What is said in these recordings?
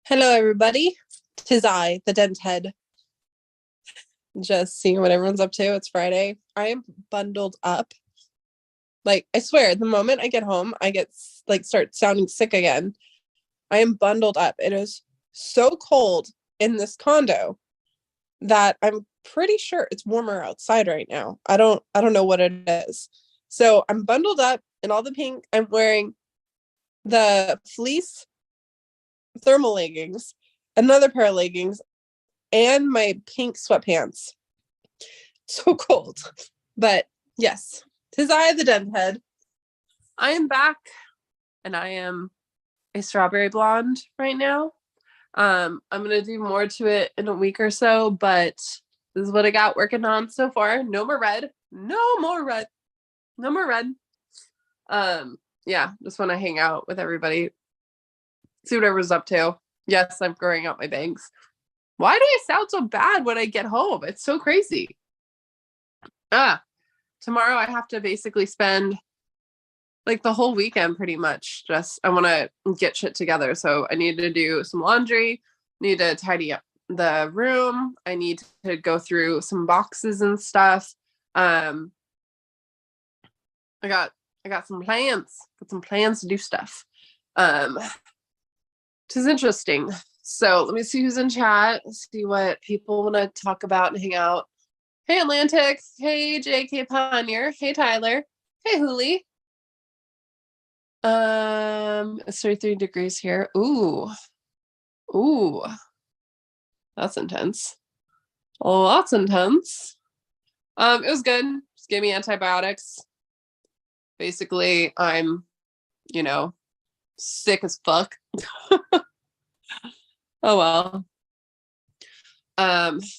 Hello, everybody. Tis I, the dent head. Just seeing what everyone's up to. It's Friday. I am bundled up. Like, I swear, the moment I get home, I get start sounding sick again. I am bundled up. It is so cold in this condo that I'm pretty sure it's warmer outside right now. I don't know what it is. So I'm bundled up in all the pink. I'm wearing the fleece thermal leggings, another pair of leggings, and my pink sweatpants. So cold. But yes, tis I, the dent head. I am back and I am a strawberry blonde right now. I'm gonna do more to it in a week or so, but this is what I got working on so far. No more red. No more red. No more red. Yeah, just want to hang out with everybody. See what everyone's up to. Yes, I'm growing out my bangs. Why do I sound so bad when I get home? It's so crazy. Tomorrow I have to basically spend like the whole weekend pretty much. Just I want to get shit together. So I need to do some laundry, need to tidy up the room. I need to go through some boxes and stuff. I got some plans. Got some plans to do stuff. Which is interesting. So let me see who's in chat. See what people want to talk about and hang out. Hey Atlantic. Hey JK Pioneer. Hey Tyler. Hey Hooli. It's 33 degrees here. Ooh. That's intense. Oh, that's intense. It was good. Just gave me antibiotics. Basically, I'm, sick as fuck. Oh well.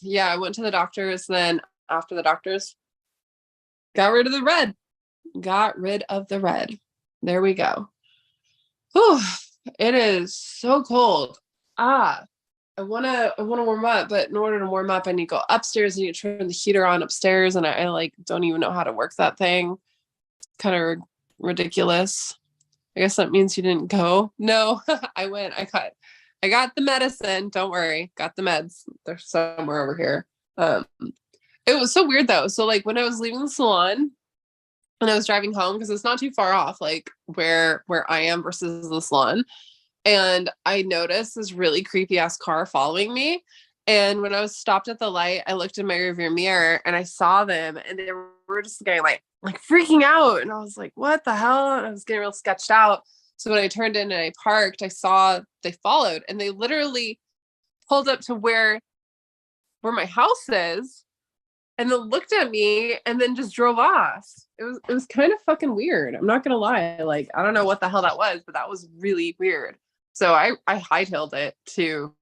Yeah, I went to the doctors, then after the doctors, got rid of the red. There we go. Whew, it is so cold. I wanna warm up, but in order to warm up, I need to go upstairs. I need to turn the heater on upstairs, and I like don't even know how to work that thing. Kind of ridiculous. I guess that means you didn't go. No, I went. I got the medicine. Don't worry, got the meds. They're somewhere over here. It was so weird though. So like when I was leaving the salon and I was driving home, because it's not too far off, like where I am versus the salon, and I noticed this really creepy ass car following me. And when I was stopped at the light, I looked in my rearview mirror and I saw them, and they were just getting like freaking out. And I was like, what the hell? And I was getting real sketched out. So when I turned in and I parked, I saw they followed, and they literally pulled up to where my house is, and then looked at me and then just drove off. It was kind of fucking weird. I'm not gonna lie. Like, I don't know what the hell that was, but that was really weird. So I hightailed it to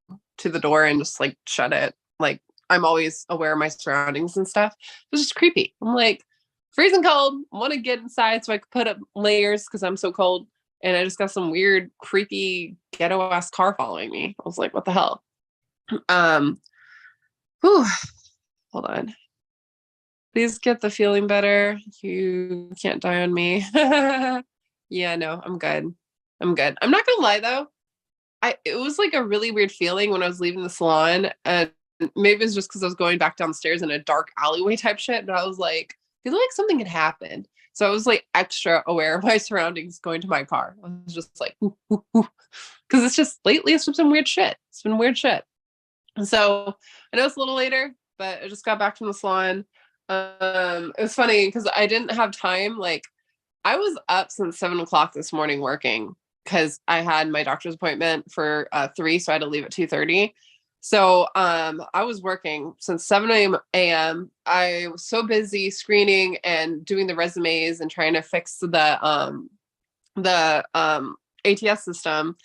the door and just like shut it. Like, I'm always aware of my surroundings and stuff. It was just creepy. I'm like, freezing cold. I want to get inside so I could put up layers because I'm so cold. And I just got some weird, creepy, ghetto-ass car following me. I was like, what the hell? Whew. Hold on. Please get the feeling better. You can't die on me. Yeah, no, I'm good. I'm not gonna lie though. It was like a really weird feeling when I was leaving the salon, and maybe it's just because I was going back downstairs in a dark alleyway type shit, but I was like, I feel like something had happened. So I was like extra aware of my surroundings going to my car. I was just like, because it's just lately it's been weird shit. It's been weird shit. And so I know it's a little later, but I just got back from the salon. It was funny because I didn't have time. Like, I was up since 7 o'clock this morning working because I had my doctor's appointment for 3, so I had to leave at 2:30. So I was working since 7 a.m. I was so busy screening and doing the resumes and trying to fix the ATS system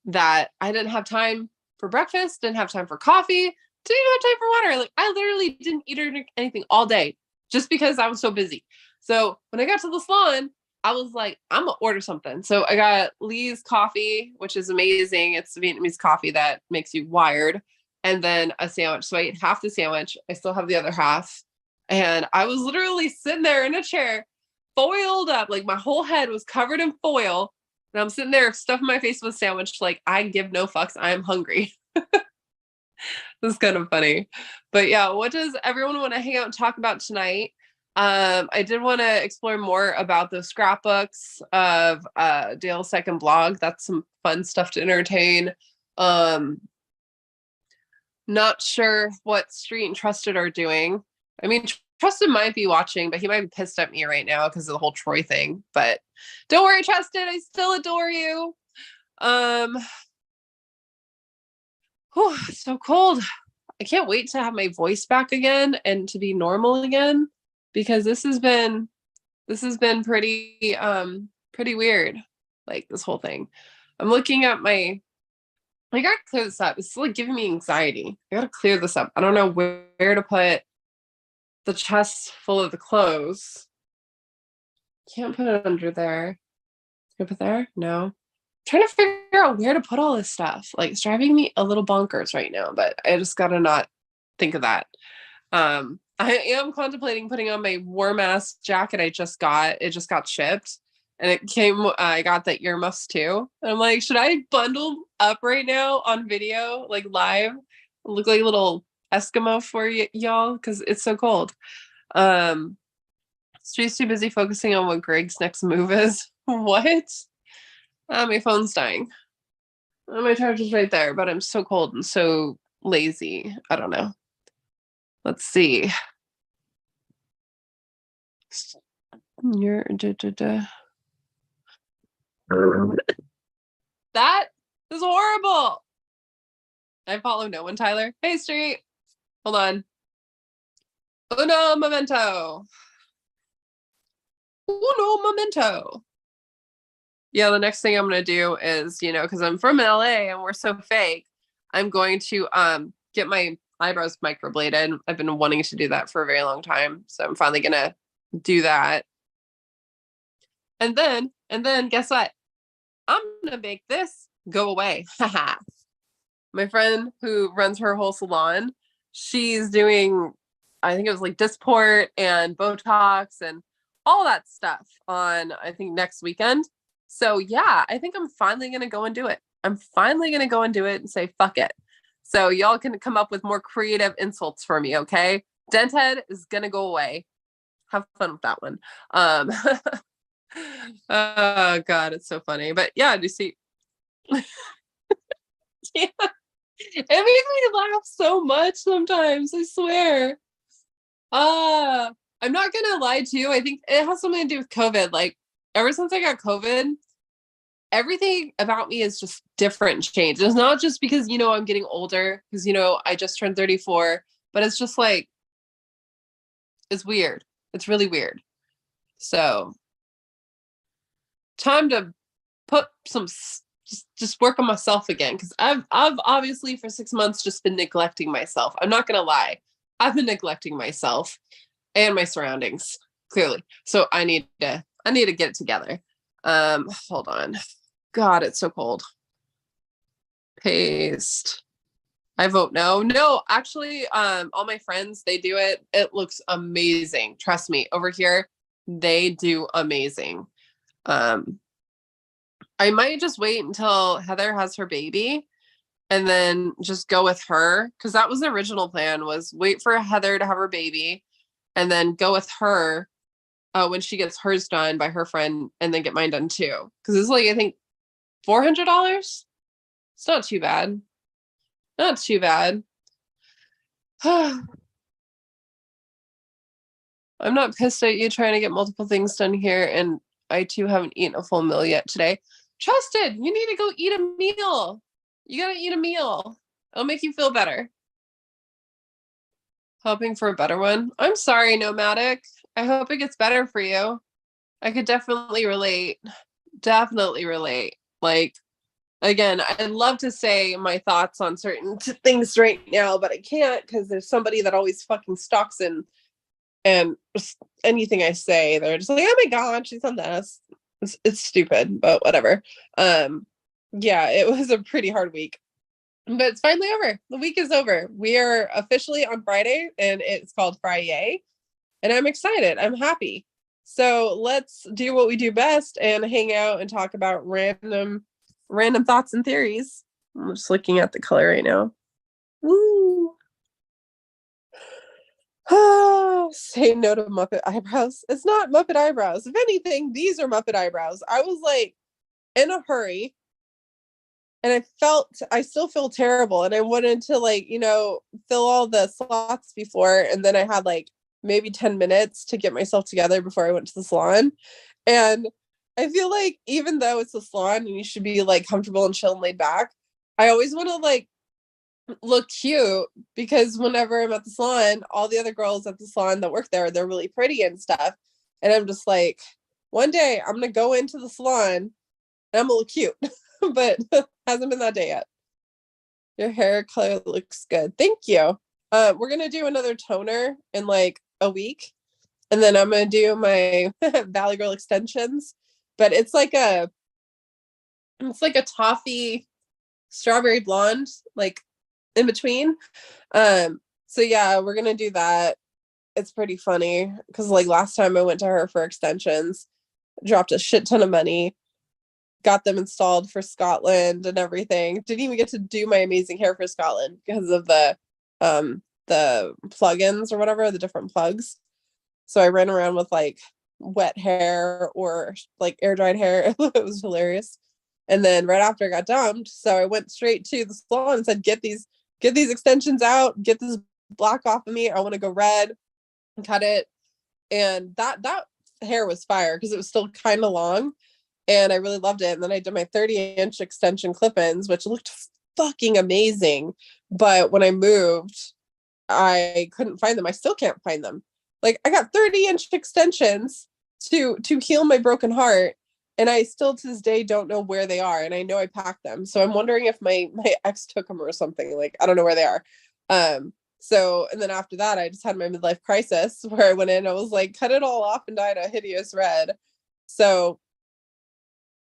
that I didn't have time for breakfast, didn't have time for coffee, didn't even have time for water. Like, I literally didn't eat or drink anything all day just because I was so busy. So when I got to the salon, I was like, I'm gonna order something. So I got Lee's coffee, which is amazing. It's Vietnamese coffee that makes you wired, and then a sandwich. So I ate half the sandwich. I still have the other half. And I was literally sitting there in a chair, foiled up, like my whole head was covered in foil, And I'm sitting there stuffing my face with a sandwich like I give no fucks. I am hungry. This is kind of funny. But yeah, what does everyone want to hang out and talk about tonight? I did want to explore more about the scrapbooks of Dale's second blog. That's some fun stuff to entertain. Not sure what Street and Trusted are doing. I mean, Trusted might be watching, but he might be pissed at me right now because of the whole Troy thing. But don't worry, Trusted, I still adore you. Whew, it's so cold. I can't wait to have my voice back again and to be normal again, because this has been pretty weird, like this whole thing. I'm looking at I gotta clear this up. It's like giving me anxiety. I gotta clear this up. I don't know where to put the chest full of the clothes. Can't put it under there. Can I put there? No. I'm trying to figure out where to put all this stuff. Like, it's driving me a little bonkers right now, but I just gotta not think of that. I am contemplating putting on my warm ass jacket I just got. It just got shipped. And it came, I got the earmuffs too. And I'm like, should I bundle up right now on video, like live, look like a little Eskimo for y'all? Because it's so cold. She's too busy focusing on what Greg's next move is. What? My phone's dying. My charger's right there, but I'm so cold and so lazy. I don't know. Let's see. You're That is horrible. I follow no one, Tyler. Hey, Street. Hold on. Uno momento. Uno momento. Yeah, the next thing I'm going to do is, because I'm from LA and we're so fake, I'm going to get my eyebrows microbladed. I've been wanting to do that for a very long time. So I'm finally going to do that. And then guess what? I'm going to make this go away. My friend who runs her whole salon, she's doing, I think it was like Dysport and Botox and all that stuff on, I think, next weekend. So yeah, I think I'm finally going to go and do it. I'm finally going to go and do it and say, fuck it. So y'all can come up with more creative insults for me, okay? Denthead is going to go away. Have fun with that one. Oh God, it's so funny. But yeah, do you see? Yeah. It makes me laugh so much sometimes, I swear. I'm not gonna lie to you. I think it has something to do with COVID. Like, ever since I got COVID, everything about me is just different and changed. It's not just because, I'm getting older, because, I just turned 34, but it's just like, it's weird. It's really weird. So, time to put some, just work on myself again, because I've obviously for 6 months just been neglecting myself. I'm not gonna lie. I've been neglecting myself and my surroundings, clearly. So I need to get it together. Hold on. God, it's so cold. Paste. I vote no. No, actually, all my friends, they do it. It looks amazing. Trust me, over here, they do amazing. I might just wait until Heather has her baby and then just go with her, because that was the original plan, was wait for Heather to have her baby and then go with her when she gets hers done by her friend, and then get mine done too. Because it's like, I think, $400. It's not too bad. Not too bad. I'm not pissed at you trying to get multiple things done here, and I too haven't eaten a full meal yet today. Trusted, you need to go eat a meal. You gotta eat a meal. It'll make you feel better. Hoping for a better one. I'm sorry, Nomadic. I hope it gets better for you. I could definitely relate. Definitely relate. Like, again, I'd love to say my thoughts on certain things right now, but I can't, because there's somebody that always fucking stalks in, and anything I say, they're just like, oh my God, she's on this. It's stupid, but whatever. Yeah, it was a pretty hard week, but it's finally over. The week is over. We are officially on Friday, and it's called Fri-Yay, and I'm excited. I'm happy. So let's do what we do best and hang out and talk about random thoughts and theories. I'm just looking at the color right now. Woo! Say no to Muppet eyebrows. It's not Muppet eyebrows. If anything, these are Muppet eyebrows. I was like in a hurry and I still feel terrible. And I wanted to like, fill all the slots before. And then I had like maybe 10 minutes to get myself together before I went to the salon. And I feel like even though it's a salon and you should be like comfortable and chill and laid back, I always want to like look cute because whenever I'm at the salon, all the other girls at the salon that work there, they're really pretty and stuff. And I'm just like, one day I'm gonna go into the salon and I'm gonna look cute, but hasn't been that day yet. Your hair color looks good. Thank you. We're gonna do another toner in like a week, and then I'm gonna do my Valley Girl extensions. But it's like a toffee strawberry blonde, like in between. So yeah, we're gonna do that. It's pretty funny because like last time I went to her for extensions, dropped a shit ton of money, got them installed for Scotland and everything. Didn't even get to do my amazing hair for Scotland because of the plugins or whatever, the different plugs. So I ran around with like wet hair or like air dried hair. It was hilarious. And then right after I got dumped, so I went straight to the salon and said, get these extensions out, get this black off of me. I want to go red and cut it. And that hair was fire because it was still kind of long and I really loved it. And then I did my 30-inch extension clip-ins, which looked fucking amazing. But when I moved, I couldn't find them. I still can't find them. Like I got 30-inch extensions to heal my broken heart, and I still to this day don't know where they are. And I know I packed them, so I'm wondering if my ex took them or something. Like I don't know where they are. So and then after that, I just had my midlife crisis where I went in. I was like, cut it all off and dyed a hideous red. So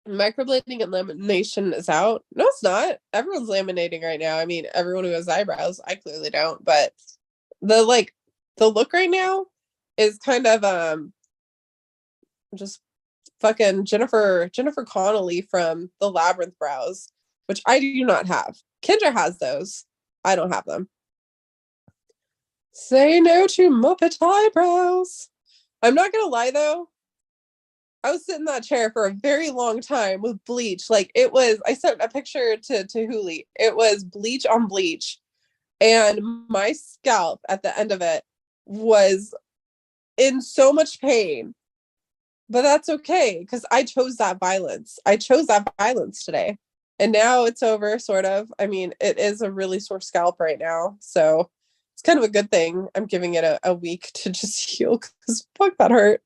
microblading and lamination is out. No, it's not. Everyone's laminating right now. I mean, everyone who has eyebrows. I clearly don't, but the look right now is kind of just fucking Jennifer Connelly from the Labyrinth brows, which I do not have. Kendra has those. I don't have them. Say no to Muppet eyebrows. I'm not gonna lie though. I was sitting in that chair for a very long time with bleach. Like it was, I sent a picture to Huli. It was bleach on bleach. And my scalp at the end of it was in so much pain. But that's okay because I chose that violence. I chose that violence today. And now it's over, sort of. I mean, it is a really sore scalp right now. So it's kind of a good thing. I'm giving it a week to just heal because fuck, that hurt.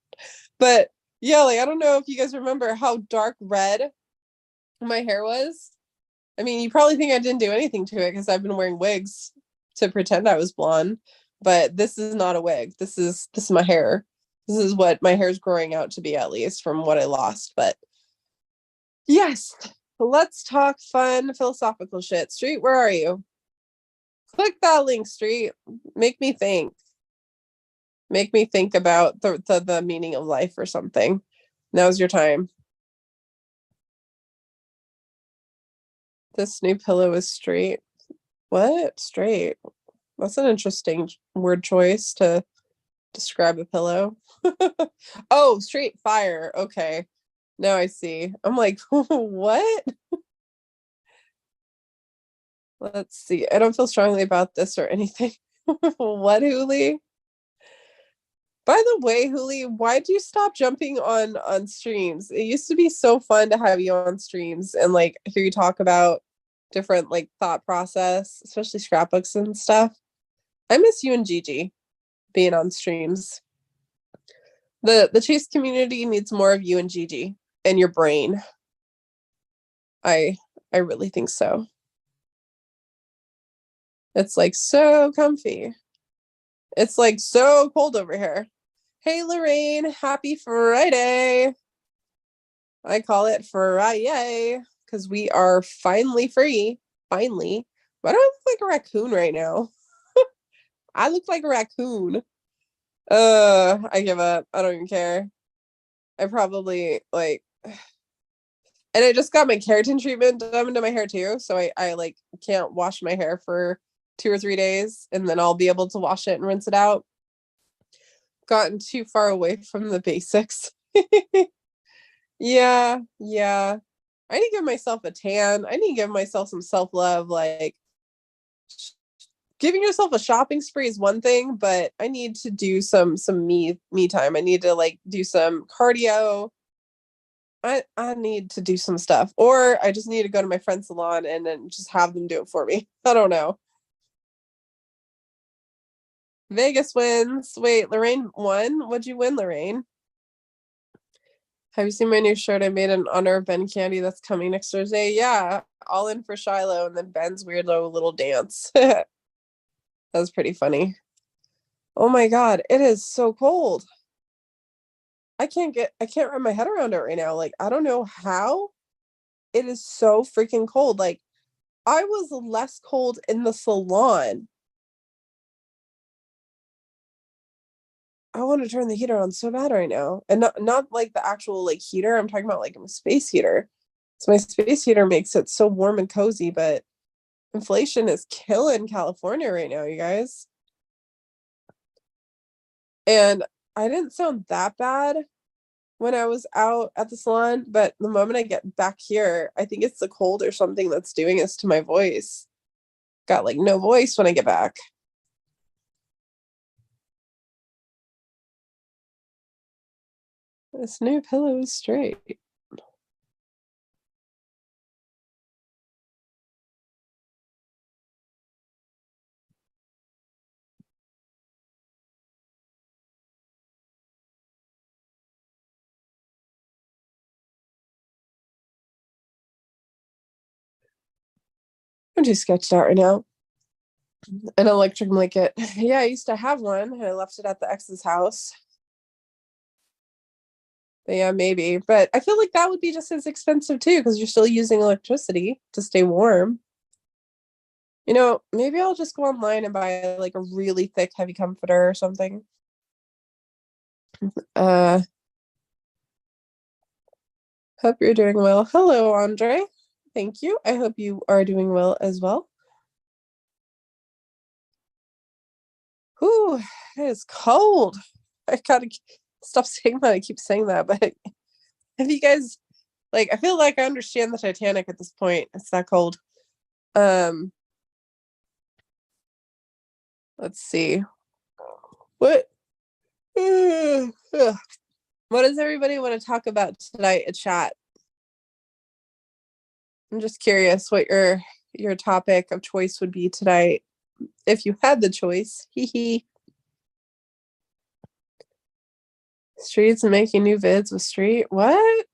But yeah, like I don't know if you guys remember how dark red my hair was. I mean, you probably think I didn't do anything to it because I've been wearing wigs to pretend I was blonde. But this is not a wig. This is my hair. This is what my hair's growing out to be, at least from what I lost. But yes, let's talk fun philosophical shit. Street, where are you? Click that link, Street. Make me think. Make me think about the meaning of life or something. Now's your time. This new pillow is straight. What? Straight. That's an interesting word choice to describe a pillow. Oh, straight fire. Okay. Now I see. I'm like, what? Let's see. I don't feel strongly about this or anything. What, Huli? By the way, Huli, why'd you stop jumping on streams? It used to be so fun to have you on streams and like hear you talk about different like thought process, especially scrapbooks and stuff. I miss you and Gigi being on streams. The chase community needs more of you and Gigi and your brain. I really think so. It's like so comfy. It's like so cold over here. Hey Lorraine, happy Friday. I call it Fri-Yay because we are finally free. Finally. Why do I look like a raccoon right now? I look like a raccoon. I give up. I don't even care. I probably like, and I just got my keratin treatment done to my hair too. So I like can't wash my hair for 2 or 3 days and then I'll be able to wash it and rinse it out. Gotten too far away from the basics. Yeah. I need to give myself a tan. I need to give myself some self-love. Like giving yourself a shopping spree is one thing, but I need to do some me time. I need to like do some cardio. I need to do some stuff. Or I just need to go to my friend's salon and then just have them do it for me. I don't know. Vegas wins. Wait, Lorraine won? What'd you win, Lorraine? Have you seen my new shirt I made in honor of Ben Candy that's coming next Thursday? Yeah, all in for Shiloh and then Ben's weirdo little dance. That was pretty funny. Oh my God, it is so cold. I can't wrap my head around it right now. Like, I don't know how it is so freaking cold. Like, I was less cold in the salon. I want to turn the heater on so bad right now. And not like the actual like heater. I'm talking about like a space heater. So my space heater makes it so warm and cozy, but inflation is killing California right now, you guys. And I didn't sound that bad when I was out at the salon, but the moment I get back here, I think it's the cold or something that's doing this to my voice. Got like no voice when I get back. This new pillow is straight. I'm too sketched out right now. An electric blanket. Yeah, I used to have one and I left it at the ex's house. But yeah, maybe. But I feel like that would be just as expensive too, because you're still using electricity to stay warm. You know, maybe I'll just go online and buy like a really thick, heavy comforter or something. Uh Hope you're doing well. Hello, Andre. Thank you. I hope you are doing well as well. Whew, it is cold. I gotta stop saying that. I keep saying that, but have you guys like I feel like I understand the Titanic at this point. It's that cold. Um let's see. What what does everybody want to talk about tonight in chat? I'm just curious what your topic of choice would be tonight if you had the choice. Hee hee. Street's making new vids with Street. What?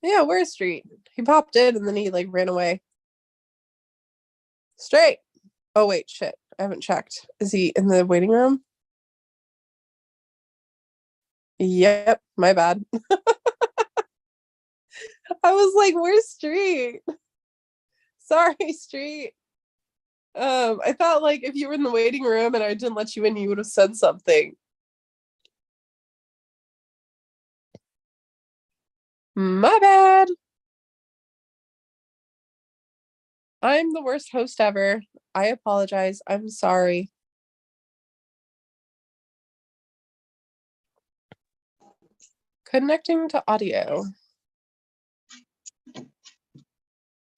Yeah, where's Street? He popped in and then he like ran away. Straight. Oh wait, shit. I haven't checked. Is he in the waiting room? Yep, my bad. I was like, where's Street? Sorry, Street. I thought like if you were in the waiting room and I didn't let you in, you would have said something. My bad. I'm the worst host ever. I apologize. I'm sorry. Connecting to audio.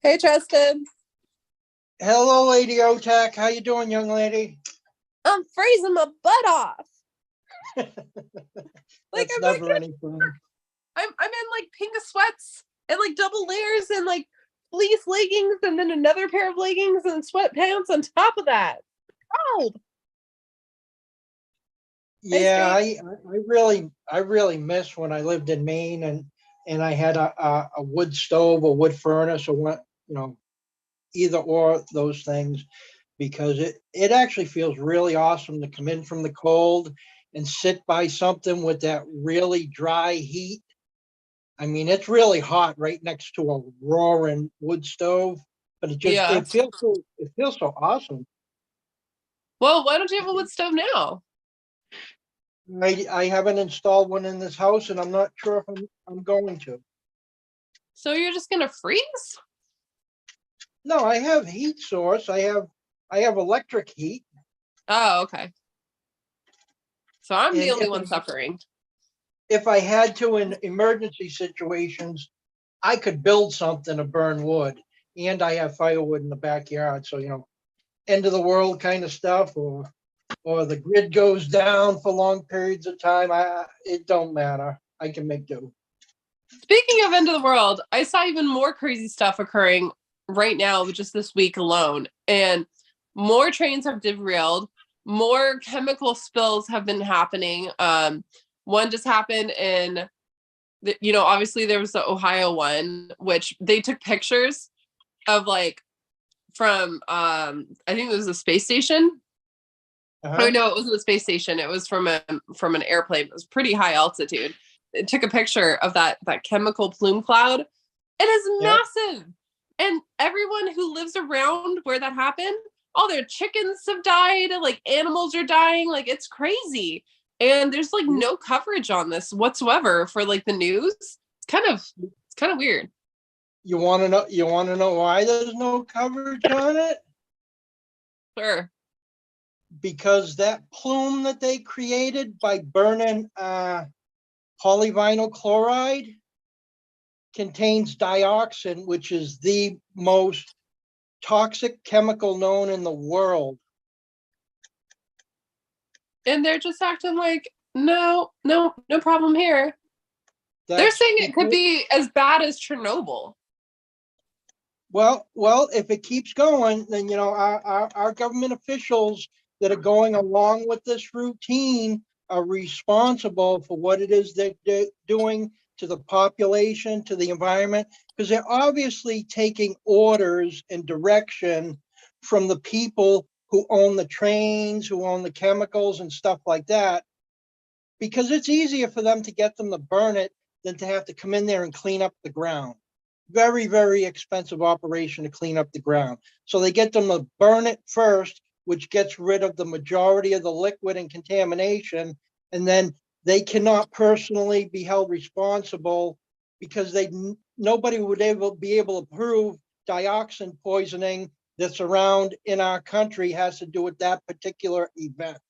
Hey, Tristan. Hello, Lady Otak. How you doing, young lady? I'm freezing my butt off. Like I'm never any fun. I'm in like pink sweats and like double layers and like fleece leggings and then another pair of leggings and sweatpants on top of that. Cold. Yeah, I really miss when I lived in Maine and I had a wood stove, a wood furnace, or what, either or those things, because it actually feels really awesome to come in from the cold and sit by something with that really dry heat. I mean, it's really hot right next to a roaring wood stove, but it feels so awesome. Well, why don't you have a wood stove now? I haven't installed one in this house, and I'm not sure if I'm going to. So you're just gonna freeze? No, I have heat source. I have electric heat. Oh, okay. So I'm the And only one suffering. if I had to in emergency situations, I could build something to burn wood. And I have firewood in the backyard. So, end of the world kind of stuff, or the grid goes down for long periods of time. It don't matter. I can make do. Speaking of end of the world, I saw even more crazy stuff occurring right now, just this week alone. And more trains have derailed, more chemical spills have been happening. One just happened in, obviously there was the Ohio one, which they took pictures of like from, I think it was a space station. Oh no, it wasn't a space station. It was from an airplane. It was pretty high altitude. It took a picture of that chemical plume cloud. It is Yeah. massive. And everyone who lives around where that happened, all their chickens have died, like animals are dying, like it's crazy. And there's like no coverage on this whatsoever for like the news. It's kind of weird. You want to know? You want to know why there's no coverage on it? Sure. Because that plume that they created by burning polyvinyl chloride contains dioxin, which is the most toxic chemical known in the world. And they're just acting like, no problem here. They're saying it could be as bad as Chernobyl. Well, if it keeps going, then our government officials that are going along with this routine are responsible for what it is that they're doing to the population, to the environment, because they're obviously taking orders and direction from the people who own the trains, who own the chemicals and stuff like that, because it's easier for them to get them to burn it than to have to come in there and clean up the ground. Very, very expensive operation to clean up the ground. So they get them to burn it first, which gets rid of the majority of the liquid and contamination. And then they cannot personally be held responsible because nobody would be able to prove dioxin poisoning that's around in our country has to do with that particular event.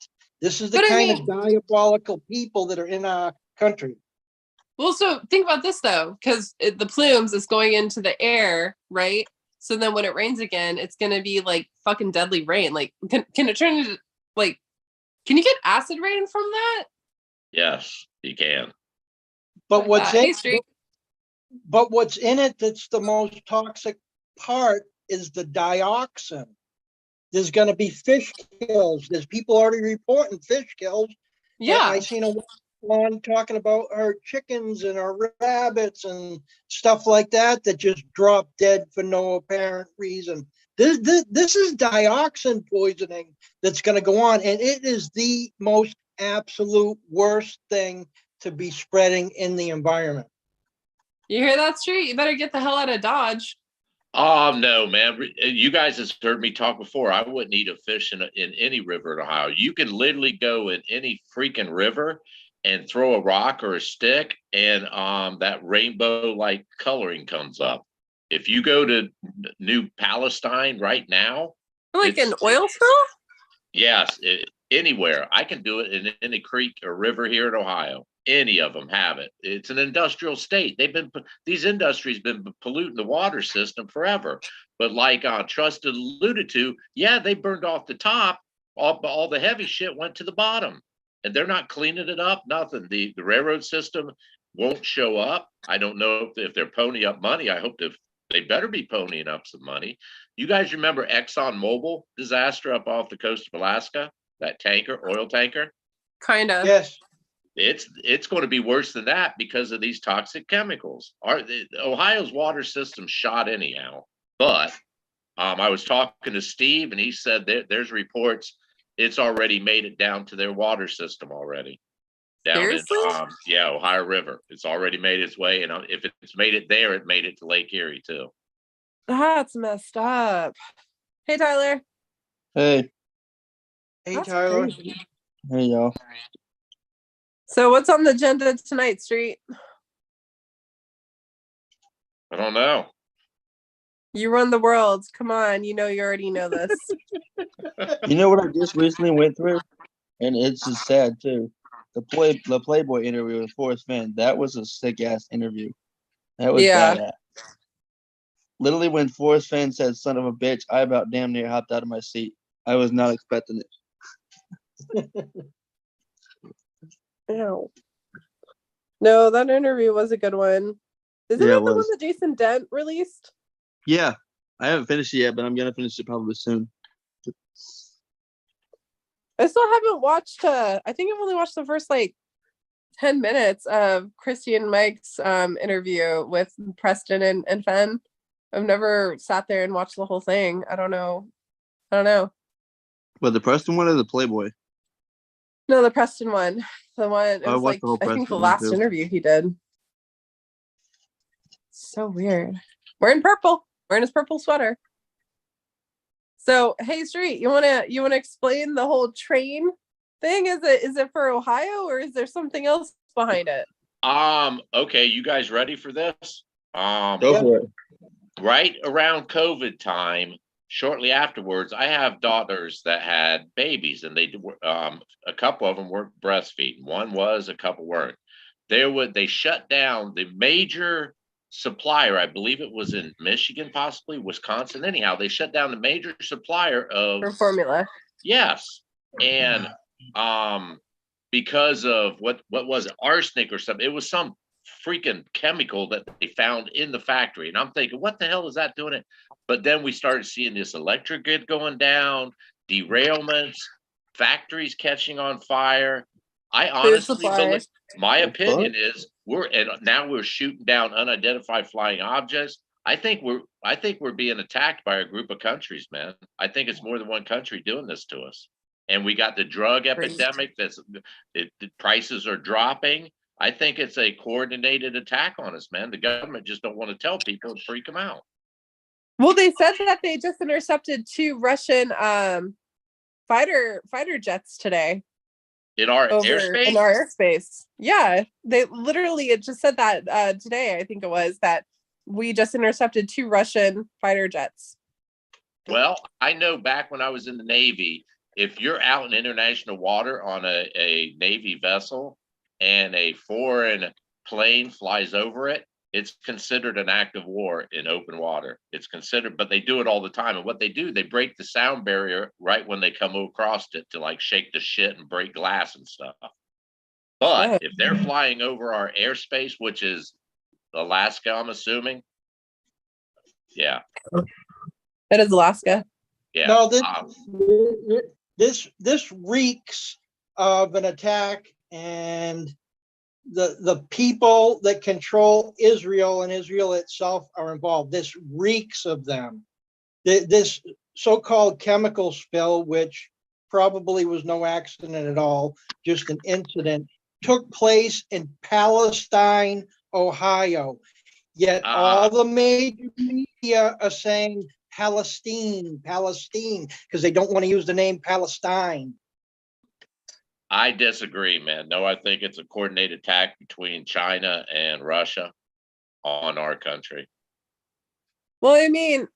This is the kind of diabolical people that are in our country. Well, so think about this though, because the plumes is going into the air, right? So then when it rains again, it's going to be like fucking deadly rain. Like, can it turn into like, can you get acid rain from that? Yes, you can. But what's in, hey, but what's in it that's the most toxic part is the dioxin. There's going to be fish kills. There's people already reporting fish kills. Yeah. I seen a one talking about her chickens and her rabbits and stuff like that just drop dead for no apparent reason. This is dioxin poisoning that's going to go on, and it is the most absolute worst thing to be spreading in the environment. You hear that, Street? You better get the hell out of Dodge. Oh, no, man. You guys have heard me talk before. I wouldn't eat a fish in any river in Ohio. You can literally go in any freaking river and throw a rock or a stick, and that rainbow-like coloring comes up. If you go to New Palestine right now, like an oil spill? Yes, anywhere. I can do it in any creek or river here in Ohio. Any of them have it. It's an industrial state. These industries been polluting the water system forever. But like Trusted alluded to, yeah, they burned off the top. All the heavy shit went to the bottom, and they're not cleaning it up. Nothing. The railroad system won't show up. I don't know if they're pony up money. I hope they better be ponying up some money. You guys remember ExxonMobil disaster up off the coast of Alaska? That oil tanker? Kind of. Yes. It's going to be worse than that because of these toxic chemicals. Ohio's water system shot anyhow. But I was talking to Steve, and he said there's reports it's already made it down to their water system already. Down Seriously? in Ohio River. It's already made its way, and if it's made it there, it made it to Lake Erie too. That's messed up. Hey, Tyler. Hey. Hey, That's Tyler. crazy. Hey, y'all. So what's on the agenda tonight, Street? I don't know. You run the world. Come on, you already know this. You know what I just recently went through? And it's just sad too. The Playboy interview with Forrest Fenn. That was a sick ass interview. That was Yeah. badass. Literally, when Forrest Fenn said "son of a bitch," I about damn near hopped out of my seat. I was not expecting it. Ew. No, that interview was a good one. Isn't Yeah, that it the one was. that Jason Dent released? Yeah, I haven't finished it yet, but I'm gonna finish it probably soon. I still haven't watched I think I've only watched the first like 10 minutes of Christy and Mike's interview with Preston and Fenn. I've never sat there and watched the whole thing. I don't know. But the Preston one or the Playboy? No, the Preston one. The one it I was watched like the whole I think the Preston one, last too. interview he did. So weird. Wearing purple. Wearing his purple sweater. So hey Street, you wanna explain the whole train thing? Is it for Ohio or is there something else behind it? Okay, you guys ready for this? Go for it. Right around COVID time, shortly afterwards, I have daughters that had babies, and a couple of them weren't breastfeeding. One was, a couple weren't. They shut down the major supplier. I believe it was in Michigan, possibly Wisconsin. Anyhow, they shut down the major supplier of For formula. yes, and because of what was it, arsenic or something. It was some freaking chemical that they found in the factory. And I'm thinking, what the hell is that doing it? But then we started seeing this electric grid going down, derailments, factories catching on fire. I honestly believe, my opinion is now we're shooting down unidentified flying objects. I think we're being attacked by a group of countries, man. I think it's more than one country doing this to us. And we got the drug epidemic the prices are dropping. I think it's a coordinated attack on us, man. The government just don't want to tell people and freak them out. Well, they said that they just intercepted 2 Russian fighter jets today. In our airspace. Yeah, they literally it just said that today. I think it was that we just intercepted 2 Russian fighter jets. Well, I know back when I was in the Navy, if you're out in international water on a Navy vessel and a foreign plane flies over it, it's considered an act of war in open water. It's considered, but they do it all the time. And what they do, they break the sound barrier right when they come across it to like shake the shit and break glass and stuff. But if they're flying over our airspace, which is Alaska, I'm assuming. Yeah. That is Alaska. Yeah. No, this reeks of an attack, and the people that control Israel and Israel itself are involved. This reeks of them. This so-called chemical spill, which probably was no accident at all, just an incident, took place in Palestine, Ohio. Yet all the major media are saying Palestine, because they don't want to use the name Palestine. I disagree, man. No, I think it's a coordinated attack between China and Russia on our country. Well, I mean,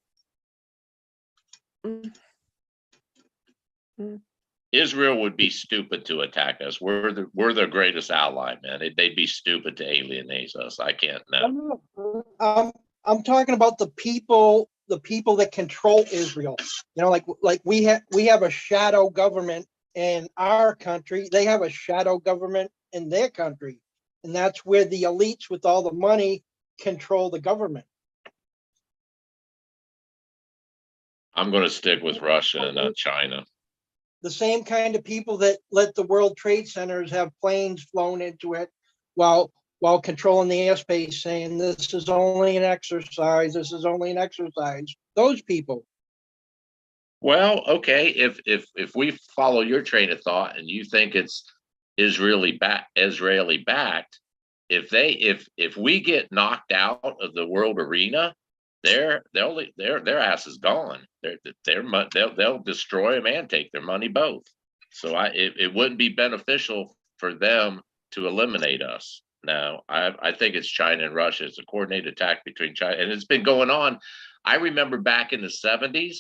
Israel would be stupid to attack us. We're their greatest ally, man. They'd be stupid to alienate us. I can't know. I'm talking about the people that control Israel. You know, like we have a shadow government in our country. They have a shadow government in their country, and that's where the elites with all the money control the government. I'm going to stick with Russia and not China. The same kind of people that let the World Trade Centers have planes flown into it while controlling the airspace, saying this is only an exercise. This is only an exercise. Those people. Well, okay. If we follow your train of thought and you think it's Israeli backed, if we get knocked out of the world arena, their ass is gone. They'll destroy them and take their money both. So it wouldn't be beneficial for them to eliminate us. Now, I think it's China and Russia. It's a coordinated attack between China, and it's been going on. I remember back in the 70s,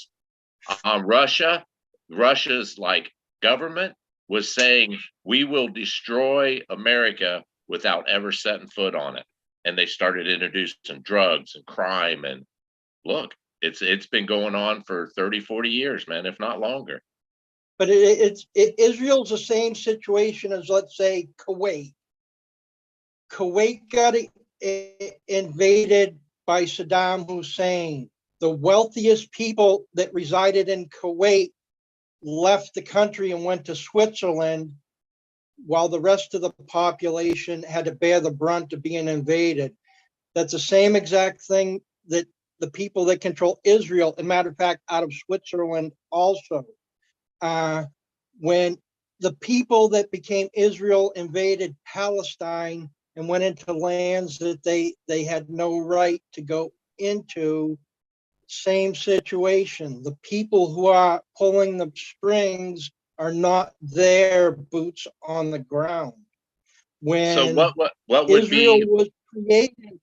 Russia's like government was saying, we will destroy America without ever setting foot on it. And they started introducing drugs and crime. And look, it's been going on for 30, 40 years, man, if not longer. But Israel's the same situation as, let's say, Kuwait. Kuwait got invaded by Saddam Hussein. The wealthiest people that resided in Kuwait left the country and went to Switzerland, while the rest of the population had to bear the brunt of being invaded. That's the same exact thing that the people that control Israel, as a matter of fact, out of Switzerland also. When the people that became Israel invaded Palestine and went into lands that they had no right to go into, same situation. The people who are pulling the strings are not their boots on the ground. When so what would Israel be was created,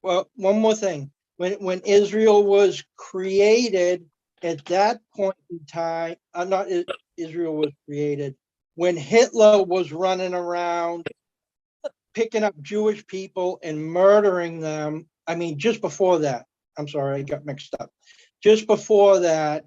well, one more thing. When Israel was created, at that point in time, not Israel was created, when Hitler was running around picking up Jewish people and murdering them. I mean, just before that, I'm sorry, I got mixed up. Just before that,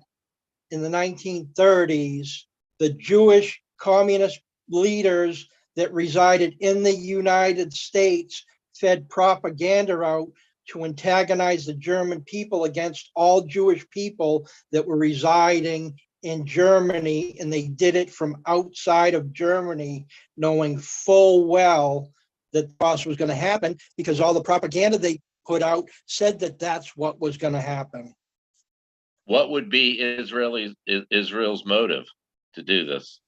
in the 1930s, the Jewish communist leaders that resided in the United States fed propaganda out to antagonize the German people against all Jewish people that were residing in Germany. And they did it from outside of Germany, knowing full well that this was going to happen, because all the propaganda they put out said that that's what was going to happen. What would be Israel's motive to do this?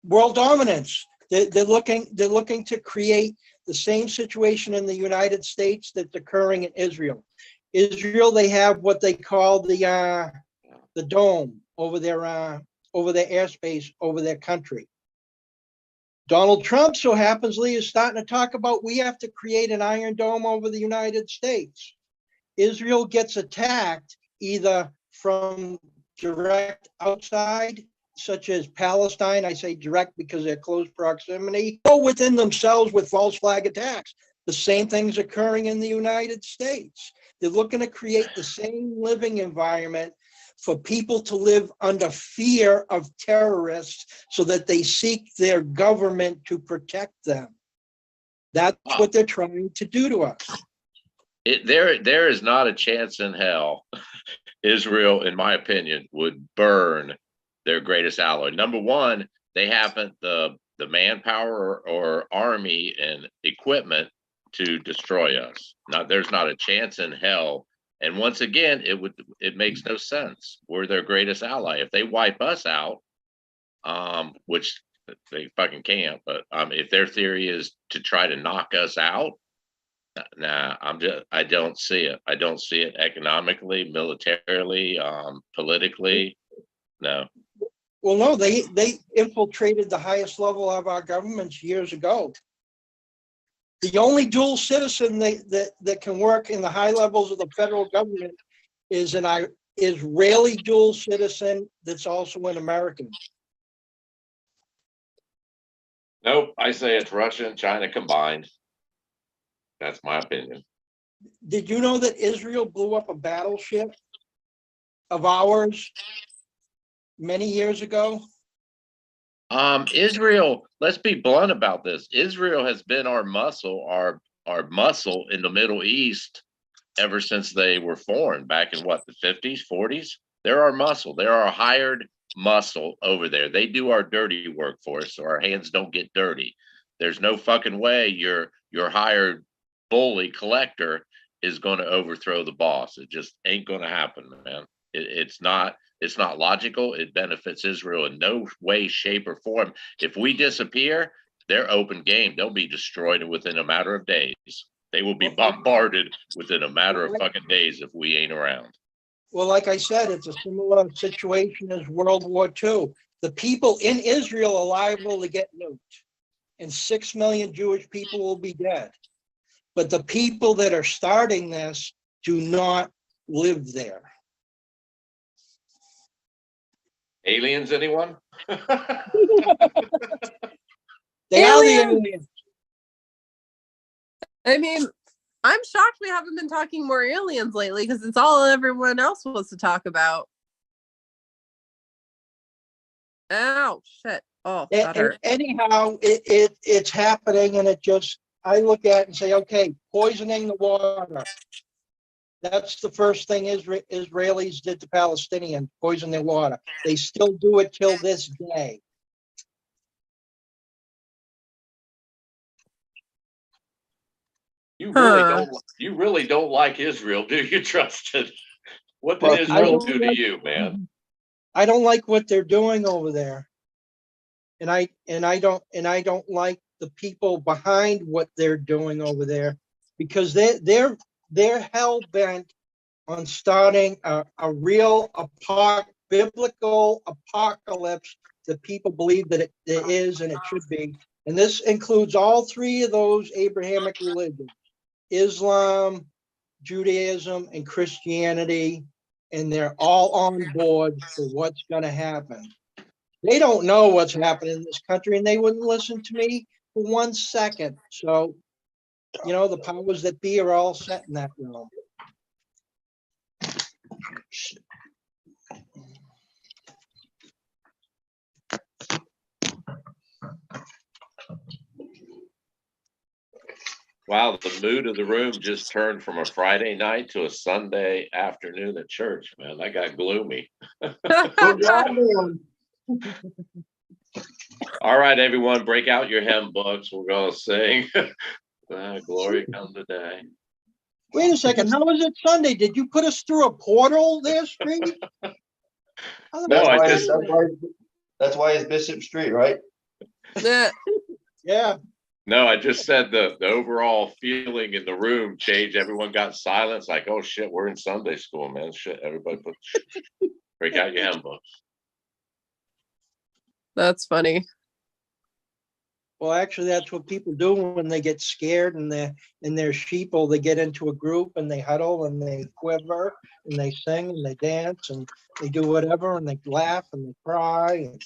World dominance. They're looking to create the same situation in the United States that's occurring in Israel. Israel, they have what they call the dome over their airspace, over their country. Donald Trump, so happensly, is starting to talk about, we have to create an iron dome over the United States. Israel gets attacked either from direct outside, such as Palestine. I say direct because they're close proximity, or within themselves with false flag attacks. The same thing's occurring in the United States. They're looking to create the same living environment for people to live under fear of terrorists so that they seek their government to protect them. That's what they're trying to do to us. There is not a chance in hell Israel, in my opinion, would burn their greatest ally. Number one, they haven't the manpower or army and equipment to destroy us. Now, there's not a chance in hell. And once again, it makes no sense. We're their greatest ally. If they wipe us out, which they fucking can't, but if their theory is to try to knock us out, nah, I don't see it. I don't see it economically, militarily, politically. No. Well, no, they infiltrated the highest level of our governments years ago. The only dual citizen that can work in the high levels of the federal government is an Israeli dual citizen that's also an American. Nope, I say it's Russia and China combined. That's my opinion. Did you know that Israel blew up a battleship of ours many years ago? Israel, let's be blunt about this. Israel has been our muscle in the Middle East ever since they were formed back in what, the 50s, 40s? They're our muscle. They're our hired muscle over there. They do our dirty work for us, so our hands don't get dirty. There's no fucking way your hired bully collector is going to overthrow the boss. It just ain't going to happen, man. It's not logical. It benefits Israel in no way, shape, or form. If we disappear, they're open game. They'll be destroyed within a matter of days. They will be bombarded within a matter of fucking days if we ain't around. Well, like I said, it's a similar situation as World War II. the people in Israel are liable to get nuked, and 6 million Jewish people will be dead. But the people that are starting this do not live there. Aliens, anyone? They are the Aliens. aliens. I mean, I'm shocked we haven't been talking more aliens lately because it's all everyone else wants to talk about. Oh, shit. Oh, that hurt. Anyhow, it's happening, and I look at it and say, okay, poisoning the water. That's the first thing Israelis did to Palestinians, poison their water. They still do it till this day. You Huh. really don't like Israel, do you, Justin? What did Well, Israel do to you, man? I don't like what they're doing over there. And I don't like the people behind what they're doing over there, because they're hell bent on starting a real biblical apocalypse that people believe that it is and it should be. And this includes all three of those Abrahamic religions: Islam, Judaism, and Christianity. And they're all on board for what's going to happen. They don't know what's happening in this country, and they wouldn't listen to me for 1 second. So, the powers that be are all set in that realm. Wow, the mood of the room just turned from a Friday night to a Sunday afternoon at church, man. That got gloomy. All right, everyone, break out your hymn books. We're going to sing Glory Come Today. Wait a second. How was it Sunday? Did you put us through a portal there, Street? No, That's why it's Bishop Street, right? Yeah. No, I just said the overall feeling in the room changed. Everyone got silence, like, oh shit, we're in Sunday school, man. Shit, everybody break out your hymn books. That's funny. Well, actually, that's what people do when they get scared and they're sheeple. They get into a group and they huddle and they quiver and they sing and they dance and they do whatever and they laugh and they cry. And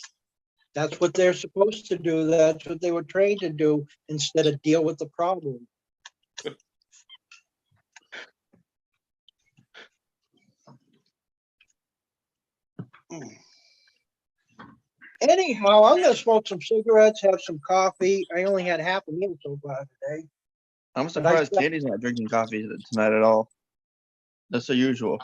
that's what they're supposed to do. That's what they were trained to do instead of deal with the problem. Anyhow, I'm going to smoke some cigarettes, have some coffee. I only had half a meal so far today. I'm surprised Candy's not drinking coffee tonight at all. That's the usual.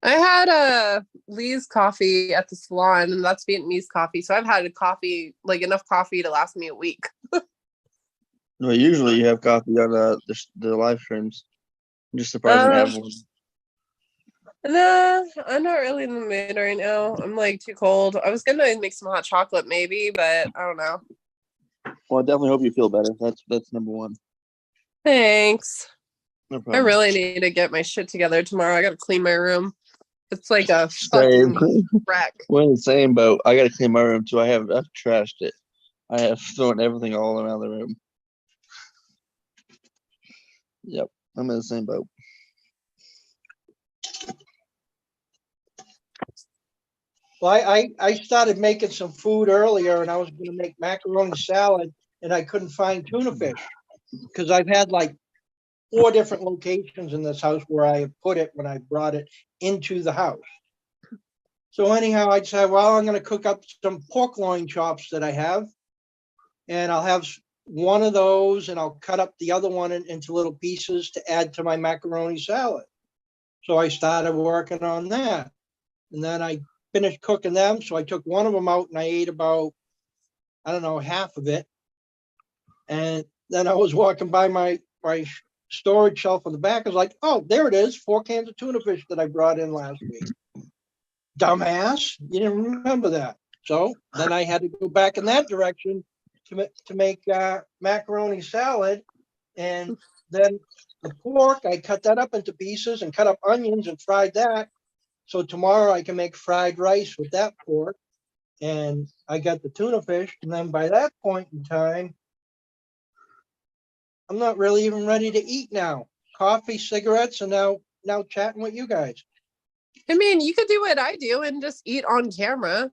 I had Lee's coffee at the salon, and that's Vietnamese coffee. So I've had a coffee, like enough coffee to last me a week. Well, usually you have coffee on the live streams. I'm just surprised I have one. No, I'm not really in the mood right now. I'm like too cold. I was gonna make some hot chocolate maybe, but I don't know. Well, I definitely hope you feel better. That's number one. Thanks. No I problem. really need to get my shit together tomorrow. I gotta clean my room. It's like a fucking wreck. We're in the same boat. I gotta clean my room too. I've trashed it. I have thrown everything all around the room. Yep, I'm in the same boat. Well, I started making some food earlier, and I was going to make macaroni salad, and I couldn't find tuna fish because I've had like 4 different locations in this house where I put it when I brought it into the house. So anyhow, I decided, well, I'm going to cook up some pork loin chops that I have, and I'll have one of those, and I'll cut up the other one into little pieces to add to my macaroni salad. So I started working on that, and then I finished cooking them. So I took one of them out and I ate about, I don't know, half of it. And then I was walking by my storage shelf on the back. I was like, oh, there it is. 4 cans of tuna fish that I brought in last week. Dumbass. You didn't remember that. So then I had to go back in that direction to make macaroni salad. And then the pork, I cut that up into pieces and cut up onions and fried that. So tomorrow I can make fried rice with that pork. and I got the tuna fish. And then by that point in time, I'm not really even ready to eat now. Coffee, cigarettes, and now chatting with you guys. I mean, you could do what I do and just eat on camera.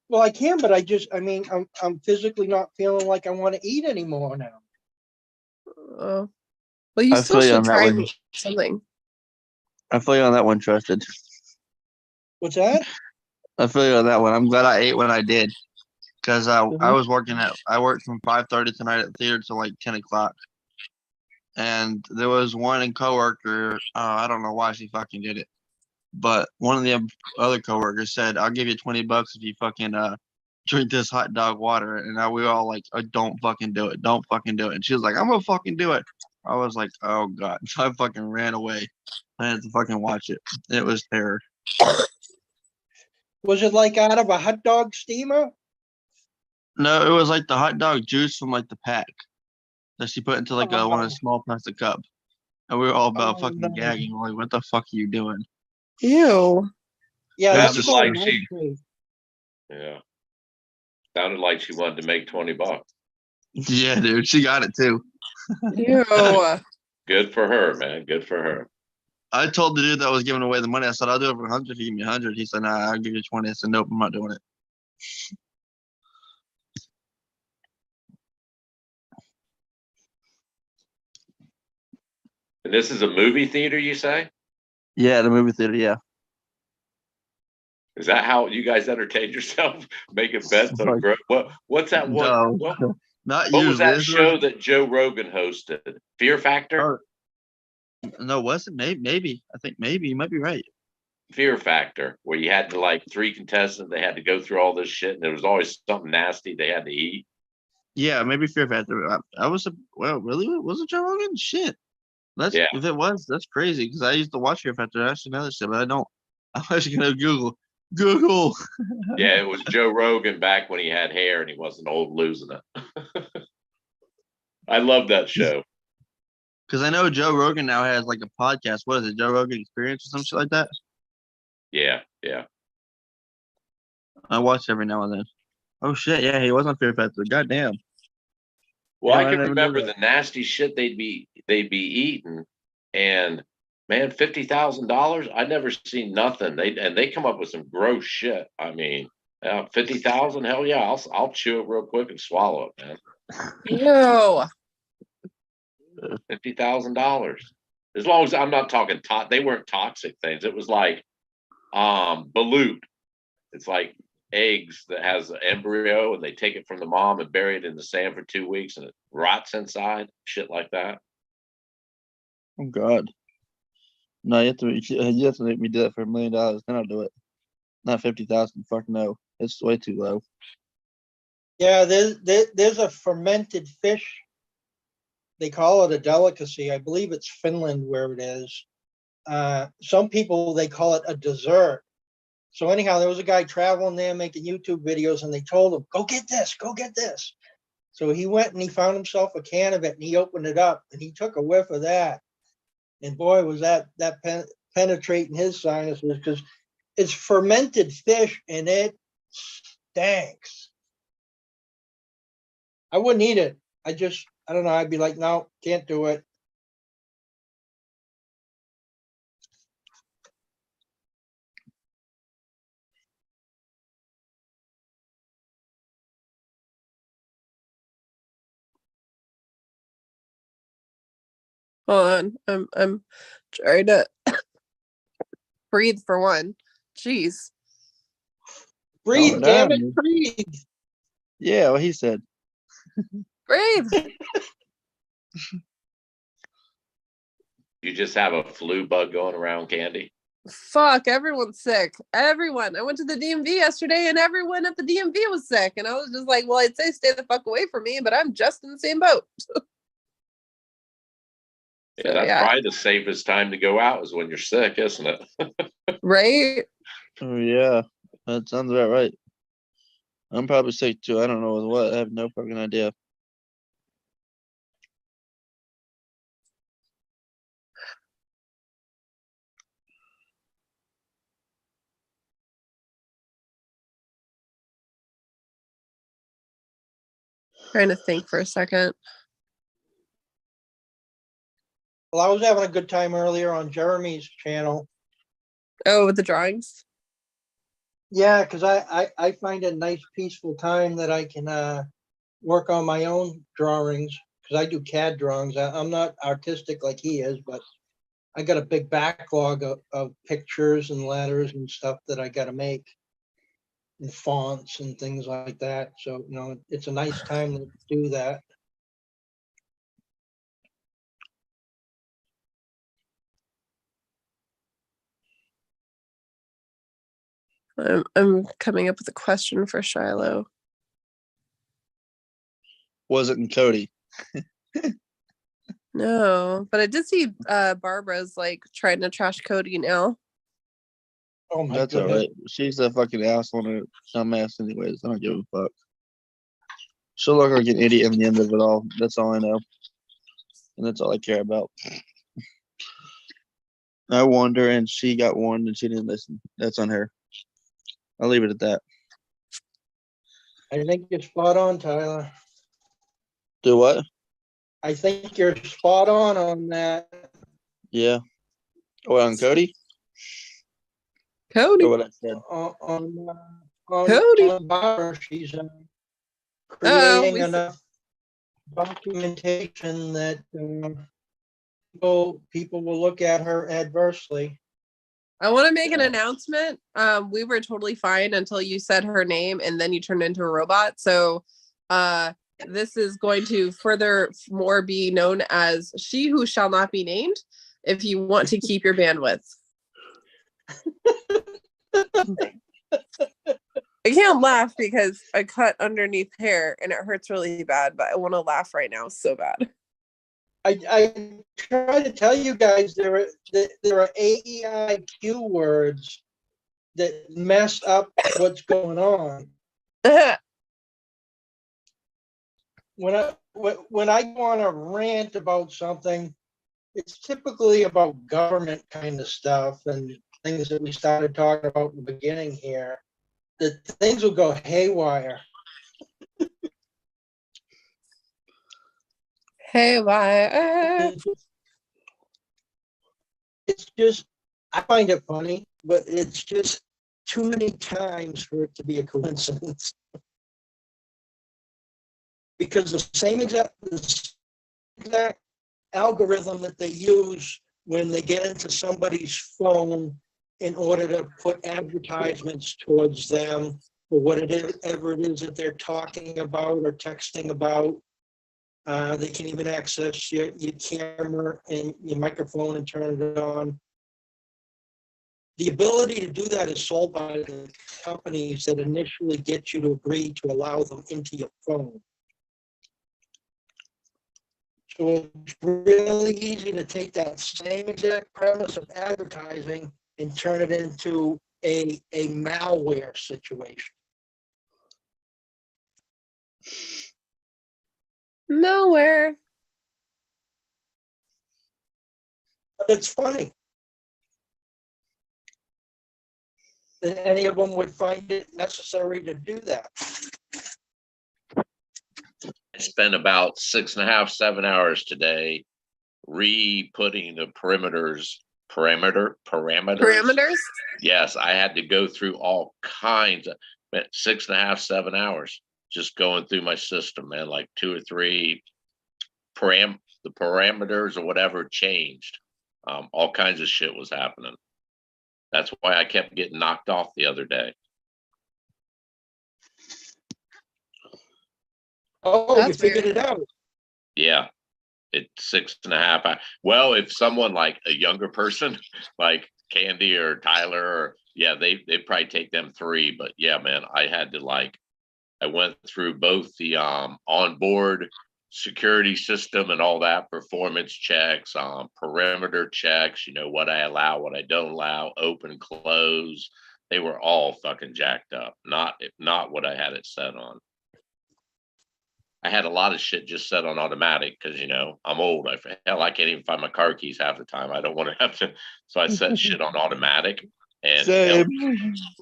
Well, I can, but I'm physically not feeling like I want to eat anymore now. Oh. Well, you I still feel you should on that try one. something. I feel you on that one, Trusted. What's that? I feel you on that one. I'm glad I ate when I did, because I Mhm. was I worked from 5:30 tonight at the theater to like 10 o'clock, and there was one coworker. I don't know why she fucking did it, but one of the other coworkers said, "I'll give you $20 if you fucking drink this hot dog water." And we were all like, oh, "Don't fucking do it! Don't fucking do it!" And she was like, "I'm gonna fucking do it." I was like, "Oh god!" So I fucking ran away. I had to fucking watch it. It was terror. Was it like out of a hot dog steamer? No, it was like the hot dog juice from like the pack that she put into like one of the small plastic cups. And we were all about Oh, fucking no. gagging. We're like, what the fuck are you doing? Ew. Yeah, It was that's Sounded just going like my she, street. yeah, sounded like she wanted to make $20. yeah, dude. She got it too. Ew. Good for her, man. Good for her. I told the dude that was giving away the money. I said, I'll do it for 100 if you give me 100. He said, nah, I'll give you 20. I said, nope, I'm not doing it. And this is a movie theater, you say? Yeah, the movie theater. Yeah. Is that how you guys entertain yourself? Making bets on Like, what's that one? no, not What was usually. that show that Joe Rogan hosted? Fear Factor? Oh, no, was it? Maybe. I think maybe. You might be right. Fear Factor, where you had to like three contestants, they had to go through all this shit, and there was always something nasty they had to eat. Yeah, maybe Fear Factor. I was, well, really? Was it Joe Rogan? Shit. That's Yeah. If it was, that's crazy because I used to watch Fear Factor. I actually know this shit, but I don't. I'm actually gonna Google. Yeah, it was Joe Rogan back when he had hair and he wasn't old losing it. I love that show. Because I know Joe Rogan now has like a podcast. What is it, Joe Rogan Experience or some shit like that? Yeah, yeah. I watch every now and then. Oh shit, yeah, he was on Fear Factor. Goddamn. Well, Yeah, I I can never knew remember that. the nasty shit they'd be eating, and man, $50,000. I never seen nothing. They come up with some gross shit. I mean, 50,000. Hell yeah, I'll chew it real quick and swallow it, man. Ew. $50,000. As long as I'm not talking they weren't toxic things. It was like balut. It's like eggs that has an embryo and they take it from the mom and bury it in the sand for 2 weeks and it rots inside. Shit like that. Oh god. No, you have to make me do that for $1 million. Then I'll do it. Not 50,000. Fuck no. It's way too low. Yeah, there's a fermented fish. They call it a delicacy. I believe it's Finland where it is. Some people, they call it a dessert. So anyhow, there was a guy traveling there making YouTube videos, and they told him, go get this, go get this. So he went and he found himself a can of it, and he opened it up, and he took a whiff of that. And boy, was that penetrating his sinuses, because it's fermented fish, and it stinks. I wouldn't eat it. I don't know. I'd be like, no, can't do it. Hold on. I'm trying to breathe for one. Jeez. Breathe, Calm damn down, it, dude. breathe. Yeah, what he said. Breathe. You just have a flu bug going around, Candy. Fuck, everyone's sick. Everyone. I went to the DMV yesterday and everyone at the DMV was sick. And I was just like, well, I'd say stay the fuck away from me, but I'm just in the same boat. Yeah, that's probably the safest time to go out is when you're sick, isn't it? Right? Oh yeah, that sounds about right. I'm probably sick too. I don't know what. I have no fucking idea. Trying to think for a second. Well, I was having a good time earlier on Jeremy's channel. Oh, with the drawings. Yeah, because I find it a nice peaceful time that I can work on my own drawings, because I do CAD drawings. I'm not artistic like he is, but I got a big backlog of pictures and letters and stuff that I got to make, and fonts and things like that. So, it's a nice time to do that. I'm coming up with a question for Shiloh. Wasn't Cody. No, but I did see Barbara's like trying to trash Cody now. Oh my That's all goodness. right. She's a fucking asshole and a dumbass anyways. I don't give a fuck. She'll look like an idiot in the end of it all. That's all I know. And that's all I care about. I warned her and she got warned and she didn't listen. That's on her. I'll leave it at that. I think you're spot on, Tyler. Do what? I think you're spot on that. Yeah. Oh, on Cody? Cody. Or what I said? Cody. On Barbara, she's Oh, creating enough documentation that people will look at her adversely. I want to make an announcement. We were totally fine until you said her name and then you turned into a robot. So this is going to furthermore be known as She Who Shall Not Be Named if you want to keep your bandwidth. I can't laugh because I cut underneath hair and it hurts really bad, but I want to laugh right now so bad. I try to tell you guys there are AEIQ words that mess up what's going on. When I go on a rant about something, it's typically about government kind of stuff and things that we started talking about in the beginning here. That things will go haywire. Haywire. It's just, I find it funny, but it's just too many times for it to be a coincidence. Because the same exact algorithm that they use when they get into somebody's phone in order to put advertisements towards them for whatever it is that they're talking about or texting about. They can even access your camera and your microphone and turn it on. The ability to do that is sold by the companies that initially get you to agree to allow them into your phone. So it's really easy to take that same exact premise of advertising and turn it into a malware situation. Nowhere. But it's funny that any of them would find it necessary to do that. I spent about 6.5, 7 hours today re-putting the parameters. Yes, I had to go through all kinds of 6.5, 7 hours just going through my system, man. Like 2 or 3 the parameters or whatever changed. All kinds of shit was happening. That's why I kept getting knocked off the other day. Oh, that's you figured weird. It out. Yeah. It's 6.5. Well, if someone like a younger person like Candy or Tyler, or they probably take them 3. But yeah, man, I had to I went through both the onboard security system and all that, performance checks, perimeter checks, what I allow, what I don't allow, open, close. They were all fucking jacked up. Not what I had it set on. I had a lot of shit just set on automatic because, I'm old. I can't even find my car keys half the time. I don't want to have to. So I set shit on automatic and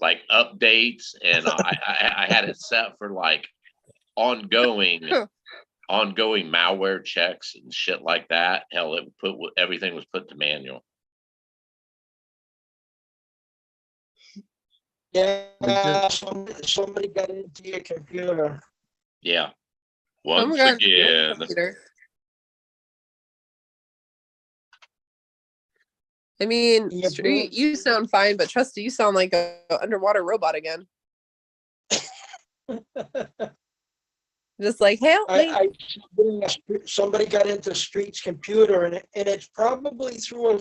like updates. And I had it set for ongoing malware checks and shit like that. Hell, everything was put to manual. Yeah, somebody got into your computer. Yeah. Oh my Once God, again. computer. I mean, Yeah, Street, you sound fine, but Trusty, you sound like a underwater robot again. Just like, help me. Somebody got into Street's computer, and it's probably through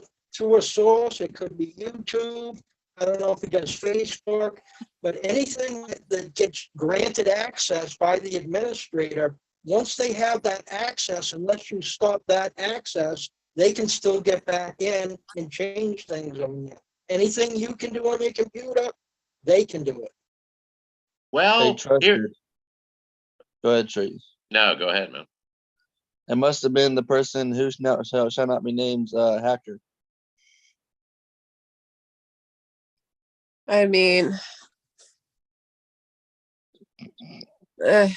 a source. It could be YouTube. I don't know if he does Facebook, but anything that gets granted access by the administrator, once they have that access, unless you stop that access, they can still get back in and change things on you. Anything you can do on your computer, they can do it. Well, here. Go ahead, Trace. No, go ahead, man. It must have been the person who shall not be named hacker. I mean, Well,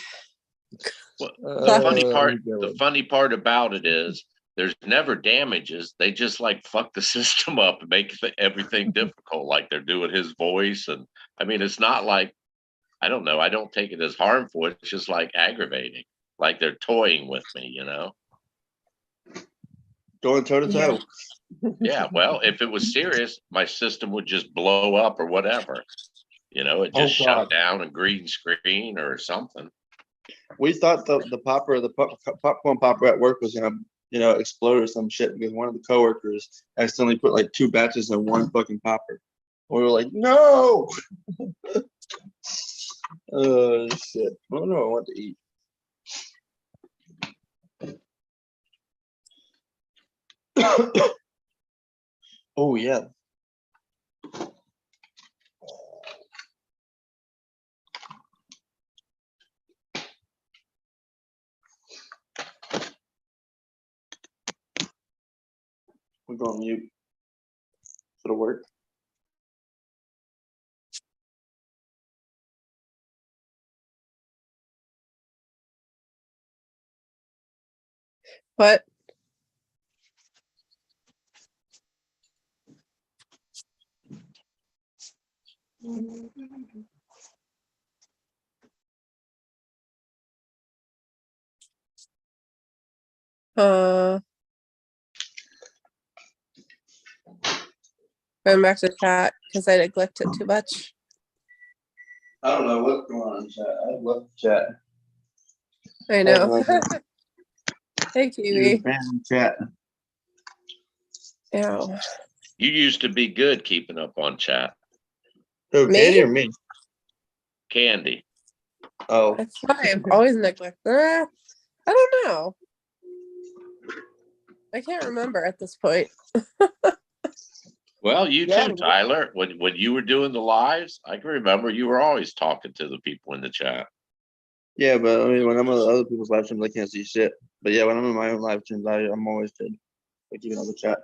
the funny part about it is there's never damages. They just like fuck the system up and make everything difficult, like they're doing his voice. And I mean, it's not like, I don't know. I don't take it as harmful. It's just like aggravating, like they're toying with me, you know? Going toe to toe. Yeah. Well, if it was serious, my system would just blow up or whatever. You know, it just shut down and green screen or something. We thought the popcorn popper at work was gonna, explode or some shit because one of the coworkers accidentally put like 2 batches in one fucking popper. We were like, no. Oh shit! I don't know. I want to eat. Oh yeah. We're going mute. It'll work. what? Going back to chat because I neglected too much. I don't know what's going on in chat. I love chat. I know. Hey, Kiwi. Chat. Ow. You used to be good keeping up on chat. Who, Candy or me? Candy. Oh. That's why I'm always neglected. I don't know. I can't remember at this point. Well, you too, Tyler. When you were doing the lives, I can remember you were always talking to the people in the chat. Yeah, but I mean, when I'm on other people's live streams, I can't see shit. But yeah, when I'm in my own live streams, I'm always good. Like even on the chat.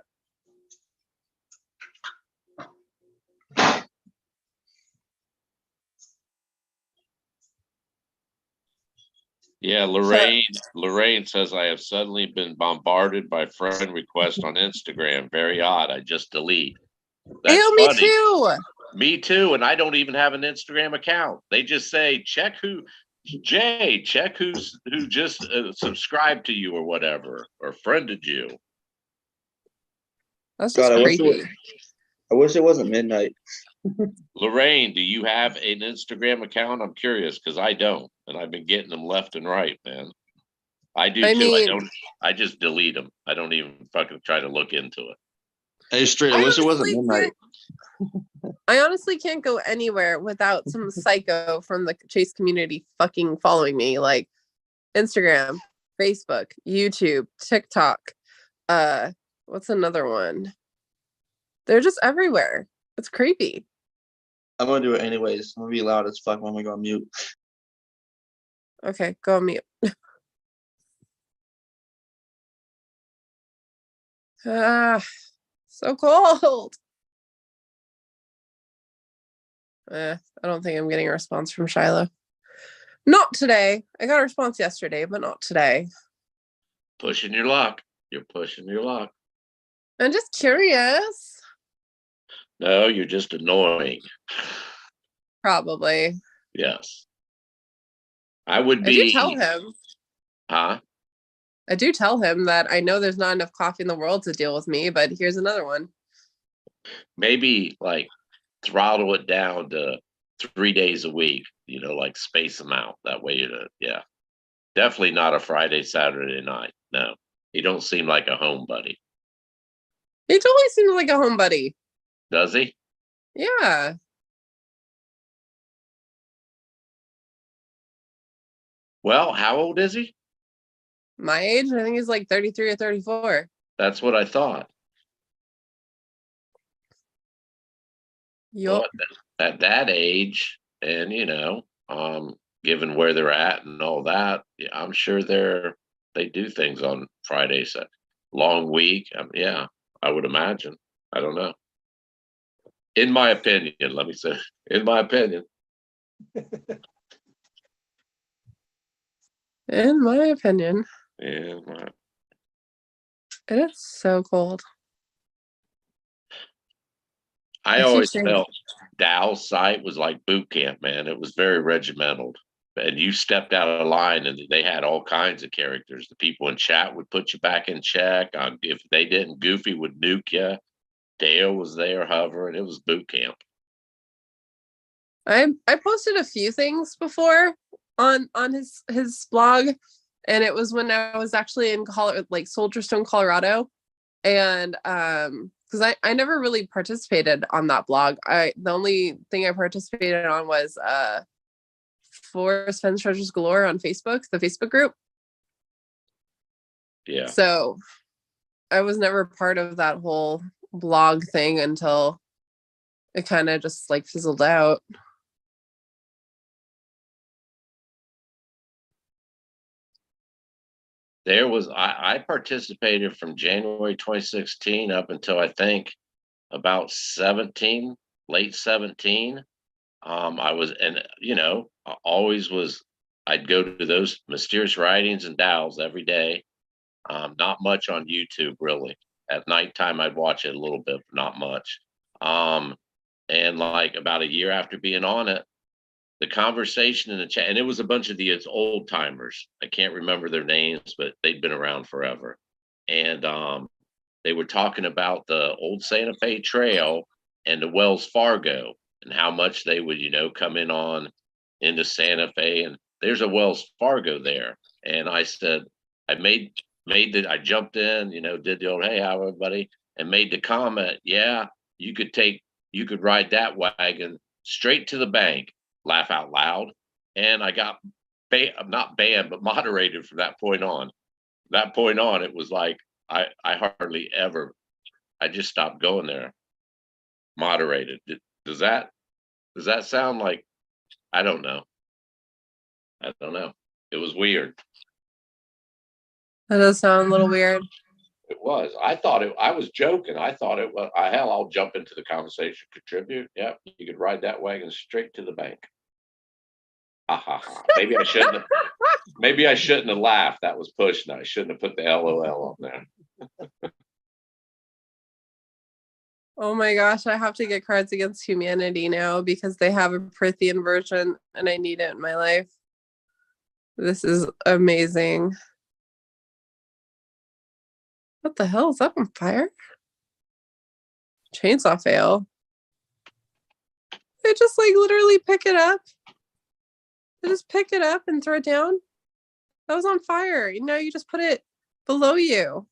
Yeah, Lorraine says I have suddenly been bombarded by friend requests on Instagram. Very odd. I just delete. That's Ew, funny. me too. Me too. And I don't even have an Instagram account. They just say, check who just subscribed to you or whatever, or friended you. That's just creepy. I wish it wasn't midnight. Lorraine, do you have an Instagram account? I'm curious because I don't, and I've been getting them left and right, man. I do too. I just delete them. I don't even fucking try to look into it. Hey, straight. I wish it wasn't midnight. I honestly can't go anywhere without some psycho from the Chase community fucking following me, like Instagram, Facebook, YouTube, TikTok. What's another one? They're just everywhere. It's creepy. I'm gonna do it anyways. I'm gonna be loud as fuck when we go on mute. Okay, go on mute. So cold. I don't think I'm getting a response from Shiloh. Not today. I got a response yesterday, but not today. Pushing your luck. You're pushing your luck. I'm just curious. No, you're just annoying. Probably. Yes. I would I do be. tell him. Huh? I do tell him that I know there's not enough coffee in the world to deal with me, but here's another one. Maybe like throttle it down to 3 days a week, like space them out. That way, yeah. Definitely not a Friday, Saturday night. No, he don't seem like a home buddy. He totally seems like a home buddy. Does he? Yeah. Well, how old is he? My age, I think he's like 33 or 34. That's what I thought. Yup. Well, at that age, and given where they're at and all that, yeah, I'm sure they do things on Fridays. A long week, yeah, I would imagine. I don't know. In my opinion, let me say, in my opinion. In my opinion. Yeah. It is so cold. I always felt Dow's site was like boot camp, man. It was very regimental. And you stepped out of line and they had all kinds of characters. The people in chat would put you back in check. If they didn't, Goofy would nuke you. Dale was there hovering. It was boot camp. I posted a few things before on his blog, and it was when I was actually in Soldier Stone, Colorado, and because I never really participated on that blog. The only thing I participated on was Forest Fence Treasures Galore on Facebook, the Facebook group. Yeah. So I was never part of that whole blog thing until it kind of just like fizzled out. I participated from January 2016 up until I think about 17, late 17. I was, and I always was, I'd go to those mysterious writings and dowels every day. Not much on YouTube, really. At nighttime, I'd watch it a little bit, but not much. And like about a year after being on it, the conversation in the chat, and it was a bunch of these old timers. I can't remember their names, but they'd been around forever. And they were talking about the old Santa Fe Trail and the Wells Fargo and how much they would, come in on into Santa Fe. And there's a Wells Fargo there. And I said, I I jumped in, did the old, hey, how everybody, and made the comment, yeah, you could ride that wagon straight to the bank, laugh out loud. And I got not banned, but moderated from that point on. That point on, it was like, I hardly ever, I just stopped going there. Moderated. Does that sound like, I don't know. I don't know. It was weird. That does sound a little weird. It was. I was joking. I thought it was, hell, I'll jump into the conversation, contribute. Yep, you could ride that wagon straight to the bank. Ha ha ha. Maybe I shouldn't have laughed. That was pushing. I shouldn't have put the LOL on there. Oh my gosh, I have to get Cards Against Humanity now because they have a Prithian version and I need it in my life. This is amazing. What the hell is that on fire? Chainsaw fail. They just like literally pick it up. They just pick it up and throw it down. That was on fire. Now you just put it below you.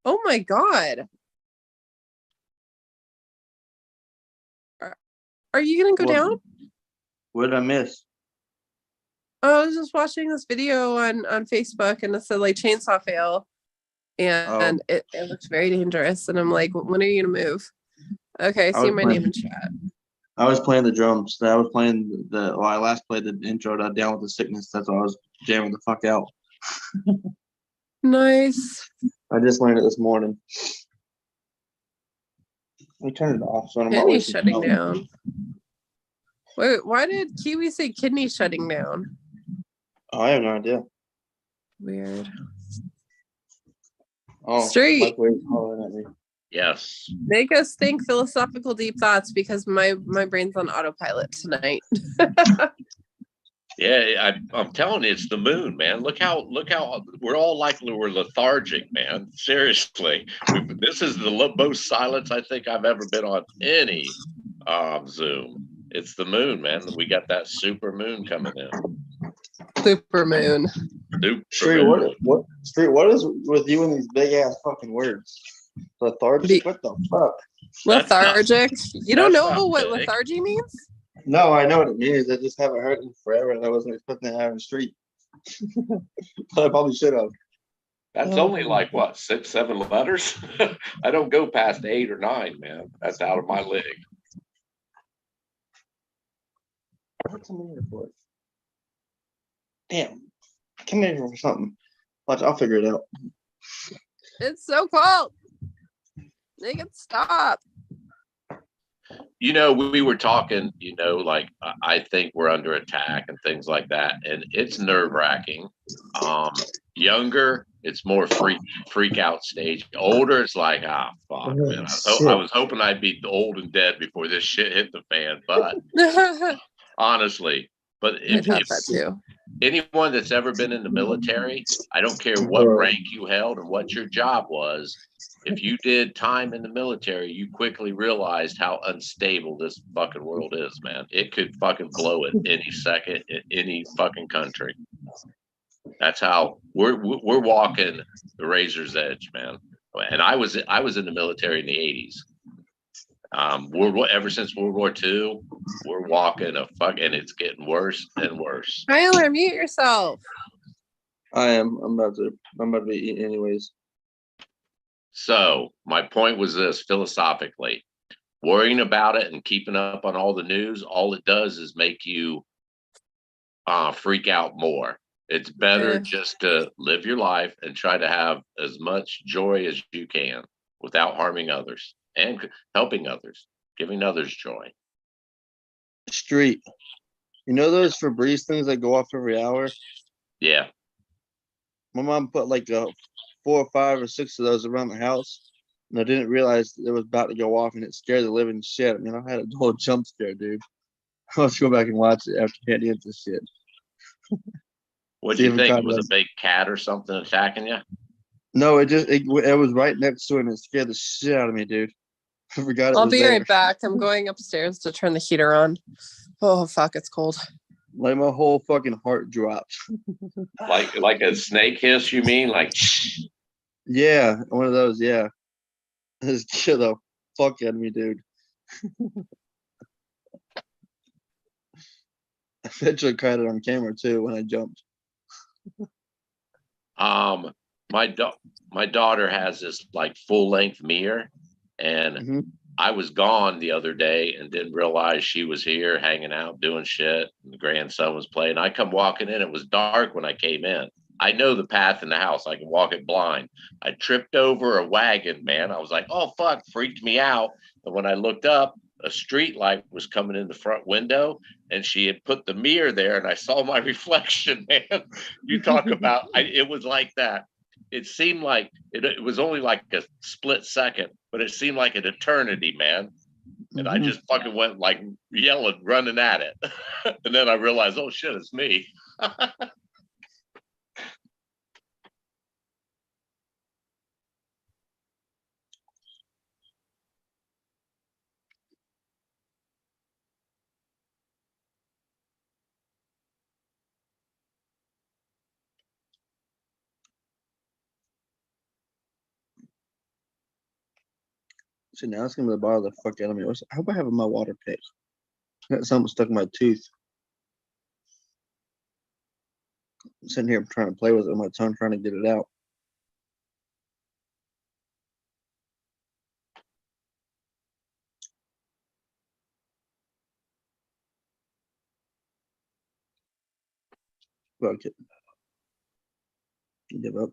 Oh my God. Are you gonna go down? What did I miss? I was just watching this video on Facebook and it said like chainsaw fail. And it looks very dangerous. And I'm like, when are you gonna move? Okay, I see my name in chat. I was playing the drums. I was playing I last played the intro to Down with the Sickness. That's why I was jamming the fuck out. Nice. I just learned it this morning. Let me turn it off. So I'm Penny's shutting down. Wait, why did Kiwi say kidney shutting down? Oh, I have no idea. Weird. Oh, Street. microwave's hollering at me. Yes. Make us think philosophical deep thoughts because my brain's on autopilot tonight. Yeah, I'm telling you, it's the moon, man. Look how we're all likely we're lethargic, man. Seriously, this is the most silence I think I've ever been on any Zoom. It's the moon, man. We got that super moon coming in. Super moon. Street, what is with you and these big ass fucking words? Lethargic? What the fuck? Lethargic. You don't that's know not what big. lethargy means? No, I know what it means. I just haven't heard it forever, and I wasn't expecting to have in street. But I probably should have. That's only like what 6, 7 letters. I don't go past 8 or 9, man. That's out of my league. What's in here for? Damn, come in here for something. Watch, I'll figure it out. It's so cold. Make it stop. You know, we were talking, you know, like I think we're under attack and things like that. And it's nerve wracking. Younger, it's more freak out stage. Older, it's like, fuck, man. I was hoping I'd be old and dead before this shit hit the fan. But honestly, but I'd have that too. Anyone that's ever been in the military, I don't care what rank you held and what your job was. If you did time in the military, you quickly realized how unstable this fucking world is, man. It could fucking blow at any second in any fucking country. That's how we're walking the razor's edge, man. And I was in the military in the 80s. Ever since World War II, we're walking and it's getting worse and worse. Tyler, mute yourself. I am. I'm about to be eating anyways. So my point was this: philosophically, worrying about it and keeping up on all the news, all it does is make you freak out more. It's better just to live your life and try to have as much joy as you can without harming others and helping others, giving others joy. Street. You know those Febreze things that go off every hour? Yeah. My mom put like 4 or 5 or 6 of those around the house, and I didn't realize it was about to go off, and it scared the living shit. I mean, I had a whole jump scare, dude. Let's go back and watch it after getting into shit. What do you think? It was a big cat or something attacking you? No, it was right next to it, and it scared the shit out of me, dude. I forgot it was I'll be there. right back. I'm going upstairs to turn the heater on. Oh, fuck, it's cold. Like my whole fucking heart dropped. like a snake hiss, you mean? Like, yeah, one of those, yeah. This scared the fuck out of me, dude. I bet you I caught it on camera too when I jumped. My daughter has this like full length mirror, and I was gone the other day and didn't realize she was here hanging out doing shit. And the grandson was playing. I come walking in. It was dark when I came in. I know the path in the house. I can walk it blind. I tripped over a wagon, man. I was like, oh, fuck, freaked me out. And when I looked up, a street light was coming in the front window, and she had put the mirror there, and I saw my reflection, man. You talk about, it was like that. It seemed like it was only like a split second, but it seemed like an eternity, man. And I just fucking went like yelling, running at it. And then I realized, oh shit, it's me. So now it's gonna bother the fuck out of me. I hope I have my water pick. I got something stuck in my tooth. I'm sitting here trying to play with it on my tongue, trying to get it out. Fuck it. Give up.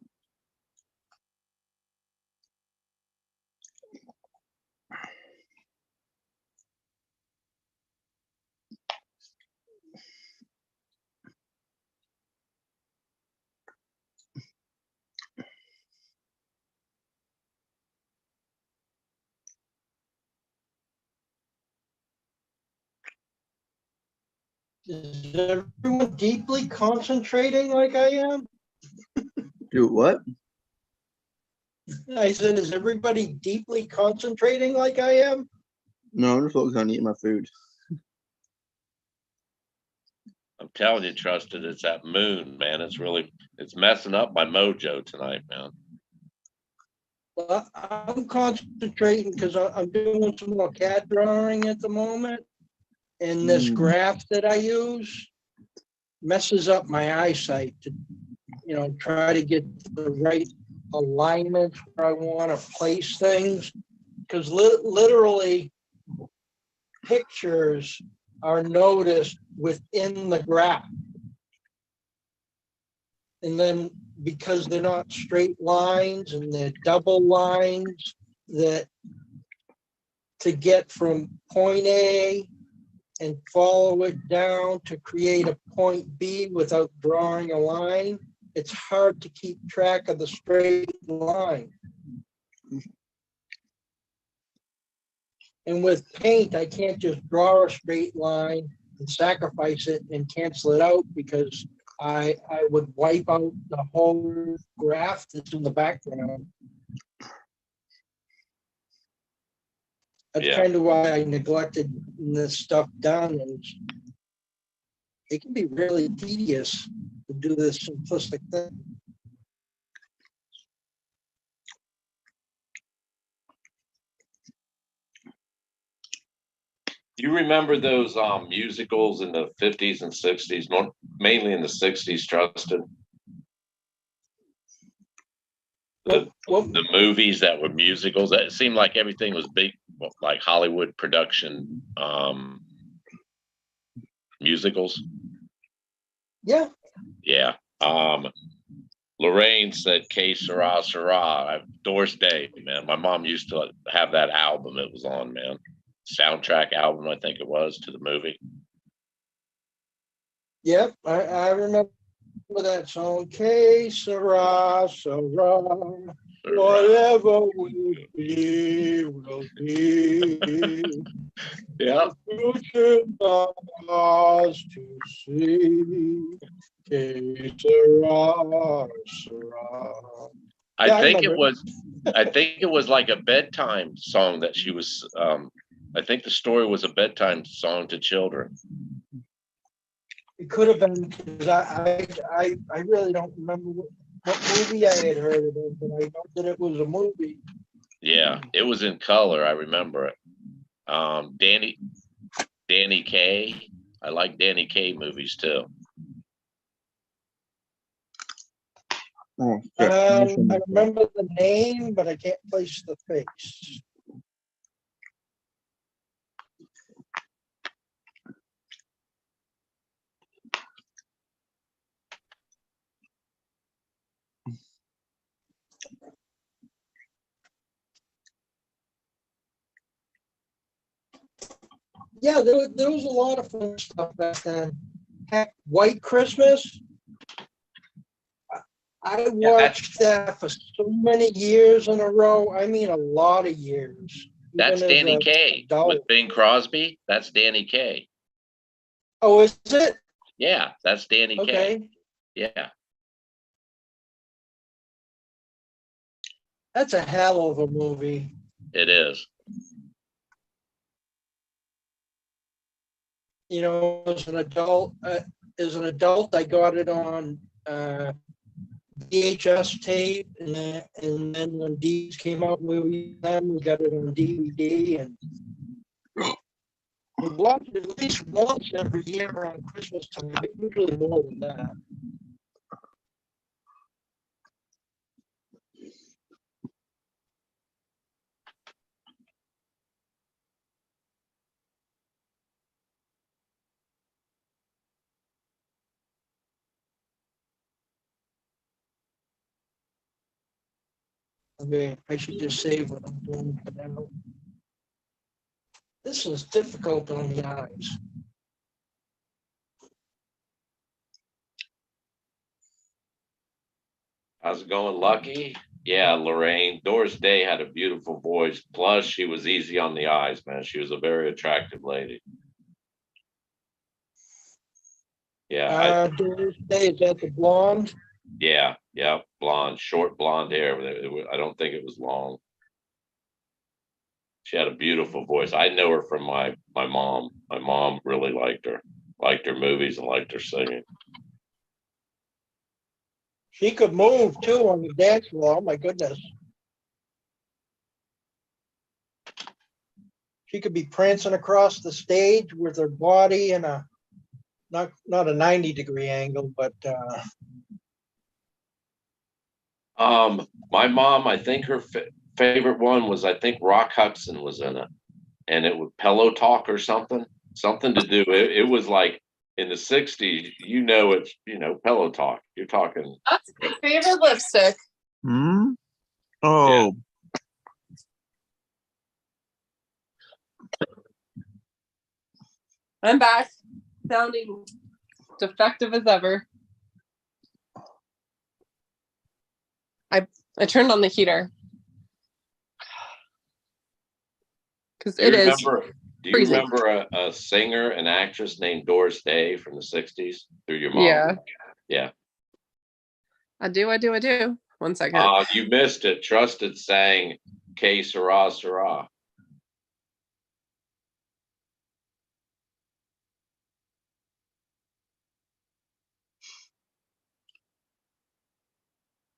Is everyone deeply concentrating like I am? Do what? I said, is everybody deeply concentrating like I am? No, I'm just focused on eating my food. I'm telling you, Trusted, it's that moon, man. It's messing up my mojo tonight, man. Well, I'm concentrating because I'm doing some more cat drawing at the moment. And this graph that I use messes up my eyesight to, try to get the right alignment where I want to place things. Because literally pictures are noticed within the graph. And then because they're not straight lines and they're double lines, that to get from point A and follow it down to create a point B without drawing a line, it's hard to keep track of the straight line. And with paint, I can't just draw a straight line and sacrifice it and cancel it out because I would wipe out the whole graph that's in the background. That's kind of why I neglected this stuff done. And it can be really tedious to do this simplistic thing. You remember those musicals in the 50s and 60s, mainly in the 60s, Trusted? The movies that were musicals, it seemed like everything was big, like Hollywood production musicals. Yeah. Yeah. Lorraine said K Sarah Sarah. Doris Day, man. My mom used to have that album it was on, man. Soundtrack album, I think it was, to the movie. Yep, I remember that song. K Sarah Sarah. Whatever will be, will be. Yeah. Future ours to see. Que sera, sera. I think it was like a bedtime song that she was. I think the story was a bedtime song to children. It could have been because I really don't remember what movie I had heard it in, but I know that it was a movie. Yeah, it was in color. I remember it. Danny Kaye. I like Danny Kaye movies too. Oh, I remember the name, but I can't place the face. Yeah, there was a lot of fun stuff back then. Heck, White Christmas. I watched that for so many years in a row. I mean, a lot of years. That's Danny Kaye with Bing Crosby. That's Danny Kaye. Oh, is it? Yeah, that's Danny Okay. Kaye. Yeah. That's a hell of a movie. It is. As an adult, I got it on VHS tape, and then when D's came out, we got it on DVD, and we watched it at least once every year around Christmas time, but usually more than that. Okay, I should just save what I'm doing for now. This is difficult on the eyes. How's it going, Lucky? Yeah, Lorraine. Doris Day had a beautiful voice. Plus, she was easy on the eyes, man. She was a very attractive lady. Yeah, I, Doris Day, is that the blonde? yeah, yeah, blonde, short blonde hair. I don't think it was long. She had a beautiful voice. I know her from my mom. My mom really liked her movies and liked her singing. She could move too on the dance floor. Oh my goodness. She could be prancing across the stage with her body in a not a 90-degree angle, but My mom, I think her favorite one was, I think Rock Hudson was in it, and it was Pillow Talk or something to do. It was like in the '60s. It's Pillow Talk. You're talking. That's my favorite lipstick. Hmm. Oh, I'm back, sounding defective as ever. I turned on the heater because it is Do you freezing. remember a singer, an actress named Doris Day from the '60s through your mom? Yeah, Yeah. I do. 1 second. You missed it. Trusted sang "Que Sera Sera."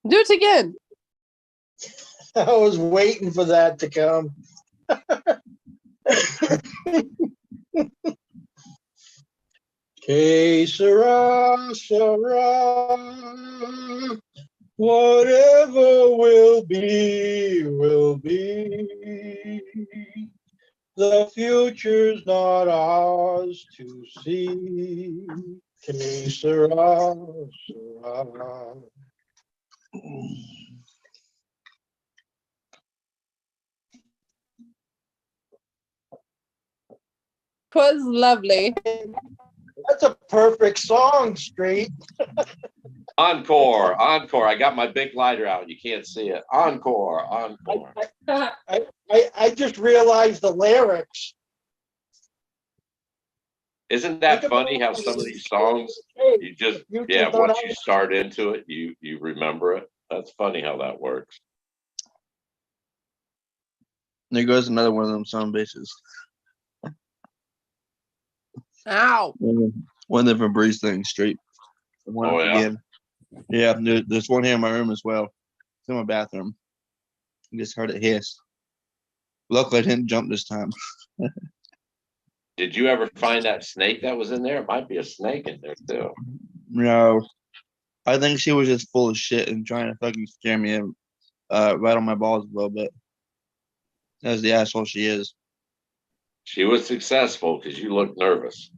Do it again. I was waiting for that to come. Que sera, sera. Whatever will be, will be. The future's not ours to see. Que sera, sera. 'Twas lovely. That's a perfect song, Street. Encore, encore. I got my big lighter out. You can't see it. Encore, encore. I just realized the lyrics. Isn't that funny how some of these songs you just once you start into it, you remember it. That's funny how that works. there goes another one of them song bases. Ow. One of the Febreze things straight. One Oh, yeah? again. Yeah, there's one here in my room as well. It's in my bathroom. I just heard it hiss. Luckily, I didn't jump this time. Did you ever find that snake that was in there? It might be a snake in there too. No, I think she was just full of shit and trying to fucking scare me and right on my balls a little bit. That's the asshole she is. She was successful because you looked nervous.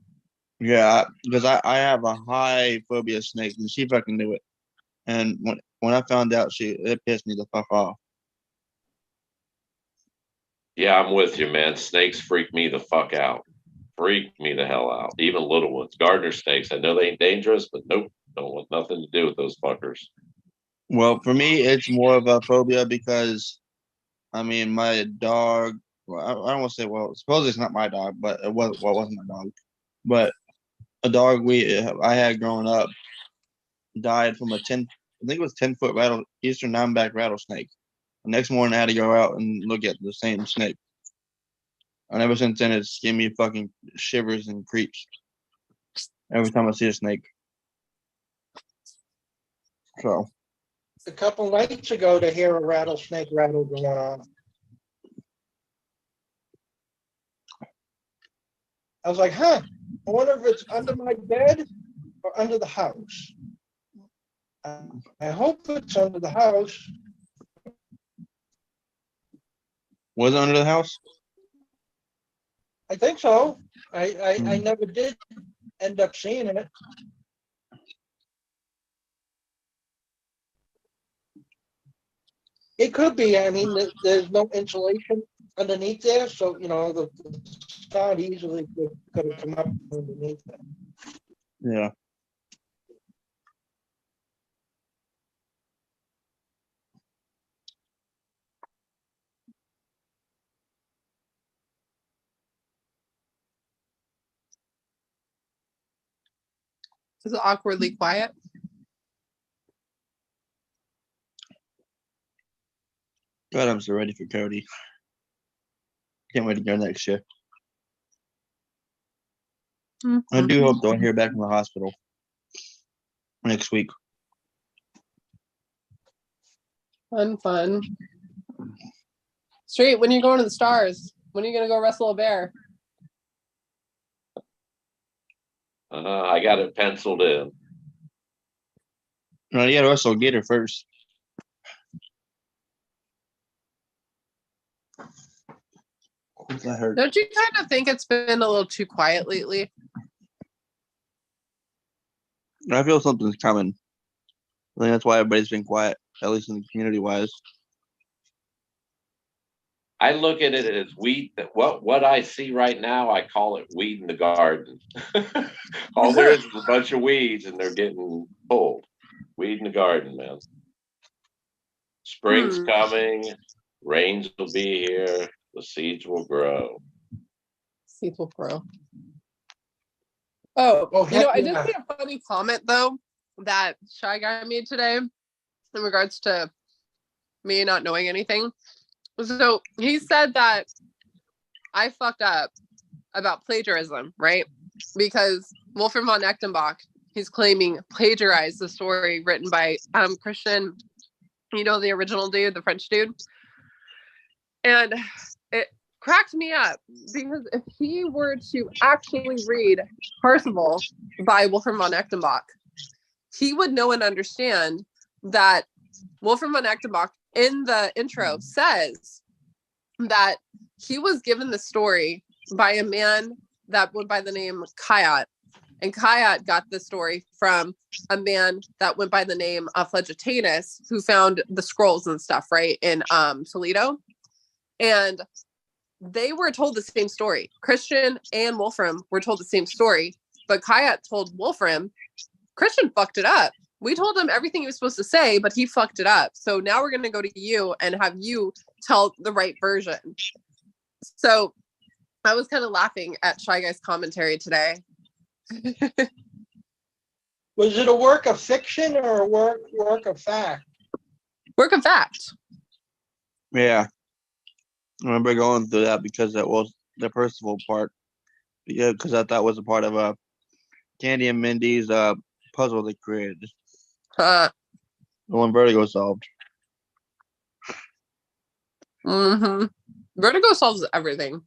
Yeah, because I have a high phobia of snakes, and she fucking knew it. And when I found out, it pissed me the fuck off. Yeah, I'm with you, man. Snakes freak me the fuck out. Freak me the hell out. Even little ones. Gardener snakes. I know they ain't dangerous, but nope. Don't want nothing to do with those fuckers. Well, for me, it's more of a phobia because, I mean, my dog. Well, I don't want to say. Well, suppose it's not my dog, but it was. Well, it wasn't my dog, but a dog I had growing up died from a 10. I think it was 10-foot eastern diamondback rattlesnake. The next morning, I had to go out and look at the same snake. And ever since then, it's given me fucking shivers and creeps every time I see a snake. So, A couple nights ago to hear a rattlesnake rattle going on. I was like, huh, I wonder if it's under my bed or under the house. I hope it's under the house. was it under the house? I think so. I never did end up seeing it. It could be. I mean, there's no insulation underneath there, so the sound easily could have come up underneath it. Yeah. Is it awkwardly quiet? God, I'm so ready for Cody. Can't wait to go next shift. I do hope they'll hear back from the hospital next week. Fun. Straight, when are you going to the Stars? When are you going to go wrestle a bear? I got it penciled in. No, you got to wrestle Gator first. That hurt. Don't you kind of think it's been a little too quiet lately? I feel something's coming. I think that's why everybody's been quiet, at least in the community-wise. I look at it as weed. What I see right now, I call it weed in the garden. All there is a bunch of weeds, and they're getting pulled. Weed in the garden, man. Spring's coming. Rains will be here. The seeds will grow. Seeds will grow. Oh, I did see a funny comment though that Shy Guy made today in regards to me not knowing anything. So he said that I fucked up about plagiarism, right? Because Wolfram von Echtenbach, he's claiming plagiarized the story written by Christian, the original dude, the French dude. And it cracked me up because if he were to actually read Percival by Wolfram von Echtenbach, he would know and understand that Wolfram von Echtenbach in the intro says that he was given the story by a man that went by the name Kayat, and Kayat got the story from a man that went by the name of Flegetanus, who found the scrolls and stuff, right, in Toledo. And they were told the same story. Christian and Wolfram were told the same story, but Kayat told Wolfram, Christian fucked it up. We told him everything he was supposed to say, but he fucked it up. So now we're going to go to you and have you tell the right version. So I was kind of laughing at Shy Guy's commentary today. Was it a work of fiction or a work of fact? Work of fact. Yeah. I remember going through that because that was the Percival part. Yeah, because I thought was a part of Candy and Mindy's puzzle they created. The one Vertigo solved. Vertigo solves everything.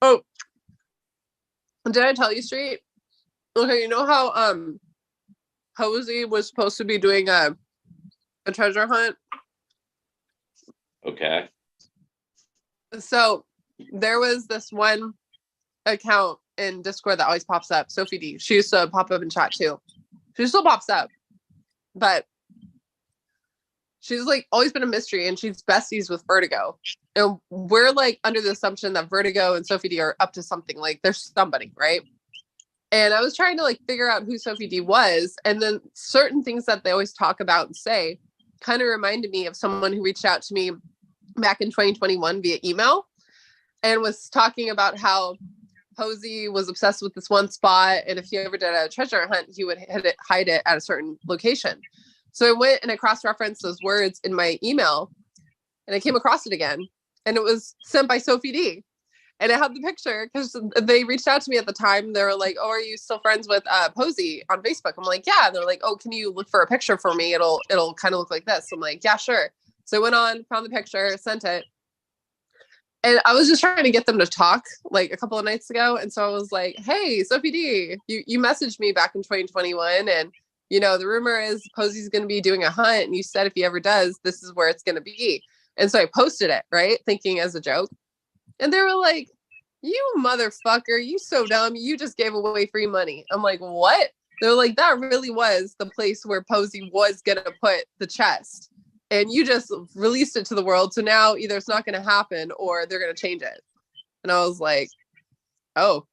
Oh, did I tell you straight? Okay, you know how Posey was supposed to be doing a treasure hunt? Okay. So there was this one account in Discord that always pops up, Sophie D. She used to pop up in chat too. She still pops up, but she's like always been a mystery, and she's besties with Vertigo. And we're like under the assumption that Vertigo and Sophie D are up to something, like there's somebody, right? And I was trying to like figure out who Sophie D was, and then certain things that they always talk about and say kind of reminded me of someone who reached out to me back in 2021 via email and was talking about how Posey was obsessed with this one spot, and if he ever did a treasure hunt, he would hide it at a certain location. So I went and I cross-referenced those words in my email, and I came across it again, and it was sent by Sophie D. And I had the picture because they reached out to me at the time. They were like, "Oh, are you still friends with Posey on Facebook?" I'm like, "Yeah." And they're like, "Oh, can you look for a picture for me? It'll kind of look like this." I'm like, "Yeah, sure." So I went on, found the picture, sent it. And I was just trying to get them to talk like a couple of nights ago. And so I was like, "Hey, Sophie D, you messaged me back in 2021. And, the rumor is Posey's going to be doing a hunt. And you said if he ever does, this is where it's going to be." And so I posted it, right? Thinking as a joke. And they were like, "You motherfucker, you so dumb. You just gave away free money." I'm like, "What?" They're like, "That really was the place where Posey was going to put the chest. And you just released it to the world. So now either it's not going to happen or they're going to change it." And I was like, "Oh."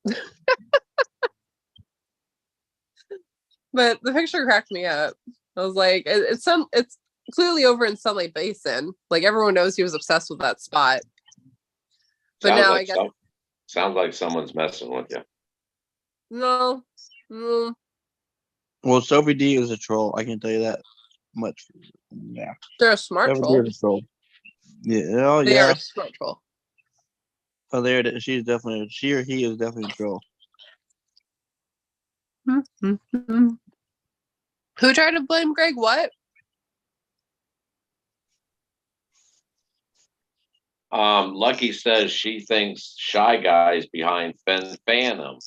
But the picture cracked me up. I was like, it's clearly over in Sunlight Basin. Like everyone knows he was obsessed with that spot. But Sounds now like I guess sounds like someone's messing with you. No. No. Well, Sophie D is a troll. I can tell you that much. Yeah. They're a smart Sophie D troll. is a troll. Yeah. Oh, They are yeah. a smart troll. Oh, there it is. She's definitely, she or he is definitely a troll. Who tried to blame Greg? What? Lucky says she thinks Shy Guy is behind Phantom,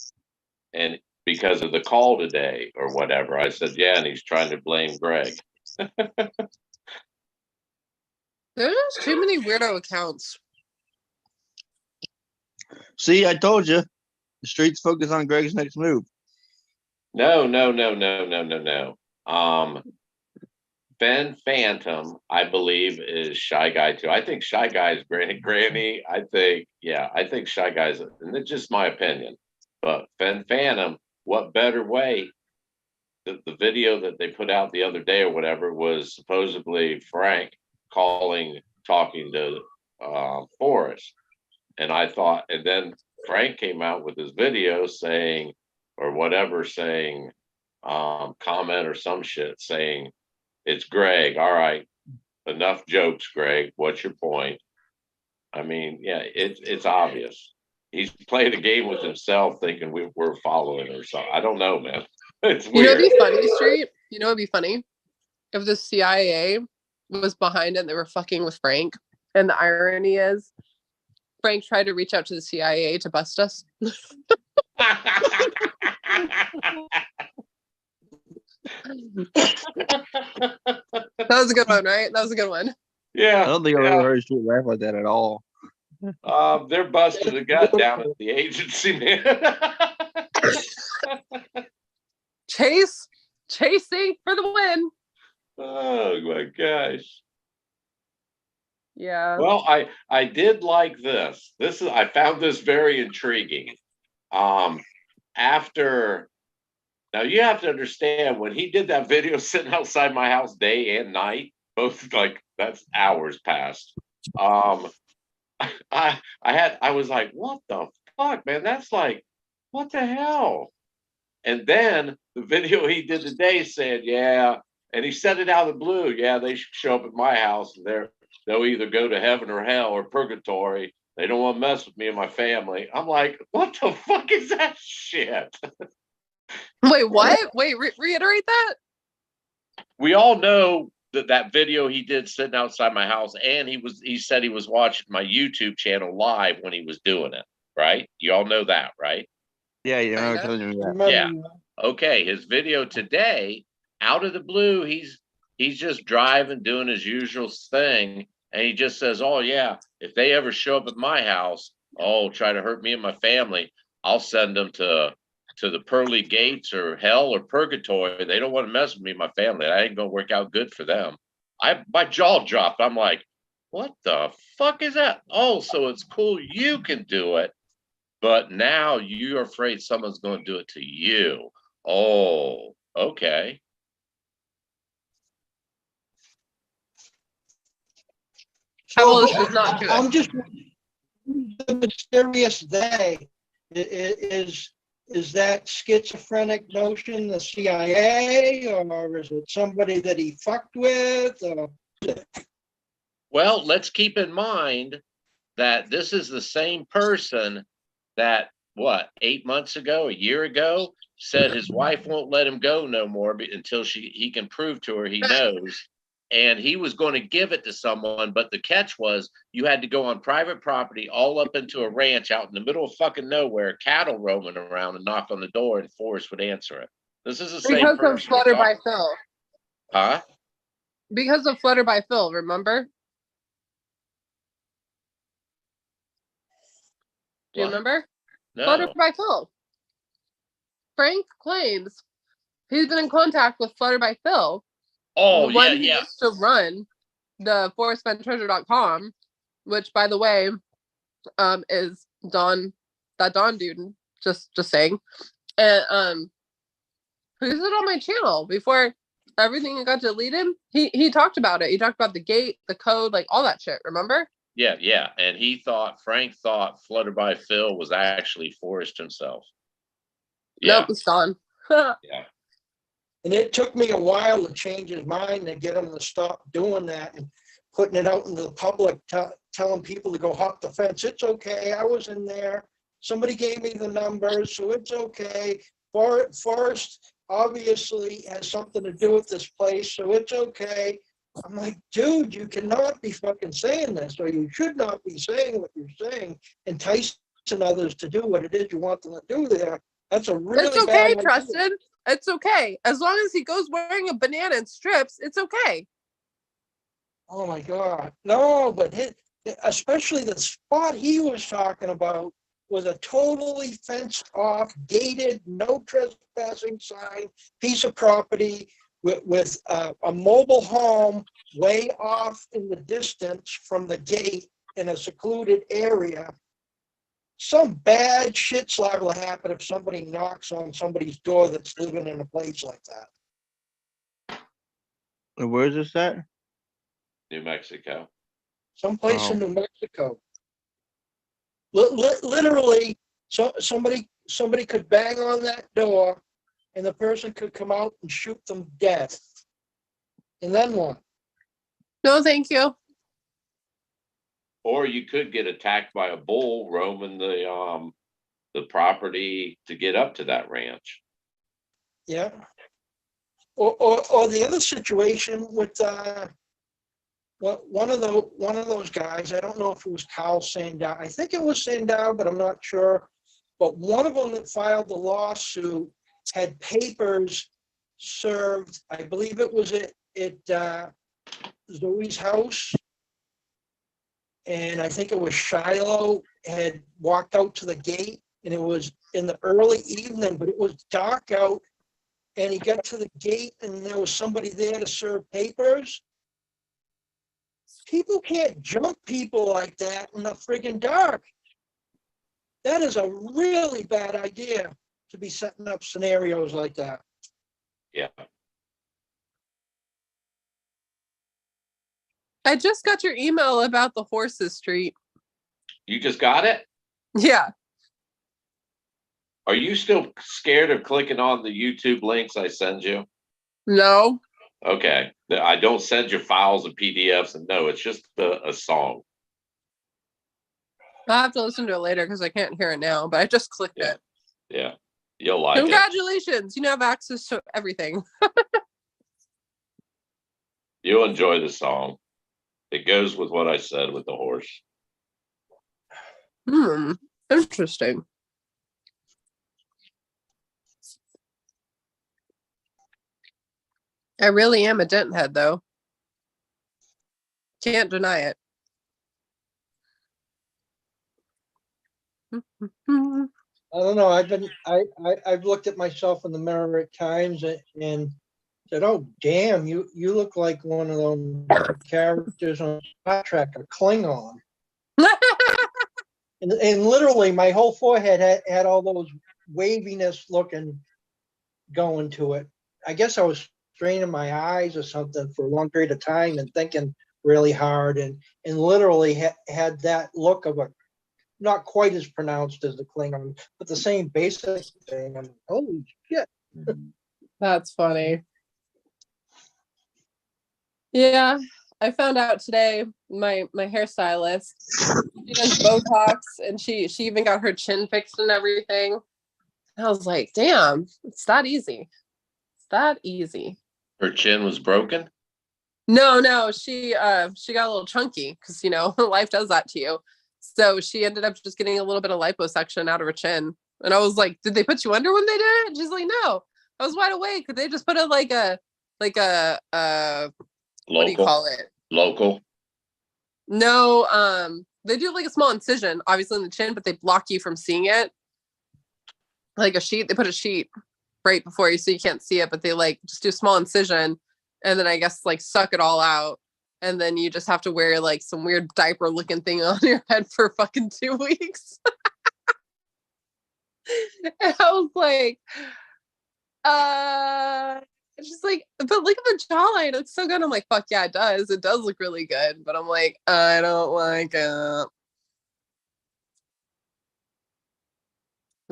and because of the call today or whatever. I said, yeah, and he's trying to blame Greg. There's just too many weirdo accounts. See, I told you. The streets focus on Greg's next move. No. Ben Phantom, I believe, is Shy Guy too. I think Shy Guy is Granny. I think Shy Guy's, and it's just my opinion. But Ben Phantom, what better way? The video that they put out the other day or whatever was supposedly Frank talking to Forrest. And I thought, and then Frank came out with his video saying, or whatever, saying, comment or some shit saying, it's Greg. All right. Enough jokes, Greg. What's your point? I mean, yeah, it's obvious. He's playing a game with himself thinking we're following or something. I don't know, man. It's weird. You know, it'd be funny, Street. You know, it'd be funny if the CIA was behind it and they were fucking with Frank. And the irony is, Frank tried to reach out to the CIA to bust us. That was a good one, right? That was a good one. Yeah. I don't think I've ever heard Street laugh like that at all. They're busting the gut down at the agency, man. Chasing for the win. Oh my gosh. Yeah. Well, I did like this. I found this very intriguing. After now you have to understand when he did that video sitting outside my house day and night, both like that's hours past. I was like, what the fuck, man? That's like, what the hell? And then the video he did today said, yeah, and he said it out of the blue. Yeah, they should show up at my house and they'll either go to heaven or hell or purgatory. They don't want to mess with me and my family. I'm like, what the fuck is that shit? Wait, what? Wait, reiterate that? We all know that video he did sitting outside my house, and he said he was watching my YouTube channel live when he was doing it, right? You all know that, right? Yeah, you know, Kinda. telling you that. Yeah. Okay, his video today, out of the blue, he's just driving, doing his usual thing, and he just says, "Oh yeah, if they ever show up at my house, try to hurt me and my family, I'll send them to the pearly gates or hell or purgatory. They don't want to mess with me and my family. I ain't gonna work out good for them." My jaw dropped. I'm like, "What the fuck is that?" Oh, so it's cool you can do it, but now you're afraid someone's going to do it to you. Oh, okay. How well is not good? I'm just the mysterious they is that schizophrenic notion the CIA, or is it somebody that he fucked with? Well, let's keep in mind that this is the same person that 8 months ago, a year ago, said his wife won't let him go no more until he can prove to her he knows. And he was going to give it to someone, but the catch was you had to go on private property all up into a ranch out in the middle of fucking nowhere, cattle roaming around, and knock on the door and Forrest would answer it. This is the same Because person. of Flutter by Phil. Huh? Because of Flutter by Phil, remember? Do you remember? No. Flutter by Phil. Frank claims he's been in contact with Flutter by Phil. Oh, when yeah. He used to run the forestfendtreasure.com, which, by the way, is Don dude. Just saying. And who's it on my channel before everything got deleted? He talked about it. He talked about the gate, the code, like all that shit. Remember? Yeah. And Frank thought Flutter by Phil was actually Forrest himself. Yeah. Nope, it's gone. Yeah. And it took me a while to change his mind and get him to stop doing that and putting it out into the public, telling people to go hop the fence. It's okay. I was in there. Somebody gave me the numbers, so it's okay. Forest obviously has something to do with this place, so it's okay. I'm like, dude, you cannot be fucking saying this, or you should not be saying what you're saying, enticing others to do what it is you want them to do there. That's a really It's okay, bad idea. Preston. It's okay. As long as he goes wearing a banana and strips, it's okay. Oh my God. No, but especially the spot he was talking about was a totally fenced off, gated, no trespassing sign, piece of property with a mobile home way off in the distance from the gate in a secluded area. Some bad shit's liable to happen if somebody knocks on somebody's door that's living in a place like that. Where is this at? New Mexico. Someplace Oh. in New Mexico. Literally, somebody could bang on that door and the person could come out and shoot them dead. And then what? No, thank you. Or you could get attacked by a bull roaming the property to get up to that ranch. Yeah. Or the other situation with one of those guys, I don't know if it was Kyle Sandow. I think it was Sandow, but I'm not sure. But one of them that filed the lawsuit had papers served. I believe it was at Zoe's house. And I think it was Shiloh had walked out to the gate, and it was in the early evening, but it was dark out. And he got to the gate and there was somebody there to serve papers. People can't jump people like that in the friggin' dark. That is a really bad idea to be setting up scenarios like that. Yeah. I just got your email about the horses street. You just got it? Yeah. Are you still scared of clicking on the YouTube links I send you? No. Okay. I don't send you files and PDFs, and no, it's just a song. I'll have to listen to it later because I can't hear it now, but I just clicked it. Yeah. You'll like it. Congratulations. You now have access to everything. You'll enjoy the song. It goes with what I said with the horse. Interesting. I really am a dent head, though. Can't deny it. I don't know. I've looked at myself in the mirror at times and said, "Oh, damn, you look like one of those characters on Star Trek, a Klingon." And literally, my whole forehead had all those waviness looking going to it. I guess I was straining my eyes or something for a long period of time and thinking really hard, and literally had that look of a, not quite as pronounced as the Klingon, but the same basic thing. I'm holy shit. That's funny. Yeah, I found out today my hairstylist, she does Botox, and she even got her chin fixed and everything. I was like, damn, it's that easy. It's that easy. Her chin was broken? No, she got a little chunky because life does that to you. So she ended up just getting a little bit of liposuction out of her chin. And I was like, did they put you under when they did it? And she's like, no. I was wide awake. They just put it like a what do you call it? Local. No, they do like a small incision, obviously in the chin, but they block you from seeing it. Like a sheet, they put a sheet right before you so you can't see it, but they like just do a small incision and then I guess like suck it all out. And then you just have to wear like some weird diaper looking thing on your head for fucking 2 weeks. And I was like, it's just like, but look at the jawline. It's so good. I'm like, fuck yeah, it does. It does look really good. But I'm like, I don't like it.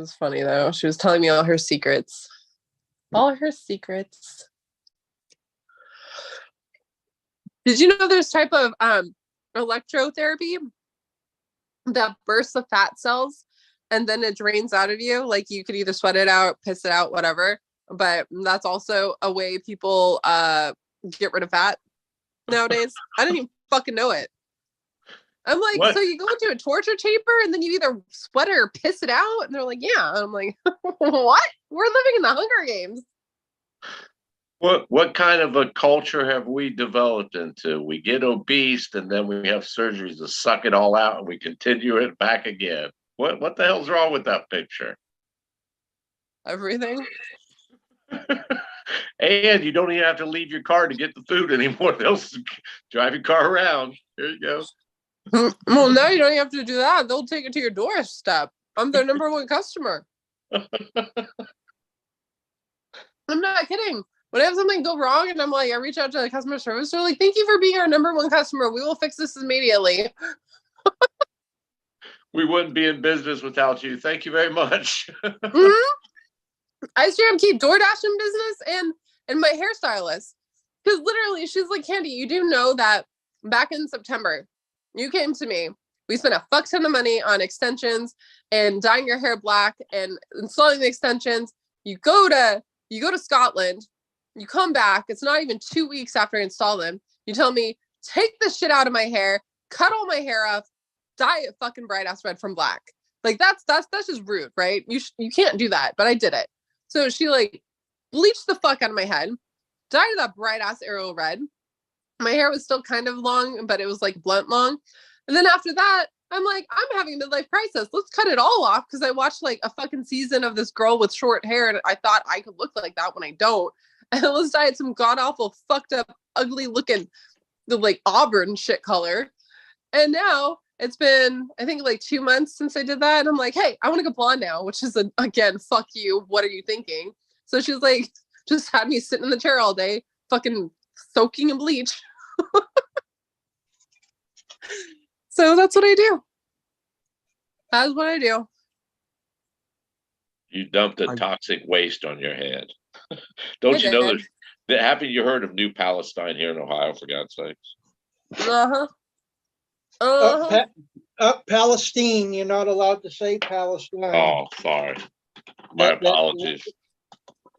was funny though. She was telling me all her secrets. All her secrets. Did you know there's type of electrotherapy that bursts the fat cells and then it drains out of you? Like you could either sweat it out, piss it out, whatever. But that's also a way people get rid of fat nowadays. I didn't even fucking know it. I'm like, What? so you go into a torture chamber and then you either sweat it or piss it out? And they're like, yeah. And I'm like, what? We're living in the Hunger Games. What kind of a culture have we developed into? We get obese and then we have surgeries to suck it all out and we continue it back again. What the hell's wrong with that picture? Everything. And you don't even have to leave your car to get the food anymore. They'll drive your car around. Here you go. Well, now you don't even have to do that. They'll take it to your doorstep. I'm their number one customer. I'm not kidding. When I have something go wrong and I'm like, I reach out to the customer service, they're like, thank you for being our number one customer. We will fix this immediately. We wouldn't be in business without you. Thank you very much. I straight up keep DoorDash in business and my hairstylist. Because literally, she's like, Candy, you do know that back in September, you came to me. We spent a fuck ton of money on extensions and dyeing your hair black and installing the extensions. You go to Scotland. You come back. It's not even 2 weeks after I install them. You tell me, take the shit out of my hair, cut all my hair off, dye it fucking bright ass red from black. Like that's just rude, right? You can't do that, but I did it. So she like bleached the fuck out of my head, dyed that bright ass arrow red. My hair was still kind of long, but it was like blunt long. And then after that, I'm like, I'm having a midlife crisis. Let's cut it all off because I watched like a fucking season of this girl with short hair and I thought I could look like that when I don't. And let's dye it some god awful, fucked up, ugly looking, the like auburn shit color. And now it's been, I think, like 2 months since I did that. And I'm like, hey, I want to go blonde now, which is, again, fuck you. What are you thinking? So she's like, just had me sitting in the chair all day, fucking soaking in bleach. So that's what I do. That's what I do. You dumped the toxic waste on your head. Don't you know that happened? You heard of New Palestine here in Ohio, for God's sakes? Palestine. You're not allowed to say Palestine. Oh, sorry. My apologies.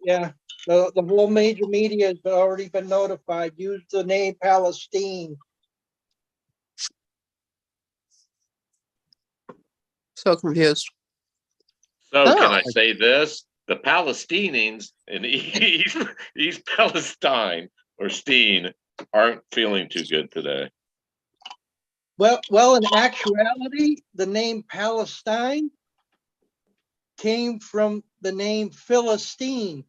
Yeah, the whole major media has already been notified. Use the name Palestine. So confused. So can I say this? The Palestinians in East Palestine or Steen aren't feeling too good today. Well, in actuality, the name Palestine came from the name Philistine.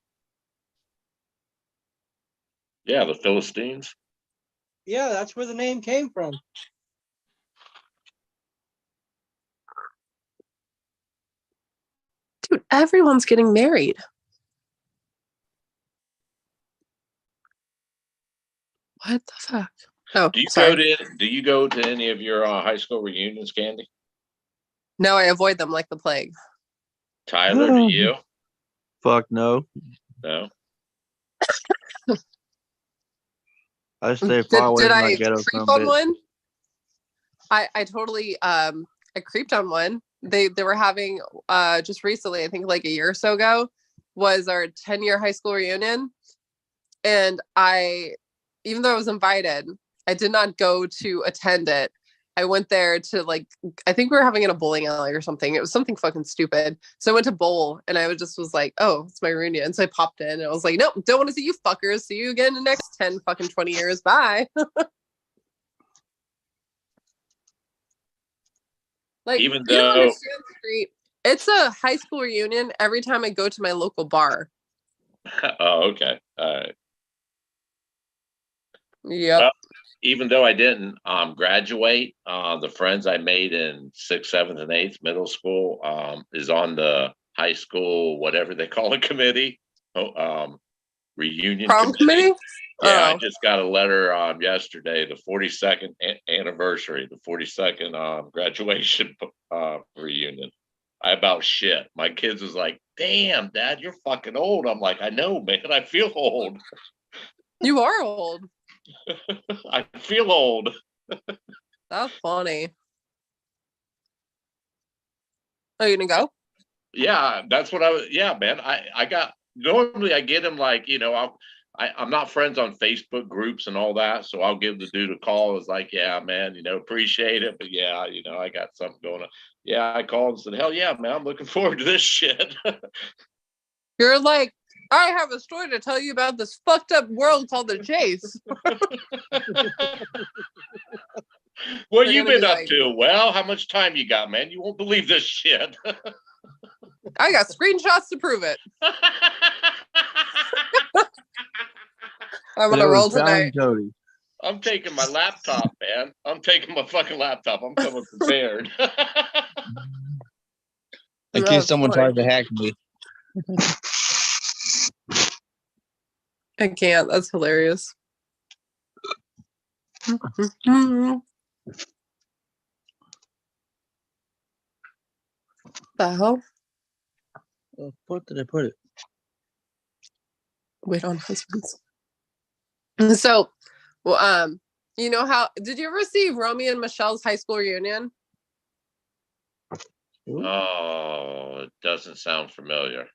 Yeah, the Philistines. Yeah, that's where the name came from. Dude, everyone's getting married. What the fuck? Oh, Do you go to any of your high school reunions, Candy? No, I avoid them like the plague. Tyler, do you? Fuck no. No. I stay far away from my ghetto. Did I creep on one? I totally I creeped on one. They were having just recently, I think like a year or so ago, was our 10-year high school reunion. And even though I was invited, I did not go to attend it. I went there to like, I think we were having it in a bowling alley or something. It was something fucking stupid. So I went to bowl and I was like, oh, it's my reunion. So I popped in and I was like, nope, don't want to see you fuckers. See you again in the next 10 fucking 20 years. Bye. Like, even you don't though understand, Street. It's a high school reunion every time I go to my local bar. Oh, okay. All right. Yep. Well, even though I didn't graduate, the friends I made in 6th, 7th, and 8th middle school is on the high school, whatever they call it, committee, reunion Prom committee? Yeah, Oh. I just got a letter yesterday, the 42nd anniversary, the 42nd graduation reunion. I about shit. My kids was like, damn, Dad, you're fucking old. I'm like, I know, man. I feel old. You are old. I feel old. That's funny. Are you gonna go? Yeah, that's what I was. Yeah, man. I got normally I get him like, I'm not friends on Facebook groups and all that, so I'll give the dude a call. It's like, yeah, man, appreciate it, but yeah, I got something going on. Yeah, I called and said, hell yeah, man, I'm looking forward to this shit. You're like, I have a story to tell you about this fucked up world called the chase. What They're you gonna been be up like- to? Well, how much time you got, man? You won't believe this shit. I got screenshots to prove it. I'm But gonna it roll was John tonight. Cody. I'm taking my laptop, man. I'm taking my fucking laptop. I'm coming prepared. In That's case someone funny. tried to hack me. I can't. That's hilarious. The hell? Where the fuck did I put it? Wait on husbands. So, well, you know how? Did you ever see Romy and Michelle's high school reunion? Oh, it doesn't sound familiar.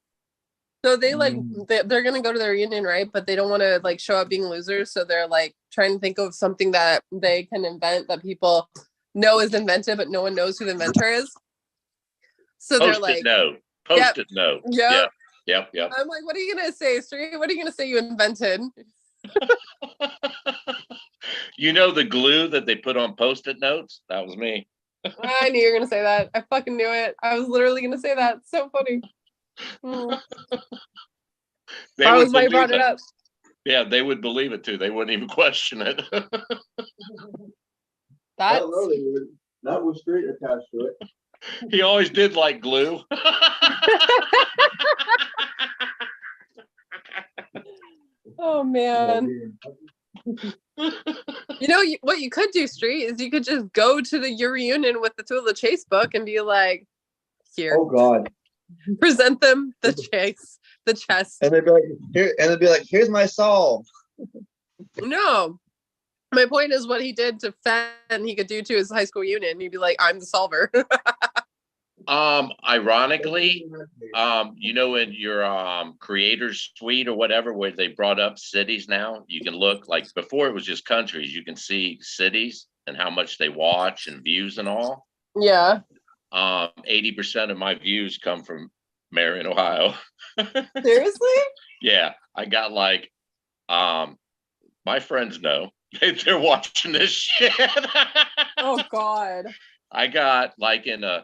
So they they're gonna go to their reunion, right? But they don't want to like show up being losers, so they're like trying to think of something that they can invent that people know is invented, but no one knows who the inventor is. So they're Post-it like, note. Yep. Post-it note. Yep. Yep. I'm like, what are you gonna say, Street? What are you gonna say you invented? You know the glue that they put on Post-it notes? That was me. I knew you were gonna say that. I fucking knew it. I was literally gonna say that. So funny. They That would was why I brought believe it up. Yeah, they would believe it too. They wouldn't even question it. That's Not with street attached to it. He always did like glue. oh man. You know what you could do, Street, is you could just go to your reunion with the Tool of the Chase book and be like, here. Oh God. Present them the chase, the chest. And they'd be like, here, and they'd be like, here's my solve. No. My point is what he did to Fenn, he could do to his high school reunion. He'd be like, I'm the solver. Ironically, in your creators suite or whatever, where they brought up cities now, you can look like before it was just countries, you can see cities and how much they watch and views and all. Yeah. 80% of my views come from Marion, Ohio. Seriously? Yeah. I got like my friends know they're watching this shit. Oh God. I got like in a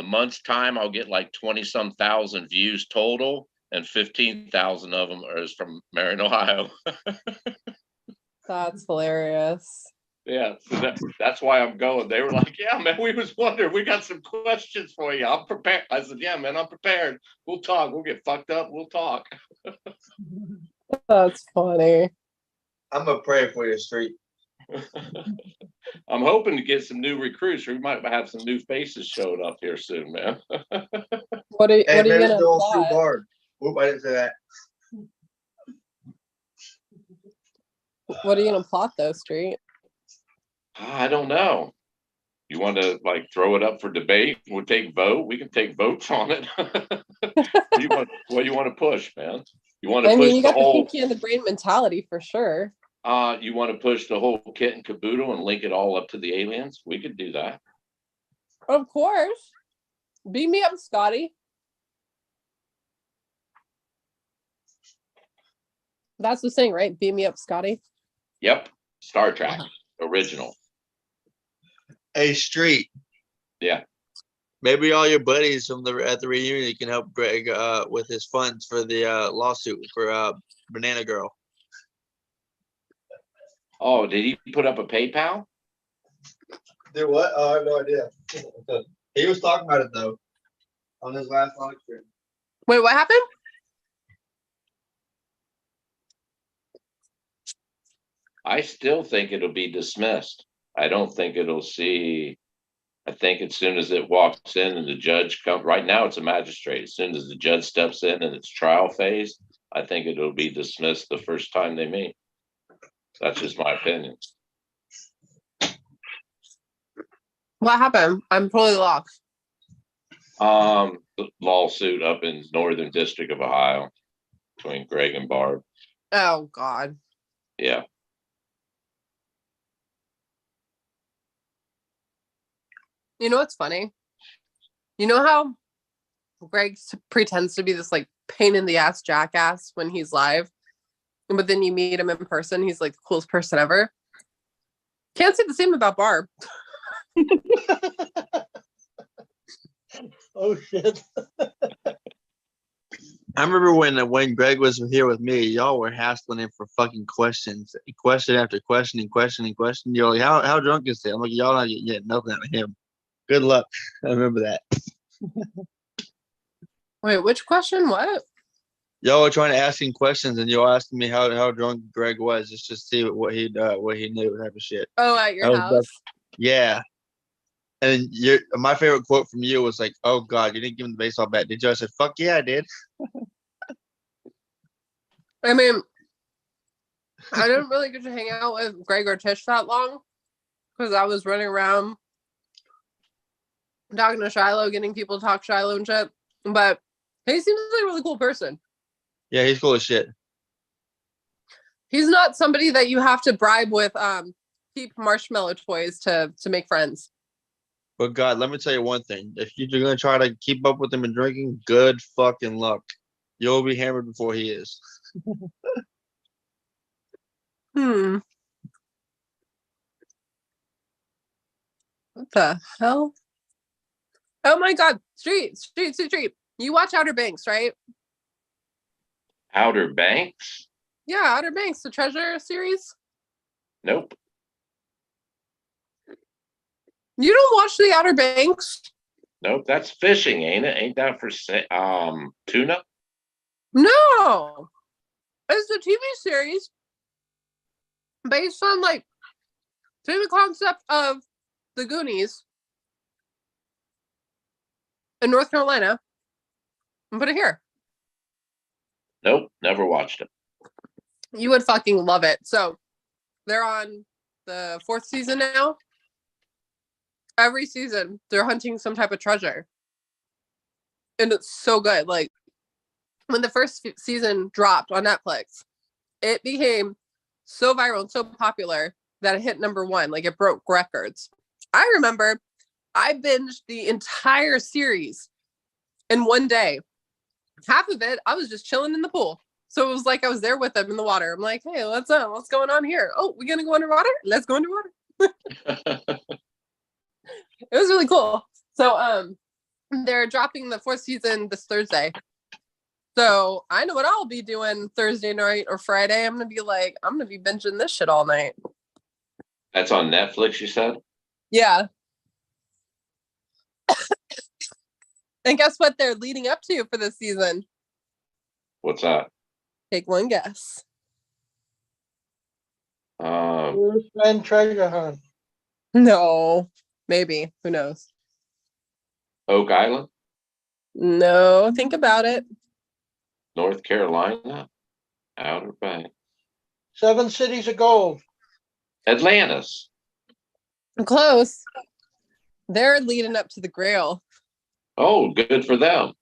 month's time, I'll get like 20-some thousand views total, and 15,000 of them is from Marion, Ohio. That's hilarious. Yeah, so that's why I'm going. They were like, yeah, man, we was wondering. We got some questions for you. I'm prepared. I said, yeah, man, I'm prepared. We'll talk. We'll get fucked up. We'll talk. That's funny. I'm gonna pray for your street. I'm hoping to get some new recruits. We might have some new faces showing up here soon, man. What are you gonna plot? Guard. Oop, I didn't say that. What are you gonna plot though, Street? I don't know. You want to like throw it up for debate? We'll take vote. We can take votes on it. What do you want to push, man? You want to push you the got whole the pinky and the brain mentality for sure. you want to push the whole kit and caboodle and link it all up to the aliens? We could do that. Of course. Beam me up, Scotty. That's the thing, right? Beam me up, Scotty. Yep. Star Trek original. Hey, street. Yeah. Maybe all your buddies from at the reunion can help Greg with his funds for the lawsuit for Banana Girl. Oh, did he put up a PayPal? Do what? Oh, I have no idea. He was talking about it though on his last live stream. Wait, what happened? I still think it'll be dismissed. I don't think it'll see I think as soon as it walks in and the judge comes, right now it's a magistrate. As soon as the judge steps in and it's trial phase, I think it'll be dismissed the first time they meet. That's just my opinion. What happened? I'm totally lost. The lawsuit up in Northern District of Ohio between Greg and Barb. Oh God. Yeah. You know what's funny? You know how Greg pretends to be this like pain in the ass jackass when he's live, but then you meet him in person, he's like the coolest person ever. Can't say the same about Barb. Oh shit. I remember when Greg was here with me, y'all were hassling him for fucking questions, question after question and question and question. You're like, how drunk is he? I'm like, y'all not getting nothing out of him. Good luck. I remember that. Wait, which question? What? Y'all were trying to ask him questions, and y'all asking me how drunk Greg was, just to see what he knew type of shit. Oh, at your house? Yeah. And my favorite quote from you was like, "Oh God, you didn't give him the baseball bat, did you?" I said, "Fuck yeah, I did." I mean, I didn't really get to hang out with Greg or Tish that long because I was running around talking to Shiloh, getting people to talk Shiloh and shit. But he seems like a really cool person. Yeah, he's cool as shit. He's not somebody that you have to bribe with cheap marshmallow toys to make friends. But God, let me tell you one thing: if you're gonna try to keep up with him in drinking, good fucking luck. You'll be hammered before he is. What the hell? Oh my God! Street. You watch Outer Banks, right? Outer Banks? Yeah, Outer Banks, the Treasure series. Nope. You don't watch the Outer Banks? Nope. That's fishing, ain't it? Ain't that for tuna? No, it's a TV series based on like same concept of the Goonies in North Carolina. And put it here. Nope. Never watched it. You would fucking love it. So they're on the 4th season now. Every season they're hunting some type of treasure. And it's so good. Like when the first season dropped on Netflix, it became so viral and so popular that it hit #1. Like it broke records. I remember I binged the entire series in one day. Half of it, I was just chilling in the pool. So it was like I was there with them in the water. I'm like, hey, what's going on here? Oh, we gonna go underwater? Let's go underwater. It was really cool. So they're dropping the 4th season this Thursday. So I know what I'll be doing Thursday night or Friday. I'm gonna be binging this shit all night. That's on Netflix, you said? Yeah. And guess what they're leading up to for this season? What's that? Take one guess. Bruce Penn treasure hunt. No, maybe. Who knows? Oak Island, No, think about it. North Carolina, Outer Banks, 7 Cities of Gold. Atlantis. Close. They're leading up to the Grail. Oh, good for them.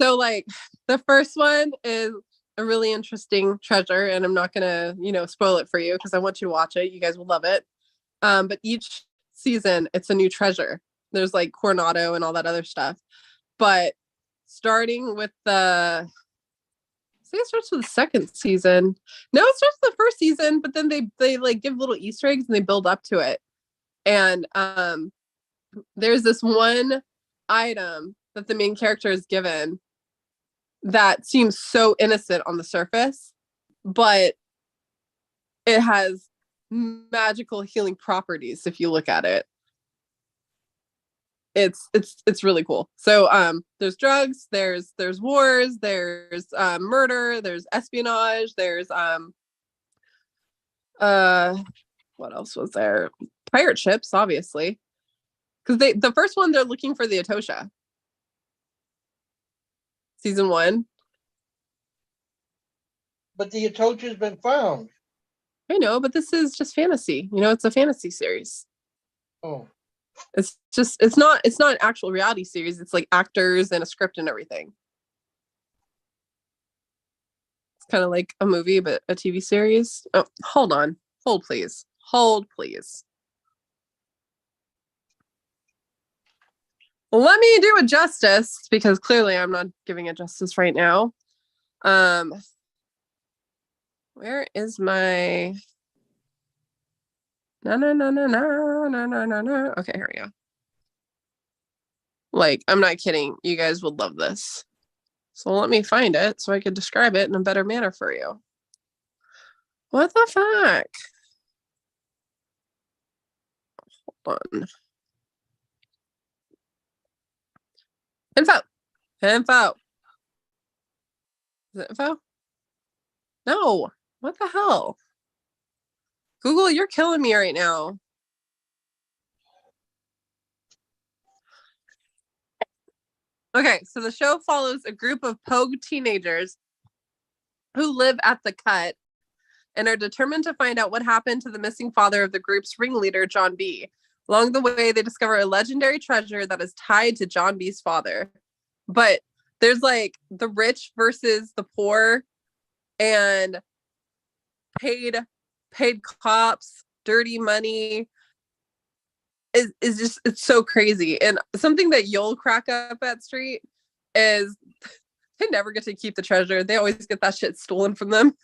So like the first one is a really interesting treasure, and I'm not gonna, spoil it for you because I want you to watch it. You guys will love it. But each season it's a new treasure. There's like Coronado and all that other stuff. But starting with I think it starts with the 2nd season. No, it starts with the 1st season, but then they like give little Easter eggs and they build up to it. And there's this one item that the main character is given that seems so innocent on the surface, but it has magical healing properties if you look at it. It's really cool. So there's drugs, there's wars, there's murder, there's espionage, there's what else was there? Pirate ships, obviously. Because the first one, they're looking for the Atosha. Season 1. But the Atosha's been found. I know, but this is just fantasy. It's a fantasy series. Oh, It's not an actual reality series. It's like actors and a script and everything. It's kind of like a movie, but a TV series. Oh, hold on. Hold, please. Hold, please. Let me do it justice, because clearly I'm not giving it justice right now. Where is my... No. Okay, here we go. Like, I'm not kidding. You guys would love this. So let me find it so I could describe it in a better manner for you. What the fuck? Hold on. Info. Is it info? No. What the hell? Google, you're killing me right now. Okay, so the show follows a group of Pogue teenagers who live at the Cut and are determined to find out what happened to the missing father of the group's ringleader, John B. Along the way, they discover a legendary treasure that is tied to John B's father. But there's like the rich versus the poor, and paid cops, dirty money. Is just, it's so crazy. And something that you'll crack up at Street is they never get to keep the treasure. They always get that shit stolen from them.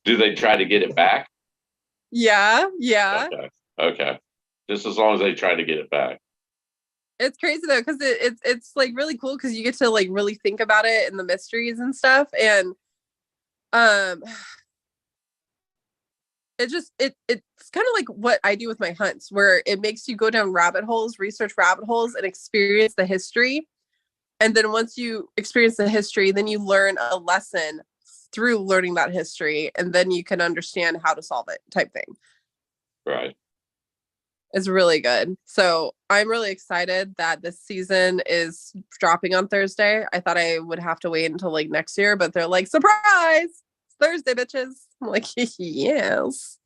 Do they try to get it back? Yeah. Okay. Just as long as they try to get it back. It's crazy though, because it's like really cool, because you get to like really think about it and the mysteries and stuff. And it's kind of like what I do with my hunts, where it makes you go down rabbit holes, research rabbit holes, and experience the history. And then once you experience the history, then you learn a lesson through learning that history, and then you can understand how to solve it, type thing. Right. It's really good. So I'm really excited that this season is dropping on Thursday. I thought I would have to wait until like next year, but they're like, surprise! It's Thursday, bitches. I'm like, yes.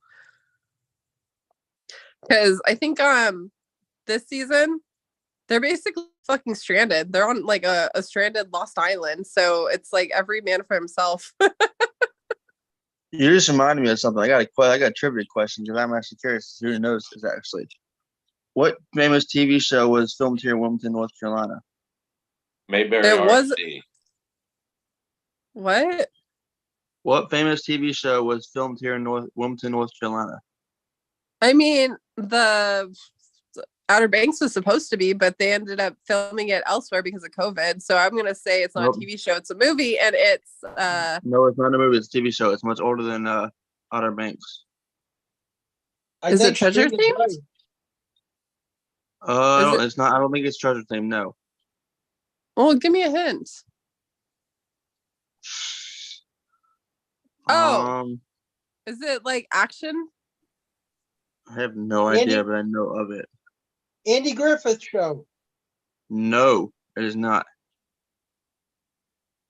Because I think this season, they're basically fucking stranded. They're on like a stranded lost island. So it's like every man for himself. You just reminded me of something. I got a trivia question because I'm actually curious who knows this actually. What famous TV show was filmed here in Wilmington, North Carolina? Mayberry It was- RC. What? What famous TV show was filmed here in Wilmington, North Carolina? I mean, the Outer Banks was supposed to be, but they ended up filming it elsewhere because of COVID. So I'm gonna say it's not Nope. a TV show; it's a movie, and it's No, it's not a movie. It's a TV show. It's much older than Outer Banks. Is it Treasure Steve is themed? right. Is it- It's not. I don't think it's Treasure themed. No. Well, give me a hint. Oh. Is it like action? I have no Andy- idea, but I know of it. Andy Griffith Show. No, it is not.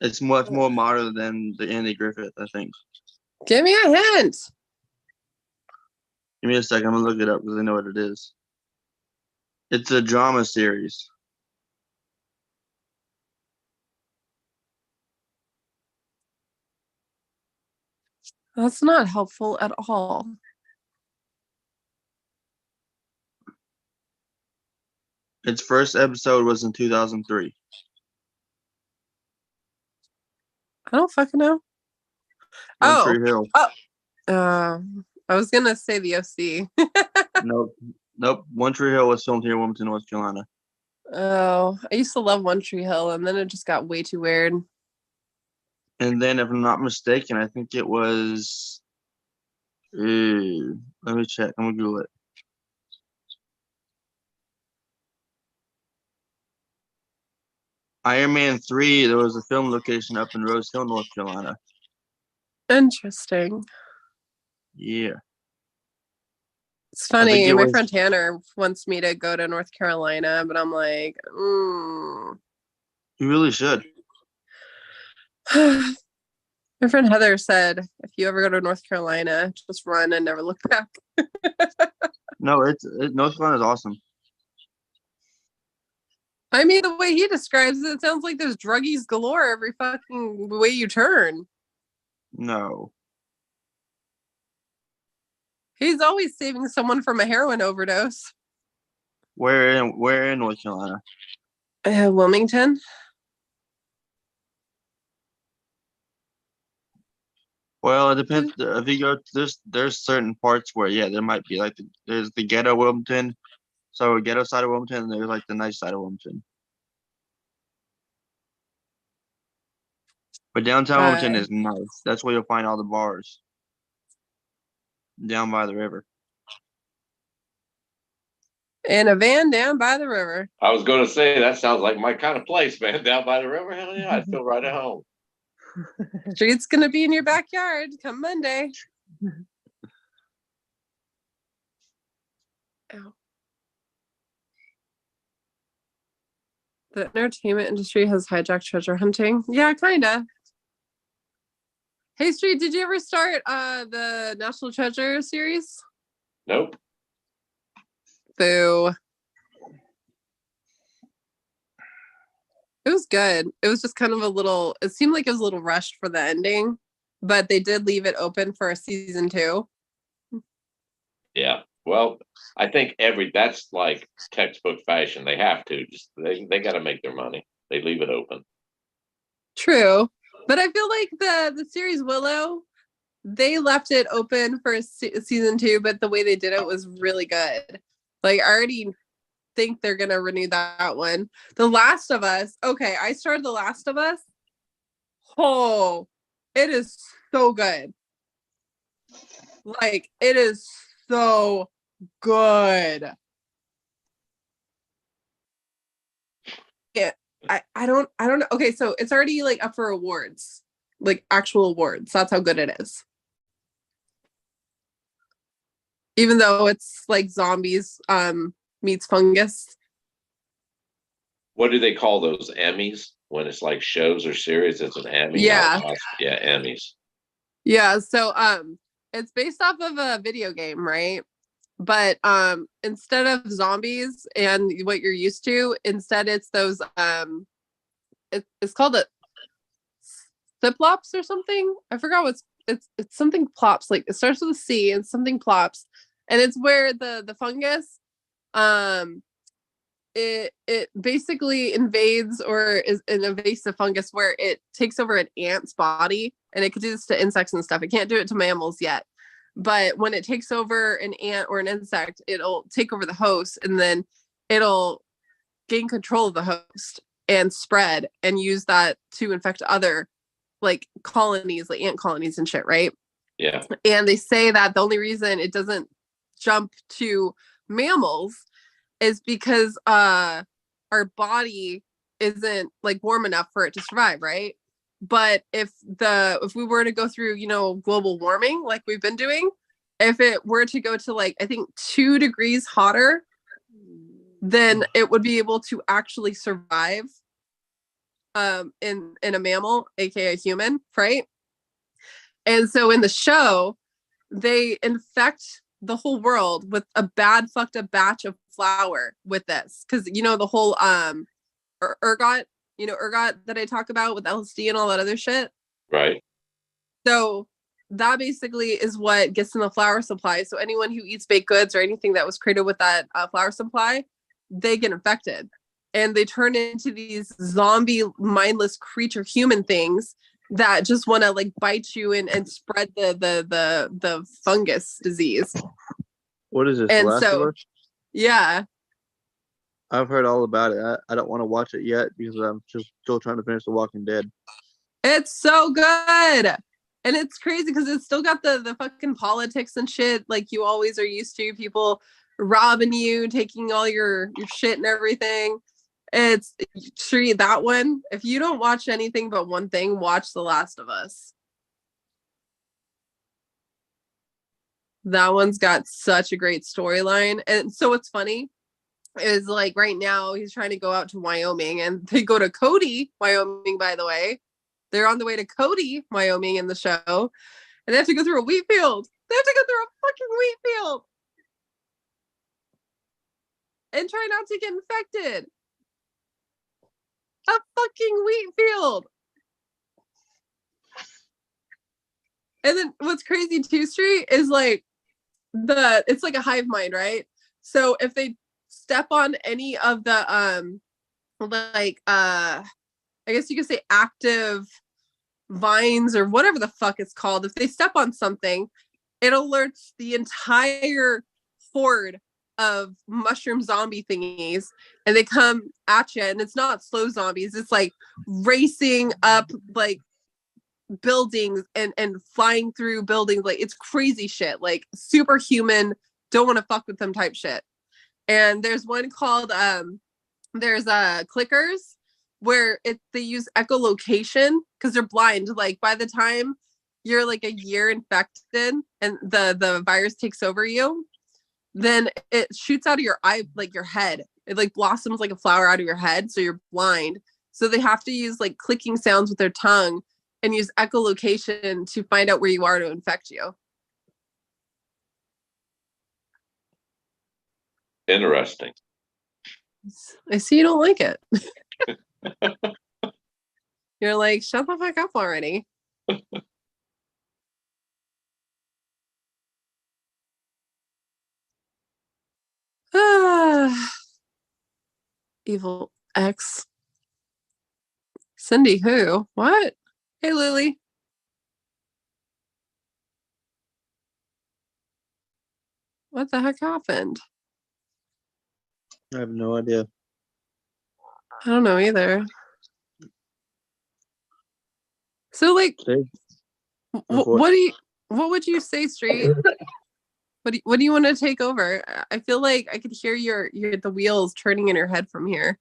It's much more modern than the Andy Griffith, I think. Give me a hint. Give me a second. I'm gonna look it up because I know what it is. It's a drama series. That's not helpful at all. Its first episode was in 2003. I don't fucking know. One Tree Hill. I was gonna say the OC. Nope. One Tree Hill was filmed here in Wilmington, North Carolina. Oh, I used to love One Tree Hill, and then it just got way too weird. And then, if I'm not mistaken, I think it was. Let me check. I'm gonna Google it. Iron Man 3, there was a film location up in Rose Hill, North Carolina. Interesting. Yeah. It's I think funny. it My was. friend Tanner wants me to go to North Carolina, but I'm like, You really should. My friend Heather said, if you ever go to North Carolina, just run and never look back. No, North Carolina is awesome. I mean, the way he describes it, it sounds like there's druggies galore every fucking way you turn. No. He's always saving someone from a heroin overdose. Where in North Carolina? Wilmington. Well, it depends. If you go, there's certain parts where there might be like there's the ghetto Wilmington, so ghetto side of Wilmington, and there's like the nice side of Wilmington. But downtown Wilmington is nice. That's where you'll find all the bars down by the river. In a van down by the river. I was going to say that sounds like my kind of place, man. Down by the river, hell yeah, I'd feel right at home. Street's gonna be in your backyard come Monday. Ow. The entertainment industry has hijacked treasure hunting. Yeah, kinda. Hey, Street, did you ever start the National Treasure series? Nope. Boo. It was good. It was just kind of it seemed like it was a little rushed for the ending, but they did leave it open for a season 2. Yeah. Well, I think that's like textbook fashion. They have to they got to make their money. They leave it open. True. But I feel like the series Willow, they left it open for season 2, but the way they did it was really good. Like, I already think they're gonna renew that one. The Last of Us. Okay, I started The Last of Us. Oh, it is so good. Like, it is so good. Yeah, I don't know. Okay, so it's already like up for awards, like actual awards. That's how good it is. Even though it's like zombies meets fungus. What do they call those? Emmys? When it's like shows or series, it's an Emmy. Yeah. Yeah, Emmys. Yeah, so it's based off of a video game, right? But instead of zombies and what you're used to, instead it's those it's called a Cyclops or something. I forgot it's something plops, like it starts with a C and something plops. And it's where the fungus it basically invades or is an invasive fungus where it takes over an ant's body, and it could do this to insects and stuff. It can't do it to mammals yet. But when it takes over an ant or an insect, it'll take over the host, and then it'll gain control of the host and spread and use that to infect other like colonies, like ant colonies and shit, right? Yeah. And they say that the only reason it doesn't jump to mammals is because our body isn't like warm enough for it to survive, right? But if we were to go through, global warming like we've been doing, if it were to go to like I think 2 degrees hotter, then it would be able to actually survive in a mammal, aka a human, right? And so in the show, they infect the whole world with a bad fucked up batch of flour with this, because the whole ergot that I talk about with LSD and all that other shit, right? So that basically is what gets in the flour supply. So anyone who eats baked goods or anything that was created with that flour supply, they get infected, and they turn into these zombie mindless creature human things that just want to like bite you and spread the fungus disease. What is this? And The Last of Us? Yeah, I've heard all about it. I don't want to watch it yet because I'm just still trying to finish The Walking Dead. it's so good. And it's crazy because it's still got the fucking politics and shit like you always are used to. People robbing you, taking all your shit and everything. It's true, that one. If you don't watch anything but one thing, watch The Last of Us. That one's got such a great storyline. And so what's funny is like right now he's trying to go out to Wyoming and they go to Cody, Wyoming, by the way. They're on the way to Cody, Wyoming in the show. And they have to go through a wheat field. They have to go through a fucking wheat field. And try not to get infected. A fucking wheat field. And then what's crazy too, Street, is like it's like a hive mind, right? So if they step on any of the like I guess you could say active vines or whatever the fuck it's called, if they step on something, it alerts the entire horde of mushroom zombie thingies and they come at you, and it's not slow zombies, it's like racing up like buildings and flying through buildings, like it's crazy shit, like superhuman, don't want to fuck with them type shit. And there's one called there's clickers where they use echolocation because they're blind, like by the time you're like a year infected and the virus takes over you, then it shoots out of your eye, like your head, it like blossoms like a flower out of your head, so you're blind. So they have to use like clicking sounds with their tongue and use echolocation to find out where you are to infect you. Interesting. I see you don't like it. You're like, shut the fuck up already. Evil X. Cindy who? What? Hey, Lily. What the heck happened? I have no idea. I don't know either. So, like, what would you say, Street? What do you want to take over? I feel like I could hear the wheels turning in your head from here.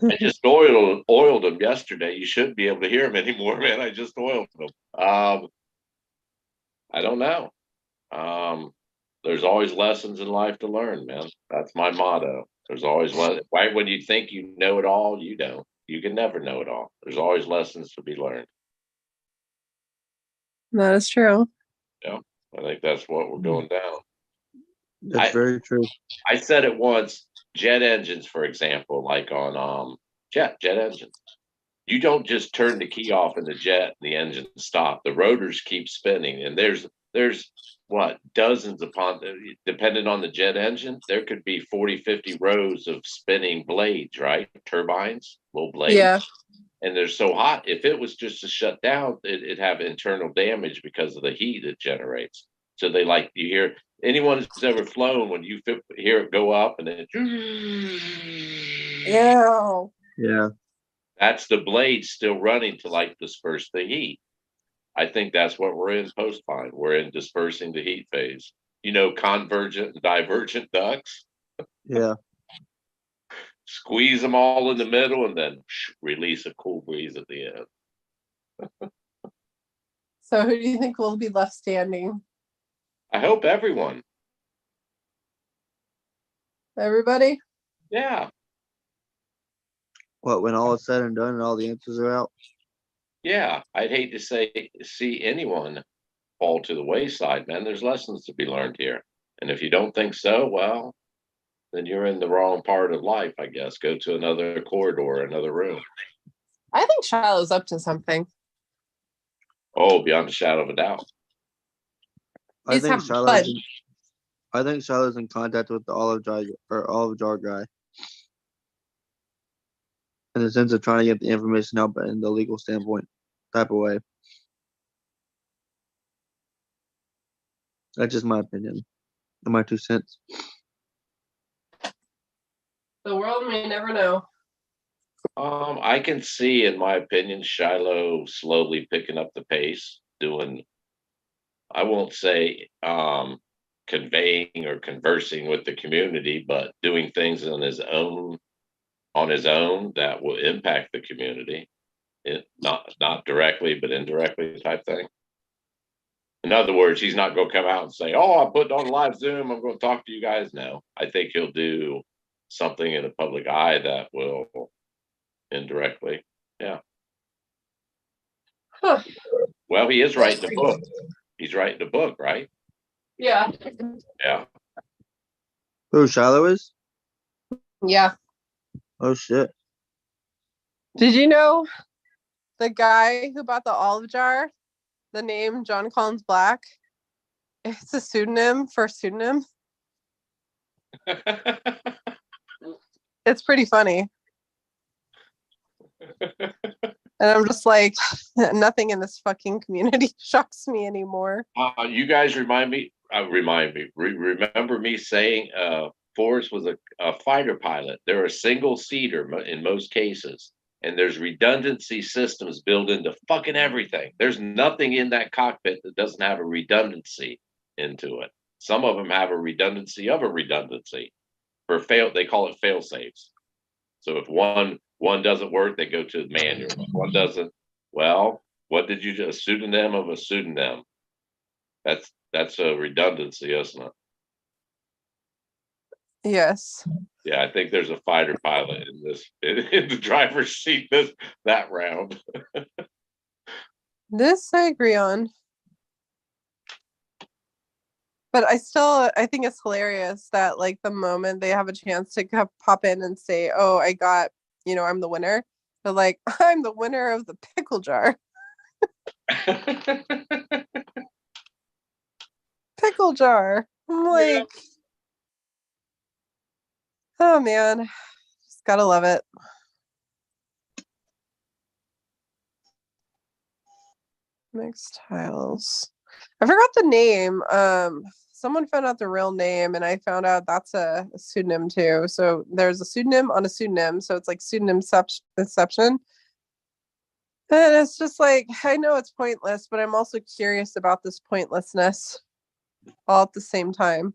I just oiled them yesterday. You shouldn't be able to hear them anymore, man. I just oiled them. I don't know. There's always lessons in life to learn, man. That's my motto. There's always right when you think you know it all, you don't. You can never know it all. There's always lessons to be learned. That is true. Yeah, I think that's what we're going down. That's very true. I said it once. Jet engines, for example, like on jet engines, you don't just turn the key off in the jet and the engine stop. The rotors keep spinning, and there's what, dozens upon, depending on the jet engine, there could be 40, 50 rows of spinning blades, right? Turbines, little blades. Yeah. And they're so hot. If it was just to shut down, it'd have internal damage because of the heat it generates. So they like, you hear, anyone who's ever flown, when you hear it go up and then Yeah. That's the blade still running to like disperse the heat. I think that's what we're in post-pine. We're in dispersing the heat phase. You know, convergent and divergent ducts. Yeah. Squeeze them all in the middle and then release a cool breeze at the end. So who do you think will be left standing? I hope everyone. Everybody? Yeah. What, when all is said and done and all the answers are out? Yeah. I'd hate to see anyone fall to the wayside, man. There's lessons to be learned here. And if you don't think so, well, then you're in the wrong part of life, I guess. Go to another corridor, another room. I think Shiloh's up to something. Oh, beyond a shadow of a doubt. I think Shiloh's in contact with the olive jar guy. In the sense of trying to get the information out, but in the legal standpoint type of way. That's just my opinion. My 2 cents. The world may never know. I can see, in my opinion, Shiloh slowly picking up the pace, doing, I won't say conveying or conversing with the community, but doing things on his own that will impact the community. Not directly, but indirectly type thing. In other words, he's not going to come out and say, "Oh, I put on live Zoom. I'm going to talk to you guys now." I think he'll do something in the public eye that will indirectly. Yeah. Huh. Well, he is writing a book. He's writing a book, right? Yeah. Yeah. Who Shiloh is? Yeah. Oh shit. Did you know the guy who bought the olive jar, the name John Collins Black? It's a pseudonym for a pseudonym. It's pretty funny. And I'm just like, nothing in this fucking community shocks me anymore. You guys remember me saying Forrest was a fighter pilot. They're a single seater in most cases, and there's redundancy systems built into fucking everything. There's nothing in that cockpit that doesn't have a redundancy into it. Some of them have a redundancy of a redundancy for they call it fail safes. So if one doesn't work, they go to the manual. If one doesn't, well, what did you just, a pseudonym of a pseudonym? That's a redundancy, isn't it? Yes. Yeah, I think there's a fighter pilot in the driver's seat that round. This I agree on. But I think it's hilarious that like the moment they have a chance to pop in and say, "Oh, I got, I'm the winner," they're like, "I'm the winner of the pickle jar." Pickle jar. I'm like, oh man, just gotta love it. Mixed tiles. I forgot the name. Someone found out the real name, and I found out that's a pseudonym too. So there's a pseudonym on a pseudonym, so it's like pseudonymception. And it's just like, I know it's pointless, but I'm also curious about this pointlessness all at the same time.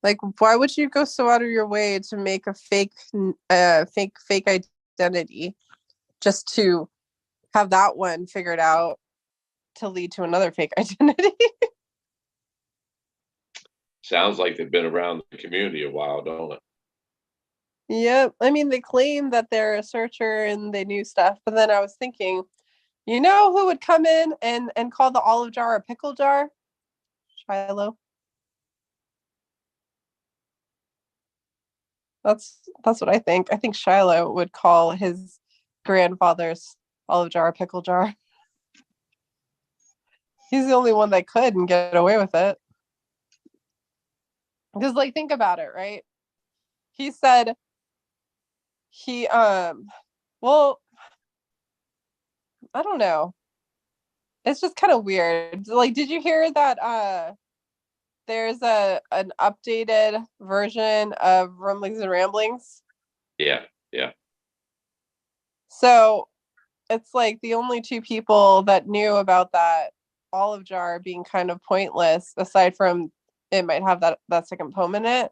Like, why would you go so out of your way to make a fake identity just to have that one figured out to lead to another fake identity? Sounds like they've been around the community a while, don't it? Yep. I mean, they claim that they're a searcher and they knew stuff, but then I was thinking, you know who would come in and call the olive jar a pickle jar? Shiloh. That's what I think. I think Shiloh would call his grandfather's olive jar a pickle jar. He's the only one that could and get away with it. Because like think about it, right? He said well, I don't know. It's just kind of weird. Like, did you hear that there's an updated version of Rumblings and Ramblings? Yeah, yeah. So it's like the only two people that knew about that olive jar being kind of pointless, aside from it might have that second poem in it,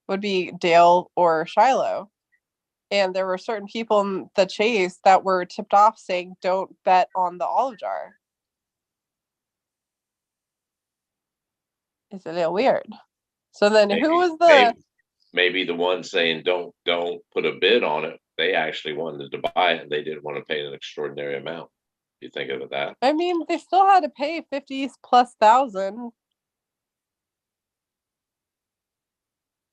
would be Dale or Shiloh. And there were certain people in the chase that were tipped off saying, "Don't bet on the olive jar." It's a little weird. So then who was maybe the one saying don't put a bid on it, they actually wanted to buy it and they didn't want to pay an extraordinary amount. You think of that? I mean, they still had to pay 50,000+.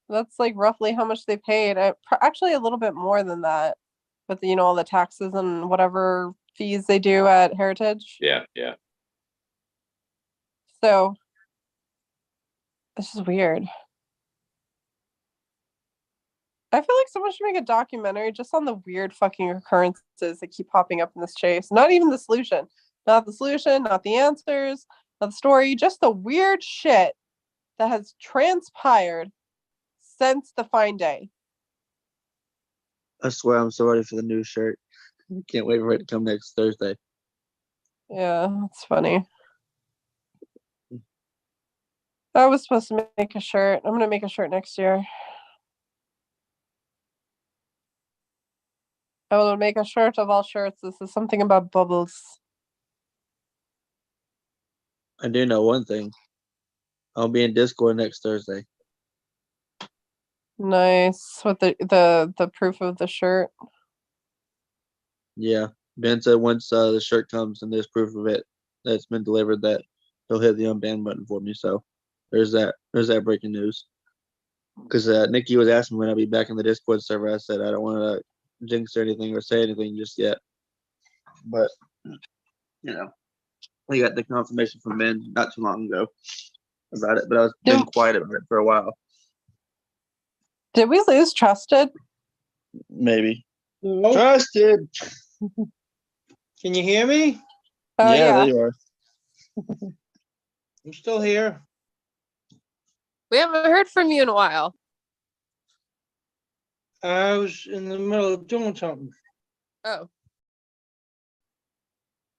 That's like roughly how much they paid. Actually, a little bit more than that, with all the taxes and whatever fees they do at Heritage. Yeah, yeah. So this is weird. I feel like someone should make a documentary just on the weird fucking occurrences that keep popping up in this chase. Not even the solution. Not the solution, not the answers, not the story, just the weird shit that has transpired since the fine day. I swear I'm so ready for the new shirt. Can't wait for it to come next Thursday. Yeah, that's funny. I was supposed to make a shirt. I'm gonna make a shirt next year. I will make a shirt of all shirts. This is something about bubbles. I do know one thing. I'll be in Discord next Thursday. Nice. With the proof of the shirt. Yeah. Ben said once the shirt comes and there's proof of it that's been delivered that he'll hit the unban button for me. So there's that. There's that breaking news. Because Nikki was asking when I'll be back in the Discord server. I said I don't want to jinx or anything or say anything just yet. But we got the confirmation from Ben not too long ago about it. But I was been quiet about it for a while. Did we lose Trusted? Maybe. Nope. Trusted. Can you hear me? Oh yeah, yeah. there you are. I'm still here. We haven't heard from you in a while. I was in the middle of doing something. Oh.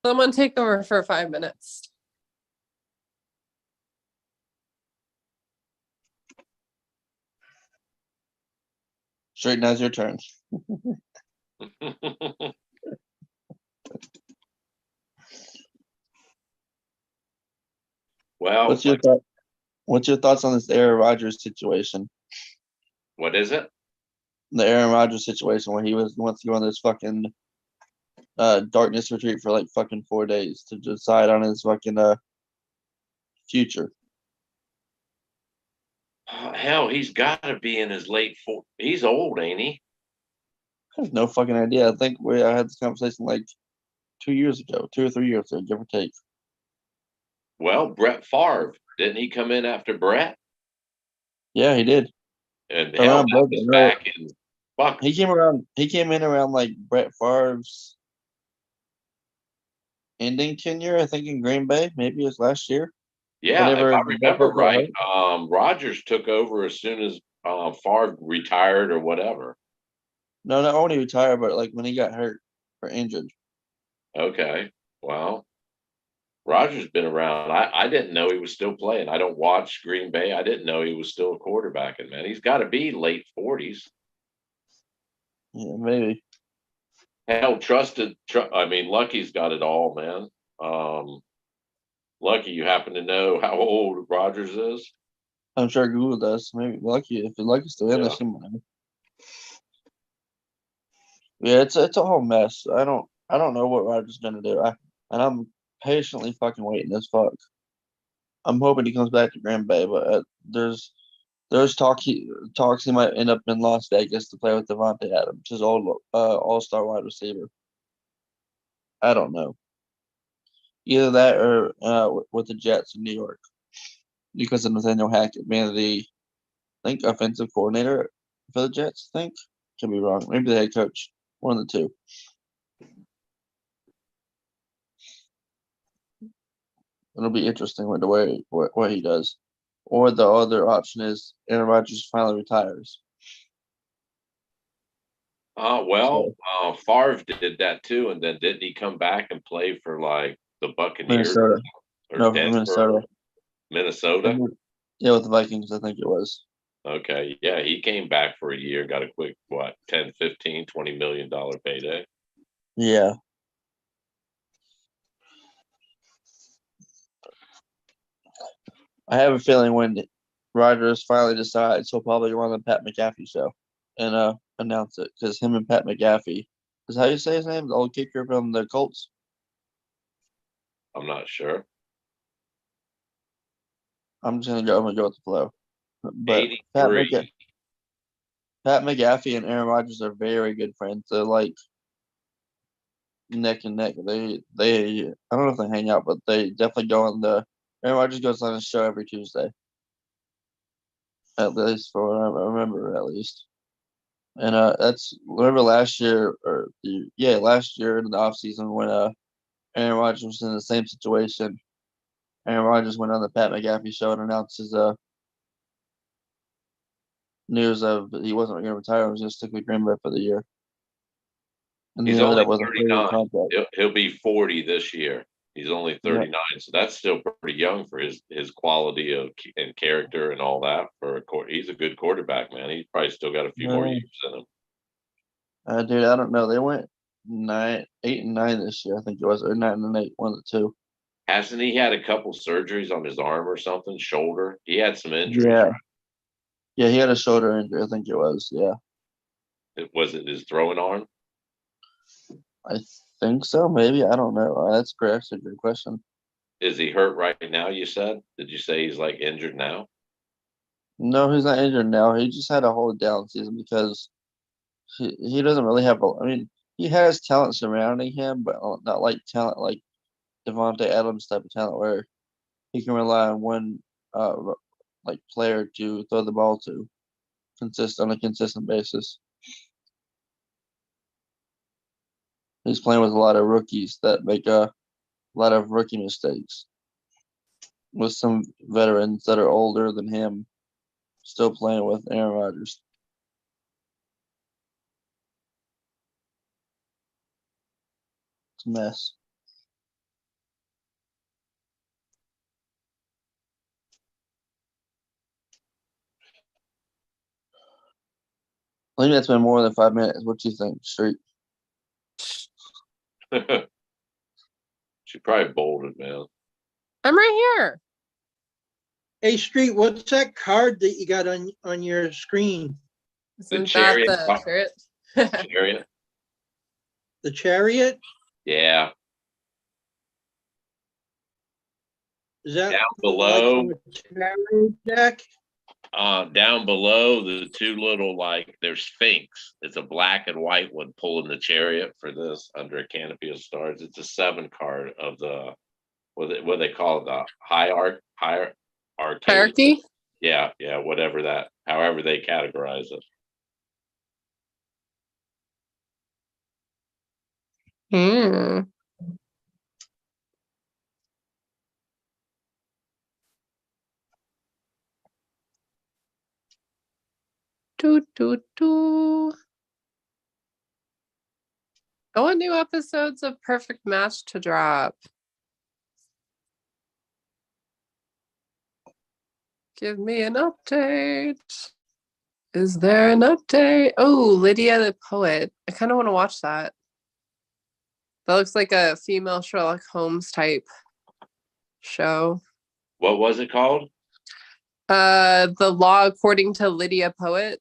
Someone take over for 5 minutes. Straight, now's your turn. Well, What's your thoughts on this Aaron Rodgers situation? what is it? The Aaron Rodgers situation where he wants to go on this fucking darkness retreat for like fucking 4 days to decide on his fucking future. Hell, he's got to be in his late 40s. He's old, ain't he? I have no fucking idea. I think I had this conversation like 2 years ago, 2 or 3 years ago, give or take. Well, Brett Favre, didn't he come in after Brett? Yeah, he did. And hell, that was back in fuck. He came in around like Brett Favre's ending tenure, I think, in Green Bay. Maybe it was last year. Yeah, Whenever if I remember right, Rodgers took over as soon as Favre retired or whatever. No, not only retired, but like when he got hurt or injured. Okay, well, Rodgers been around. I didn't know he was still playing. I don't watch Green Bay. I didn't know he was still a quarterback. And man, he's got to be late 40s. Yeah, maybe. Hell, I mean, Lucky's got it all, man. Lucky, you happen to know how old Rodgers is? I'm sure Google does. Maybe Lucky, if Lucky's still in this, he might. Yeah, it's a whole mess. I don't know what Rodgers gonna do. I'm patiently fucking waiting as fuck. I'm hoping he comes back to Green Bay, but there's talks he might end up in Las Vegas to play with Devontae Adams, his old all-star wide receiver. I don't know. Either that or with the Jets in New York, because of Nathaniel Hackett being the, I think, offensive coordinator for the Jets. I think, could be wrong. Maybe the head coach. One of the two. It'll be interesting with the way what he does. Or the other option is Aaron Rodgers finally retires. Favre did that too, and then didn't he come back and play for like the Buccaneers Minnesota. or No, Denver, Minnesota. Minnesota? Yeah, with the Vikings, I think it was. Okay, yeah, he came back for a year, got a quick, 10, 15, $20 million payday. Yeah. I have a feeling when Rodgers finally decides, he'll probably go on the Pat McAfee show and announce it, because him and Pat McAfee is how you say his name, the old kicker from the Colts. I'm not sure. I'm gonna go with the flow. But 83. Pat McAfee and Aaron Rodgers are very good friends. They're like neck and neck. They I don't know if they hang out, but they definitely go on the Aaron Rodgers goes on his show every Tuesday. At least for what I remember, at least. And that's remember last year last year in the offseason when Aaron Rodgers was in the same situation. Aaron Rodgers went on the Pat McAfee show and announced his news of he wasn't going to retire. He was going to stick with Green Bay for the year. And He's he ended only up with 39. a contract. He'll be 40 this year. He's only 39, so that's still pretty young for his quality and character and all that. He's a good quarterback, man. He's probably still got a few more years in him. Dude, I don't know. They went 8-9 this year, I think it was, or 9-8, one of the two. Hasn't he had a couple surgeries on his arm or something, shoulder? He had some injuries. Yeah. Yeah, he had a shoulder injury, I think it was. Yeah. Was it his throwing arm? I think so, maybe. I don't know. That's great. That's a good question. Is he hurt right now, you said? Did you say he's like injured now? No, he's not injured now. He just had a whole down season because he doesn't really have I mean, he has talent surrounding him, but not like talent like Devontae Adams type of talent where he can rely on one like player to throw the ball to on a consistent basis. He's playing with a lot of rookies that make a lot of rookie mistakes, with some veterans that are older than him still playing with Aaron Rodgers. It's a mess. I think that's been more than 5 minutes. What do you think, Street? She probably bolted, man. I'm right here. Hey, Street, what's that card that you got on your screen? Isn't that chariot. the chariot? Chariot. The chariot? Yeah. Is that Down below. like a tarot deck? Down below the two little there's Sphinx. It's a black and white one pulling the chariot for this under a canopy of stars. It's a 7 card of the what they call it, the Hierarchy? Yeah, whatever that, however they categorize it. Hmm. Do, do, do. I want new episodes of Perfect Match to drop. Give me an update. Is there an update? Oh, Lydia the Poet. I kind of want to watch that. That looks like a female Sherlock Holmes type show. What was it called? The Law According to Lydia Poet.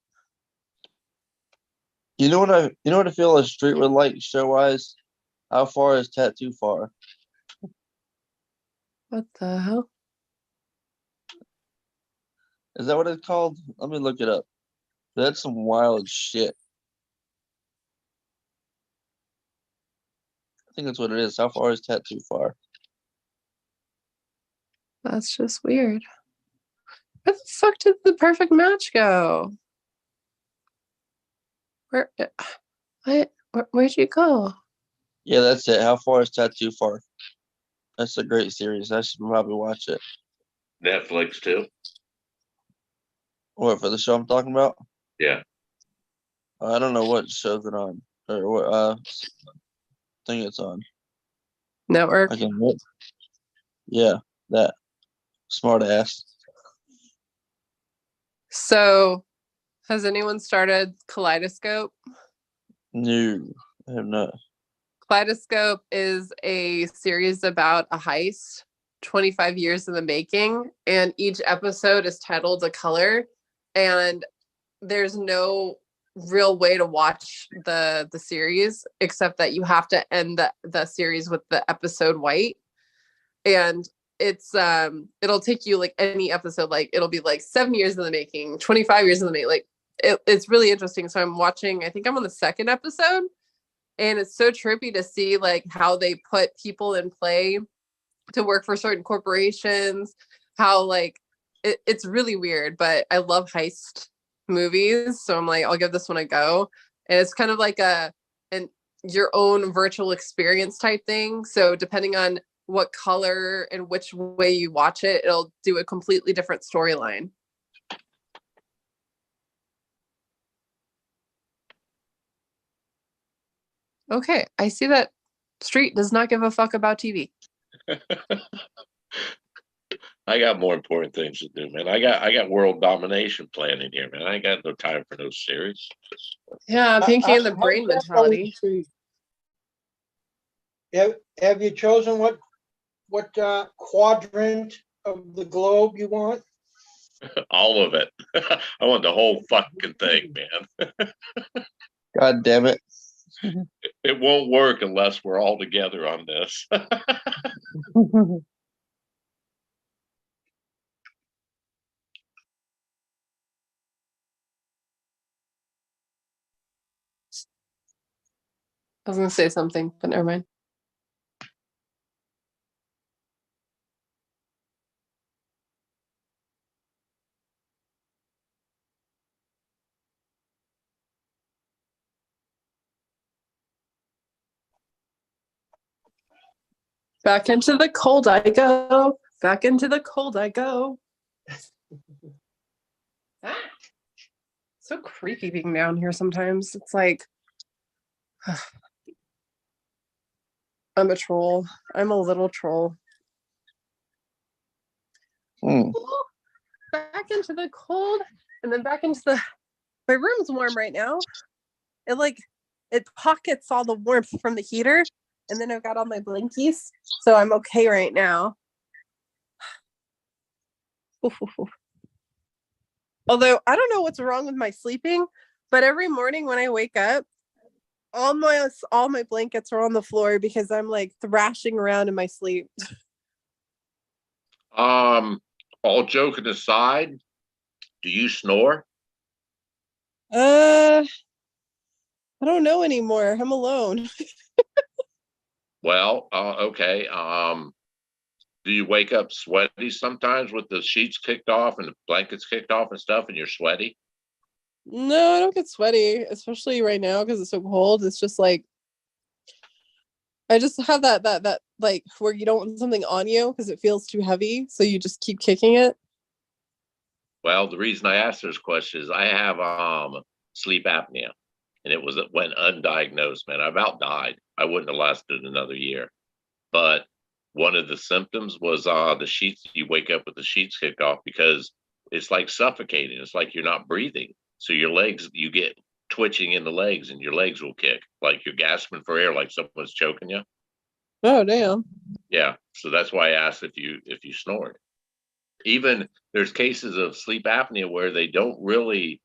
You know what I feel a Street would like show wise? How far is Tattoo Far? What the hell? Is that what it's called? Let me look it up. That's some wild shit. I think that's what it is. How far is Tattoo Far? That's just weird. Where the fuck did the Perfect Match go? Where'd you go? Yeah, that's it. How far is Tattoo Far? That's a great series. I should probably watch it. Netflix too. What, for the show I'm talking about? Yeah. I don't know what show's it on or what thing it's on. Network. I can look. Yeah, that smart ass. So, has anyone started Kaleidoscope? No, I have not. Kaleidoscope is a series about a heist, 25 years in the making, and each episode is titled a color, and there's no real way to watch the series except that you have to end the series with the episode white. And it's it'll take you like any episode, like it'll be like 7 years in the making, 25 years in the making, like it's really interesting. So I'm watching, I think I'm on the second episode, and it's so trippy to see like how they put people in play to work for certain corporations, how like it's really weird, but I love heist movies, so I'm like, I'll give this one a go. And it's kind of like an your own virtual experience type thing, so depending on what color and which way you watch it, it'll do a completely different storyline. Okay, I see that Street does not give a fuck about TV. I got more important things to do, man. I got world domination planning here, man. I ain't got no time for no series. Yeah, thinking of the How's brain that going mentality. for you? Have you chosen what quadrant of the globe you want? All of it. I want the whole fucking thing, man. God damn it. It won't work unless we're all together on this. I was gonna say something, but never mind. Back into the cold I go. Back into the cold I go. Ah, so creepy being down here sometimes. It's like I'm a troll. I'm a little troll. Back into the cold and then back into the my room's warm right now. It pockets all the warmth from the heater, and then I've got all my blankies, so I'm okay right now. Although I don't know what's wrong with my sleeping, but every morning when I wake up, all my blankets are on the floor because I'm like thrashing around in my sleep. All joking aside, do you snore? I don't know anymore. I'm alone. Well, okay. Do you wake up sweaty sometimes with the sheets kicked off and the blankets kicked off and stuff, and you're sweaty? No, I don't get sweaty, especially right now because it's so cold. It's just like I just have that like where you don't want something on you because it feels too heavy, so you just keep kicking it. Well, the reason I asked this question is I have sleep apnea, and it went undiagnosed, man. I about died. I wouldn't have lasted another year. But one of the symptoms was the sheets. You wake up with the sheets kicked off because it's like suffocating. It's like you're not breathing. So your legs, you get twitching in the legs, and your legs will kick like you're gasping for air, like someone's choking you. Oh damn. Yeah. So that's why I asked if you snored. Even there's cases of sleep apnea where they don't really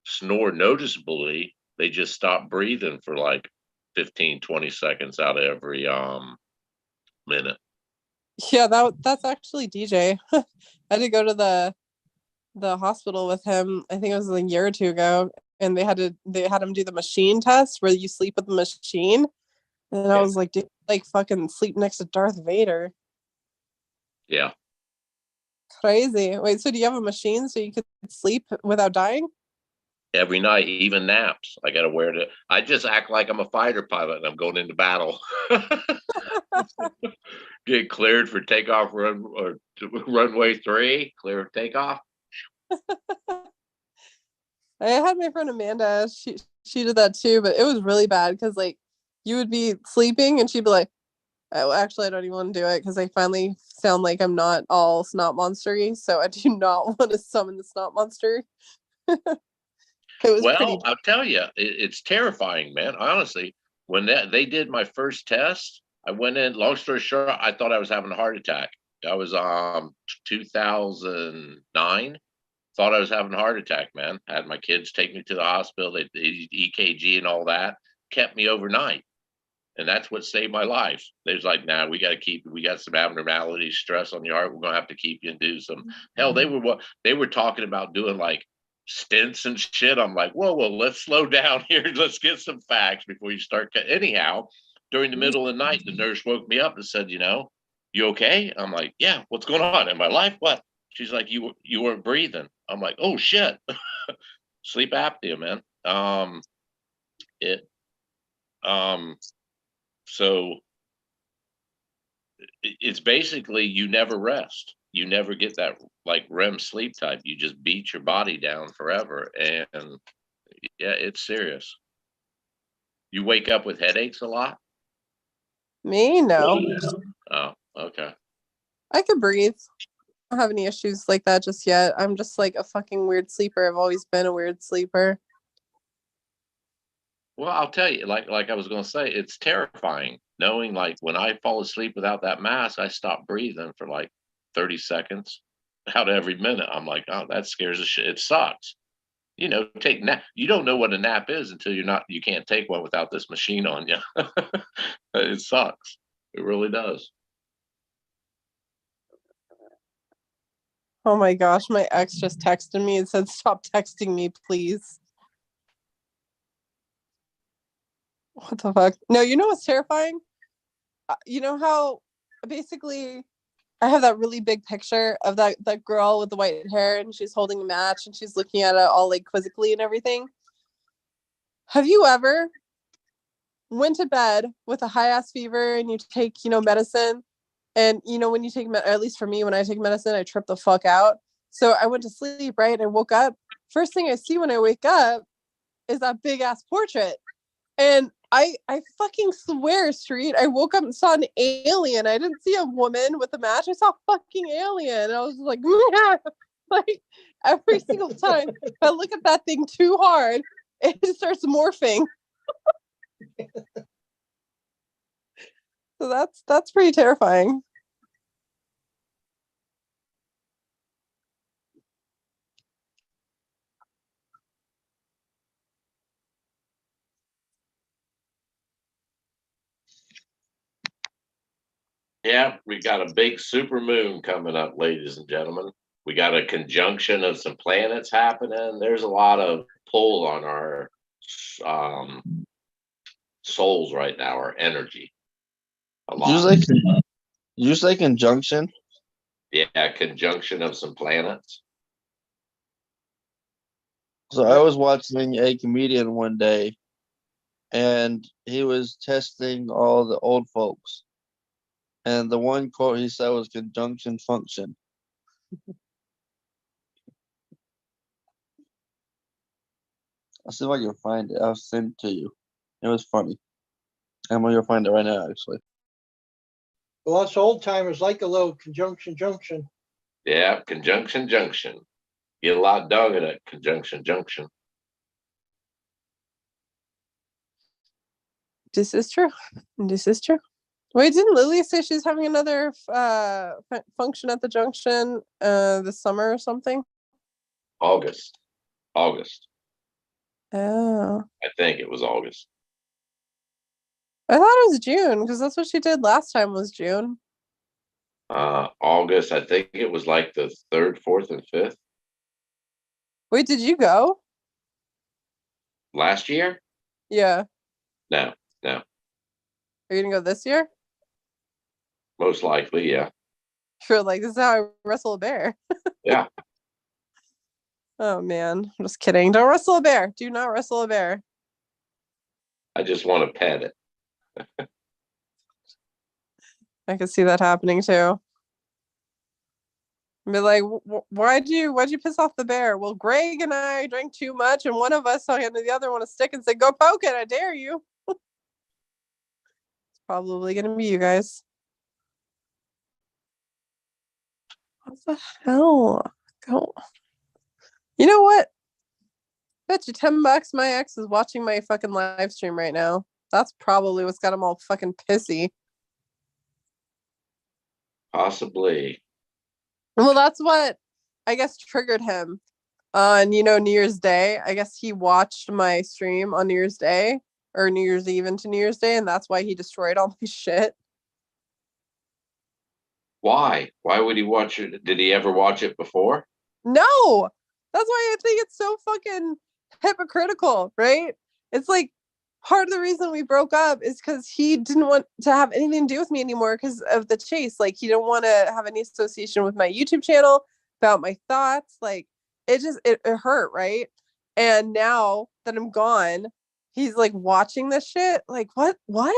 snore noticeably. They just stop breathing for like 15, 20 seconds out of every minute. Yeah, that's actually DJ. I had to go to the hospital with him. I think it was a year or two ago, and they had him do the machine test where you sleep with the machine. And I Yeah. was like, dude, like fucking sleep next to Darth Vader. Yeah. Crazy. Wait, so do you have a machine so you could sleep without dying? Every night, even naps. I got to wear it. I just act like I'm a fighter pilot and I'm going into battle. Get cleared for takeoff run or runway 3, clear of takeoff. I had my friend Amanda. She did that too, but it was really bad because like you would be sleeping and she'd be like, "Oh, actually, I don't even want to do it because I finally sound like I'm not all snot monstery, so I do not want to summon the snot monster." It was pretty. Well, I'll tell you, it's terrifying, man. Honestly, when they did my first test, I went in. Long story short, I thought I was having a heart attack. I was 2009. Thought I was having a heart attack, man. Had my kids take me to the hospital. They EKG and all that. Kept me overnight, and that's what saved my life. They was like, "Nah, we got some abnormalities, stress on your heart. We're gonna have to keep you and do some." Hell, they were talking about doing like stents and shit. I'm like, whoa, let's slow down here. Let's get some facts before you start. Anyhow, during the middle of the night, the nurse woke me up and said, "You okay?" I'm like, "Yeah, what's going on in my life? What?" She's like, "You weren't breathing." I'm like, "Oh shit." Sleep apnea, man. It so it's basically you never rest. You never get that like REM sleep type. You just beat your body down forever. And yeah, it's serious. You wake up with headaches a lot? Me, no. Oh, okay. I could breathe. have any issues like that just yet. I'm just like a fucking weird sleeper. I've always been a weird sleeper. Well, I'll tell you, like I was going to say, it's terrifying knowing like when I fall asleep without that mask, I stop breathing for like 30 seconds out of every minute. I'm like, oh, that scares the shit. It sucks. Take nap. You don't know what a nap is until you can't take one without this machine on you. It sucks. It really does. Oh my gosh, my ex just texted me and said, stop texting me, please. What the fuck? No, you know what's terrifying? You know how basically I have that really big picture of that girl with the white hair and she's holding a match and she's looking at it all like quizzically and everything. Have you ever went to bed with a high ass fever and you take, medicine? And when you take, at least for me, when I take medicine, I trip the fuck out. So I went to sleep, right? And I woke up. First thing I see when I wake up is that big ass portrait. And I fucking swear, Street, I woke up and saw an alien. I didn't see a woman with a match. I saw a fucking alien. And I was like, yeah. Like every single time if I look at that thing too hard, it starts morphing. So that's pretty terrifying. Yeah, we got a big super moon coming up, ladies and gentlemen. We got a conjunction of some planets happening. There's a lot of pull on our souls right now, our energy. A lot. Did you say conjunction? Yeah, conjunction of some planets. So I was watching a comedian one day, and he was testing all the old folks. And the one quote he said was conjunction function. I'll see if I can find it. I'll send it to you. It was funny. I'm gonna find it right now, actually. Well, us old timers like a little conjunction junction. Yeah, conjunction junction. Get a lot done in that conjunction junction. This is true. This is true. Wait, didn't Lily say she's having another function at the junction this summer or something? August. Oh. I think it was August. I thought it was June because that's what she did last time was June. August. I think it was like the 3rd, 4th, and 5th. Wait, did you go? Last year? Yeah. No. Are you gonna go this year? Most likely, yeah. Sure, like this is how I wrestle a bear. Yeah. Oh man, I'm just kidding. Don't wrestle a bear. Do not wrestle a bear. I just want to pet it. I could see that happening too. Be like, why'd you piss off the bear? Well, Greg and I drank too much, and one of us handed the other one a stick and said, "Go poke it! I dare you." It's probably gonna be you guys. What the hell? Go. You know what? Bet you $10 my ex is watching my fucking live stream right now. That's probably what's got him all fucking pissy. Possibly. Well, that's what I guess triggered him on, New Year's Day. I guess he watched my stream on New Year's Day or New Year's Eve into New Year's Day, and that's why he destroyed all my shit. Why? Why would he watch it? Did he ever watch it before? No, that's why I think it's so fucking hypocritical, right? It's like part of the reason we broke up is because he didn't want to have anything to do with me anymore because of the chase. Like he didn't want to have any association with my YouTube channel about my thoughts. Like it just it hurt, right? And now that I'm gone, he's like watching this shit. Like what? Why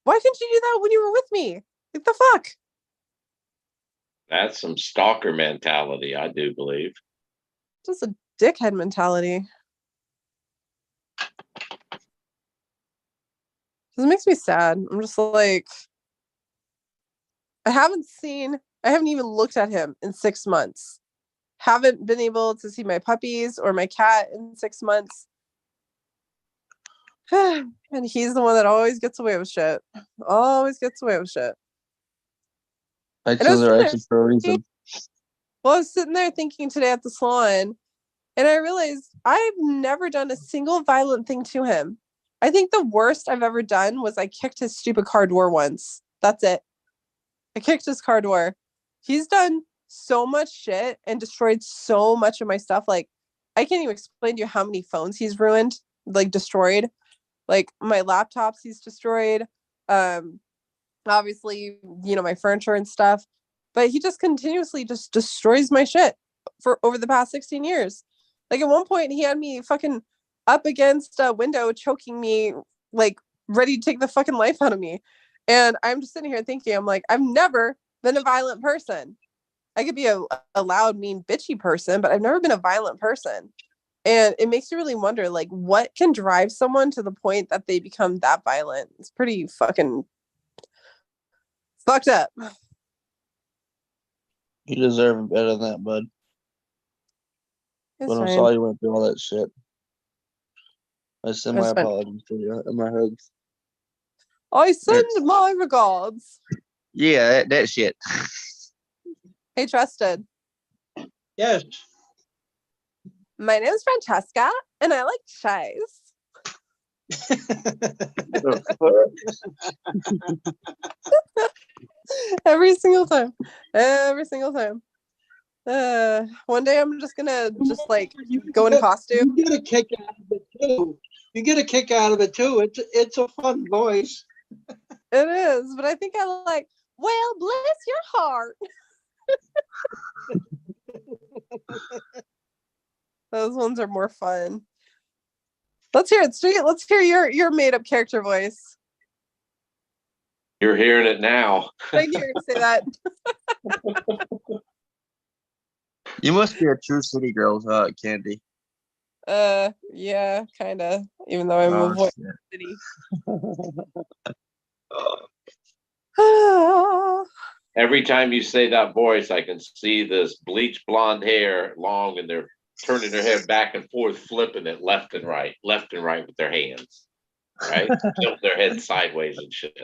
couldn't you do that when you were with me? Like the fuck? That's some stalker mentality, I do believe. Just a dickhead mentality. This makes me sad. I'm just like, I haven't seen I haven't even looked at him in 6 months. Haven't been able to see my puppies or my cat in 6 months. And he's the one that always gets away with shit. Always gets away with shit. Exes are exes for a reason. Well, I was sitting there thinking today at the salon, and I realized I've never done a single violent thing to him. I think the worst I've ever done was I kicked his stupid car door once. That's it. I kicked his car door. He's done so much shit and destroyed so much of my stuff. Like, I can't even explain to you how many phones he's ruined, like destroyed. Like my laptops he's destroyed. Obviously, you know, my furniture and stuff. But he just continuously just destroys my shit for over the past 16 years. Like at one point he had me fucking up against a window choking me, like ready to take the fucking life out of me. And I'm just sitting here thinking, I'm like, I've never been a violent person. I could be a loud, mean, bitchy person, but I've never been a violent person. And it makes you really wonder, like, what can drive someone to the point that they become that violent? It's pretty fucking fucked up. You deserve better than that, bud. It's But I'm fine. sorry you went through all that shit. I send my It's fine. apologies to you and my hugs. I send my regards. Yeah, that shit. Hey, Trusted. Yes. My name is Francesca, and I like chais. Every single time. Every single time. One day I'm just gonna like go in costume. You get a kick out of it too. You get a kick out of it too. It's a fun voice. It is, but I think I like, well, bless your heart. Those ones are more fun. Let's hear it, Street. Let's hear your made up character voice. You're hearing it now. I hear you say that. You must be a true city girl, Candy. Yeah, kind of. Even though I'm a voice city. Every time you say that voice, I can see this bleach blonde hair long, and they're turning their head back and forth, flipping it left and right with their hands. Right? Tilt their head sideways and shit.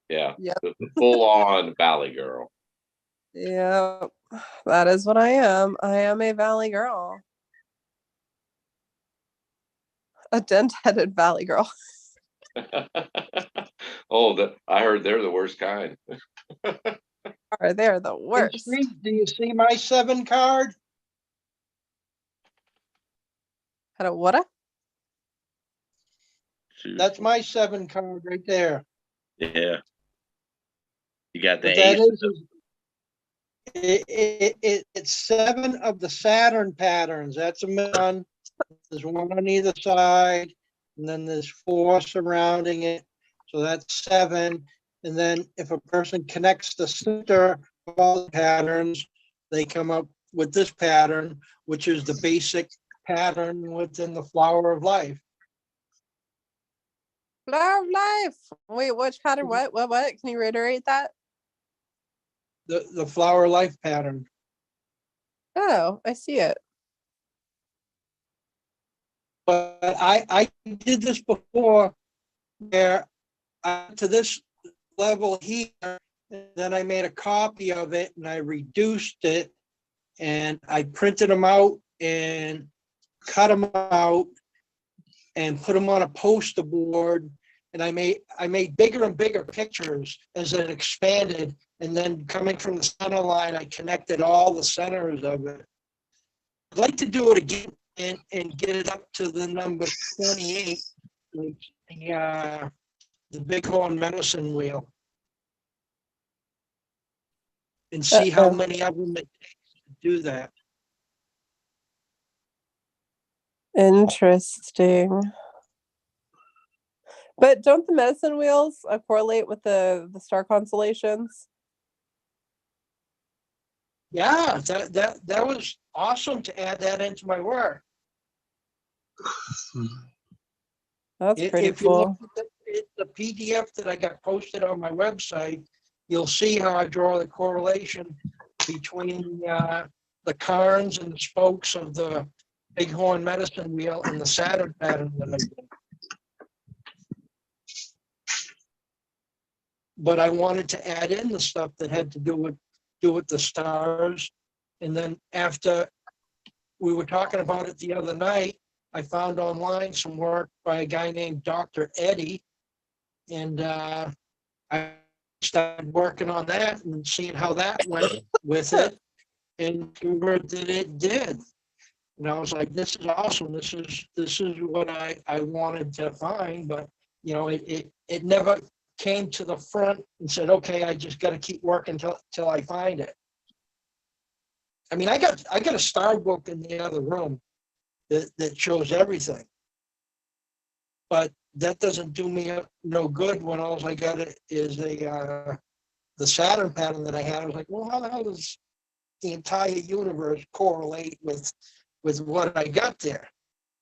Yeah. Yep. The full on Valley girl. Yeah, that is what I am. I am a Valley girl. A dent-headed Valley girl. Oh, I heard they're the worst kind. They're the worst. Do you see my 7 card? Had a what? That's my 7 card right there. Yeah. You got the What that ace. it's 7 of the Saturn patterns. That's a one. There's one on either side, and then there's 4 surrounding it. So that's 7. And then if a person connects the center of all the patterns, they come up with this pattern, which is the basic pattern within the flower of life. Flower of life. Wait, which pattern? What? Can you reiterate that? The flower life pattern. Oh, I see it. But I did this before, where I went to this level here, and then I made a copy of it and I reduced it, and I printed them out and cut them out and put them on a poster board, and I made bigger and bigger pictures as it expanded, and then coming from the center line, I connected all the centers of it. I'd like to do it again and get it up to the number 28, like the Bighorn medicine wheel, and see how many of them it takes to do that. Interesting. But don't the medicine wheels correlate with the star constellations? Yeah, that was awesome to add that into my work. That's pretty If you cool. look at the PDF that I got posted on my website, you'll see how I draw the correlation between the carns and the spokes of the bighorn medicine wheel and the Saturn pattern that I did. But I wanted to add in the stuff that had to do with the stars. And then after we were talking about it the other night, I found online some work by a guy named Dr. Eddie. And I started working on that and seeing how that went with it. And proved that it did. And I was like, this is awesome. This is what I wanted to find. But, you know, it never came to the front and said, okay, I just got to keep working till I find it. I mean, I got a star book in the other room that shows everything. But that doesn't do me no good when all I got is the Saturn pattern that I had. I was like, well, how the hell does the entire universe correlate with what I got there?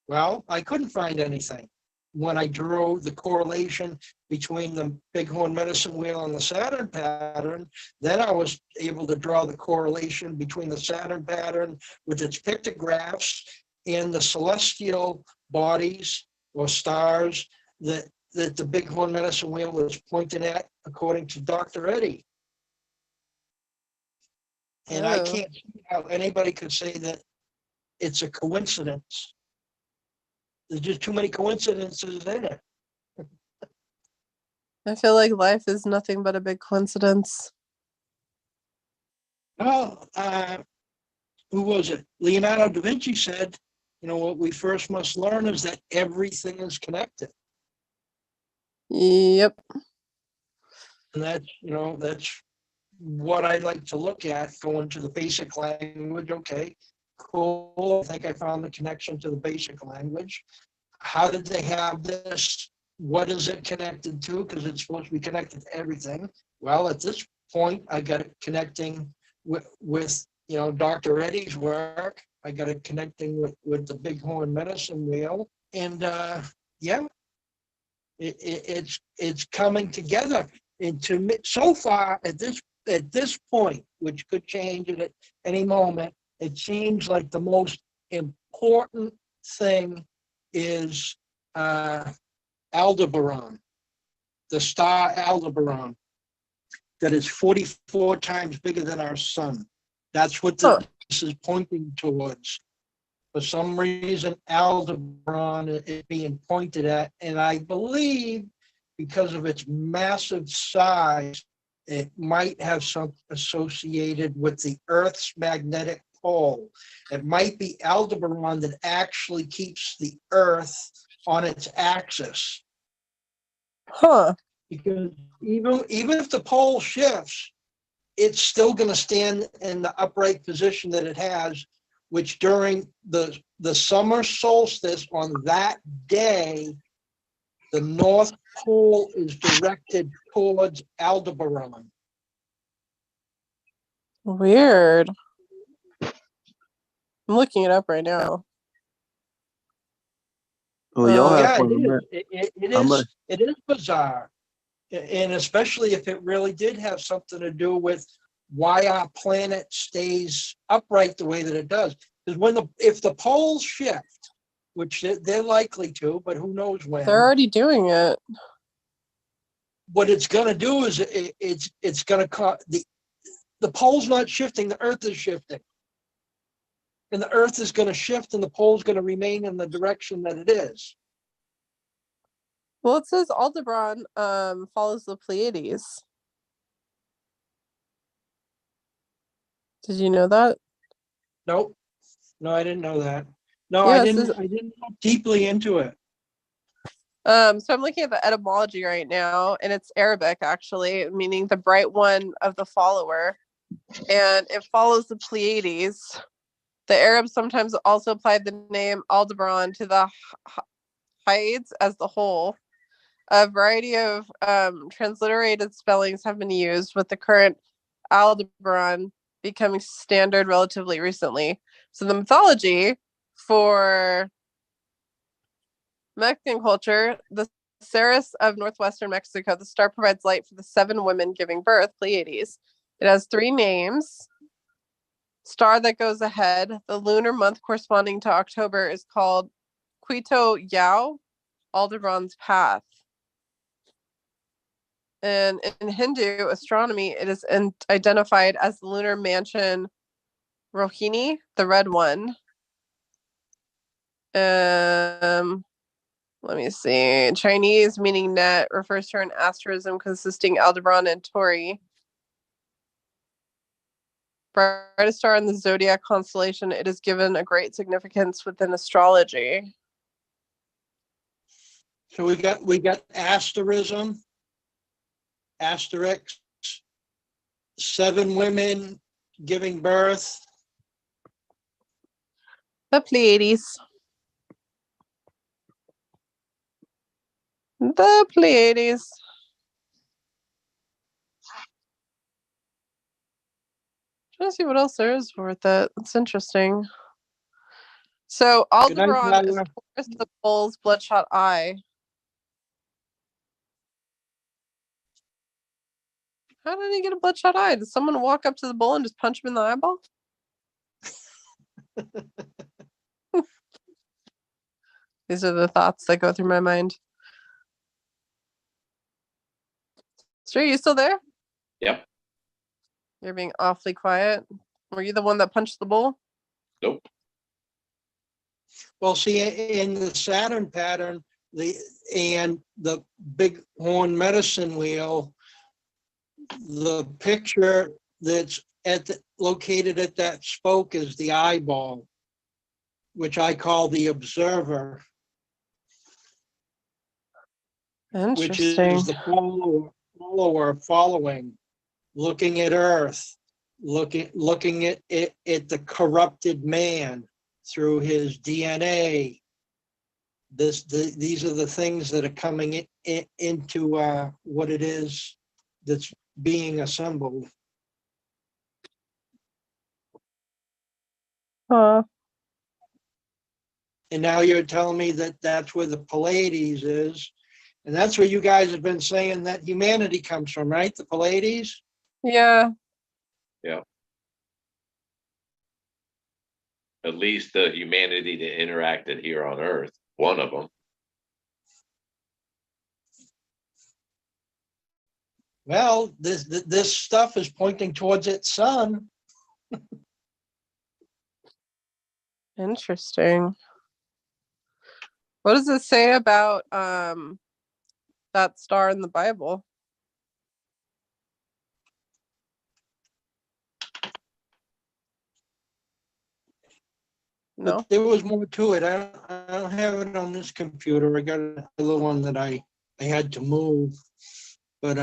Well, I couldn't find anything. When I drew the correlation between the bighorn medicine wheel and the Saturn pattern, then I was able to draw the correlation between the Saturn pattern with its pictographs and the celestial bodies or stars that the bighorn medicine wheel was pointing at, according to Dr. Eddie. And I can't see how anybody could say that it's a coincidence. There's just too many coincidences in it. I feel like life is nothing but a big coincidence. Well, who was it? Leonardo da Vinci said, you know, what we first must learn is that everything is connected. Yep. And that's what I like to look at, going to the basic language. Okay, cool. I think I found the connection to the basic language. How did they have this? What is it connected to? Because it's supposed to be connected to everything. Well, at this point, I got it connecting with Dr. Eddie's work. I got it connecting with the bighorn medicine wheel. And yeah, it's coming together. And to me, so far at this point, which could change at any moment, it seems like the most important thing is Aldebaran, the star Aldebaran, that is 44 times bigger than our sun. That's what this is pointing towards. For some reason, Aldebaran is being pointed at, and I believe because of its massive size, it might have something associated with the Earth's magnetic pole. It might be Aldebaran that actually keeps the Earth on its axis. Huh. Because even if the pole shifts, it's still going to stand in the upright position that it has, which during the summer solstice on that day, the North Pole is directed towards Aldebaran. Weird. I'm looking it up right now. Well, y'all have Yeah, fun. it is bizarre. And especially if it really did have something to do with why our planet stays upright the way that it does. Because if the poles shift, which they're likely to, but who knows when. They're already doing it. What it's going to do is it's going to cause the pole's not shifting, the Earth is shifting. And the Earth is going to shift and the pole's going to remain in the direction that it is. Well, it says Aldebaran follows the Pleiades. Did you know that? Nope. No, I didn't know that. No, Yeah, I didn't look deeply into it. So I'm looking at the etymology right now, and it's Arabic actually, meaning the bright one of the follower. And it follows the Pleiades. The Arabs sometimes also applied the name Aldebaran to the Hyades as the whole. A variety of transliterated spellings have been used, with the current Aldebaran becoming standard relatively recently. So the mythology for Mexican culture, the Ceres of northwestern Mexico, the star provides light for the 7 women giving birth, Pleiades. It has 3 names. star that goes ahead. The lunar month corresponding to October is called Quito Yao, Aldebaran's path. And in Hindu astronomy, it is identified as the lunar mansion Rohini, the red one. Let me see. Chinese, meaning net, refers to an asterism consisting Aldebaran and Tauri. Brightest star in the zodiac constellation, it is given a great significance within astrology. So we got asterism, asterisk, 7 women giving birth. The Pleiades. The Pleiades. Trying to see what else there is worth it. It's interesting. So Aldebaran is Taurus, the bull's bloodshot eye. How did he get a bloodshot eye? Did someone walk up to the bull and just punch him in the eyeball? These are the thoughts that go through my mind. Stu, you still there? Yep. You're being awfully quiet. Were you the one that punched the bull? Nope. Well, see, in the Saturn pattern, the big horn medicine wheel, the picture that's located at that spoke is the eyeball, which I call the observer, which is the follower following, looking at Earth, looking at the corrupted man through his DNA. These are the things that are coming into what it is that's being assembled. Huh. And now you're telling me that that's where the Pleiades is. And that's where you guys have been saying that humanity comes from, right? The Pleiades? Yeah. Yeah. At least the humanity that interacted here on Earth, one of them. Well, this stuff is pointing towards its sun. Interesting. What does it say about that star in the Bible? No. But there was more to it. I don't have it on this computer. I got another one that I had to move. But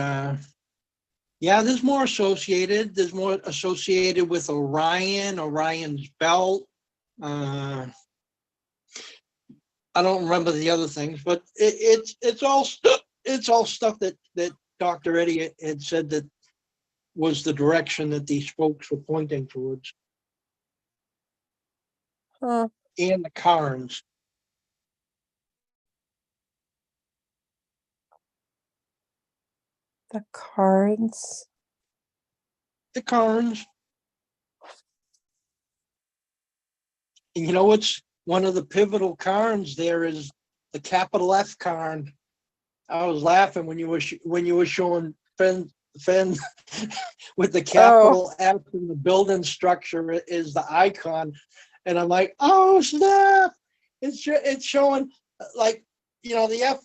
yeah, there's more associated. There's more associated with Orion's belt. I don't remember the other things, but it's all stuff that Dr. Eddie had said that was the direction that these folks were pointing towards. Huh. And the Carns. The cards. The Carns. And you know what's one of the pivotal Carns there is the capital F Carn. I was laughing when you were showing Finn with the capital F and the building structure is the icon. And I'm like, oh snap! It's showing like, you know, the F.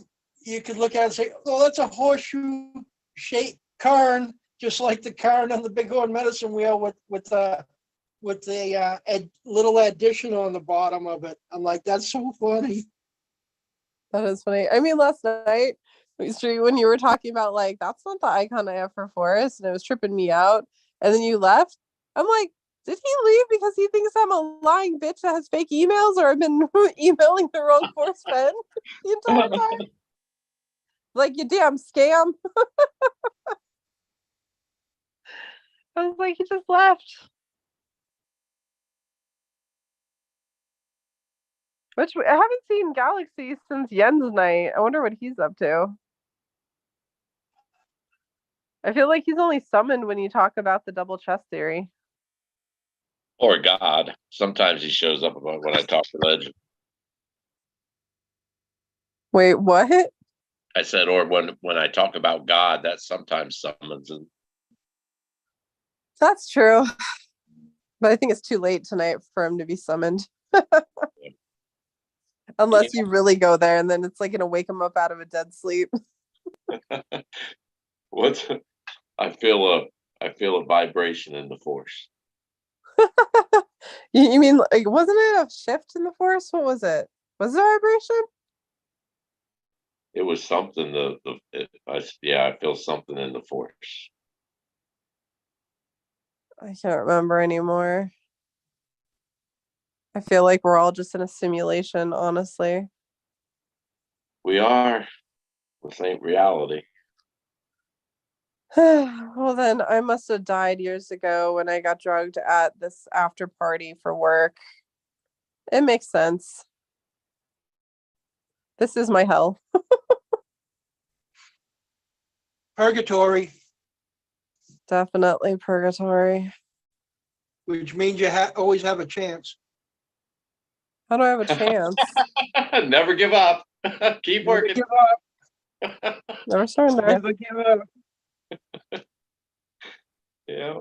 You could look at it and say, oh, that's a horseshoe shaped Carn, just like the Carn on the Bighorn medicine wheel with the little addition on the bottom of it. I'm like, that's so funny. That is funny. I mean, last night when you were talking about like that's not the icon I have for Forrest, and it was tripping me out, and then you left. I'm like, did he leave because he thinks I'm a lying bitch that has fake emails, or I've been emailing the wrong Forrest Fenn the entire time? Like, you damn scam. I was like, he just left. Which I haven't seen Galaxy since Yen's night. I wonder what he's up to. I feel like he's only summoned when you talk about the double chess theory. Or God. Sometimes he shows up when I talk religion. Wait, what? I said, or when I talk about God, that sometimes summons him. That's true. But I think it's too late tonight for him to be summoned. Unless you really go there, and then it's like gonna wake him up out of a dead sleep. What's I feel a vibration in the force. You mean like wasn't it a shift in the force? What was it? Was it a vibration? It was something. I feel something in the force. I can't remember anymore. I feel like we're all just in a simulation, honestly. We are. This ain't reality. Well, then I must have died years ago when I got drugged at this after party for work. It makes sense. This is my hell. Purgatory, Definitely purgatory. which means you always have a chance. How do I have a chance? Never give up. Keep Never working. give up. Never surrender. Never give up. Yeah.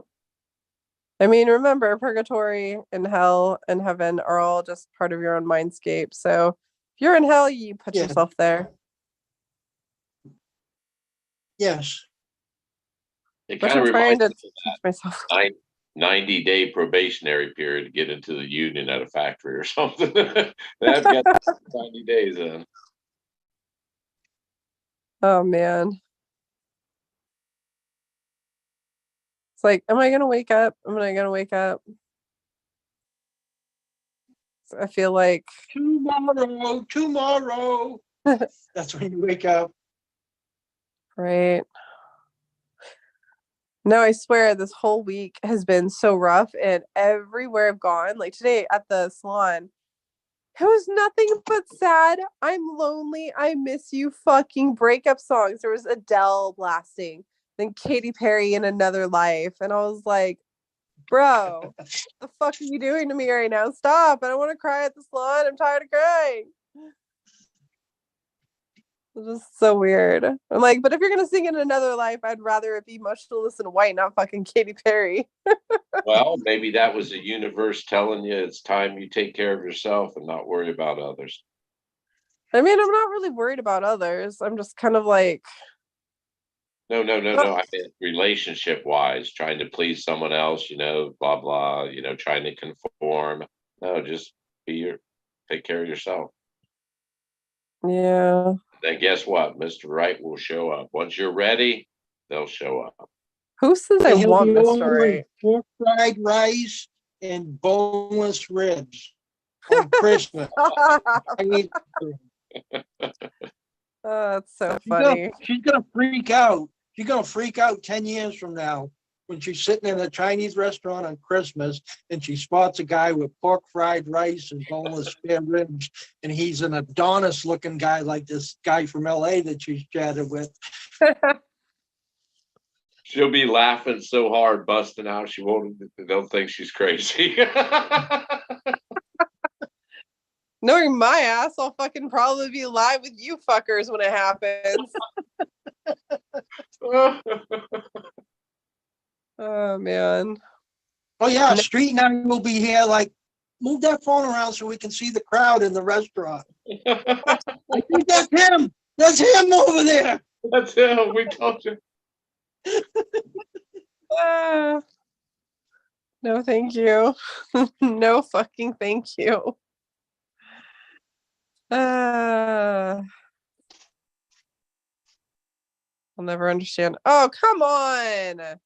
I mean, remember, purgatory and hell and heaven are all just part of your own mindscape. So if you're in hell, you put Yeah. yourself there. Yes. It Which kind of I'm trying reminds to me teach myself. of that 90-day probationary period to get into the union at a factory or something. They've got 90 days in. Oh man. It's like, am I gonna wake up? Am I gonna wake up? I feel like Tomorrow. That's when you wake up. right. No, I swear this whole week has been so rough, and everywhere I've gone, like today at the salon, it was nothing but sad. I'm lonely. I miss you fucking breakup songs. There was Adele blasting, then Katy Perry in Another Life. And I was like, bro, what the fuck are you doing to me right now? Stop. I don't want to cry at the salon. I'm tired of crying. It's just so weird. I'm like, but if you're gonna sing in Another Life, I'd rather it be Motionless in White, not fucking Katy Perry. Well, maybe that was the universe telling you it's time you take care of yourself and not worry about others. I mean, I'm not really worried about others. I'm just kind of like, No. I mean, relationship wise, trying to please someone else, blah, blah, trying to conform. No, just take care of yourself. yeah. Then guess what? Mr. Right will show up. Once you're ready, they'll show up. Who says I He'll want be Mr. ordering Right? pork fried rice and boneless ribs on Christmas. I mean, Oh, that's so funny. she's gonna freak out. She's gonna freak out 10 years from now when she's sitting in a Chinese restaurant on Christmas and she spots a guy with pork fried rice and boneless spare ribs, and he's an Adonis looking guy like this guy from LA that she's chatted with. She'll be laughing so hard, busting out. They'll think she's crazy. Knowing my ass, I'll fucking probably be live with you fuckers when it happens. Oh man. Oh yeah, Street and I will be here. Like, move that phone around so we can see the crowd in the restaurant. I think that's him. That's him over there. That's him. We told you. No, thank you. No fucking thank you. I'll never understand. Oh, come on.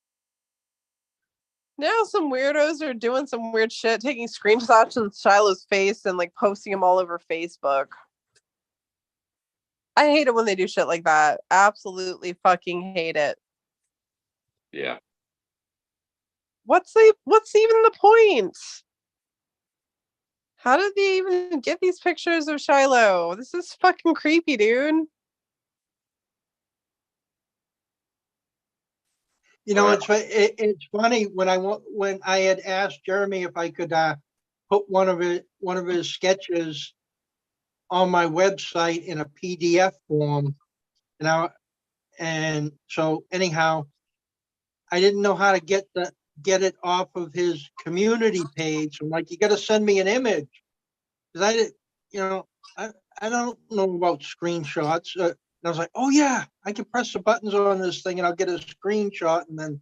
Now some weirdos are doing some weird shit, taking screenshots of Shiloh's face and like posting them all over Facebook. I hate it when they do shit like that. Absolutely fucking hate it. Yeah. What's even the point? How did they even get these pictures of Shiloh? This is fucking creepy, dude. You know, it's funny when I had asked Jeremy if I could put one of his sketches on my website in a PDF form, and so anyhow, I didn't know how to get it off of his community page. I'm like, you got to send me an image because I did, you know, I don't know about screenshots. And I was like, oh yeah, I can press the buttons on this thing and I'll get a screenshot and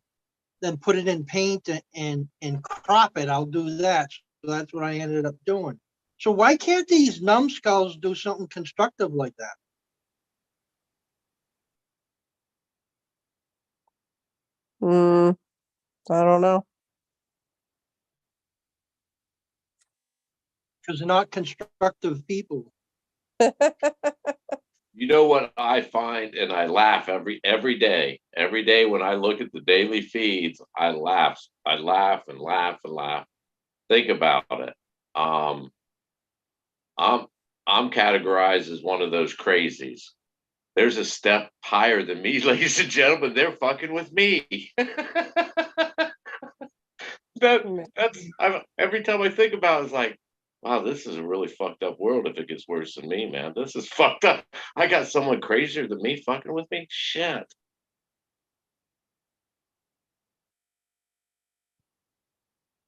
then put it in paint and crop it. I'll do that. So that's what I ended up doing. So why can't these numbskulls do something constructive like that? I don't know. Because they're not constructive people. You know what I find, and I laugh every day. Every day when I look at the daily feeds, I laugh. I laugh and laugh and laugh. Think about it. I'm categorized as one of those crazies. There's a step higher than me, ladies and gentlemen. They're fucking with me. Every time I think about it, it's like, wow, this is a really fucked up world if it gets worse than me, man. This is fucked up. I got someone crazier than me fucking with me? Shit.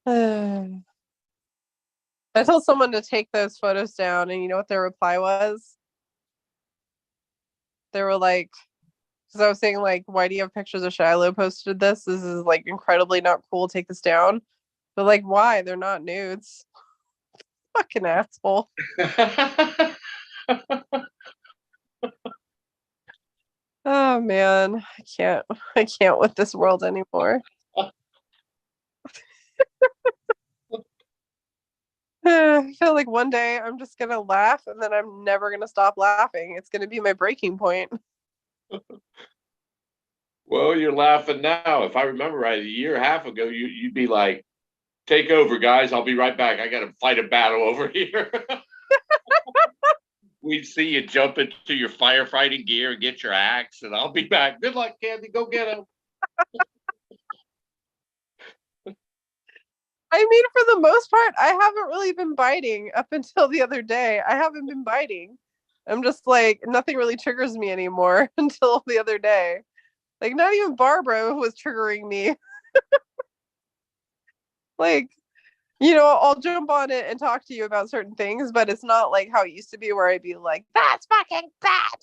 I told someone to take those photos down, and you know what their reply was? They were like, because I was saying, like, why do you have pictures of Shiloh posted this? This is like incredibly not cool. Take this down. But like, why? They're not nudes. Fucking asshole. Oh man, I can't with this world anymore. I feel like one day I'm just gonna laugh and then I'm never gonna stop laughing. It's gonna be my breaking point. Well, you're laughing now. If I remember right, a year and a half ago, you'd be like, take over, guys. I'll be right back. I got to fight a battle over here. We'd see you jump into your firefighting gear and get your axe, and I'll be back. Good luck, Candy. Go get him. I mean, for the most part, I haven't really been biting up until the other day. I haven't been biting. I'm just like, nothing really triggers me anymore until the other day. Like, not even Barbara was triggering me. Like, you know, I'll jump on it and talk to you about certain things, but it's not like how it used to be where I'd be like, that's fucking bad.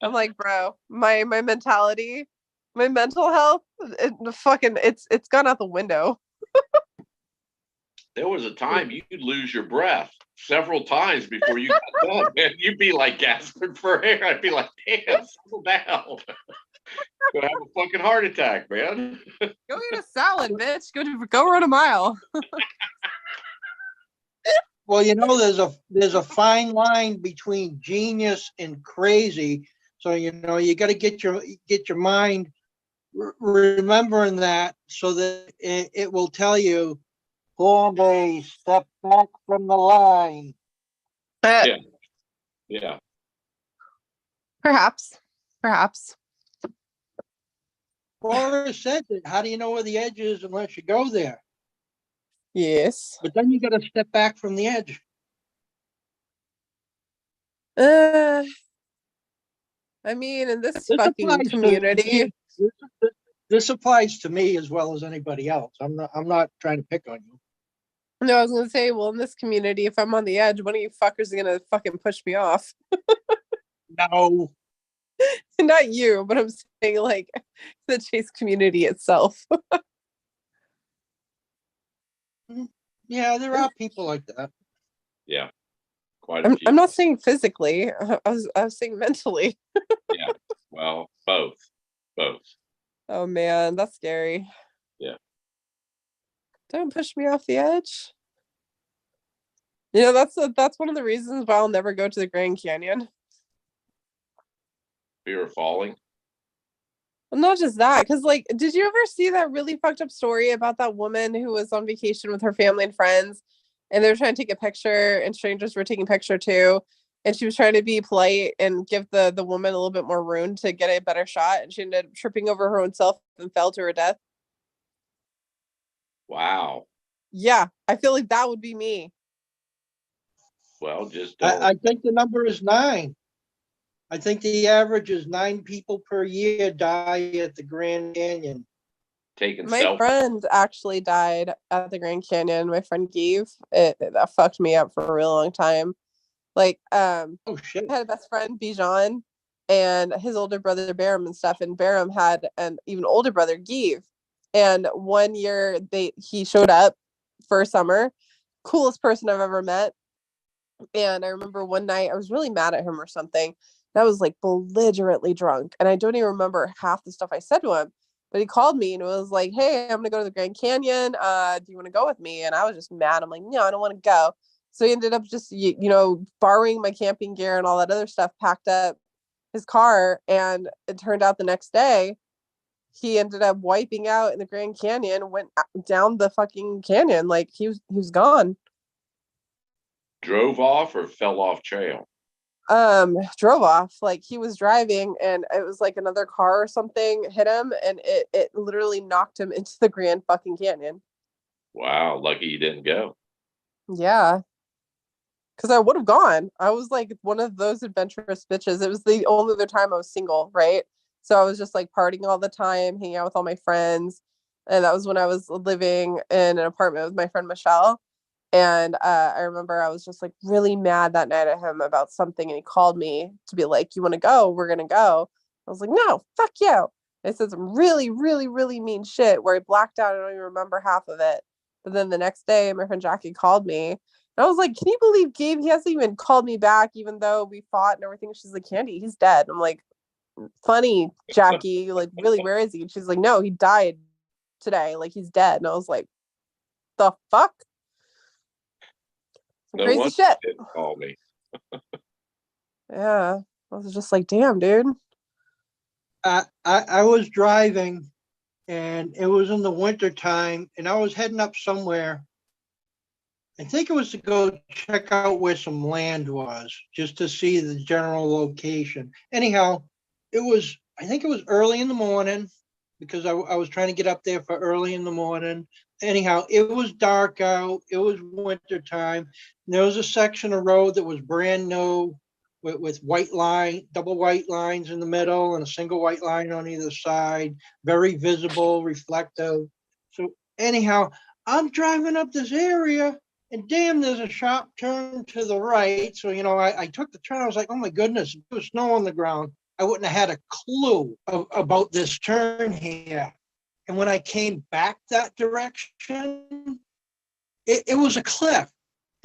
I'm like, bro, my mentality, my mental health, it's gone out the window. There was a time you'd lose your breath several times before you got done, man. You'd be like gasping for air. I'd be like, damn, settle down. Gonna have a fucking heart attack, man. Go eat a salad, bitch. Go run a mile. Well, you know, there's a fine line between genius and crazy. So, you know, you got to get your mind remembering that so that it will tell you, Bombay, step back from the line. Yeah. Yeah. Perhaps. Forrest said it. How do you know where the edge is unless you go there? Yes. But then you got to step back from the edge. I mean, in this fucking community. This applies to me as well as anybody else. I'm not trying to pick on you. No, I was gonna say, well, in this community, if I'm on the edge, one of you fuckers is gonna fucking push me off. No. Not you, but I'm saying like the chase community itself. Yeah, there are people like that. Yeah. Quite a few. I'm not saying physically. I was saying mentally. Yeah. Well, both. Oh man, that's scary. Yeah. Don't push me off the edge. You know, that's one of the reasons why I'll never go to the Grand Canyon. Fear of falling. Well, not just that, because like, did you ever see that really fucked up story about that woman who was on vacation with her family and friends, and they were trying to take a picture, and strangers were taking a picture too, and she was trying to be polite and give the woman a little bit more room to get a better shot, and she ended up tripping over her own self and fell to her death? Wow. Yeah, I feel like that would be me. Well, just don't. I think the number is 9. I think the average is 9 people per year die at the Grand Canyon. Taking My selfies. friend actually died at the Grand Canyon. My friend Give. That fucked me up for a real long time. Like, Oh shit. I had a best friend, Bijan, and his older brother Barum and stuff. And Barum had an even older brother, Give. And one year he showed up for summer. Coolest person I've ever met. And I remember one night I was really mad at him or something. And I was like belligerently drunk. And I don't even remember half the stuff I said to him. But he called me and was like, "Hey, I'm gonna go to the Grand Canyon. Do you want to go with me?" And I was just mad. I'm like, "No, I don't want to go." So he ended up just borrowing my camping gear and all that other stuff, packed up his car, and it turned out the next day he ended up wiping out in the Grand Canyon, went down the fucking canyon, like he was gone. Drove off or fell off trail? Drove off. Like he was driving and it was like another car or something hit him and it literally knocked him into the Grand fucking Canyon. Wow, lucky you didn't go. Yeah, because I would have gone. I was like one of those adventurous bitches. It was the only other time I was single, right? So I was just like partying all the time, hanging out with all my friends. And that was when I was living in an apartment with my friend Michelle. And I remember I was just like really mad that night at him about something. And he called me to be like, "You want to go? We're going to go." I was like, "No, fuck you." I said some really, really, really mean shit where I blacked out. I don't even remember half of it. But then the next day, my friend Jackie called me. And I was like, "Can you believe Gabe? He hasn't even called me back, even though we fought and everything." She's like, "Candy, he's dead." I'm like, "Funny, Jackie. Like, really, where is he?" And she's like, "No, he died today. Like, he's dead." And I was like, "The fuck?" Some No crazy one shit. didn't call me. Yeah. I was just like, damn, dude. I was driving and it was in the winter time and I was heading up somewhere. I think it was to go check out where some land was, just to see the general location. Anyhow, I think it was early in the morning because I was trying to get up there for early in the morning. Anyhow, it was dark out. It was winter time. And there was a section of road that was brand new with double white lines in the middle and a single white line on either side, very visible, reflective. So anyhow, I'm driving up this area and damn, there's a sharp turn to the right. So, I took the turn. I was like, oh my goodness, if there was snow on the ground, I wouldn't have had a clue about this turn here. And when I came back that direction, it was a cliff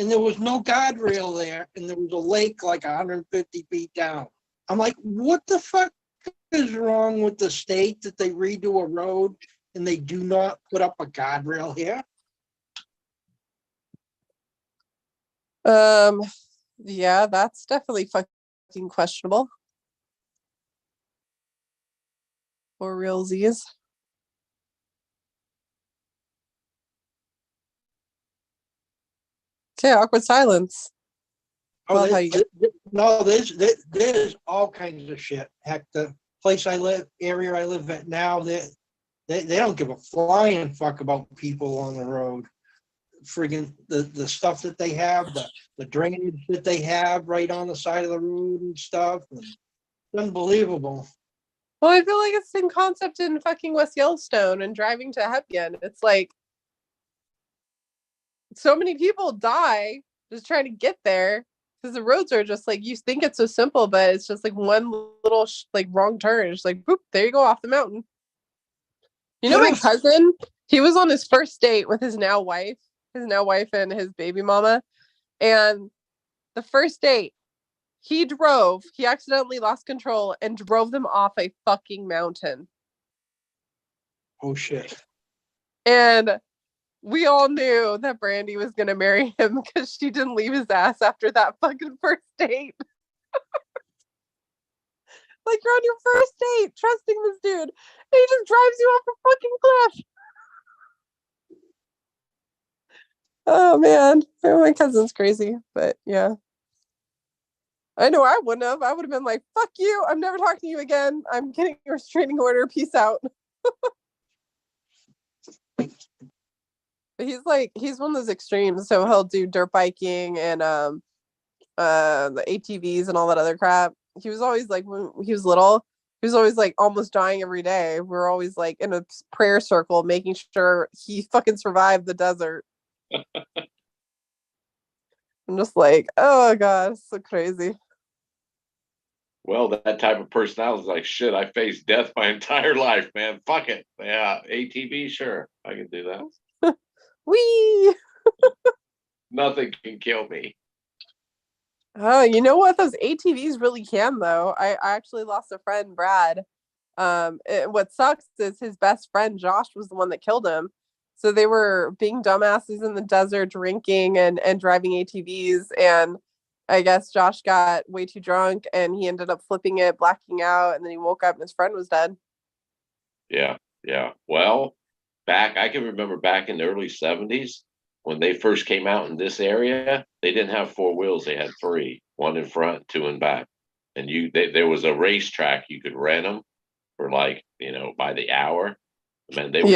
and there was no guardrail there. And there was a lake like 150 feet down. I'm like, what the fuck is wrong with the state that they redo a road and they do not put up a guardrail here? Yeah, that's definitely fucking questionable. For realsies. Okay, awkward silence. Oh, Love how you get. no, there's all kinds of shit. Heck, the area I live at now, they don't give a flying fuck about people on the road. Friggin' the stuff that they have, the drainage that they have right on the side of the road and stuff. It's unbelievable. Well, I feel like it's the same concept in fucking West Yellowstone and driving to Hebgen. It's like so many people die just trying to get there because the roads are just like you think it's so simple, but it's just like one little like wrong turn. It's like boop, there you go off the mountain. My cousin, he was on his first date with his now wife and his baby mama. And the first date, he accidentally lost control and drove them off a fucking mountain. Oh shit. And we all knew that Brandy was going to marry him because she didn't leave his ass after that fucking first date. Like, you're on your first date, trusting this dude, and he just drives you off a fucking cliff. Oh, man. My cousin's crazy, but yeah. I know I wouldn't have. I would have been like, fuck you. I'm never talking to you again. I'm getting a restraining order. Peace out. he's one of those extremes. So he'll do dirt biking and the ATVs and all that other crap. He was always like, when he was little, he was always like almost dying every day. We're always like in a prayer circle making sure he fucking survived the desert. I'm just like, oh god, it's so crazy. Well, that type of personality is like, shit, I faced death my entire life, man. Fuck it. Yeah, ATV, sure. I can do that. Wee. Nothing can kill me. Oh, you know what? Those ATVs really can, though. I actually lost a friend, Brad. What sucks is his best friend, Josh, was the one that killed him. So they were being dumbasses in the desert, drinking and driving ATVs. And I guess Josh got way too drunk and he ended up flipping it, blacking out. And then he woke up and his friend was dead. Yeah, yeah. Well, I can remember back in the early 70s when they first came out in this area, they didn't have four wheels, they had three, one in front, two in back. And there was a racetrack, you could rent them for like, by the hour. I mean,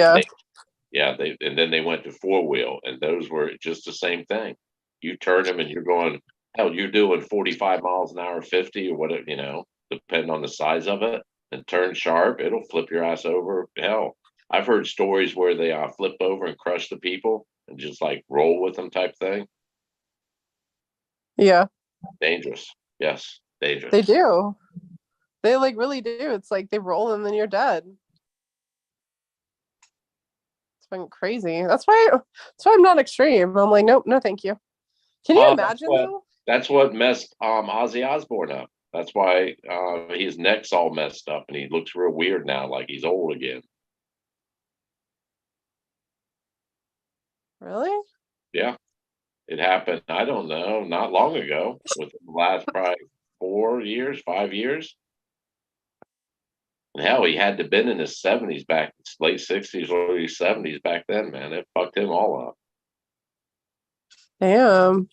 Yeah. And then they went to four wheel, and those were just the same thing. You turn them and you're going, hell, you're doing 45 miles an hour, 50 or whatever, depending on the size of it, and turn sharp, it'll flip your ass over. Hell, I've heard stories where they flip over and crush the people and just like roll with them type thing. Yeah. Dangerous. Yes, dangerous. They do. They like really do. It's like they roll and then you're dead. It's been crazy. That's why I'm not extreme. I'm like, nope, no thank you. Can you imagine though? That's what messed Ozzy Osbourne up. That's why his neck's all messed up and he looks real weird now, like he's old again. Really? Yeah. It happened, I don't know, not long ago, within the last probably 4 years, 5 years. And hell, he had to been in his 70s back, late 60s, early 70s back then, man. It fucked him all up. Damn.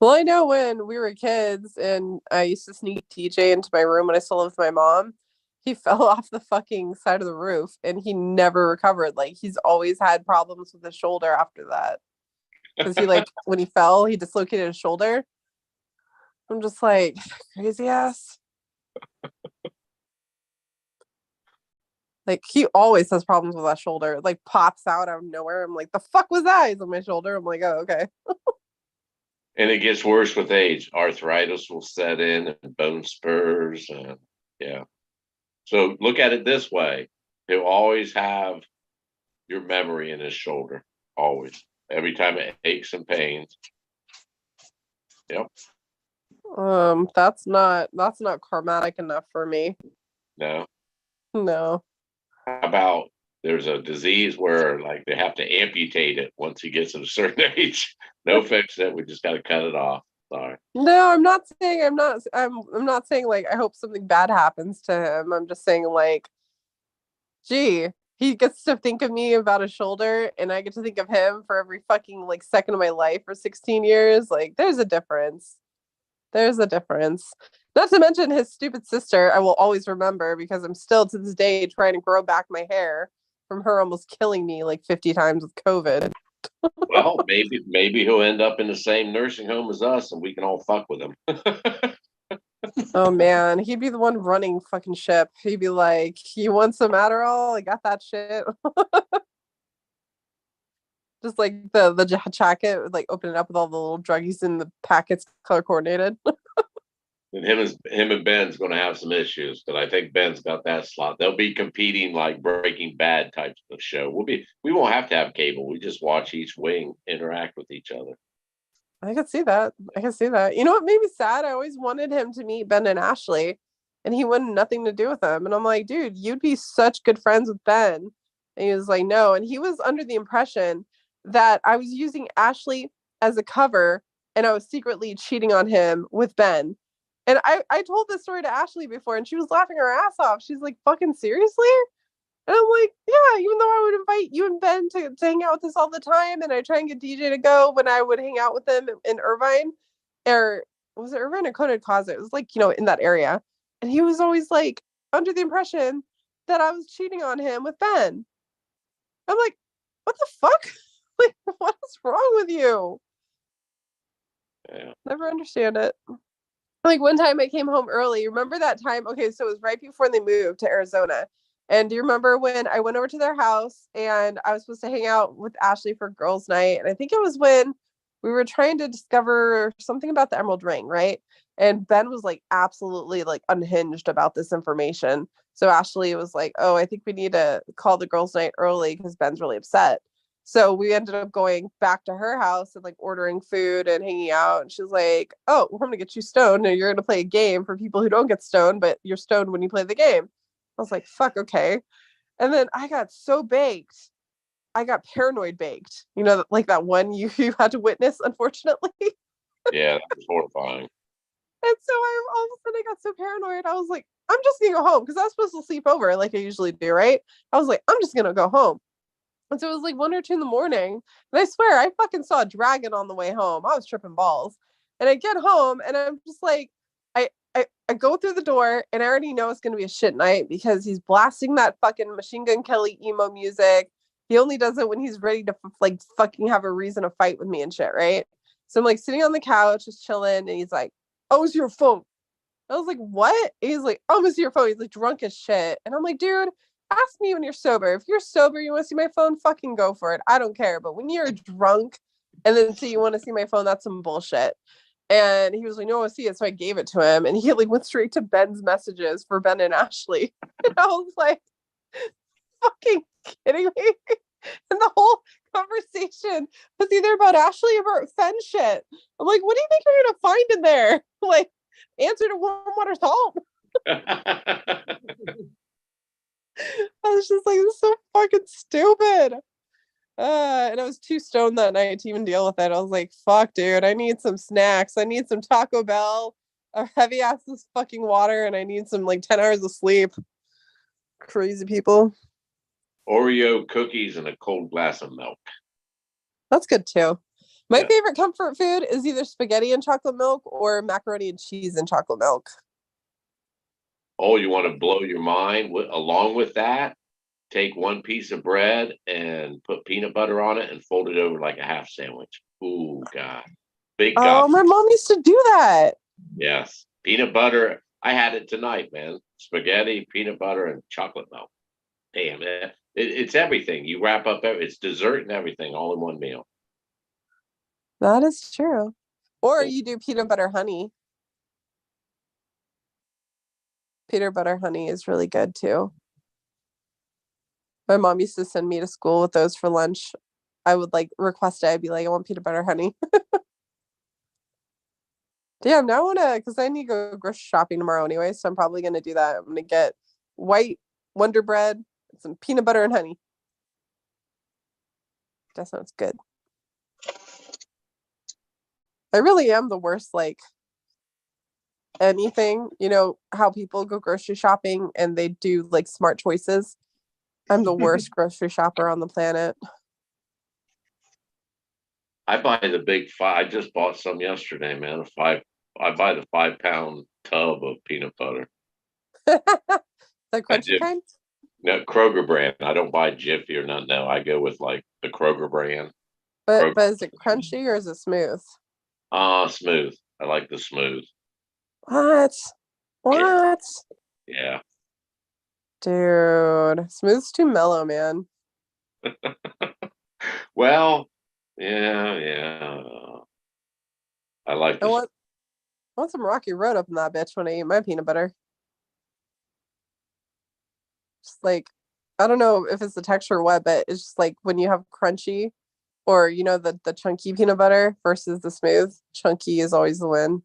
Well, I know when we were kids and I used to sneak TJ into my room when I still lived with my mom, he fell off the fucking side of the roof and he never recovered. Like he's always had problems with his shoulder after that. Because he when he fell, he dislocated his shoulder. I'm just like, crazy ass. Like he always has problems with that shoulder. It like pops out of nowhere. I'm like, the fuck was that? He's on my shoulder. I'm like, oh, okay. And it gets worse with age. Arthritis will set in and bone spurs. And yeah. So look at it this way. He'll always have your memory in his shoulder. Always. Every time it aches and pains. Yep. That's not karmatic enough for me. No. No. How about there's a disease where like they have to amputate it once he gets to a certain age? No fix it. We just got to cut it off. Sorry. No, I'm not saying like I hope something bad happens to him. I'm just saying like, gee, he gets to think of me about his shoulder and I get to think of him for every fucking like second of my life for 16 years. Like there's a difference. There's a difference. Not to mention his stupid sister, I will always remember because I'm still to this day trying to grow back my hair from her almost killing me like 50 times with COVID. Well, maybe he'll end up in the same nursing home as us and we can all fuck with him. Oh man, he'd be the one running fucking ship. He'd be like, you want some Adderall? I got that shit. Just like the jacket, like open it up with all the little druggies in the packets color coordinated. And him and Ben's going to have some issues because I think Ben's got that slot. They'll be competing like Breaking Bad types of show. We won't have to have cable. We just watch each wing interact with each other. I could see that. You know what made me sad? I always wanted him to meet Ben and Ashley, and he wanted nothing to do with them. And I'm like, dude, you'd be such good friends with Ben. And he was like, no. And he was under the impression that I was using Ashley as a cover, and I was secretly cheating on him with Ben. And I told this story to Ashley before, and she was laughing her ass off. She's like, fucking seriously? And I'm like, yeah, even though I would invite you and Ben to hang out with us all the time, and I try and get DJ to go when I would hang out with them in Irvine, or was it Irvine or Conant Closet? It was like, in that area. And he was always like under the impression that I was cheating on him with Ben. I'm like, what the fuck? Like, what is wrong with you? Yeah. Never understand it. Like one time I came home early. Remember that time? Okay, so it was right before they moved to Arizona. And do you remember when I went over to their house and I was supposed to hang out with Ashley for girls' night? And I think it was when we were trying to discover something about the emerald ring, right? And Ben was like absolutely like unhinged about this information. So Ashley was like, "Oh, I think we need to call the girls' night early because Ben's really upset." So we ended up going back to her house and like ordering food and hanging out. And she's like, "Oh, we're gonna get you stoned and you're gonna play a game for people who don't get stoned, but you're stoned when you play the game." I was like, "Fuck, okay." And then I got so baked. I got paranoid baked. You know, like that one you had to witness, unfortunately. Yeah, that was horrifying. And so I all of a sudden I got so paranoid. I was like, I'm just gonna go home because I was supposed to sleep over like I usually do, right? I was like, I'm just gonna go home. And so it was like 1 or 2 in the morning. And I swear I fucking saw a dragon on the way home. I was tripping balls. And I get home and I'm just like, I go through the door and I already know it's gonna be a shit night because he's blasting that fucking Machine Gun Kelly emo music. He only does it when he's ready to like fucking have a reason to fight with me and shit, right? So I'm like sitting on the couch, just chilling, and he's like, "Oh, it's your phone." I was like, "What?" He's like, "Oh, it's your phone." He's like drunk as shit. And I'm like, "Dude, ask me when you're sober. If you're sober, you want to see my phone, fucking go for it. I don't care. But when you're drunk and then say you want to see my phone, that's some bullshit." And he was like, "No, I want to see it." So I gave it to him and he like went straight to Ben's messages for Ben and Ashley. And I was like, fucking kidding me? And the whole conversation was either about Ashley or about Fen shit. I'm like, what do you think you're gonna find in there? Like, answer to warm water salt. I was just like, this is so fucking stupid. And I was too stoned that night to even deal with it. I was like, fuck, dude, I need some snacks. I need some Taco Bell, a heavy ass this fucking water, and I need some like 10 hours of sleep. Crazy people. Oreo cookies and a cold glass of milk. That's good too. My Yeah. favorite comfort food is either spaghetti and chocolate milk or macaroni and cheese and chocolate milk. Oh, you want to blow your mind? Along with that, take one piece of bread and put peanut butter on it and fold it over like a half sandwich. Ooh, God. Big Oh, God. my mom used to do that. Yes. Peanut butter. I had it tonight, man. Spaghetti, peanut butter, and chocolate milk. Damn it. It's everything. You wrap up it's dessert and everything all in one meal. That is true. Or you do peanut butter honey. Peanut butter honey is really good too. My mom used to send me to school with those for lunch. I would like request it. I'd be like, I want peanut butter honey. Damn, now I wanna, because I need to go grocery shopping tomorrow anyway, so I'm probably gonna do that. I'm gonna get white Wonder Bread, some peanut butter and honey. That sounds good. I really am the worst, like anything, you know, how people go grocery shopping and they do like smart choices. I'm the worst grocery shopper on the planet. I buy the big five. I just bought some yesterday, man. I buy the 5 pound tub of peanut butter. The I crunchy do. kind? No, Kroger brand. I don't buy Jiffy or nothing. No, I go with like the Kroger brand. But Kroger. is it crunchy or is it smooth? Smooth. I like the smooth. What? Yeah. What? Yeah. Dude. Smooth's too mellow, man. Well, yeah. I like I this. want some Rocky Road up in that bitch when I eat my peanut butter. Just like, I don't know if it's the texture or what, but it's just like when you have crunchy or you know the chunky peanut butter versus the smooth, chunky is always the win.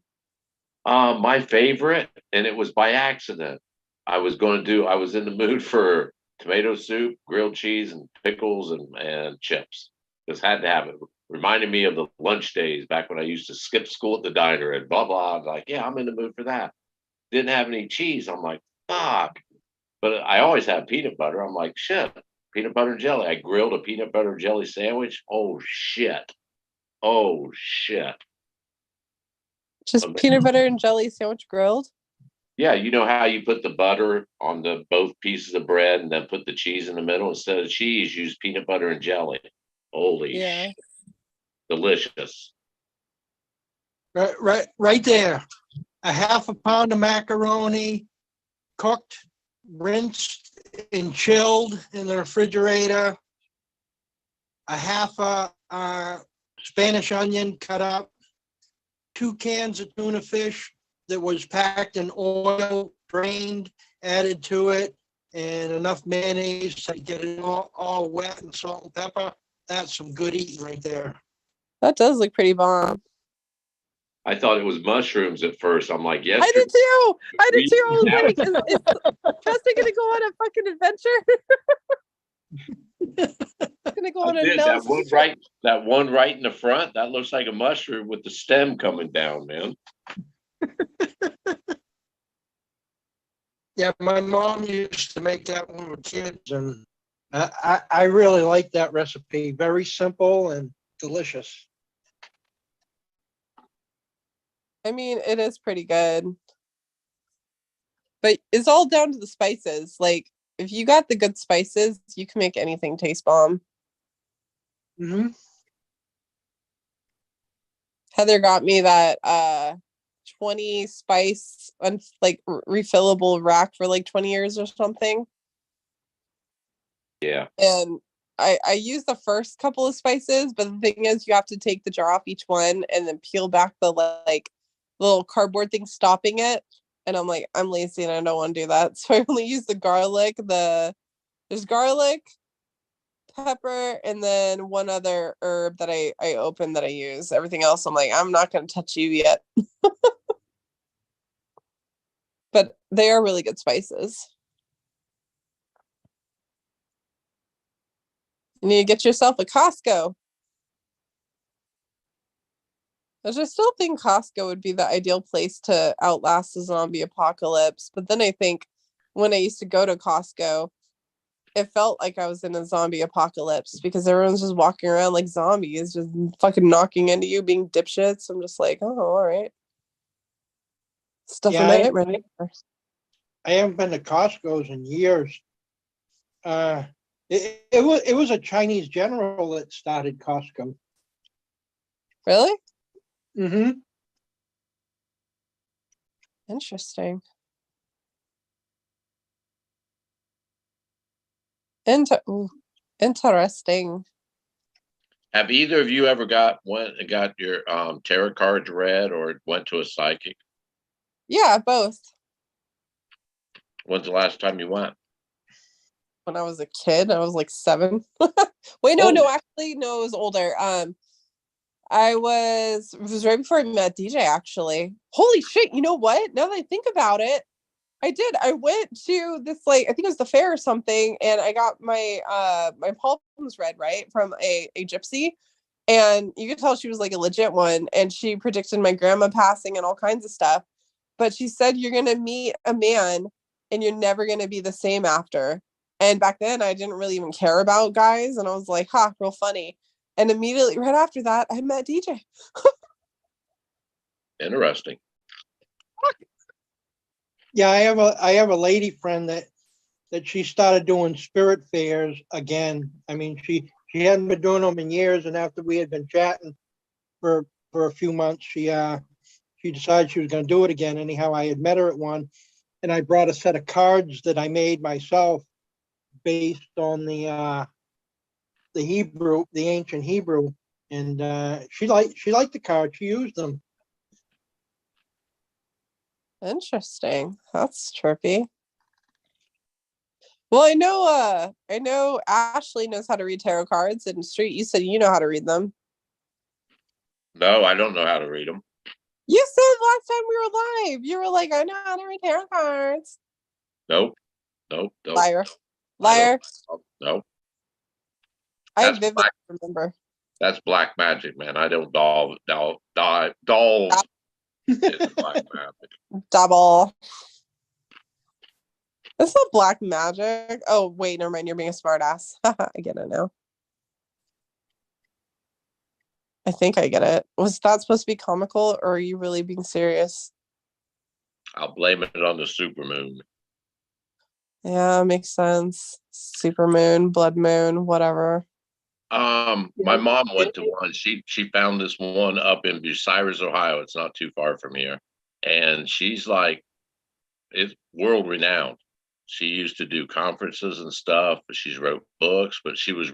My favorite, and it was by accident. I was in the mood for tomato soup, grilled cheese, and pickles and chips. Just had to have it. Reminded me of the lunch days back when I used to skip school at the diner and blah blah. I was like, yeah, I'm in the mood for that. Didn't have any cheese. I'm like, fuck. But I always have peanut butter. I'm like, shit, peanut butter and jelly. I grilled a peanut butter and jelly sandwich. Oh shit. Oh shit. Just peanut butter and jelly sandwich grilled. Yeah, you know how you put the butter on the both pieces of bread and then put the cheese in the middle instead of cheese, use peanut butter and jelly. Holy Yeah. delicious. Right there. A half a pound of macaroni, cooked, rinsed, and chilled in the refrigerator. A half a Spanish onion cut up. 2 cans of tuna fish that was packed in oil, drained, added to it, and enough mayonnaise to get it all wet and salt and pepper. That's some good eating right there. That does look pretty bomb. I thought it was mushrooms at first. I'm like, I yesterday. did too. I did too. I was Yeah. like, is Justin gonna go on a fucking adventure? Gonna go on a Did no. that one right in the front? That looks like a mushroom with the stem coming down, man. Yeah, my mom used to make that when we were kids, and I really like that recipe. Very simple and delicious. I mean, it is pretty good. But it's all down to the spices. Like, if you got the good spices, you can make anything taste bomb. Mm-hmm. Heather got me that 20 spice refillable rack for like 20 years or something. Yeah. And I use the first couple of spices, but the thing is you have to take the jar off each one and then peel back the like little cardboard thing stopping it. And I'm like, I'm lazy and I don't want to do that. So I only use the garlic, there's garlic, pepper, and then one other herb that I open that I use. Everything else I'm like, I'm not gonna touch you yet. But they are really good spices. You need to get yourself a Costco. Which I still think Costco would be the ideal place to outlast the zombie apocalypse. But then I think when I used to go to Costco, it felt like I was in a zombie apocalypse because everyone's just walking around like zombies, just fucking knocking into you, being dipshits. I'm just like, oh, all right. Stuff Yeah, a nightmare. I haven't been to Costco's in years. It was a Chinese general that started Costco. Really? Mm-hmm. Interesting. Interesting. Have either of you ever went and got your tarot cards read or went to a psychic? Yeah, both. When's the last time you went? When I was a kid, I was like 7. Wait, no, actually, no, it was older. It was right before I met DJ, actually. Holy shit, you know what? Now that I think about it, I did. I went to this, like, I think it was the fair or something, and I got my my palms read, right, from a gypsy. And you could tell she was like a legit one, and she predicted my grandma passing and all kinds of stuff. But she said you're gonna meet a man and you're never gonna be the same after. And back then I didn't really even care about guys, and I was like, ha, real funny. And immediately right after that, I met DJ. Interesting. Yeah, I have a lady friend that she started doing spirit fairs again. I mean, she hadn't been doing them in years, and after we had been chatting for a few months, she decided she was going to do it again. Anyhow, I had met her at one, and I brought a set of cards that I made myself based on the Hebrew, the ancient Hebrew, and she liked the cards. She used them. Interesting. That's trippy. Well, I know Ashley knows how to read tarot cards, and Street, you said you know how to read them. No, I don't know how to read them. You said last time we were live, you were like, I know how to read tarot cards. Nope. Liar. No. I That's vividly remember. That's black magic, man. I don't dolls. It's black magic. Double. It's not black magic. Oh, wait, never mind. You're being a smartass. I get it now. I think I get it. Was that supposed to be comical, or are you really being serious? I'll blame it on the supermoon. Yeah, makes sense. Super moon, blood moon, whatever. My mom went to one. She found this one up in Bucyrus, Ohio. It's not too far from here, and she's like, it's world renowned. She used to do conferences and stuff. She's wrote books, but she was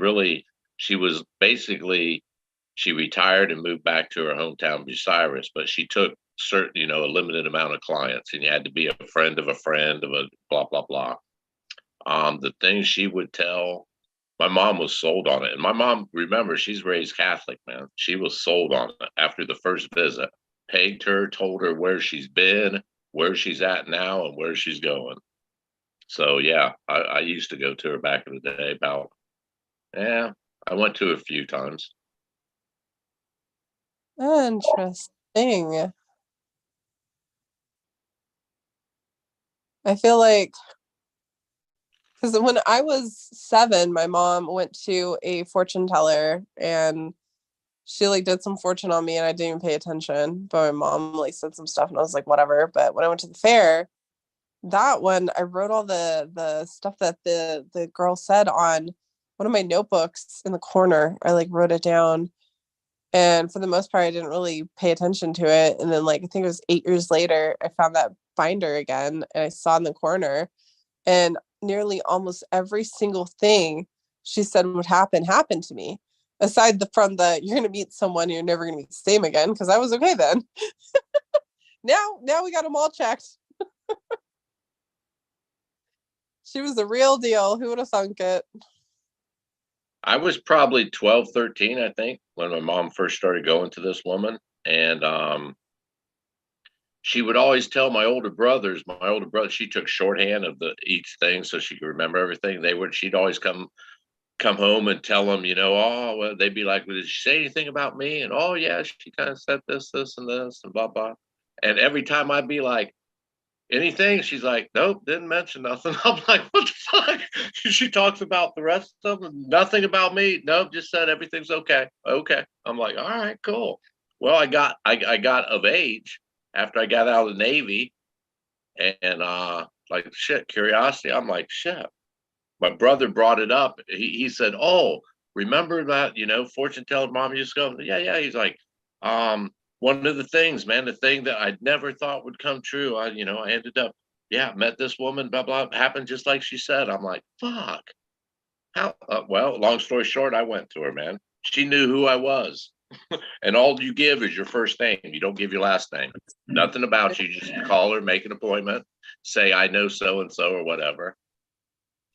basically she retired and moved back to her hometown Bucyrus, but she took certain, a limited amount of clients, and you had to be a friend of a blah blah blah. The things she would tell, my mom was sold on it. And my mom, remember, she's raised Catholic, man. She was sold on it after the first visit. Pegged her, told her where she's been, where she's at now, and where she's going. So yeah, I used to go to her back in the day. I went to a few times. Interesting. I feel like because when I was 7, my mom went to a fortune teller and she like did some fortune on me and I didn't even pay attention. But my mom like said some stuff and I was like, whatever. But when I went to the fair, that one I wrote all the stuff that the girl said on one of my notebooks in the corner. I like wrote it down. And for the most part, I didn't really pay attention to it. And then like I think it was 8 years later, I found that binder again and I saw in the corner. And nearly almost every single thing she said would happen happened to me. Aside from the you're gonna meet someone you're never gonna meet the same again, because I was okay then. now we got them all checked. She was the real deal. Who would have thunk it? I was probably 12, 13, I think, when my mom first started going to this woman. And she would always tell my older brother, she took shorthand of each thing so she could remember everything. She'd always come home and tell them, oh, well, they'd be like, well, did she say anything about me? And oh yeah, she kind of said this, and this, and blah, blah. And every time I'd be like, anything? She's like, nope, didn't mention nothing. I'm like, what the fuck? She talks about the rest of them, nothing about me. Nope, just said everything's okay. Okay. I'm like, all right, cool. Well, I got of age after I got out of the Navy, and like shit, curiosity. I'm like, shit. My brother brought it up. He said, oh, remember that, fortune teller mom used to go, yeah, yeah. He's like, one of the things, man, the thing that I never thought would come true. I ended up, yeah, met this woman, blah, blah, happened just like she said. I'm like, fuck. How? Well, long story short, I went to her, man. She knew who I was. And all you give is your first name. You don't give your last name. Nothing about you. Just call her, make an appointment, say, I know so and so or whatever.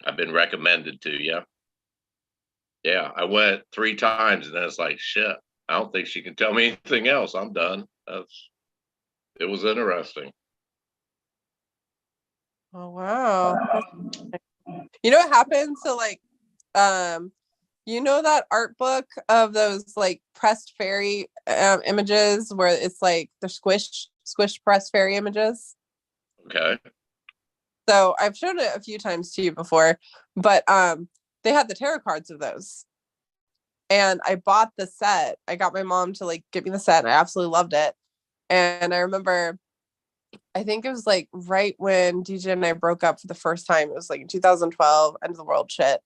I've been recommended to you. Yeah, I went 3 times and then it's like, shit, I don't think she can tell me anything else. I'm done. It was interesting. Oh wow. You know what happened? So like that art book of those like pressed fairy images where it's like they're squished pressed fairy images? Okay. So I've shown it a few times to you before, but they had the tarot cards of those. And I bought the set. I got my mom to like get me the set and I absolutely loved it. And I remember I think it was like right when DJ and I broke up for the first time. It was like in 2012, end of the world shit.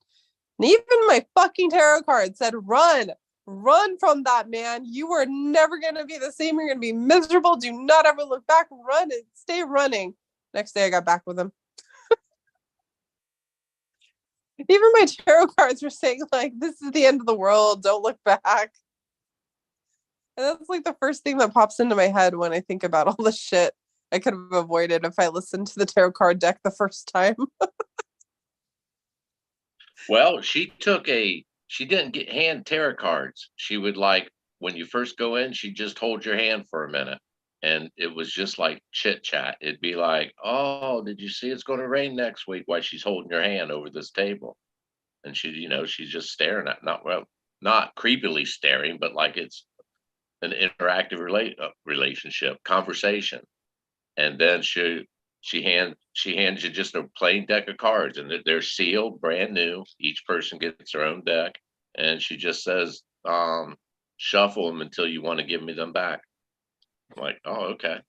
And even my fucking tarot card said, run from that man. You are never going to be the same. You're going to be miserable. Do not ever look back. Run and stay running. Next day I got back with him. Even my tarot cards were saying like, this is the end of the world. Don't look back. And that's like the first thing that pops into my head when I think about all the shit I could have avoided if I listened to the tarot card deck the first time. Well, she didn't get hand tarot cards. She would like, when you first go in, she'd just hold your hand for a minute. And it was just like chit chat. It'd be like, oh, did you see it's going to rain next week while she's holding your hand over this table? And she's just staring at, not creepily staring, but like it's an interactive relationship, conversation. And then she hands you just a plain deck of cards, and they're sealed, brand new. Each person gets their own deck, and she just says, shuffle them until you want to give me them back. I'm like, oh, okay.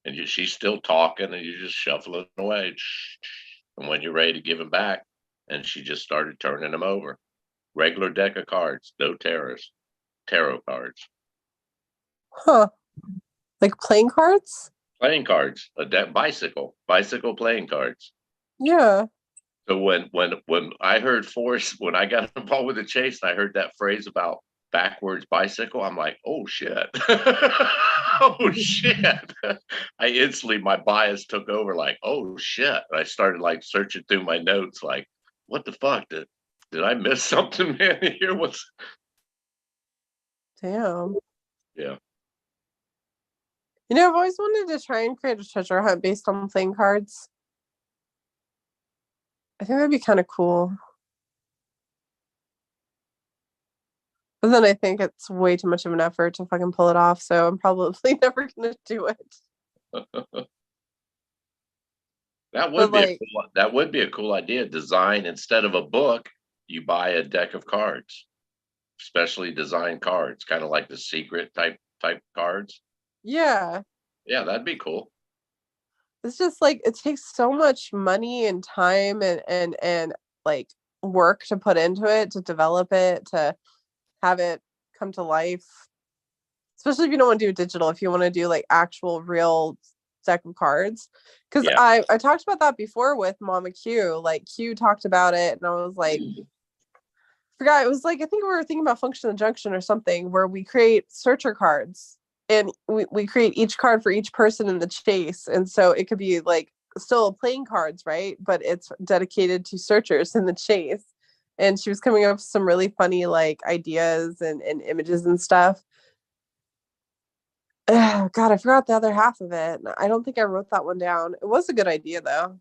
and she's still talking, and you just shuffle it away. And when you're ready to give them back, and she just started turning them over. Regular deck of cards, no tarot cards. Huh. Like playing cards? Playing cards, a deck, bicycle playing cards. Yeah. So when I heard Forrest, when I got involved with the chase, and I heard that phrase about backwards bicycle, I'm like, oh shit. Oh shit. I instantly, my bias took over, like, oh shit. And I started like searching through my notes, like, what the fuck? Did I miss something, man? Here? What's Damn. Yeah. You know, I've always wanted to try and create a treasure hunt based on playing cards. I think that'd be kind of cool. But then I think it's way too much of an effort to fucking pull it off, so I'm probably never gonna do it. That would be a cool idea. Design, instead of a book, you buy a deck of cards, specially designed cards, kind of like the secret type cards. Yeah. Yeah, that'd be cool. It's just like it takes so much money and time and like work to put into it, to develop it, to have it come to life. Especially if you don't want to do digital, if you want to do like actual real deck of cards. Because Yeah. I talked about that before with Mama Q. Like Q talked about it, and I was like, forgot, it was like, I think we were thinking about Function and Junction or something, where we create searcher cards, and we create each card for each person in the chase, and so it could be like still playing cards, right, but it's dedicated to searchers in the chase. And she was coming up with some really funny like ideas and images and stuff. God, I forgot the other half of it. I don't think I wrote that one down. It was a good idea though.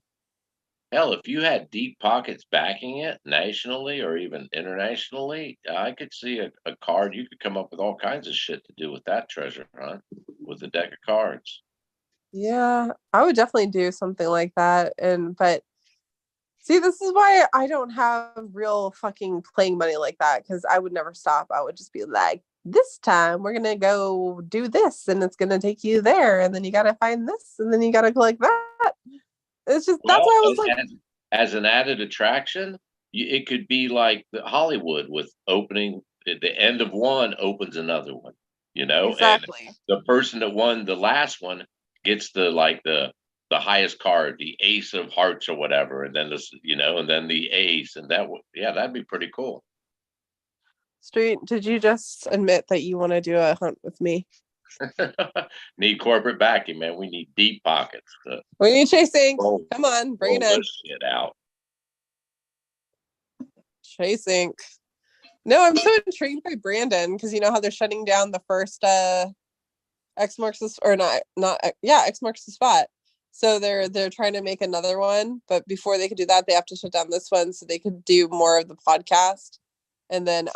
Hell, if you had deep pockets backing it nationally or even internationally, I could see a card. You could come up with all kinds of shit to do with that treasure hunt with a deck of cards. Yeah, I would definitely do something like that. But see, this is why I don't have real fucking playing money like that, because I would never stop. I would just be like, this time we're gonna go do this, and it's gonna take you there, and then you gotta find this, and then you gotta collect that. It's just, that's Well, why I was like, as an added attraction, it could be like the Hollywood with opening at the end of one opens another one, exactly. and the person that won the last one gets the highest card, the ace of hearts or whatever, and then and then the ace, and that'd be pretty cool. Street, did you just admit that you want to do a hunt with me? Need corporate backing, man. We need deep pockets. We need chasing. Come on, bring it in. This shit out. Chasing. No, I'm so intrigued by Brandon, because you know how they're shutting down the first X marks the, or not yeah, X marks the spot. So they're trying to make another one, but before they could do that, they have to shut down this one so they could do more of the podcast. And then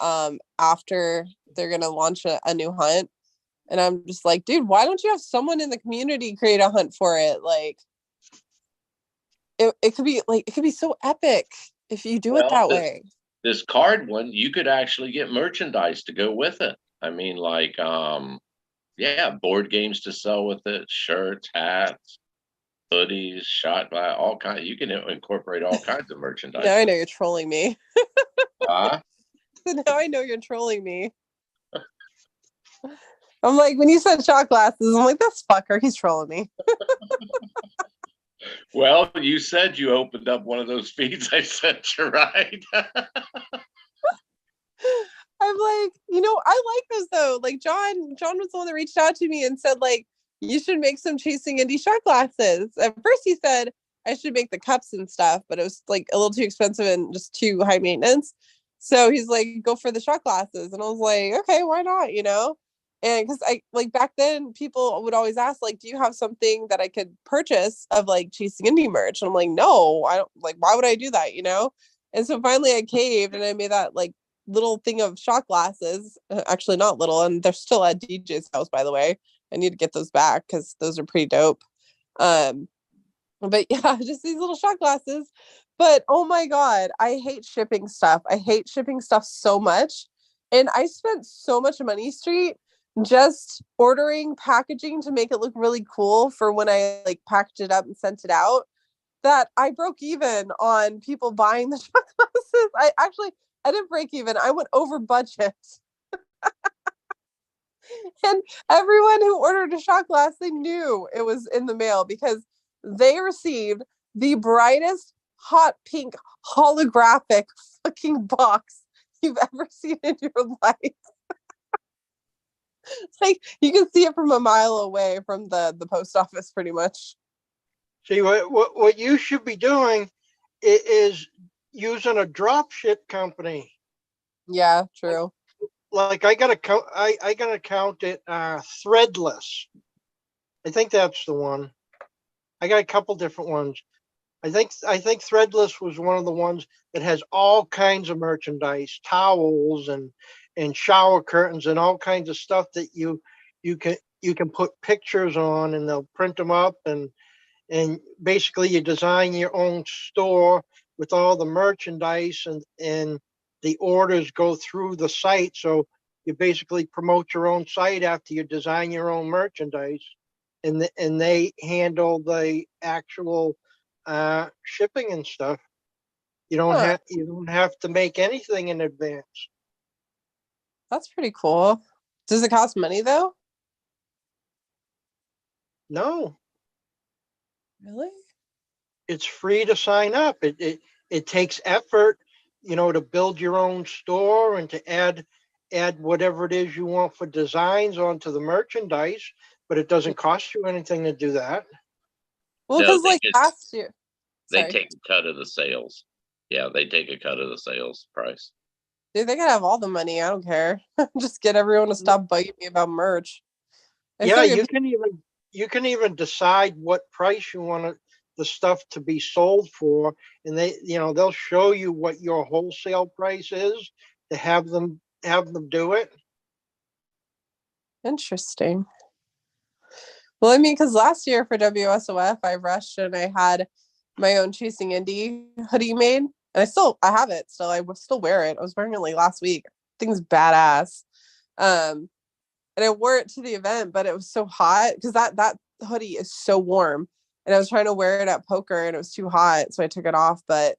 after, they're gonna launch a new hunt. And I'm just like, dude, why don't you have someone in the community create a hunt for it? Like, it could be so epic if you do it that way. This card one, you could actually get merchandise to go with it. I mean, like, board games to sell with it, shirts, hats, hoodies, shot by all kinds. You can incorporate all kinds of merchandise. Now I know you're trolling me. Huh? Now I know you're trolling me. I'm like, when you said shot glasses, I'm like, that's fucker, he's trolling me. Well, you said you opened up one of those feeds. I said you're right. I'm like, I like those though. Like John was the one that reached out to me and said, like, you should make some Chasing Indie shot glasses. At first he said I should make the cups and stuff, but it was like a little too expensive and just too high maintenance. So he's like, go for the shot glasses. And I was like, okay, why not? And because I like back then people would always ask, like, do you have something that I could purchase of like Chasing Indie merch? And I'm like, no, I don't, like, why would I do that? And so finally I caved and I made that like little thing of shot glasses. Actually not little, and they're still at DJ's house, by the way. I need to get those back because those are pretty dope. But yeah, just these little shot glasses. But oh my God, I hate shipping stuff. I hate shipping stuff so much. And I spent so much money, Street, just ordering packaging to make it look really cool for when I like packaged it up and sent it out, that I broke even on people buying the shot glasses. I didn't break even. I went over budget. And everyone who ordered a shot glass, they knew it was in the mail because they received the brightest hot pink holographic fucking box you've ever seen in your life. Like you can see it from a mile away from the post office pretty much. See, what you should be doing is using a drop ship company. Yeah, true. Like I got an account at Threadless. I think that's the one. I got a couple different ones. I think Threadless was one of the ones that has all kinds of merchandise, towels and shower curtains and all kinds of stuff that you can put pictures on, and they'll print them up, and basically you design your own store with all the merchandise, and the orders go through the site. So you basically promote your own site after you design your own merchandise, and they handle the actual shipping and stuff. You don't have to make anything in advance. That's pretty cool. Does it cost money though? No, Really? it's free to sign up. It takes effort, to build your own store and to add whatever it is you want for designs onto the merchandise, but it doesn't cost you anything to do that. Well, No, because like last year, they sorry. take a cut of the sales. Yeah, they take a cut of the sales price. Dude, they could have all the money. I don't care. Just get everyone to stop bugging me about merch. Yeah, you can even decide what price you want the stuff to be sold for, and they'll show you what your wholesale price is to have them do it. Interesting. Well, I mean, because last year for WSOF, I rushed and I had my own Chasing Indie hoodie made, and I have it still. I would still wear it. I was wearing it like last week. Thing's badass. And I wore it to the event, but it was so hot because that hoodie is so warm, and I was trying to wear it at poker and it was too hot, so I took it off. But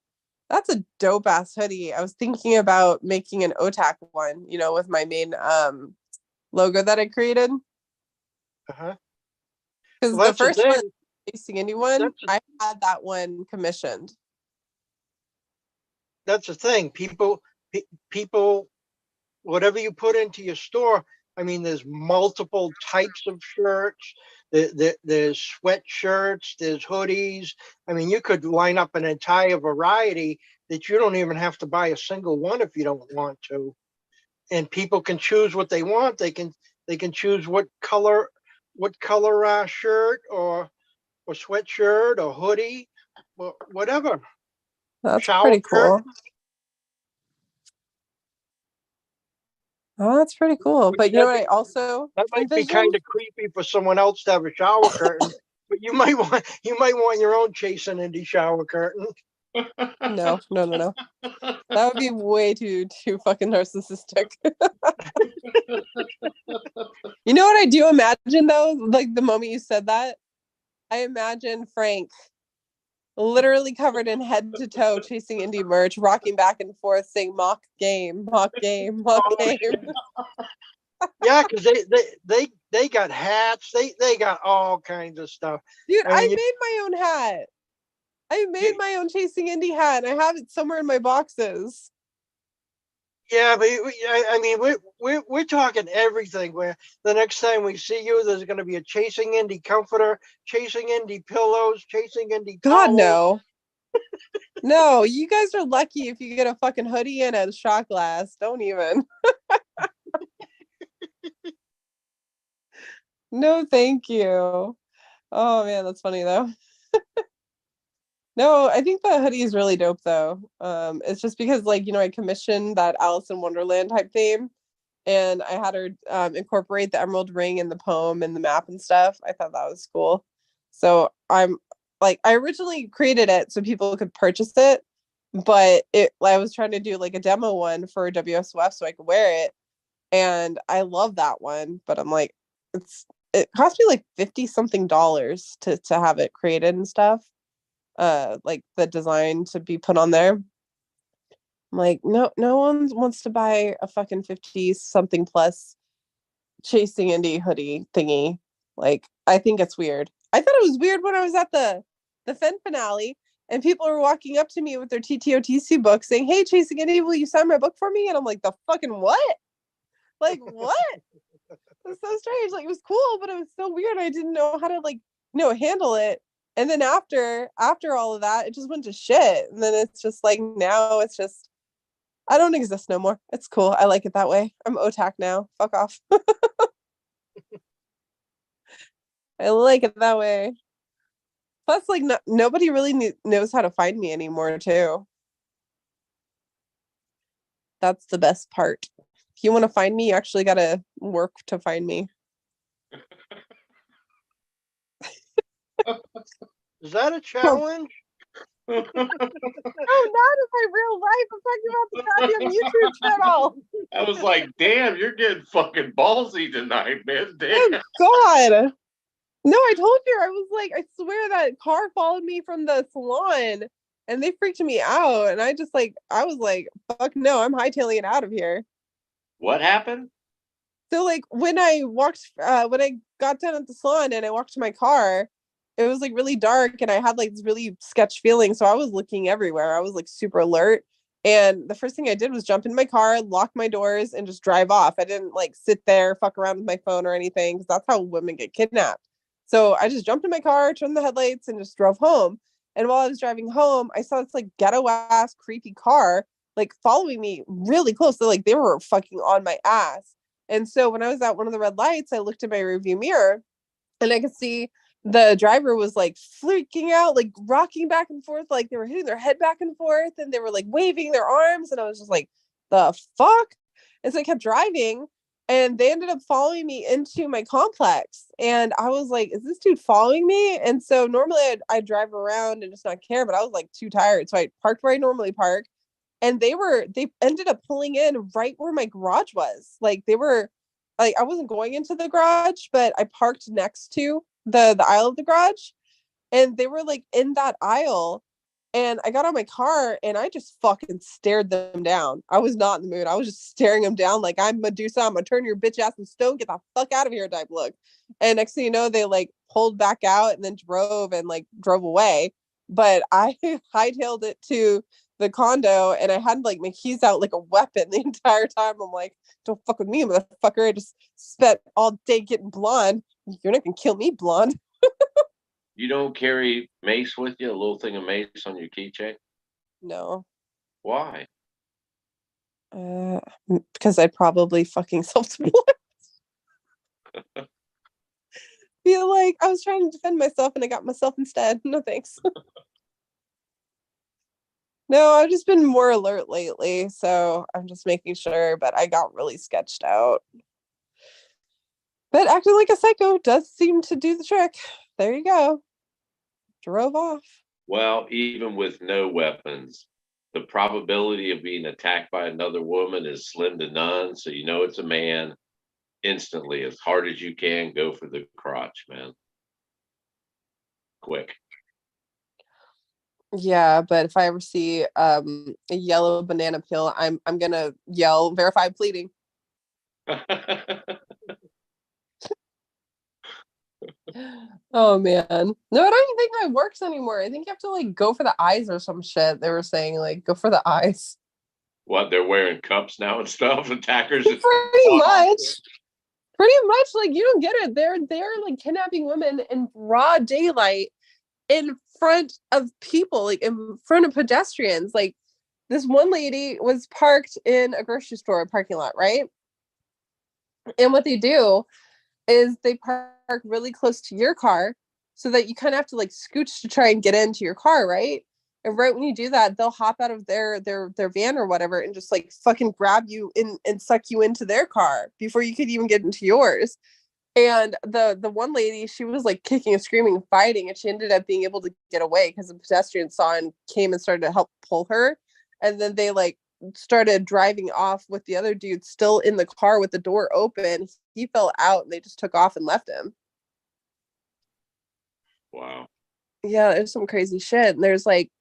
that's a dope ass hoodie. I was thinking about making an OTAC one, with my main logo that I created. Uh-huh. Because Well, the first one, Chasing Anyone, That's I had that one commissioned. the thing. People, whatever you put into your store. I mean, there's multiple types of shirts. There's sweatshirts. There's hoodies. I mean, you could line up an entire variety that you don't even have to buy a single one if you don't want to. And people can choose what they want. They can choose what color shirt or sweatshirt or hoodie, or whatever. That's Shower pretty cool. curtain. Oh, that's pretty cool. But you know what I also That might be envisioned? kind of creepy for someone else to have a shower curtain, but you might want your own Chasing Indie shower curtain. No. That would be way too fucking narcissistic. You know what I do imagine though? Like the moment you said that, I imagine Frank literally covered in head to toe Chasing Indie merch, rocking back and forth, saying mock game, mock game, mock game. Yeah, because they got hats, they got all kinds of stuff. Dude, I mean, made my own hat. I made my own Chasing Indie hat. I have it somewhere in my boxes. Yeah, but I mean, we're talking everything. Where the next time we see you, there's going to be a Chasing Indie comforter, Chasing Indie pillows, Chasing Indie God, towels. no. No, you guys are lucky if you get a fucking hoodie and a shot glass. Don't even. No, thank you. Oh man, that's funny though. No, I think the hoodie is really dope though. It's just because I commissioned that Alice in Wonderland type theme, and I had her incorporate the emerald ring in the poem and the map and stuff. I thought that was cool. So I originally created it so people could purchase it, but I was trying to do like a demo one for WSOF so I could wear it. and I love that one, but I'm like, it cost me like $50 something to have it created and stuff. Like the design to be put on there. I'm like, no one wants to buy a fucking 50 something plus Chasing Indie hoodie thingy. Like, I think it's weird. I thought it was weird when I was at the Fen finale and people were walking up to me with their TTOTC book saying, "Hey, Chasing Indie, will you sign my book for me?" And I'm like, the fucking what? Like, what? It was so strange. Like, it was cool, but it was so weird. I didn't know how to like, handle it. And then after all of that, it just went to shit. And then it's just like, now it's just, I don't exist no more. It's cool. I like it that way. I'm otak now. Fuck off. I like it that way. Plus, like, nobody really knows how to find me anymore, too. That's the best part. If you want to find me, you actually got to work to find me. Is that a challenge? Oh, not in my real life. I'm talking about the goddamn YouTube channel. I was like, damn, you're getting fucking ballsy tonight, man. Damn. Oh, God. No, I told you. I was like, I swear that car followed me from the salon and they freaked me out. And I was like, fuck no, I'm hightailing it out of here. What happened? So like when I got done at the salon and I walked to my car, it was like really dark and I had like this really sketch feeling. So I was looking everywhere. I was like super alert. And the first thing I did was jump in my car, lock my doors, and just drive off. I didn't like sit there, fuck around with my phone or anything, because that's how women get kidnapped. So I just jumped in my car, turned the headlights, and just drove home. And while I was driving home, I saw this like ghetto ass creepy car like following me really close. So like they were fucking on my ass. And so when I was at one of the red lights, I looked in my rearview mirror and I could see the driver was like freaking out, like rocking back and forth, like they were hitting their head back and forth and they were like waving their arms. And I was just like, the fuck? And so I kept driving and they ended up following me into my complex. And I was like, is this dude following me? And so normally I'd drive around and just not care, but I was like too tired. So I parked where I normally park. And they ended up pulling in right where my garage was. Like they were like, I wasn't going into the garage, but I parked next to the aisle of the garage and they were like in that aisle. And I got on my car and I just fucking stared them down. I was not in the mood. I was just staring them down like, I'm Medusa. I'm gonna turn your bitch ass in stone. Get the fuck out of here type look. And next thing you know, they like pulled back out and then drove away. But I hightailed it to the condo and I had like my keys out like a weapon the entire time. I'm like, don't fuck with me, motherfucker. I just spent all day getting blonde. You're not gonna kill me, blonde. You don't carry mace with you? A little thing of mace on your keychain? No. Why? Because I'd probably fucking self-deploy. Feel like I was trying to defend myself and I got myself instead. No thanks. No, I've just been more alert lately, so I'm just making sure, but I got really sketched out. But acting like a psycho does seem to do the trick. There you go. Drove off. Well, even with no weapons, the probability of being attacked by another woman is slim to none. So you know it's a man. Instantly, as hard as you can, go for the crotch, man. Quick. Yeah, but if I ever see a yellow banana peel, I'm gonna yell verified pleading. Oh man. No, I don't even think that works anymore. I think you have to like go for the eyes or some shit. They were saying like go for the eyes. What, they're wearing cups now and stuff? Attackers? Pretty much. Pretty much, like you don't get it. They're like kidnapping women in broad daylight in front of people, like in front of pedestrians. Like this one lady was parked in a grocery store parking lot, right? And what they do is they park really close to your car so that you kind of have to like scooch to try and get into your car, right? And right when you do that, they'll hop out of their van or whatever and just like fucking grab you in and suck you into their car before you could even get into yours. And the one lady, she was like kicking and screaming and fighting, and she ended up being able to get away because the pedestrian saw and came and started to help pull her. And then they like started driving off with the other dude still in the car with the door open. He fell out and they just took off and left him. Wow. Yeah, there's some crazy shit. And there's like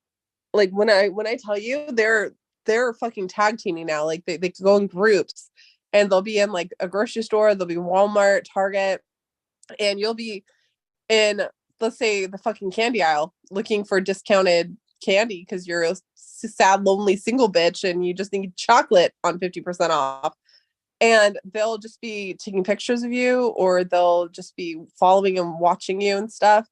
when I tell you they're fucking tag teaming now. Like they go in groups and they'll be in like a grocery store, they'll be Walmart, Target, and you'll be in, let's say, the fucking candy aisle looking for discounted candy because you're a sad, lonely single bitch and you just need chocolate on 50% off. And they'll just be taking pictures of you, or they'll just be following and watching you and stuff.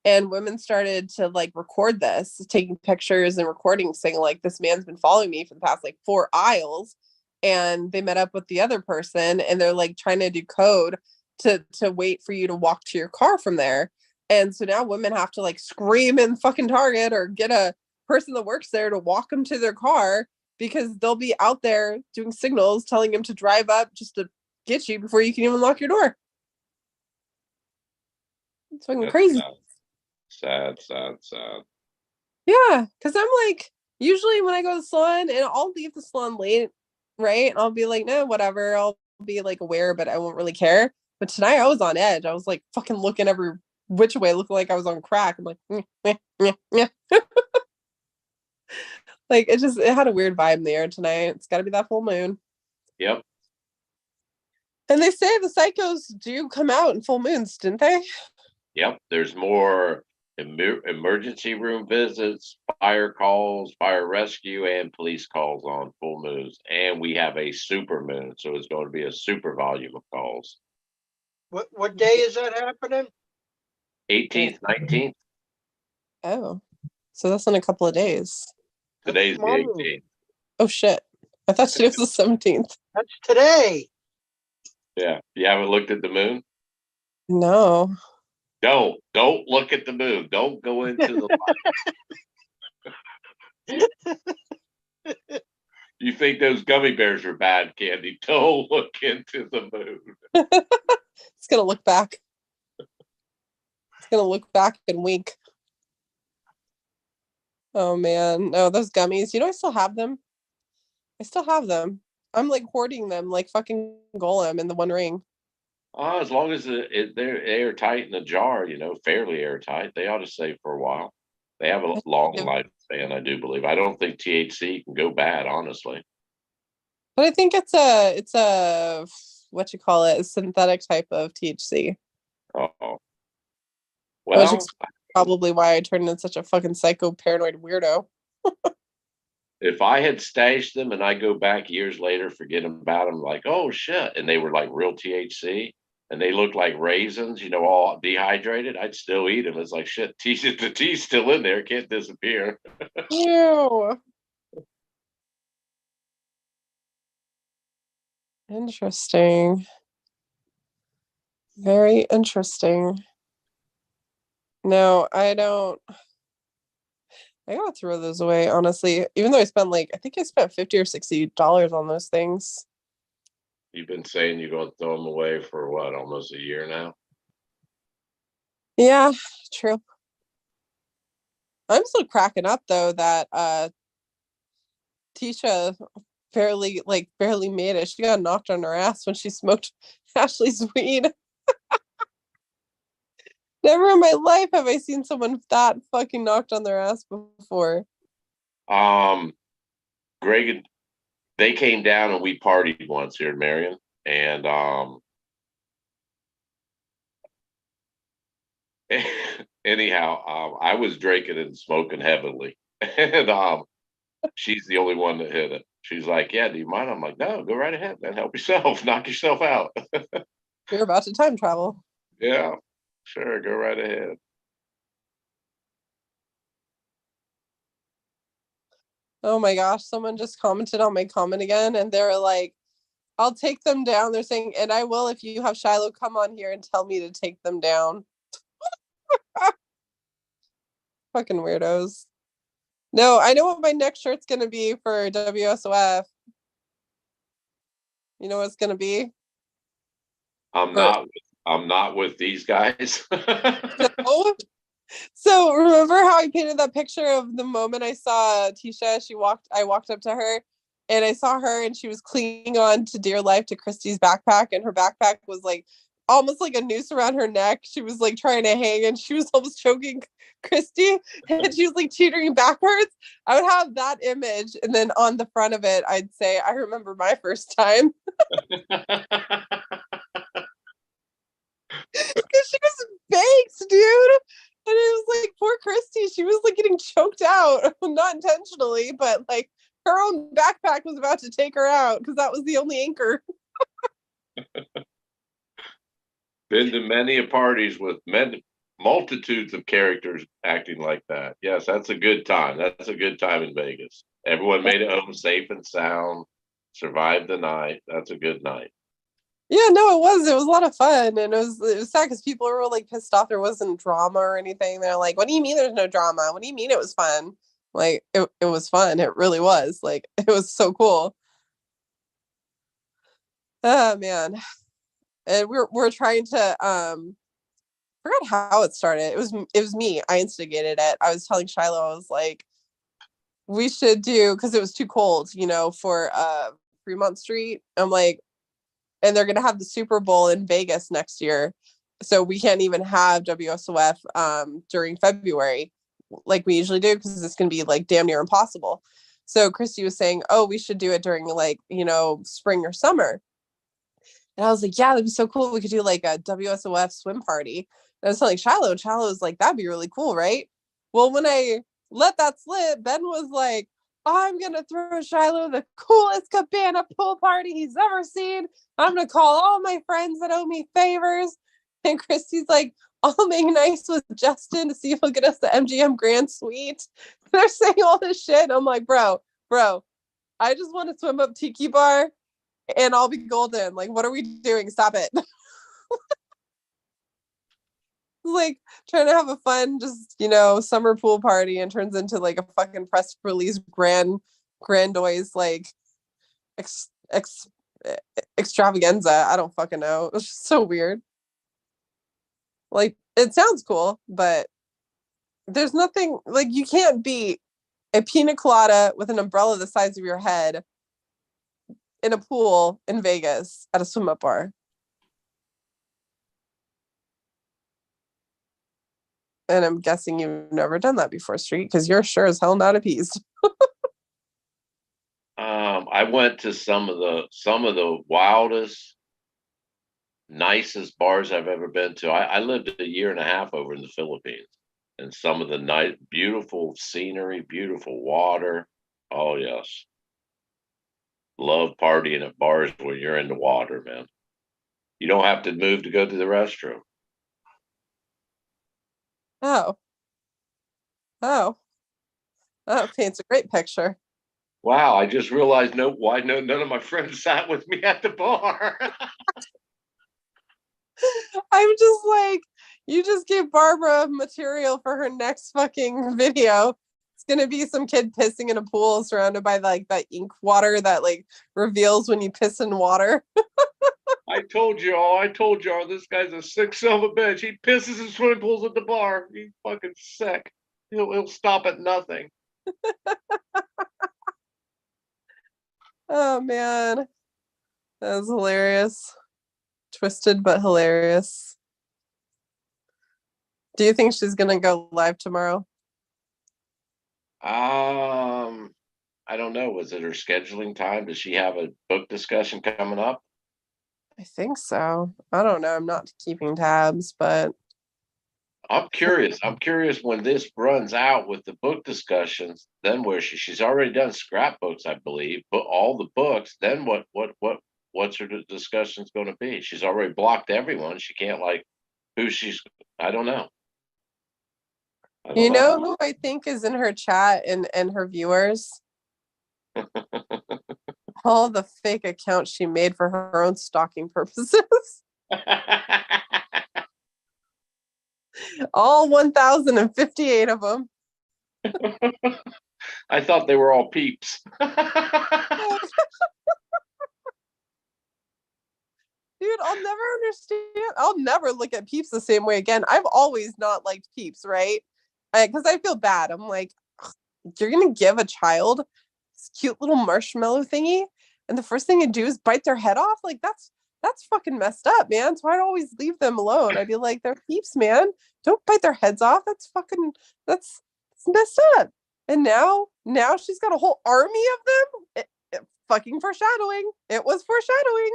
And women started to like record this, taking pictures and recording, saying like, this man's been following me for the past like 4 aisles. And they met up with the other person and they're like trying to do code to wait for you to walk to your car from there. And so now women have to like scream in fucking Target or get a person that works there to walk them to their car, because they'll be out there doing signals telling them to drive up just to get you before you can even lock your door. It's fucking crazy. Sad. Yeah, because I'm like, usually when I go to the salon, and I'll leave the salon late, right? And I'll be like, no, whatever. I'll be like aware, but I won't really care. But tonight I was on edge. I was like fucking looking every which way, looking like I was on crack. I'm like, like it had a weird vibe in the air tonight. It's got to be that full moon. Yep. And they say the psychos do come out in full moons, didn't they? Yep. There's more emergency room visits, fire calls, fire rescue, and police calls on full moons. And we have a super moon, so it's going to be a super volume of calls. What day is that happening? 18th, 19th. Oh, so that's in a couple of days. Today's the 18th. Oh shit! I thought today was the 17th. That's today. Yeah. You haven't looked at the moon? No. Don't look at the moon. Don't go into the light. You think those gummy bears are bad, Candy? Don't look into the moon. It's gonna look back. It's gonna look back and wink. Oh man, no, those gummies. You know, I still have them. I'm like hoarding them, like fucking Golem in the One Ring. As long as they're airtight in a jar, fairly airtight, they ought to stay for a while. They have a long lifespan, I do believe. I don't think THC can go bad, honestly. But I think it's a what you call it, a synthetic type of THC. Oh, well, probably why I turned into such a fucking psycho paranoid weirdo. If I had stashed them and I go back years later, forget about them, like, oh shit, and they were like real THC and they look like raisins, all dehydrated, I'd still eat them. It's like shit, the tea's still in there, it can't disappear. Ew. Interesting. Very interesting. No, I don't. I gotta throw those away, honestly. Even though I think I spent $50 or $60 on those things. You've been saying you're going to throw them away for what, almost a year now? Yeah, true. I'm still cracking up though that Tisha barely made it. She got knocked on her ass when she smoked Ashley's weed. Never in my life have I seen someone that fucking knocked on their ass before. Greg, they came down and we partied once here in Marion, and anyhow, I was drinking and smoking heavily, and she's the only one that hit it. She's like, "Yeah, do you mind?" I'm like, "No, go right ahead, man. Help yourself. Knock yourself out." You're about to time travel. Yeah, sure. Go right ahead. Oh my gosh, someone just commented on my comment again, and they're like, I'll take them down. They're saying, and I will if you have Shiloh come on here and tell me to take them down. Fucking weirdos. No, I know what my next shirt's gonna be for WSOF. You know what it's gonna be? I'm not with these guys. No. So remember how I painted that picture of the moment I saw Tisha? I walked up to her and I saw her and she was clinging on to dear life to Christy's backpack, and her backpack was like almost like a noose around her neck. She was like trying to hang and she was almost choking Christy, and she was like teetering backwards. I would have that image, and then on the front of it I'd say, I remember my first time. Because she was baked, dude. And it was like, poor Christy, she was like getting choked out, not intentionally, but like her own backpack was about to take her out because that was the only anchor. Been to many a parties with multitudes of characters acting like that. Yes, that's a good time. That's a good time in Vegas. Everyone made it home safe and sound, survived the night. That's a good night. Yeah, no, it was. It was a lot of fun, and it was sad because people were like pissed off there wasn't drama or anything. They're like, "What do you mean there's no drama? What do you mean it was fun?" Like it was fun. It really was. Like it was so cool. Oh man, and we're trying to forgot how it started. It was me. I instigated it. I was telling Shiloh, I was like, we should do, because it was too cold, for Fremont Street. I'm like, and they're gonna have the Super Bowl in Vegas next year, so we can't even have WSOF during February like we usually do because it's gonna be like damn near impossible. So Christy was saying, oh, we should do it during like spring or summer. And I was like, yeah, that'd be so cool. We could do like a WSOF swim party. And I was telling Shiloh, and Shiloh was like, that'd be really cool, right? Well, when I let that slip, Ben was like, I'm going to throw Shiloh the coolest cabana pool party he's ever seen. I'm going to call all my friends that owe me favors. And Christy's like, I'll make nice with Justin to see if he'll get us the MGM Grand Suite. They're saying all this shit. I'm like, bro, I just want to swim up Tiki Bar and I'll be golden. Like, what are we doing? Stop it. Like trying to have a fun, just, summer pool party, and turns into like a fucking press release grandoise, like extravaganza. I don't fucking know. It was just so weird. Like, it sounds cool, but there's nothing, like, you can't beat a pina colada with an umbrella the size of your head in a pool in Vegas at a swim up bar. And I'm guessing you've never done that before, Street, because you're sure as hell not appeased. I went to some of the wildest, nicest bars I've ever been to. I lived a year and a half over in the Philippines, and some of the nice, beautiful scenery, beautiful water. Oh yes, love partying at bars when you're in the water, man. You don't have to move to go to the restroom. Oh, that paints a great picture. Wow, I just realized why none of my friends sat with me at the bar. I'm just like, you just gave Barbara material for her next fucking video. It's gonna be some kid pissing in a pool surrounded by like that ink water that like reveals when you piss in water. I told y'all, this guy's a sick son of a bitch. He pisses in swimming pools at the bar. He's fucking sick. He'll stop at nothing. Oh man, that was hilarious. Twisted but hilarious. Do you think she's gonna go live tomorrow? I don't know. Was it her scheduling time? Does she have a book discussion coming up? I think so. I don't know. I'm not keeping tabs, but I'm curious. I'm curious when this runs out with the book discussions. Then where she's already done scrapbooks, I believe, but all the books. Then what's her discussions going to be? She's already blocked everyone. She can't like who she's. I don't know. You know who I think is in her chat and her viewers? All the fake accounts she made for her own stalking purposes. All 1,058 of them. I thought they were all peeps. Dude, I'll never understand. I'll never look at Peeps the same way again. I've always not liked Peeps, right? Because I feel bad. I'm like, you're going to give a child this cute little marshmallow thingy, and the first thing I do is bite their head off. Like that's fucking messed up, man. So I'd always leave them alone. I'd be like, they're peeps, man. Don't bite their heads off. That's messed up. And now she's got a whole army of them. Fucking foreshadowing. It was foreshadowing.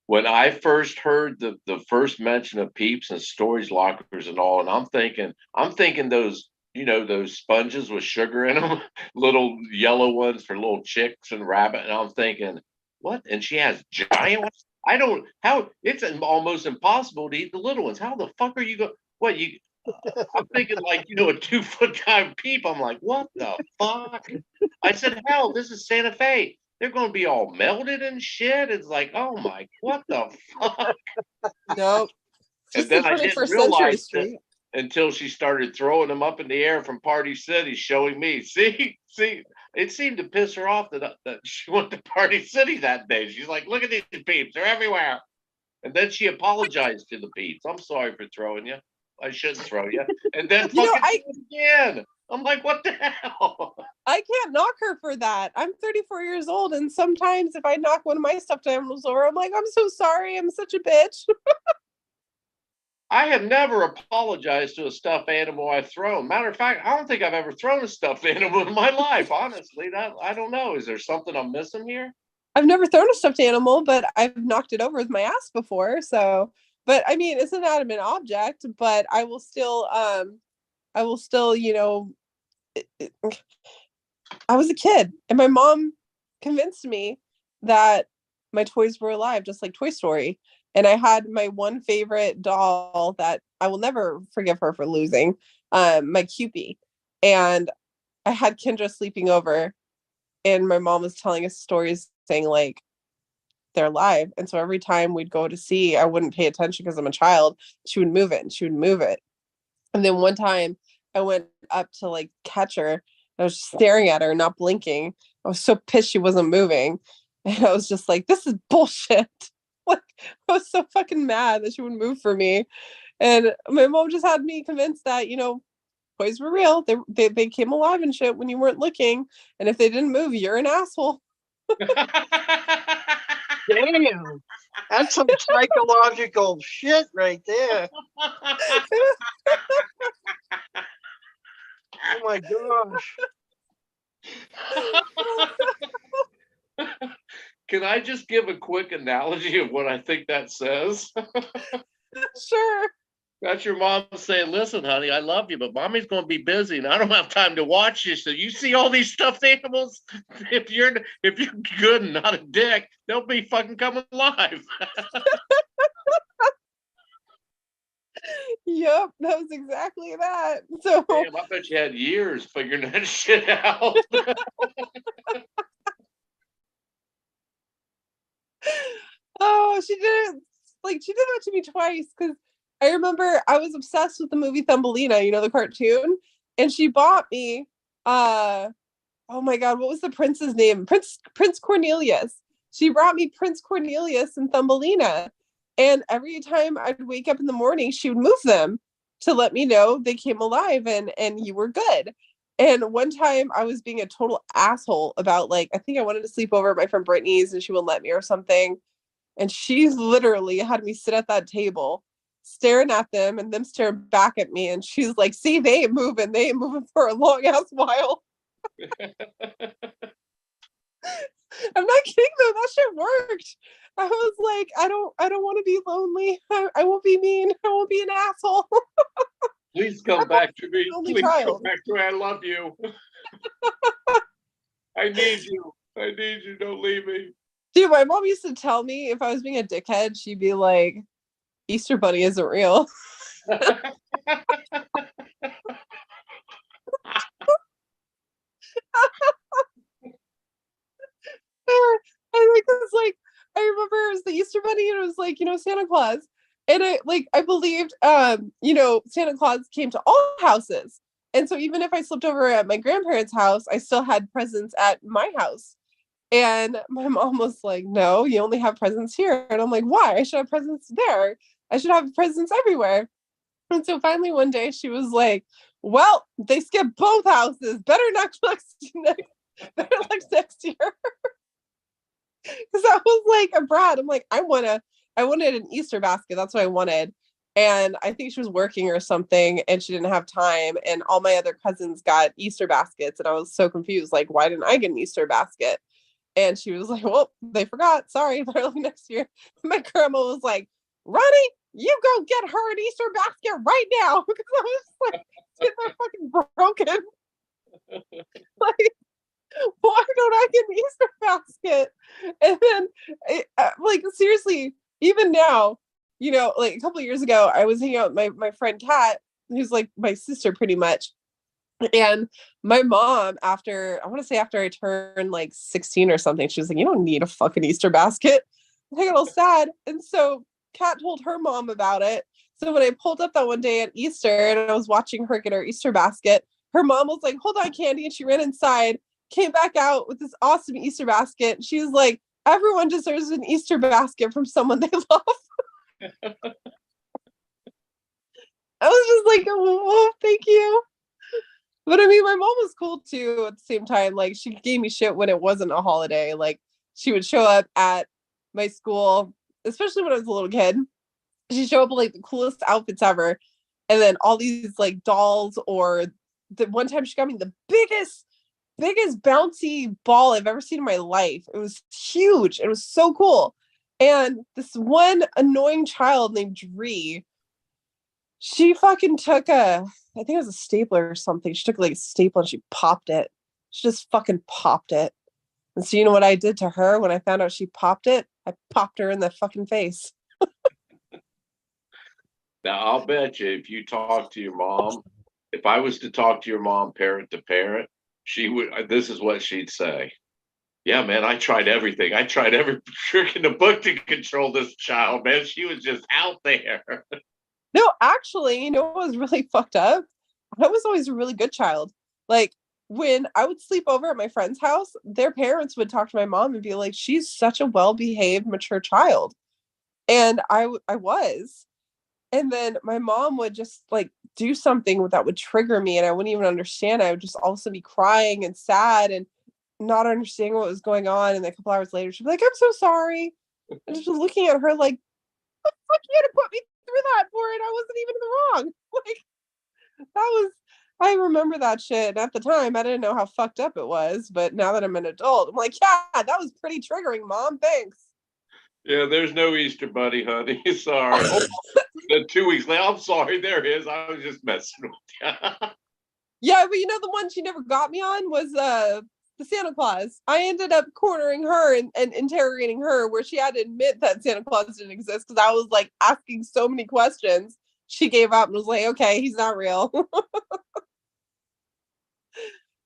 When I first heard the first mention of peeps and storage lockers and all, and I'm thinking those, those sponges with sugar in them, little yellow ones for little chicks and rabbit. And I'm thinking, what? And she has giant ones. It's almost impossible to eat the little ones. How the fuck are you going? I'm thinking like, a 2-foot guy peep. I'm like, what the fuck? I said, hell, this is Santa Fe. They're going to be all melted and shit. It's like, oh my, what the fuck? Nope. And then I didn't realize that until she started throwing them up in the air from Party City, showing me. See, it seemed to piss her off that she went to Party City that day. She's like, look at these peeps. They're everywhere. And then she apologized to the peeps. I'm sorry for throwing you. I shouldn't throw you. And then again. I'm like, what the hell? I can't knock her for that. I'm 34 years old, and sometimes if I knock one of my stuffed animals over, I'm like, I'm so sorry. I'm such a bitch. I have never apologized to a stuffed animal I've thrown. Matter of fact, I don't think I've ever thrown a stuffed animal in my life, honestly. I don't know. Is there something I'm missing here? I've never thrown a stuffed animal, but I've knocked it over with my ass before. So, but I mean, it's an inanimate object, but I will still, I was a kid, and my mom convinced me that my toys were alive, just like Toy Story. And I had my one favorite doll that I will never forgive her for losing, my Cupie. And I had Kendra sleeping over, and my mom was telling us stories saying like they're alive. And so every time we'd go to see, I wouldn't pay attention because I'm a child. She would move it and she would move it. And then one time I went up to like catch her. I was just staring at her, not blinking. I was so pissed she wasn't moving. And I was just like, this is bullshit. Like, I was so fucking mad that she wouldn't move for me. And my mom just had me convinced that, toys were real. They came alive and shit when you weren't looking. And if they didn't move, you're an asshole. Damn. That's some psychological shit right there. Oh my gosh. Can I just give a quick analogy of what I think that says? Sure. That's your mom saying, listen, honey, I love you, but mommy's going to be busy and I don't have time to watch you. So you see all these stuffed animals? If you're good and not a dick, they'll be fucking coming alive. Yep, that was exactly that. So damn, I bet you had years figuring that shit out. oh, she did that to me twice, because I remember I was obsessed with the movie Thumbelina, the cartoon, and she bought me oh my god, what was the prince's name? Prince Cornelius. She brought me Prince Cornelius and Thumbelina, and every time I'd wake up in the morning, she would move them to let me know they came alive and you were good. And one time I was being a total asshole about, like, I think I wanted to sleep over at my friend Brittany's and she wouldn't let me or something. And she literally had me sit at that table staring at them and them staring back at me. And she's like, see, they ain't moving. They ain't moving for a long ass while. I'm not kidding though. That shit worked. I was like, I don't want to be lonely. I won't be mean. I won't be an asshole. Please come back to me. Please child. come back to me. I love you. I need you. I need you. Don't leave me. Dude, my mom used to tell me if I was being a dickhead, she'd be like, Easter Bunny isn't real. I think it's like, I remember it was the Easter Bunny and it was like, Santa Claus. And I believed, Santa Claus came to all houses. And so even if I slept over at my grandparents' house, I still had presents at my house. And my mom was like, no, you only have presents here. And I'm like, why? I should have presents there. I should have presents everywhere. And so finally one day she was like, well, they skipped both houses. Better not collect better luck next year. Because I was like a brat. I'm like, I wanted an Easter basket. That's what I wanted. And I think she was working or something and she didn't have time. And all my other cousins got Easter baskets. And I was so confused. Like, why didn't I get an Easter basket? And she was like, well, they forgot. Sorry, they're next year. My grandma was like, Ronnie, you go get her an Easter basket right now. Because I was like, they're fucking broken. Like, why don't I get an Easter basket? And then, like, seriously, even now, like a couple of years ago, I was hanging out with my friend Kat, who's like my sister pretty much. And my mom, after I turned like 16 or something, she was like, you don't need a fucking Easter basket. I got all sad. And so Kat told her mom about it. So when I pulled up that one day at Easter and I was watching her get her Easter basket, her mom was like, hold on, Candy. And she ran inside, came back out with this awesome Easter basket. She was like, everyone deserves an Easter basket from someone they love. I was just like, oh, thank you. But I mean, my mom was cool too at the same time. Like, she gave me shit when it wasn't a holiday. Like, she would show up at my school, especially when I was a little kid. She'd show up with like the coolest outfits ever. And then all these like dolls, or the one time she got me the biggest bouncy ball I've ever seen in my life. It was huge. It was so cool. And this one annoying child named Dree, she fucking took I think it was a stapler or something. She took like a staple and she popped it. She just fucking popped it. And so you know what I did to her when I found out she popped it? I popped her in the fucking face. Now, I'll bet you if you talk to your mom, if I was to talk to your mom parent to parent, she would, this is what she'd say. Yeah, man, I tried everything. I tried every trick in the book to control this child, man. She was just out there. No, actually, you know what was really fucked up? I was always a really good child. Like, when I would sleep over at my friend's house, their parents would talk to my mom and be like, she's such a well-behaved, mature child. And I was. And then my mom would just like do something that would trigger me and I wouldn't even understand. I would just all of a sudden be crying and sad and not understanding what was going on. And then a couple hours later, she'd be like, I'm so sorry. And just looking at her like, what the fuck, you had to put me through that for it? I wasn't even in the wrong. Like, I remember that shit. And at the time, I didn't know how fucked up it was. But now that I'm an adult, I'm like, yeah, that was pretty triggering, Mom. Thanks. Yeah, there's no Easter bunny, honey. Sorry. 2 weeks later, I'm sorry. There is. I was just messing with you. Yeah, but you know, the one she never got me on was the Santa Claus. I ended up cornering her and interrogating her, where she had to admit that Santa Claus didn't exist because I was like asking so many questions. She gave up and was like, okay, he's not real.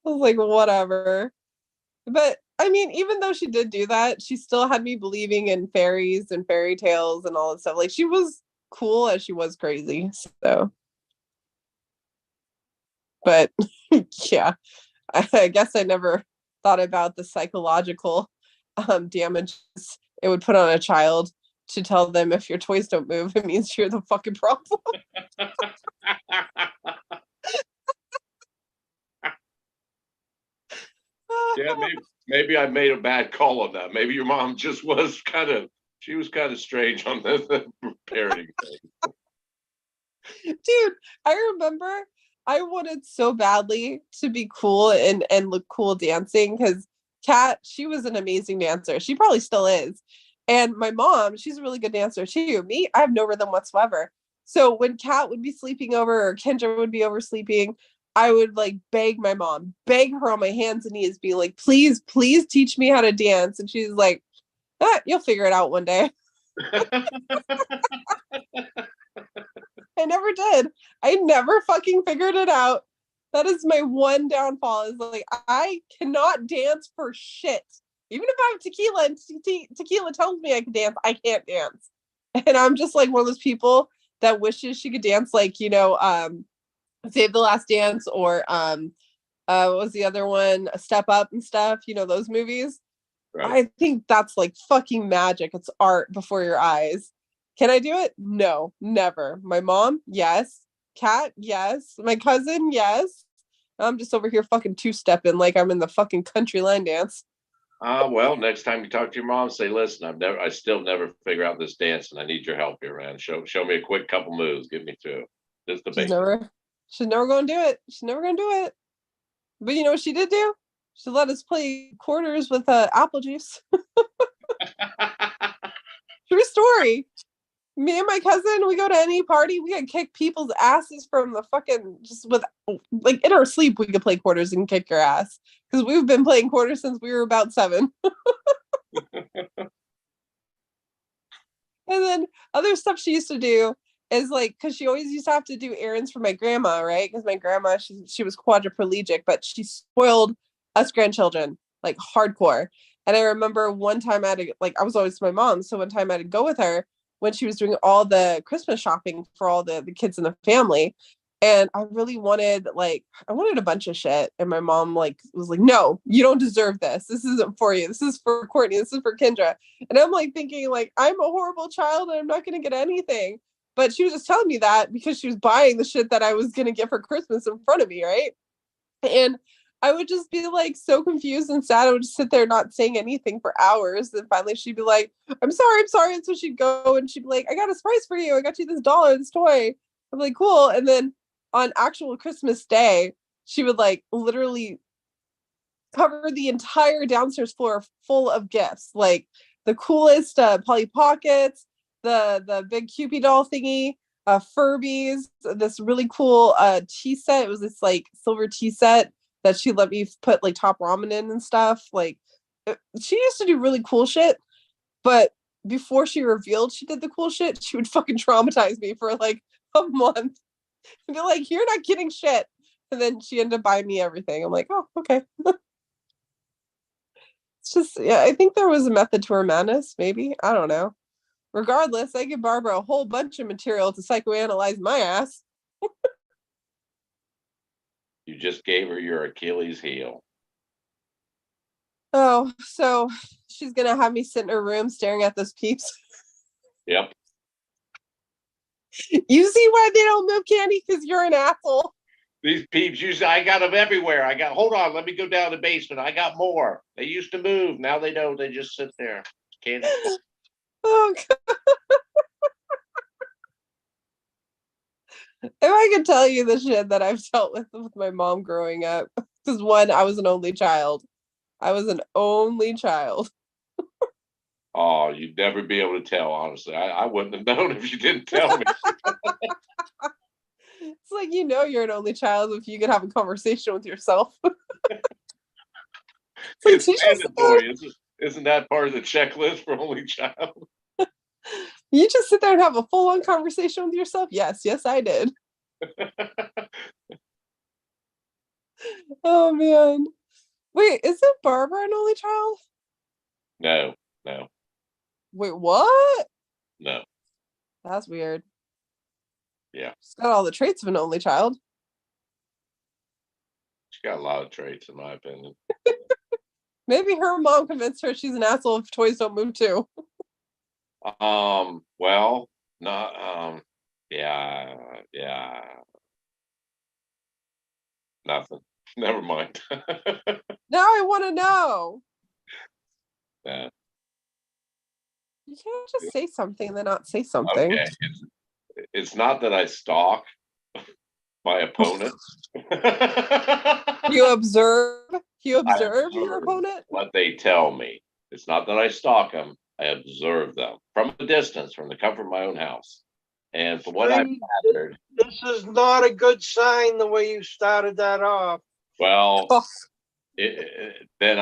I was like, whatever. But I mean, even though she did do that, she still had me believing in fairies and fairy tales and all that stuff. Like, she was cool as she was crazy. So, but yeah, I guess I never thought about the psychological damages it would put on a child to tell them if your toys don't move, it means you're the fucking problem. Yeah, maybe I made a bad call on that. Maybe your mom just was she was kind of strange on the parenting thing. Dude, I remember I wanted so badly to be cool and look cool dancing because Kat, she was an amazing dancer. She probably still is. And my mom, she's a really good dancer too. Me, I have no rhythm whatsoever. So when Kat would be sleeping over or Kendra would be over sleeping, I would like beg my mom, beg her on my hands and knees, be like, please, please teach me how to dance. And she's like, you'll figure it out one day. I never did. I never fucking figured it out. That is my one downfall, is like, I cannot dance for shit. Even if I have tequila and tequila tells me I can dance, I can't dance. And I'm just like one of those people that wishes she could dance like, Save the Last Dance or what was the other one? A Step Up and stuff, those movies. Right. I think that's like fucking magic. It's art before your eyes. Can I do it? No, never. My mom, yes. Kat, yes. My cousin, yes. I'm just over here fucking two-stepping like I'm in the fucking country line dance. Well, next time you talk to your mom, say, listen, I still never figure out this dance and I need your help here, man. Show me a quick couple moves. Get me through. Just the She's basics. she's never gonna do it. She's never gonna do it. But you know what she did do? She let us play quarters with apple juice. True story. Me and my cousin, we go to any party, we can kick people's asses from the fucking, just with, like, in our sleep, we could play quarters and kick your ass. Because we've been playing quarters since we were about 7. And then other stuff she used to do is like, because she always used to have to do errands for my grandma, right? Because my grandma, she was quadriplegic, but she spoiled us grandchildren like hardcore. And I remember one time I had to, like, I was always with my mom, so one time I had to go with her when she was doing all the Christmas shopping for all the kids in the family. And I really wanted, like, I wanted a bunch of shit. And my mom, like, was like, no, you don't deserve this. This isn't for you. This is for Courtney. This is for Kendra. And I'm like thinking, like, I'm a horrible child and I'm not going to get anything. But she was just telling me that because she was buying the shit that I was going to get for Christmas in front of me, right? And I would just be like so confused and sad. I would just sit there not saying anything for hours. And finally she'd be like, I'm sorry. And so she'd go and she'd be like, I got a surprise for you. I got you this dollar, this toy. I'm like, cool. And then on actual Christmas Day, she would like literally cover the entire downstairs floor full of gifts, like the coolest Polly Pockets, the big Cupid doll thingy, Furbies, this really cool tea set. It was this like silver tea set that she let me put like top ramen in and stuff. Like she used to do really cool shit, but before she revealed she did the cool shit, she would fucking traumatize me for like a month and be like, you're not getting shit. And then she ended up buying me everything. I'm like, oh, okay. It's just, yeah, I think there was a method to her madness, maybe. I don't know. Regardless, I give Barbara a whole bunch of material to psychoanalyze my ass. You just gave her your Achilles heel. Oh, so she's gonna have me sit in her room staring at those peeps. Yep. You see why they don't move, Candy? Because you're an asshole. These peeps, I got them everywhere. Hold on, let me go down the basement. I got more. They used to move. Now they don't. They just sit there. Candy. Oh, God. If I could tell you the shit that I've dealt with my mom growing up, because one, I was an only child. Oh, you'd never be able to tell, honestly. I wouldn't have known if you didn't tell me. It's like, you're an only child if you could have a conversation with yourself. It's mandatory. Isn't that part of the checklist for only child? You just sit there and have a full-on conversation with yourself? Yes, I did. Oh, man. Wait, isn't Barbara an only child? No. Wait, what? No. That's weird. Yeah. She's got all the traits of an only child. She's got a lot of traits, in my opinion. Maybe her mom convinced her she's an asshole if toys don't move too. Well, not, yeah. Nothing. Never mind. Now I want to know. Yeah. You can't just say something and then not say something. Okay. It's not that I stalk my opponent. You observe your opponent? What they tell me. It's not that I stalk them. I observe them from a distance, from the comfort of my own house. And from what I've gathered, this is not a good sign the way you started that off. well, then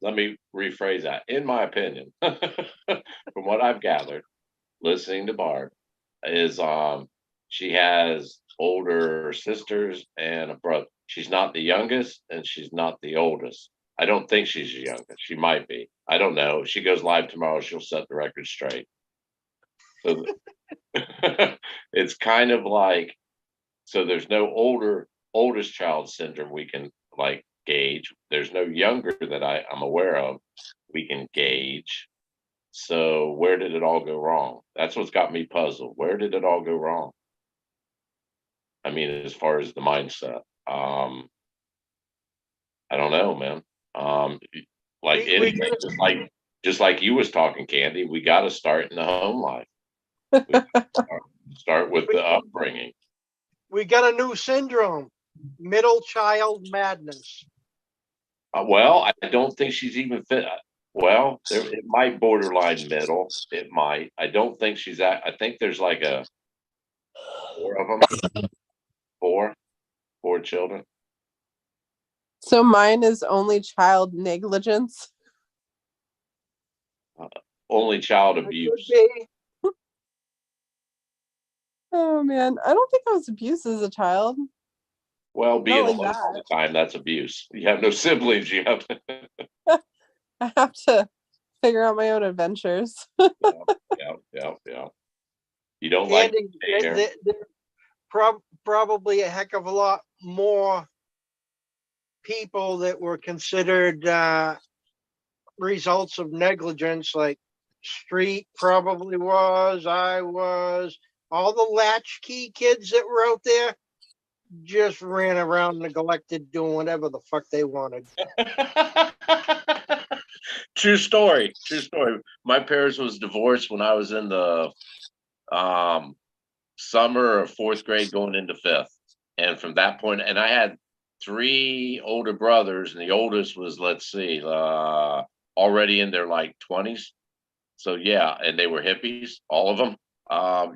let me rephrase that. In my opinion, from what I've gathered, listening to Barb, is she has older sisters and a brother. She's not the youngest and she's not the oldest. I don't think she's the youngest. She might be. I don't know. If she goes live tomorrow, she'll set the record straight. So it's kind of like, so there's no oldest child syndrome we can like gauge. There's no younger that I'm aware of we can gauge. So where did it all go wrong? That's what's got me puzzled. Where did it all go wrong? I mean, as far as the mindset. I don't know, man. Like We anything, gotta, just like you was talking, Candy. We got to start in the home life. We start with the upbringing. we got a new syndrome, middle child madness. Well, I don't think she's even fit. Well, it might borderline middle. It might. I don't think she's at. I think there's like a four of them. Four children. So mine is only child negligence. Only child That could abuse. be. Oh man, I don't think I was abused as a child. Well, being like alone all that. the time, that's abuse. You have no siblings. You have to. I have to figure out my own adventures. Yeah. You don't like Candy, there. probably a heck of a lot more people that were considered results of negligence, like Street probably was, I was, all the latchkey kids that were out there just ran around neglected doing whatever the fuck they wanted. True story. True story. My parents was divorced when I was in the summer of fourth grade going into fifth. And from that point, and I had three older brothers, and the oldest was, let's see, already in their like 20s. So yeah, and they were hippies, all of them.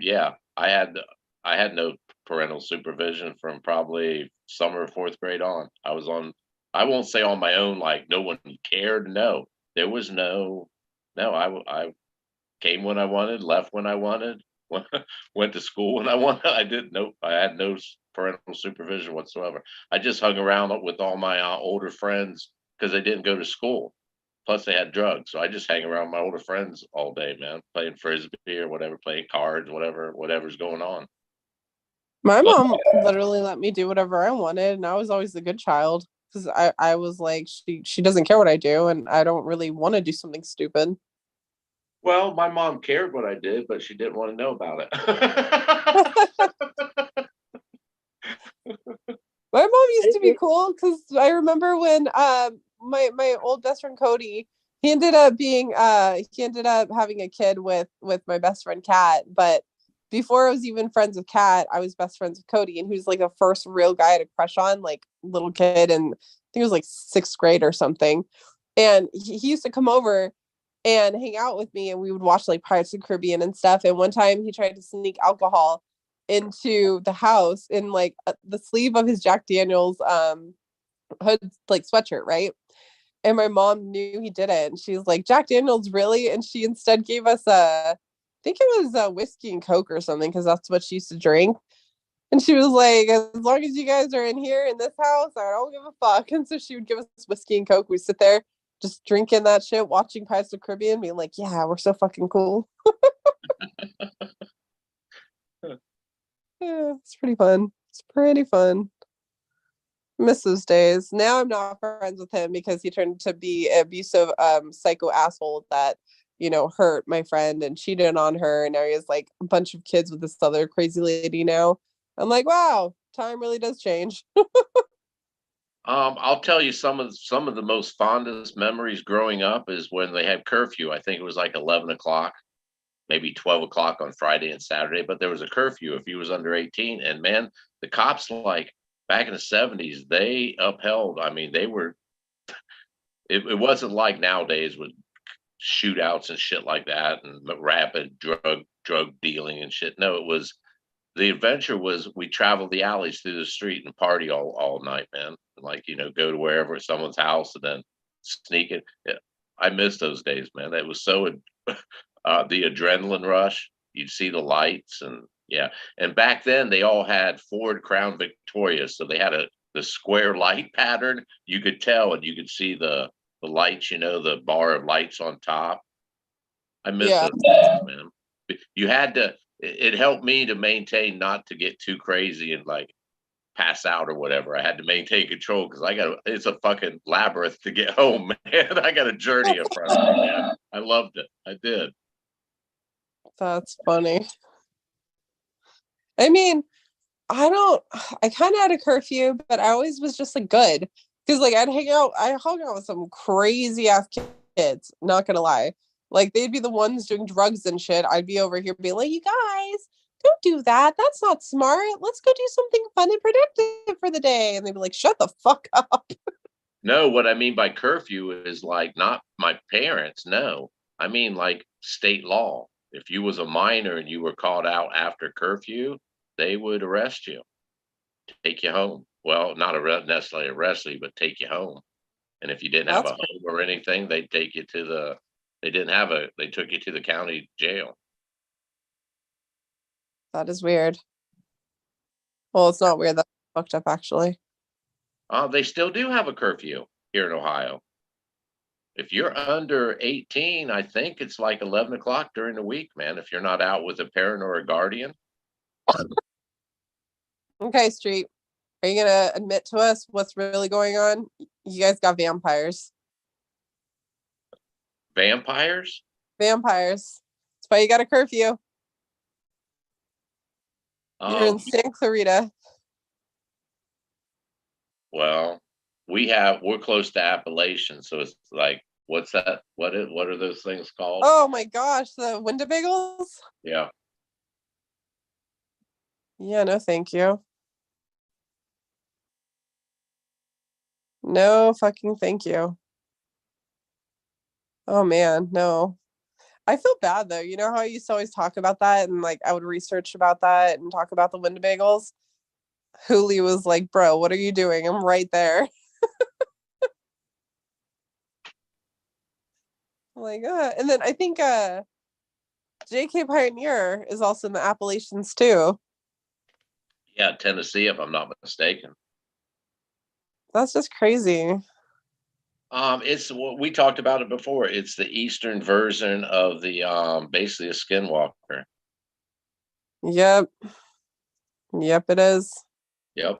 Yeah, I had no parental supervision from probably summer of fourth grade on. I was on, I won't say on my own, like no one cared. No, there was no. I came when I wanted, left when I wanted, went to school when I wanted. I didn't know. I had no parental supervision whatsoever. I just hung around with all my older friends because they didn't go to school. Plus, they had drugs, so I just hang around my older friends all day, man, playing frisbee or whatever, playing cards, whatever's going on. My But mom literally let me do whatever I wanted, and I was always the good child because I was like, she doesn't care what I do, and I don't really want to do something stupid. well, my mom cared what I did, but she didn't want to know about it. My mom used to be cool because I remember when my old best friend Cody, he ended up having a kid with my best friend Kat. But before I was even friends with Kat, I was best friends with Cody, and he was like the first real guy I had a crush on, like little kid, and I think it was like sixth grade or something. And he used to come over and hang out with me, and we would watch like Pirates of the Caribbean and stuff. And one time he tried to sneak alcohol into the house in like the sleeve of his Jack Daniels hood like sweatshirt, right? And my mom knew he did it, and she's like, Jack Daniels, really? And she instead gave us I think it was a whiskey and Coke or something, because that's what she used to drink. And she was like, as long as you guys are in here in this house, I don't give a fuck. And so she would give us whiskey and Coke. We'd sit there just drinking that shit, watching Pirates of the Caribbean, being like, yeah, we're so fucking cool. Yeah, it's pretty fun. It's pretty fun. Miss those days. Now I'm not friends with him because he turned to be an abusive psycho asshole that, hurt my friend and cheated on her. And now he has like a bunch of kids with this other crazy lady now. I'm like, wow, time really does change. I'll tell you some of the most fondest memories growing up is when they had curfew. I think it was like 11 o'clock, maybe 12 o'clock on Friday and Saturday, but there was a curfew if you was under 18. And man, the cops, like back in the 70s, they upheld. I mean, they were. It wasn't like nowadays with shootouts and shit like that and rapid drug dealing and shit. No, it was the adventure was we traveled the alleys through the street and party all night, man. Like, go to wherever someone's house and then sneak it. Yeah, I miss those days, man. It was so the adrenaline rush. You'd see the lights and yeah. And back then they all had Ford Crown Victorias, so they had the square light pattern. You could tell and you could see the lights, the bar of lights on top. I miss Yeah. those days, man. You had to. It helped me to maintain not to get too crazy and like pass out or whatever. I had to maintain control because it's a fucking labyrinth to get home, man. I got a journey in front of me, man. I loved it. I did. That's funny. I mean, I kind of had a curfew, but I always was just like good Because like I hung out with some crazy ass kids, not gonna lie. Like they'd be the ones doing drugs and shit. I'd be over here being like, you guys, don't do that. That's not smart. Let's go do something fun and productive for the day. And they'd be like, shut the fuck up. No, what I mean by curfew is like not my parents. No, I mean like state law. If you was a minor and you were caught out after curfew, they would arrest you, take you home. Well, not necessarily arrest you, but take you home. And if you didn't have That's a home or anything, they'd take you to they didn't have they took you to the county jail. that is weird. Well, it's not weird. That's fucked up actually. They still do have a curfew here in Ohio. If you're under 18, I think it's like 11 o'clock during the week, man. If you're not out with a parent or a guardian. Okay, Street. Are you gonna admit to us what's really going on? You guys got vampires. Vampires? Vampires. That's why you got a curfew. You're in Santa Clarita. Well, we're close to Appalachian, so it's like, what's that? What are those things called? Oh my gosh, the Windibaggles? Yeah. Yeah, no, thank you. No fucking thank you. Oh man, no. I feel bad though. You know how I used to always talk about that and like I would research about that and talk about the Windibaggles? Huli was like, bro, what are you doing? I'm right there. Like, and then I think JK Pioneer is also in the Appalachians too. Yeah, Tennessee, if I'm not mistaken. That's just crazy. It's what we talked about it before. It's the eastern version of the basically a skinwalker. Yep. Yep, it is. Yep.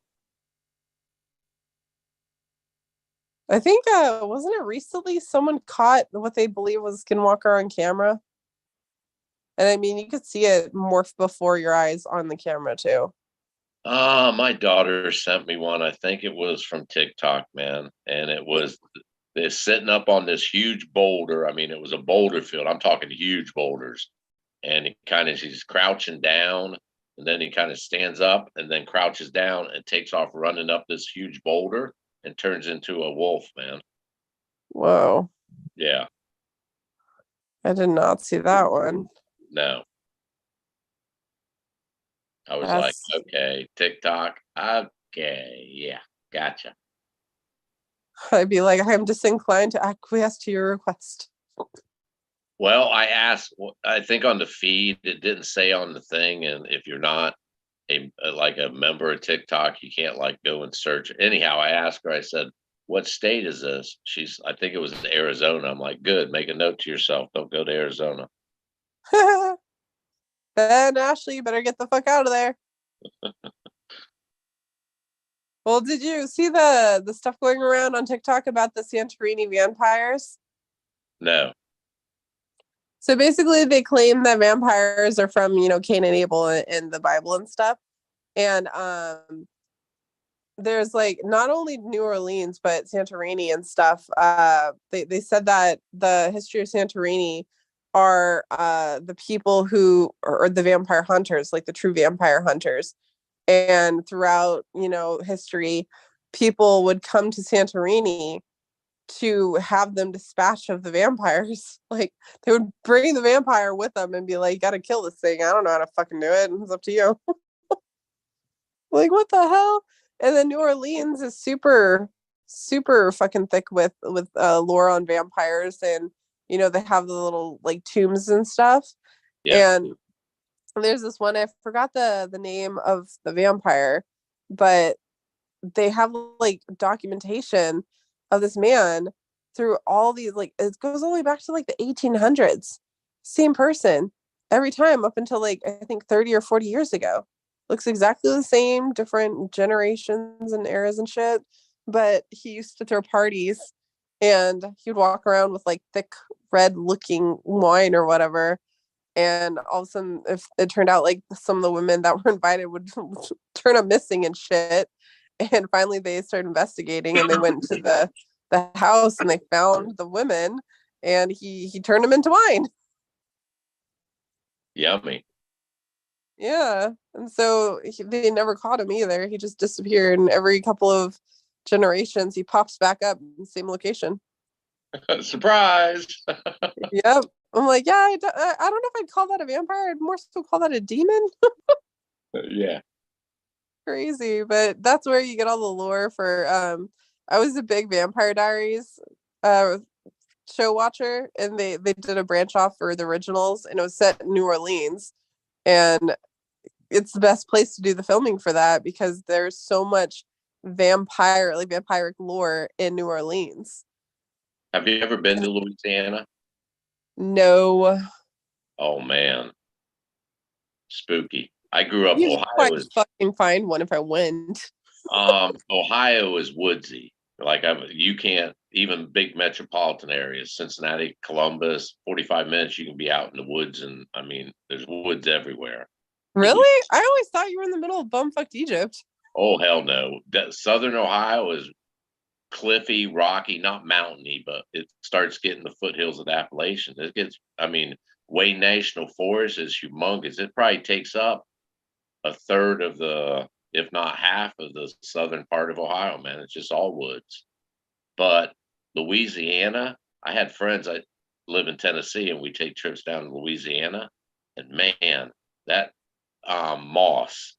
I think wasn't it recently someone caught what they believe was Skinwalker on camera? And I mean, you could see it morph before your eyes on the camera too. My daughter sent me one. I think it was from TikTok, man. And it was they're sitting up on this huge boulder. I mean, it was a boulder field. I'm talking huge boulders. And he's crouching down, and then he kind of stands up and then crouches down and takes off running up this huge boulder and turns into a wolf, man. Whoa. Yeah. I did not see that one. No. I was That's... like, okay, TikTok. Okay. Yeah. Gotcha. I'd be like, I'm disinclined to acquiesce to your request. Well, I asked, I think on the feed, it didn't say on the thing. And if you're not like a member of TikTok, you can't like go and search. Anyhow, I asked her, I said, what state is this? I think it was Arizona. I'm like, good, make a note to yourself. Don't go to Arizona. Ben, Ashley, you better get the fuck out of there. Well, did you see the stuff going around on TikTok about the Santorini vampires? No. So basically, they claim that vampires are from, Cain and Abel in the Bible and stuff. And there's like not only New Orleans, but Santorini and stuff. They said that the history of Santorini are the people who are the vampire hunters, like the true vampire hunters. And throughout, history, people would come to Santorini to have them dispatch of the vampires. Like they would bring the vampire with them and be like, you gotta kill this thing. I don't know how to fucking do it. It's up to you. Like, what the hell? And then New Orleans is super, super fucking thick with lore on vampires. And, they have the little like tombs and stuff. Yeah. And there's this one, I forgot the name of the vampire, but they have like documentation of this man through all these, like, it goes all the way back to like the 1800s. Same person every time up until like, I think 30 or 40 years ago. Looks exactly the same, different generations and eras and shit. But he used to throw parties and he would walk around with like thick red looking wine or whatever. And all of a sudden, if it turned out like some of the women that were invited would turn up missing and shit. And finally they started investigating, and they went to the house, and they found the women, and he turned them into wine. Yummy. Yeah. And so they never caught him either. He just disappeared, and every couple of generations he pops back up in the same location. Surprise. Yep. I'm like, yeah, I don't know if I'd call that a vampire. I'd more so call that a demon. Yeah. Crazy. But that's where you get all the lore for I was a big Vampire Diaries show watcher, and they did a branch off for the originals, and it was set in New Orleans. And it's the best place to do the filming for that, because there's so much vampiric lore in New Orleans. Have you ever been to Louisiana? No. Oh man, spooky. I grew up. You'd Ohio is fucking find one if I went. Ohio is woodsy. Like you can't even big metropolitan areas, Cincinnati, Columbus, 45 minutes you can be out in the woods, and I mean there's woods everywhere. Really? I always thought you were in the middle of bumfucked Egypt. Oh hell no. That Southern Ohio is cliffy, rocky, not mountainy, but it starts getting the foothills of the Appalachians. It gets, I mean, Wayne National Forest is humongous. It probably takes up a third of the, if not half of the southern part of Ohio, man. It's just all woods. But Louisiana, I had friends, I live in Tennessee, and we take trips down to Louisiana, and man, that moss,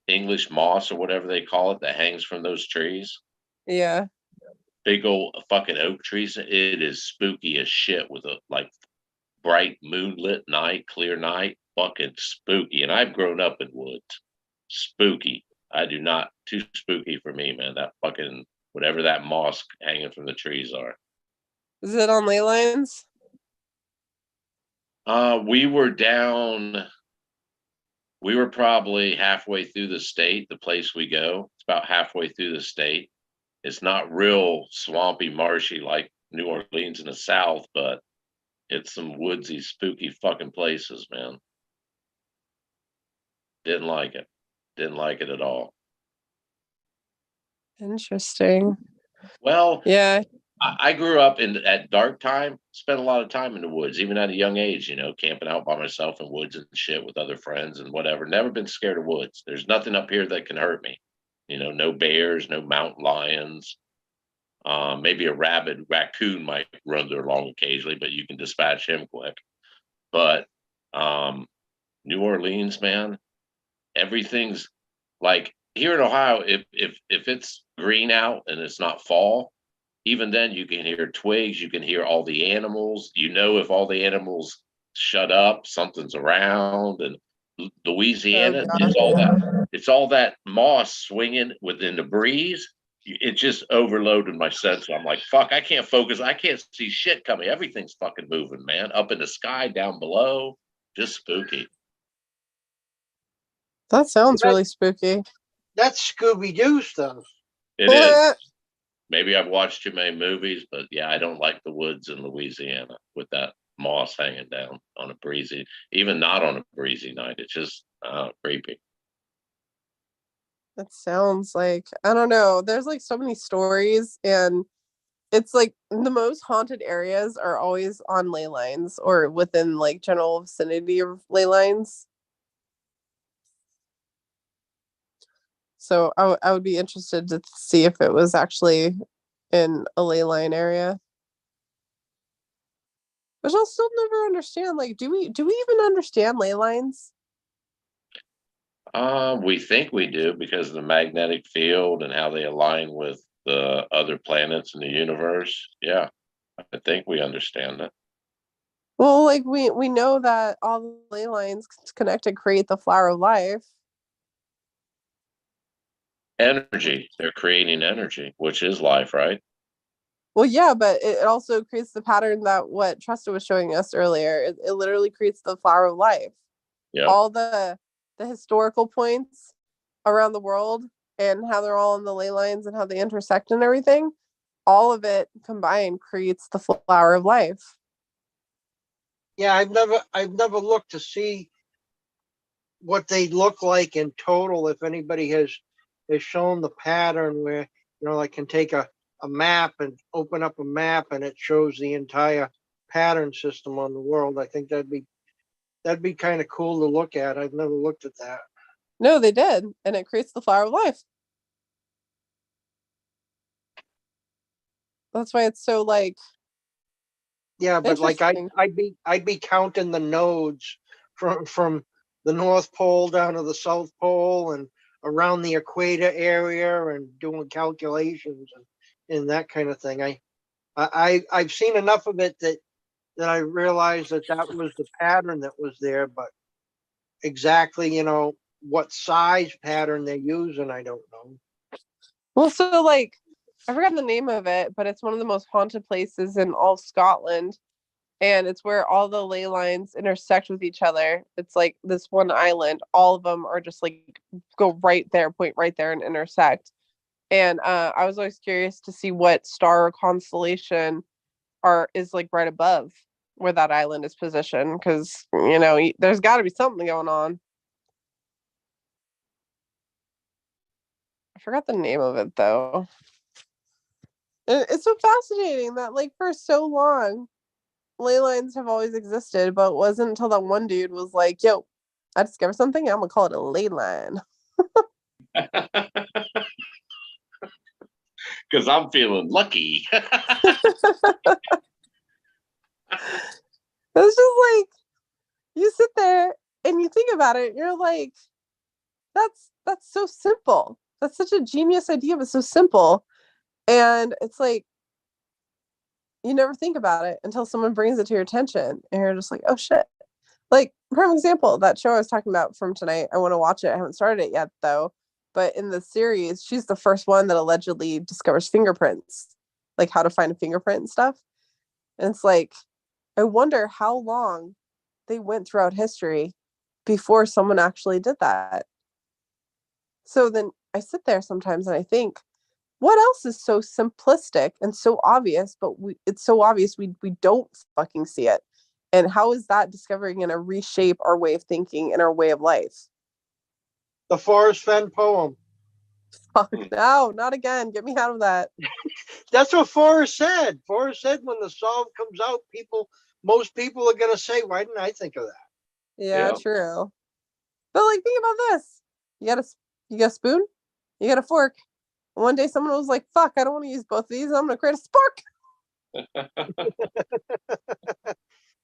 English moss or whatever they call it, that hangs from those trees. Yeah. Big old fucking oak trees. It is spooky as shit with a like bright moonlit night, clear night, fucking spooky. And I've grown up in woods. Spooky. I do not, too spooky for me, man. That fucking whatever that moss hanging from the trees are. Is it on ley lines? We were down. We were probably halfway through the state, the place we go. It's about halfway through the state. It's not real swampy, marshy like New Orleans in the South, but it's some woodsy, spooky fucking places, man. Didn't like it. Didn't like it at all. Interesting. Well, yeah. I grew up at dark time, spent a lot of time in the woods, even at a young age, camping out by myself in woods and shit with other friends and whatever. Never been scared of woods. There's nothing up here that can hurt me. No bears, no mountain lions. Maybe a rabid raccoon might run there along occasionally, but you can dispatch him quick. But New Orleans, man, everything's like here in Ohio. If it's green out and it's not fall, even then you can hear twigs, you can hear all the animals. If all the animals shut up, something's around. And Louisiana is all that. It's all that moss swinging within the breeze. It just overloaded my sense. I'm like, fuck, I can't focus. I can't see shit coming. Everything's fucking moving, man. Up in the sky, down below. Just spooky. That sounds really spooky. That's Scooby-Doo stuff. It is. Maybe I've watched too many movies, but yeah, I don't like the woods in Louisiana with that moss hanging down on a breezy, even not on a breezy night. It's just creepy. That sounds like, I don't know. There's like so many stories, and it's like the most haunted areas are always on ley lines or within like general vicinity of ley lines. So I would be interested to see if it was actually in a ley line area. Which I'll still never understand. Like, do we even understand ley lines? We think we do because of the magnetic field and how they align with the other planets in the universe. Yeah, I think we understand it. Well, like we know that all the ley lines connected create the flower of life. Energy. They're creating energy, which is life, right? Well, yeah, but it also creates the pattern that what Trista was showing us earlier. It literally creates the flower of life. Yeah. All the historical points around the world and how they're all in the ley lines and how they intersect and everything, all of it combined creates the flower of life. Yeah, I've never looked to see what they look like in total. If anybody has has shown the pattern where, like can take a map and open up a map and it shows the entire pattern system on the world. I think that'd be kind of cool to look at. I've never looked at that. No, they did, and it creates the flower of life. That's why it's so like. Yeah, but like I'd be counting the nodes from the North Pole down to the South Pole and around the equator area and doing calculations and that kind of thing. I've seen enough of it that I realized that was the pattern that was there, but exactly, what size pattern they're using, I don't know. Well, so like, I forgot the name of it, but it's one of the most haunted places in all of Scotland. And it's where all the ley lines intersect with each other. It's like this one island. All of them are just like go right there, point right there and intersect. And I was always curious to see what star or constellation is like right above where that island is positioned. Because, there's got to be something going on. I forgot the name of it, though. It's so fascinating that, like, for so long, ley lines have always existed, but it wasn't until that one dude was like, yo, I discovered something, I'm gonna call it a ley line. Because I'm feeling lucky. It's just like, you sit there and you think about it, you're like, that's so simple. That's such a genius idea, but so simple. And it's like, you never think about it until someone brings it to your attention and you're just like, oh shit. Like, prime example, that show I was talking about from tonight, I want to watch it. I haven't started it yet though. But in the series, she's the first one that allegedly discovers fingerprints, like how to find a fingerprint and stuff. And it's like, I wonder how long they went throughout history before someone actually did that. So then I sit there sometimes and I think, what else is so simplistic and so obvious, but it's so obvious we don't fucking see it. And how is that discovering going to reshape our way of thinking and our way of life? The Forrest Fenn poem. Fuck no, not again. Get me out of that. That's what Forrest said. Forrest said when the song comes out, most people are going to say, why didn't I think of that? Yeah, true. But like, think about this. You got a spoon, you got a fork. One day someone was like, fuck, I don't want to use both of these. I'm going to create a spark.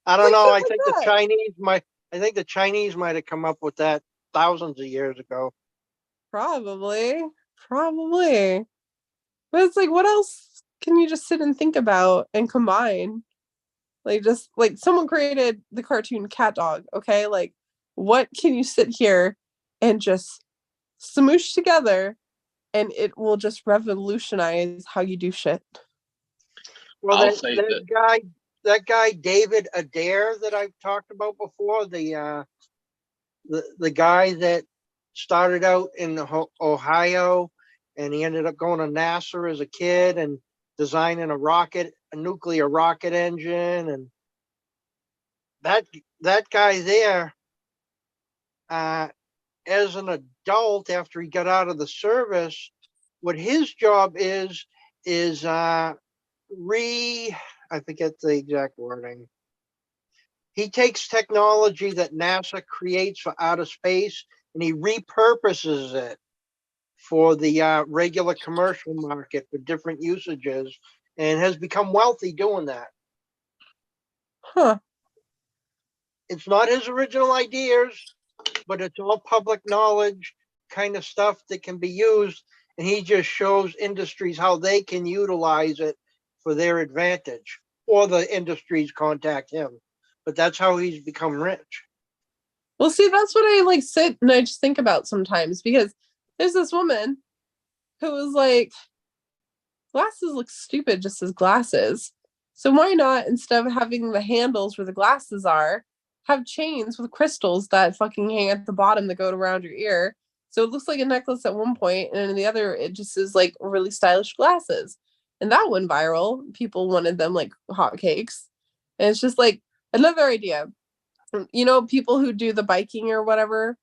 I don't know. I think the Chinese might have come up with that thousands of years ago. Probably. But it's like, what else can you just sit and think about and combine? Like, just like someone created the cartoon Cat Dog. Okay. Like, what can you sit here and just smoosh together and it will just revolutionize how you do shit? Well, that guy David Adair that I've talked about before, the guy that started out in Ohio and he ended up going to NASA as a kid and designing a nuclear rocket engine, and that guy there, as an adult after he got out of the service, what his job is I forget the exact wording. He takes technology that NASA creates for outer space and he repurposes it for the regular commercial market for different usages and has become wealthy doing that. Huh. It's not his original ideas, but it's all public knowledge kind of stuff that can be used. And he just shows industries how they can utilize it for their advantage, or the industries contact him. But that's how he's become rich. Well, see, that's what I like sit and I just think about sometimes, because there's this woman who was like, glasses look stupid just as glasses. So why not, instead of having the handles where the glasses are, have chains with crystals that fucking hang at the bottom that go around your ear. So it looks like a necklace at one point, and in the other, it just is like really stylish glasses. And that went viral. People wanted them like hotcakes. And it's just like another idea. People who do the biking or whatever,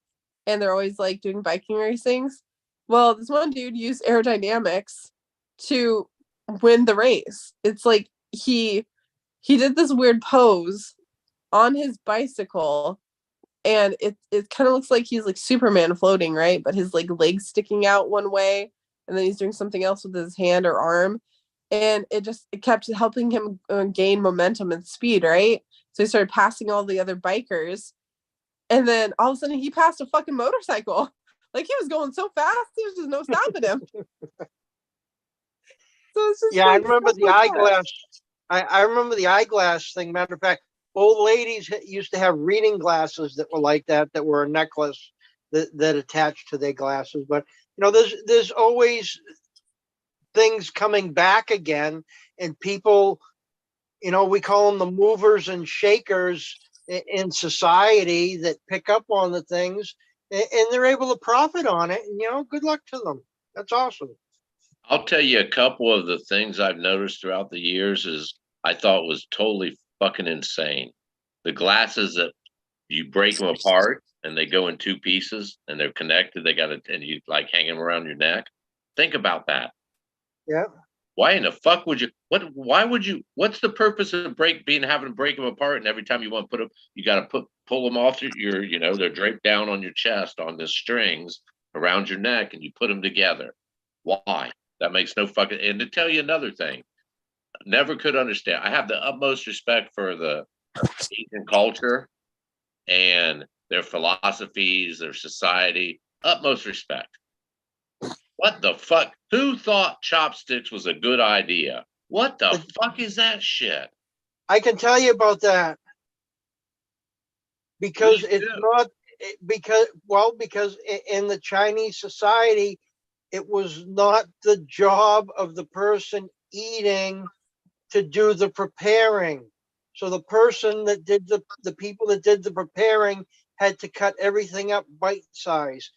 and they're always like doing biking racings. Well, this one dude used aerodynamics to win the race. It's like he did this weird pose on his bicycle, and it kind of looks like he's like Superman floating, right? But his like legs sticking out one way, and then he's doing something else with his hand or arm, and it kept helping him gain momentum and speed, right? So he started passing all the other bikers, and then all of a sudden he passed a fucking motorcycle. Like he was going so fast, there's just no stopping him. So it's just Yeah, I like remember so the much fun. eyeglass. I remember the eyeglass thing. Matter of fact, old ladies used to have reading glasses that were like that were a necklace that attached to their glasses. But you know, there's always things coming back again, and people, you know, we call them the movers and shakers in society that pick up on the things, and they're able to profit on it. And you know, good luck to them. That's awesome. I'll tell you a couple of the things I've noticed throughout the years is I thought was totally fucking insane. The glasses that you break them apart and they go in two pieces and they're connected. They got it, and you like hang them around your neck. Think about that. Yeah. Why in the fuck would you? Why would you? What's the purpose of having to break them apart? And every time you want to put them, you got to pull them off your. You know, they're draped down on your chest on the strings around your neck, and you put them together. Why? That makes no fucking. And to tell you another thing, never could understand. I have the utmost respect for the Asian culture and their philosophies, their society. Utmost respect. What the fuck? Who thought chopsticks was a good idea? What the fuck is that shit? I can tell you about that because it's not because in the Chinese society, it was not the job of the person eating to do the preparing. So the person that did the people that did the preparing had to cut everything up bite size.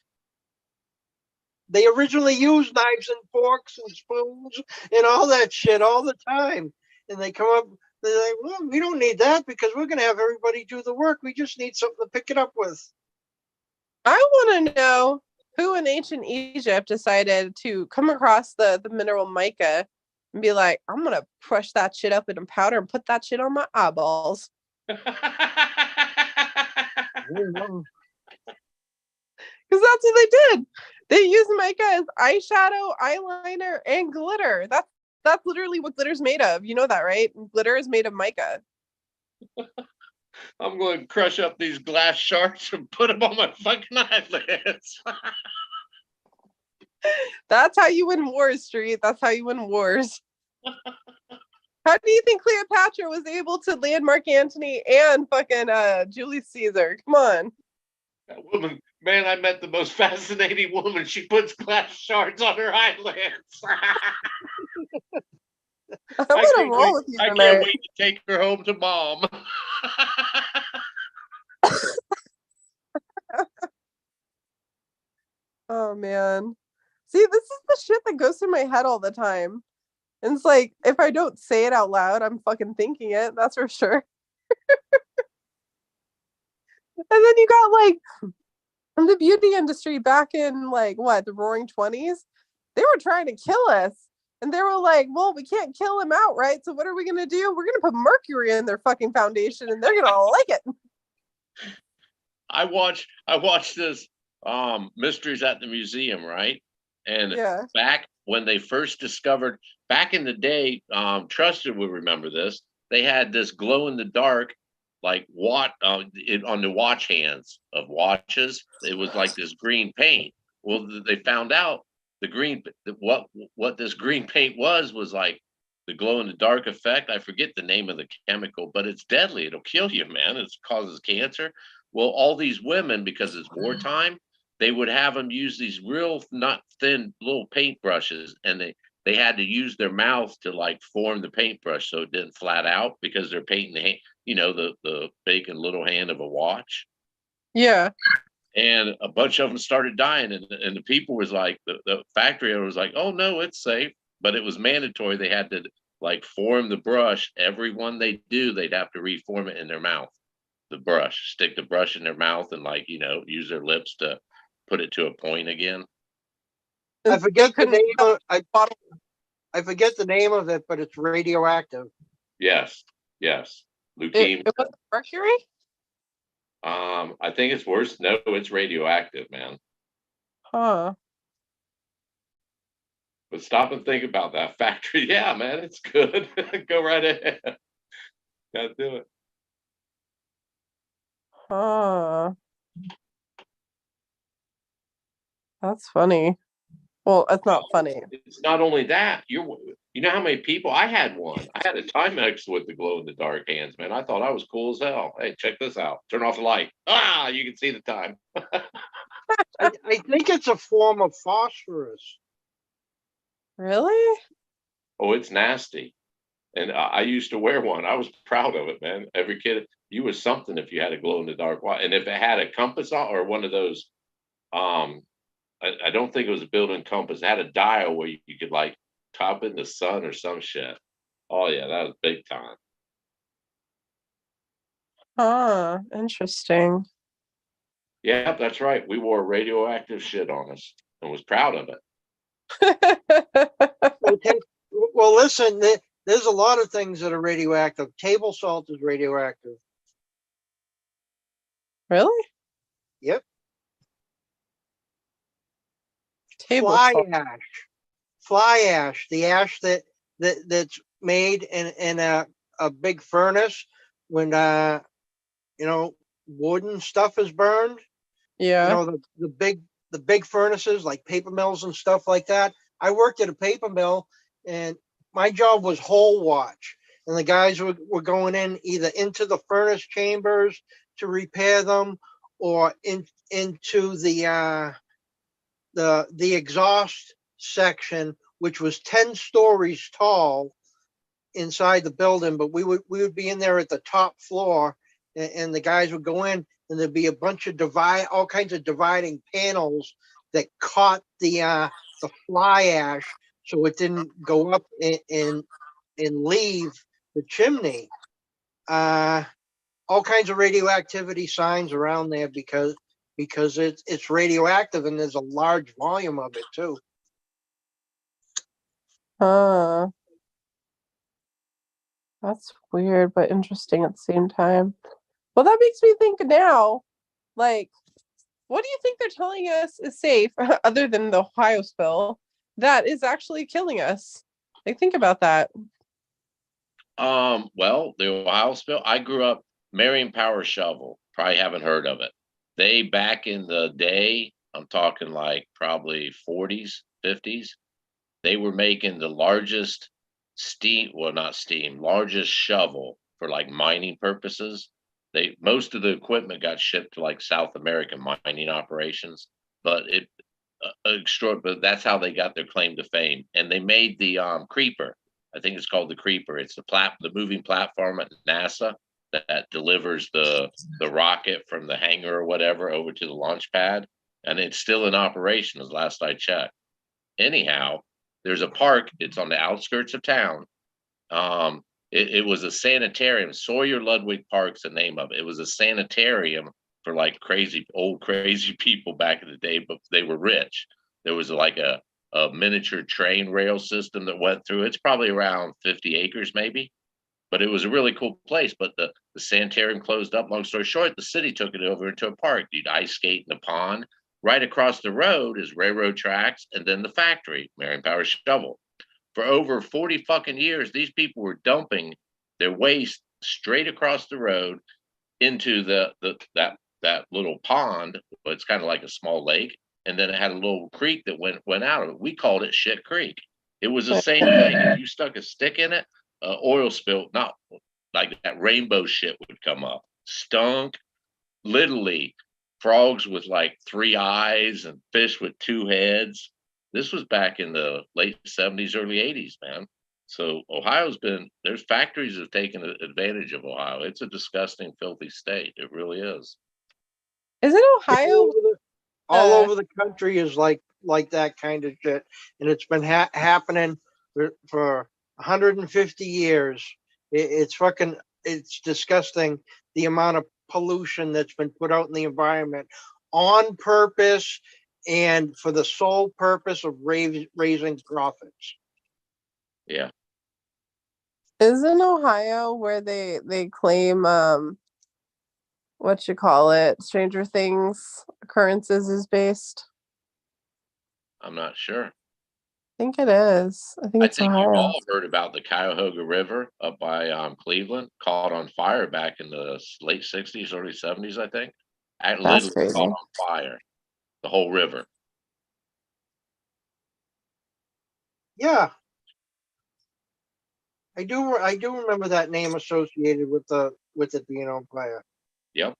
They originally used knives and forks and spoons and all that shit all the time. And they come up, they're like, well, we don't need that because we're going to have everybody do the work. We just need something to pick it up with. I want to know who in ancient Egypt decided to come across the mineral mica and be like, I'm going to crush that shit up in a powder and put that shit on my eyeballs. Because that's what they did. They used mica as eyeshadow, eyeliner, and glitter. That's literally what glitter's made of. You know that, right? Glitter is made of mica. I'm going to crush up these glass shards and put them on my fucking eyelids. That's how you win wars, Street. That's how you win wars. How do you think Cleopatra was able to land Mark Antony and fucking Julius Caesar? Come on. That woman, man, I met the most fascinating woman. She puts glass shards on her eyelids. I'm gonna roll with you tonight. I can't wait to take her home to mom. Oh man. See, this is the shit that goes through my head all the time. And it's like, if I don't say it out loud, I'm fucking thinking it, that's for sure. And then you got like the beauty industry back in like what, the roaring 20s? They were trying to kill us. And they were like, well, we can't kill him outright. So what are we going to do? We're going to put mercury in their fucking foundation and they're going to like it. I watched this Mysteries at the Museum, right? And back when they first discovered, back in the day, Trusted would remember this, they had this glow in the dark, like on the watch hands of watches. It was like this green paint. Well, they found out what this green paint was like the glow in the dark effect. I forget the name of the chemical, but it's deadly. It'll kill you, man. It causes cancer. Well, all these women, because it's wartime, they would have them use these real not thin little paintbrushes, and they had to use their mouth to like form the paintbrush so it didn't flat out because they're painting the hand, the big and little hand of a watch. Yeah. And a bunch of them started dying, and the people was like, the factory owner was like, oh no, it's safe, but it was mandatory. They had to like form the brush. Every one they do, they'd have to reform it in their mouth. The brush, stick the brush in their mouth and like, use their lips to put it to a point again. I They forget the couldn't name sell of, bottle. I forget the name of it, but it's radioactive. Yes, yes. It, Leukemia. it was mercury. I think it's worse. No, it's radioactive, man. Huh. But stop and think about that factory. Yeah, man, it's good. Go right ahead. Gotta do it. Huh. That's funny. Well, it's not funny. It's not only that. You know how many people I had one. I had a Timex with the glow in the dark hands, man. I thought I was cool as hell. Hey, check this out. Turn off the light. Ah, you can see the time. I think it's a form of phosphorus. Really? Oh, it's nasty. And I used to wear one. I was proud of it, man. Every kid, you was something if you had a glow in the dark watch. And if it had a compass on or one of those, um, I don't think it was a built-in compass. It had a dial where you could like top in the sun or some shit. Oh yeah, that was big time. Huh. Interesting. Yeah, that's right. We wore radioactive shit on us and was proud of it. Okay. Well, listen, there's a lot of things that are radioactive. Table salt is radioactive. Really? Yep. Table Fly salt. ash. Fly ash, the ash that's made in a big furnace when you know, wooden stuff is burned. You Yeah. know, the big furnaces like paper mills and stuff like that. I worked at a paper mill, and my job was hole watch, and the guys were going in either into the furnace chambers to repair them or into the exhaust section, which was 10 stories tall inside the building, but we would be in there at the top floor, and the guys would go in, and there'd be a bunch of all kinds of dividing panels that caught the fly ash, so it didn't go up and leave the chimney. All kinds of radioactivity signs around there because it's radioactive, and there's a large volume of it too. Huh. That's weird, but interesting at the same time. Well, that makes me think now, like, what do you think they're telling us is safe, other than the Ohio spill, that is actually killing us? Like, think about that. Well, the Ohio spill. I grew up Marion Power Shovel. Probably haven't heard of it. They back in the day, I'm talking like probably 40s, 50s. They were making the largest steam, well, not steam, largest shovel for like mining purposes. They most of the equipment got shipped to like South American mining operations, but but that's how they got their claim to fame. And they made the creeper. I think it's called the creeper. It's the moving platform at NASA that delivers the rocket from the hangar or whatever over to the launch pad, and it's still in operation as last I checked. Anyhow, there's a park. It's on the outskirts of town. It was a sanitarium. Sawyer Ludwig Park's the name of it. It was a sanitarium for like crazy people back in the day, but they were rich. There was like a miniature train rail system that went through. It's probably around 50 acres, maybe, but it was a really cool place. But the sanitarium closed up. Long story short, the city took it over into a park. You'd ice skate in the pond. Right across the road is railroad tracks and then the factory, Marion Power Shovel. For over 40 fucking years, these people were dumping their waste straight across the road into that little pond. But it's kind of like a small lake, and then it had a little creek that went out of it. We called it Shit Creek. It was the same thing. If you stuck a stick in it, oil spill, not like that rainbow shit would come up. Stunk, literally frogs with like three eyes and fish with two heads. This was back in the late 70s, early 80s, man. So there's factories that have taken advantage of Ohio. It's a disgusting, filthy state. It really is. Isn't All Ohio? over all over the country is like that kind of shit, and it's been happening for 150 years. It's disgusting the amount of pollution that's been put out in the environment on purpose and for the sole purpose of raising profits. Yeah. Isn't Ohio where they claim what you call it, Stranger Things occurrences is based? I'm not sure. I think it is. I think I it's think you've Ohio. all heard about the Cuyahoga River up by Cleveland, caught on fire back in the late '60s, early '70s, I think. I That's literally caught crazy. on fire, the whole river. Yeah, I do remember that name associated with it being on fire. Yep.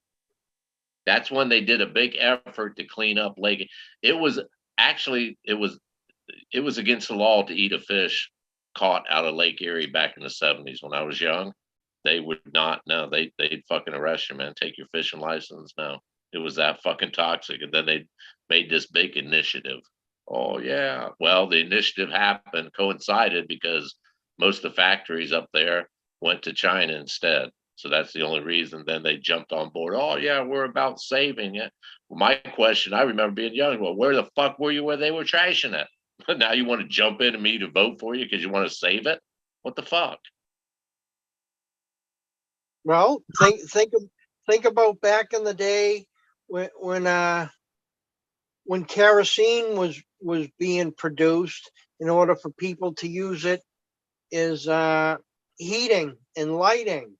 That's when they did a big effort to clean up Lake. It was actually it was against the law to eat a fish caught out of Lake Erie back in the '70s when I was young. They would not. No, they'd fucking arrest you, man. Take your fishing license. No, it was that fucking toxic. And then they made this big initiative. Oh yeah. Well, the initiative happened coincided because most of the factories up there went to China instead. So that's the only reason. Then they jumped on board. Oh yeah, we're about saving it. Well, my question, I remember being young. Well, where the fuck were you where they were trashing it? But now you want to jump into me to vote for you because you want to save it? What the fuck? Well, think about back in the day when kerosene was being produced in order for people to use it is heating and lighting.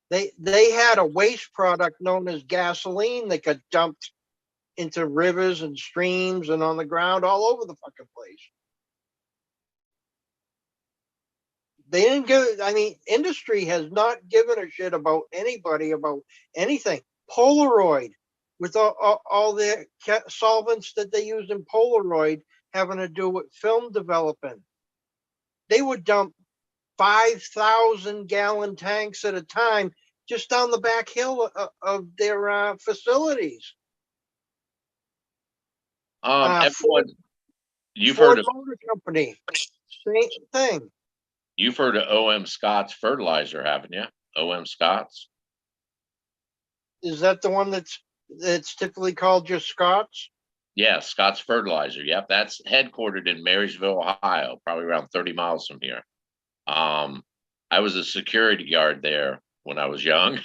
They had a waste product known as gasoline that got dumped into rivers and streams and on the ground all over the fucking place. They didn't give. I mean, industry has not given a shit about anybody about anything. Polaroid, with all the solvents that they use in Polaroid having to do with film development, they would dump 5,000-gallon tanks at a time just down the back hill of their facilities. Everyone, you've heard Ford of Motor Company, same thing. you've heard of OM Scott's fertilizer, haven't you? OM Scott's. Is that the one that's typically called just Scott's? Yeah, Scott's fertilizer. Yep, that's headquartered in Marysville, Ohio, probably around 30 miles from here. I was a security guard there when I was young.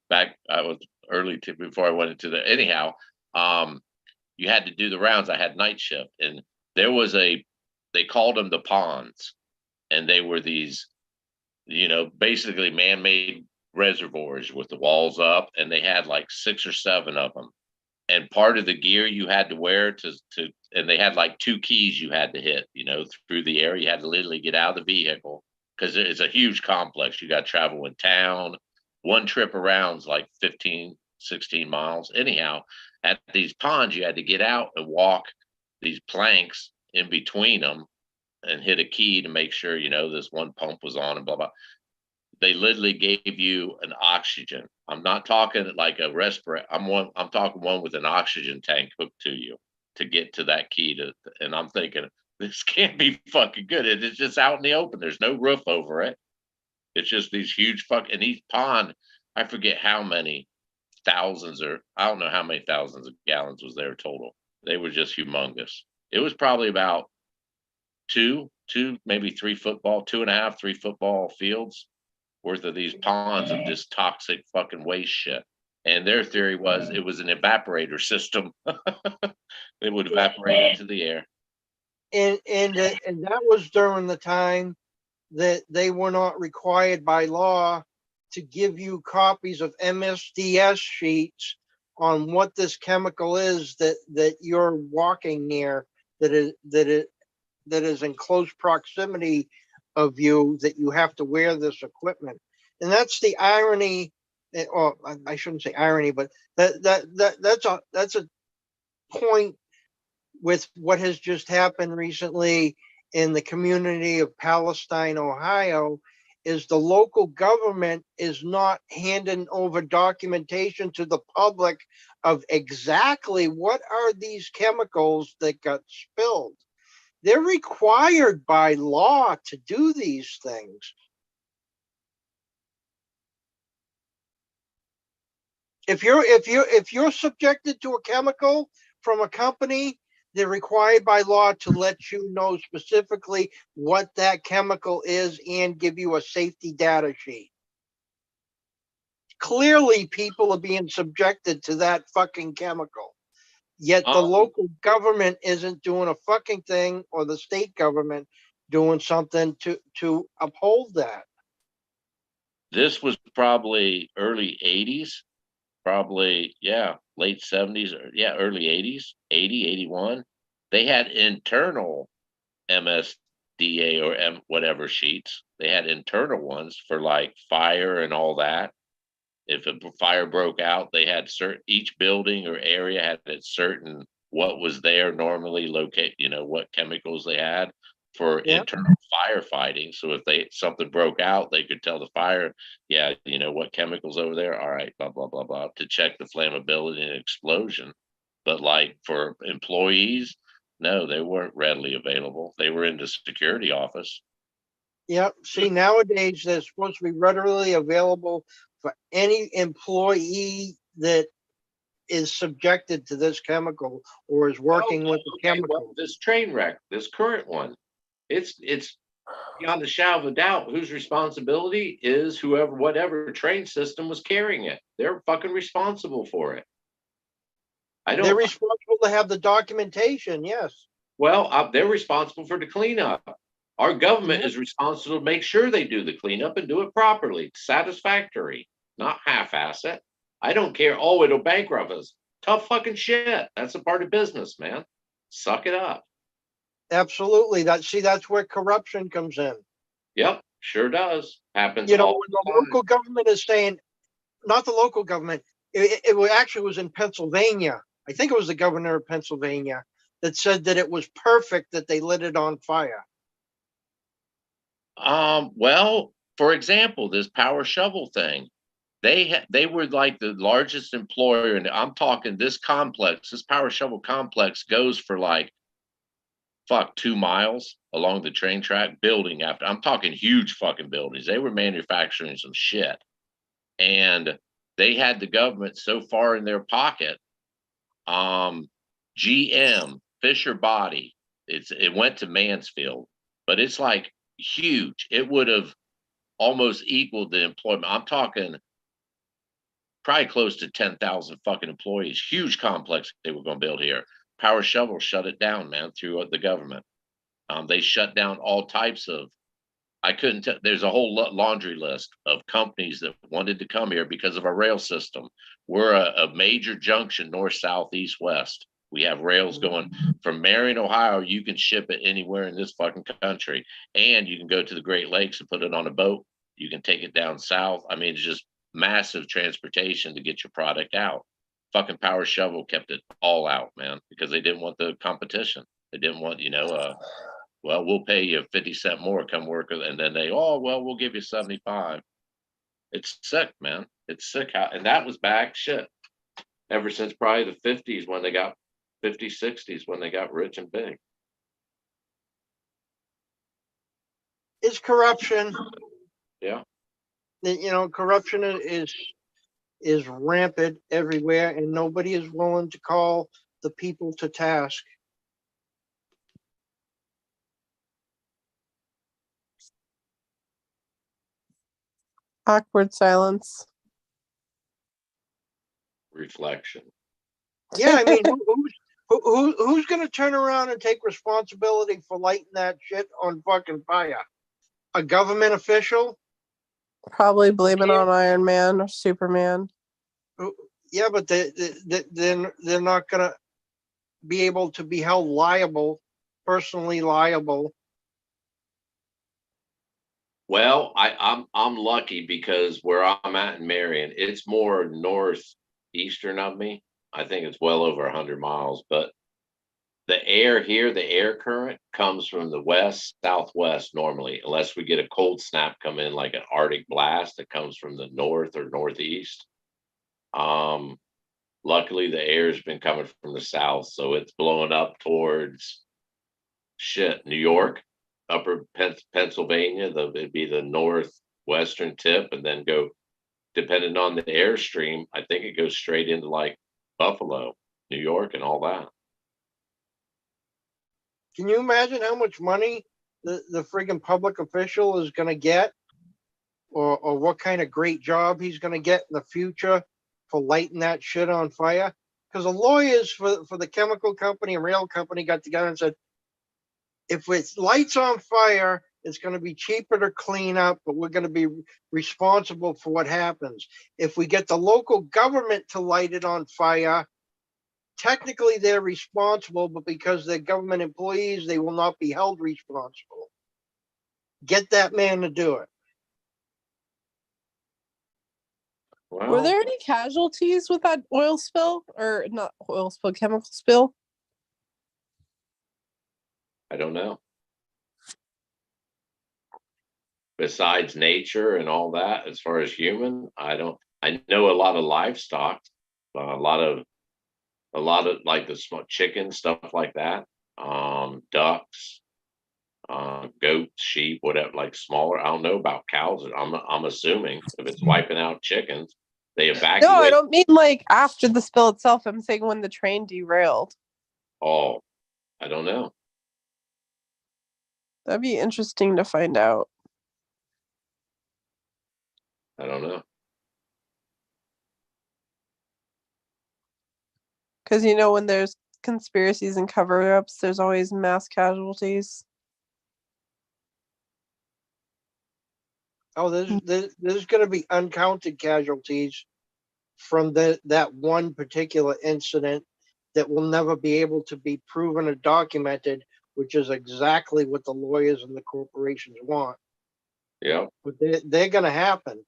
Back, I was before I went into the. Anyhow, you had to do the rounds. I had night shift, and there was they called them the ponds, and they were these, basically man-made reservoirs with the walls up, and they had like 6 or 7 of them. And part of the gear you had to wear and they had like 2 keys you had to hit, through the air. You had to literally get out of the vehicle because it's a huge complex. You got to travel in town. One trip around's like 15, 16 miles. Anyhow, at these ponds, you had to get out and walk these planks in between them and hit a key to make sure, this one pump was on and blah, blah. They literally gave you an oxygen. I'm not talking like a respirator. I'm talking one with an oxygen tank hooked to you to get to that key and I'm thinking, this can't be fucking good. It's just out in the open. There's no roof over it. It's just these huge and each pond, I forget how many thousands or I don't know how many thousands of gallons was there total. They were just humongous. It was probably about two, maybe 3 football, 2.5, 3 football fields worth of these ponds of this toxic fucking waste shit. And their theory was it was an evaporator system. It would evaporate into the air. And that was during the time that they were not required by law to give you copies of MSDS sheets on what this chemical is that you're walking near, that is in close proximity of you, that you have to wear this equipment. And that's the irony, or I shouldn't say irony, but that's a point with what has just happened recently in the community of Palestine, Ohio, is the local government is not handing over documentation to the public of exactly what are these chemicals that got spilled. They're required by law to do these things. If you're subjected to a chemical from a company, they're required by law to let you know specifically what that chemical is and give you a safety data sheet. Clearly, people are being subjected to that fucking chemical. Yet the local government isn't doing a fucking thing, or the state government doing something to uphold that. This was probably early 80s, probably, yeah, late 70s, or yeah, early 80s, 80, 81. They had internal MSDA or whatever sheets. They had internal ones for like fire and all that. If a fire broke out, they had certain, each building or area had its certain what was there normally locate, what chemicals they had for internal firefighting. So if something broke out, they could tell the fire, yeah, what chemicals over there. All right, blah blah blah blah, to check the flammability and explosion. But like for employees, no, they weren't readily available. They were in the security office. Yep. See, nowadays they're supposed to be readily available for any employee that is subjected to this chemical or is working with the chemical. Well, this train wreck, this current one, it's beyond a shadow of a doubt whose responsibility is whatever train system was carrying it. They're fucking responsible for it. They're responsible to have the documentation, yes. Well, they're responsible for the cleanup. Our government is responsible to make sure they do the cleanup and do it properly, satisfactory, not half-ass it. I don't care. Oh, it'll bankrupt us. Tough fucking shit. That's a part of business, man. Suck it up. Absolutely. That's where corruption comes in. Yep, sure does. Happens. When the local government is saying, not the local government, it actually was in Pennsylvania. I think it was the governor of Pennsylvania that said that it was perfect that they lit it on fire. Well, for example, this power shovel thing, they were like the largest employer, and I'm talking this power shovel complex goes for like 2 miles along the train track, building after. I'm talking huge fucking buildings. They were manufacturing some shit, and they had the government so far in their pocket. GM Fisher Body, it went to Mansfield, but it's like huge. It would have almost equaled the employment. I'm talking probably close to 10,000 fucking employees. Huge complex they were going to build here. Power Shovel shut it down, man, through the government. They shut down all types of. I couldn't tell. There's a whole laundry list of companies that wanted to come here because of our rail system. We're a major junction, north, south, east, west. We have rails going from Marion, Ohio. You can ship it anywhere in this fucking country, and you can go to the Great Lakes and put it on a boat. You can take it down south. I mean, it's just massive transportation to get your product out. Fucking Power Shovel kept it all out, man, because they didn't want the competition. They didn't want, well, we'll pay you 50 cents more, come work. And then we'll give you 75. It's sick, man. It's sick. And that was back ever since probably the 50s when they got 50s, 60s when they got rich and big. It's corruption. Yeah. Corruption is rampant everywhere, and nobody is willing to call the people to task. Awkward silence. Reflection. Yeah, I mean, who's going to turn around and take responsibility for lighting that shit on fucking fire? A government official? Probably blame it on Iron Man or Superman. Yeah, but they're not going to be able to be held liable, personally liable. Well, I'm lucky because where I'm at in Marion, it's more northeastern of me. I think it's well over 100 miles, but the air here, the air current comes from the west, southwest normally, unless we get a cold snap come in like an Arctic blast that comes from the north or northeast. Luckily the air's been coming from the south, so it's blowing up towards New York, upper Pennsylvania. It'd be the northwestern tip, and then go, depending on the airstream, I think it goes straight into like Buffalo, New York, and all that. Can you imagine how much money the friggin' public official is going to get, or what kind of great job he's going to get in the future for lighting that shit on fire? Because the lawyers for the chemical company and rail company got together and said, if it's lights on fire, it's going to be cheaper to clean up, but we're going to be responsible for what happens. If we get the local government to light it on fire, technically they're responsible, but because they're government employees, they will not be held responsible. Get that man to do it. Well, Were there any casualties with that oil spill, or not oil spill, chemical spill? I don't know. Besides nature and all that, as far as human, I don't. I know a lot of livestock, a lot of like the small chicken stuff like that, ducks, goats, sheep, whatever, like smaller. I don't know about cows. I'm assuming if it's wiping out chickens, they evacuate. No, I don't mean like after the spill itself. I'm saying when the train derailed. Oh, I don't know. That'd be interesting to find out. I don't know. Because you know, when there's conspiracies and cover-ups, there's always mass casualties. Oh, there's going to be uncounted casualties from that one particular incident that will never be able to be proven or documented, which is exactly what the lawyers and the corporations want. Yeah. But they're going to happen.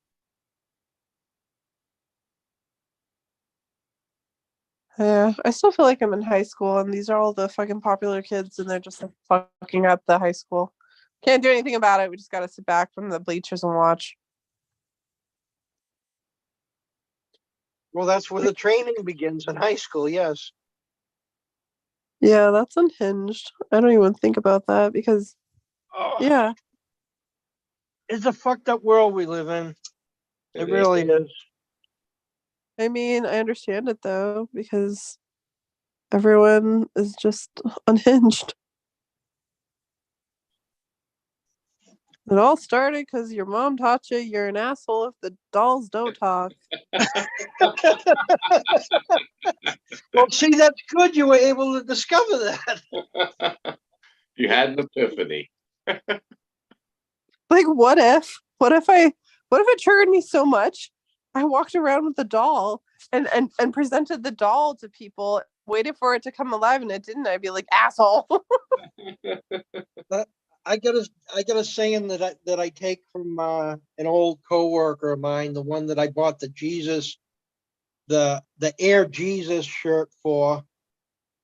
Yeah, I still feel like I'm in high school, and these are all the fucking popular kids, and they're just like, fucking up the high school. Can't do anything about it. We just got to sit back from the bleachers and watch. Well, that's where the training begins in high school, yes. Yeah, that's unhinged. I don't even think about that because, yeah. It's a fucked up world we live in. It really is. I mean, I understand it though, because everyone is just unhinged. It all started because your mom taught you you're an asshole if the dolls don't talk. Well, see, that's good you were able to discover that. You had an epiphany. Like, what if it triggered me so much I walked around with the doll and presented the doll to people, waited for it to come alive, and it didn't. I'd be like, asshole. I got a saying that I take from an old coworker of mine, the one that I bought the Air Jesus shirt for,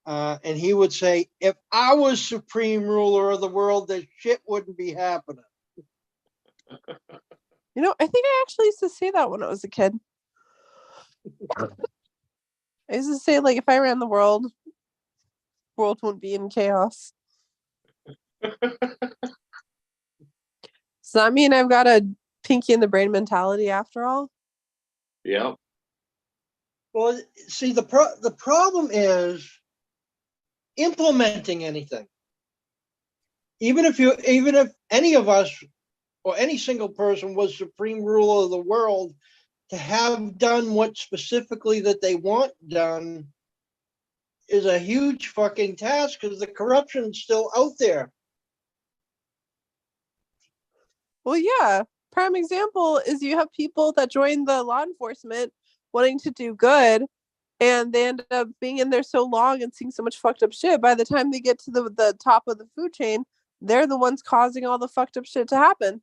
and he would say, "If I was supreme ruler of the world, this shit wouldn't be happening." You know, I think I actually used to say that when I was a kid. I used to say, like, if I ran the world wouldn't be in chaos. Does that mean I've got a pinky in the brain mentality after all? Yeah. Well, see, the problem is implementing anything. Even if any of us or any single person was supreme ruler of the world, to have done what specifically that they want done is a huge fucking task because the corruption's still out there. Well, yeah. Prime example is you have people that join the law enforcement wanting to do good, and they end up being in there so long and seeing so much fucked up shit. By the time they get to the top of the food chain, they're the ones causing all the fucked up shit to happen.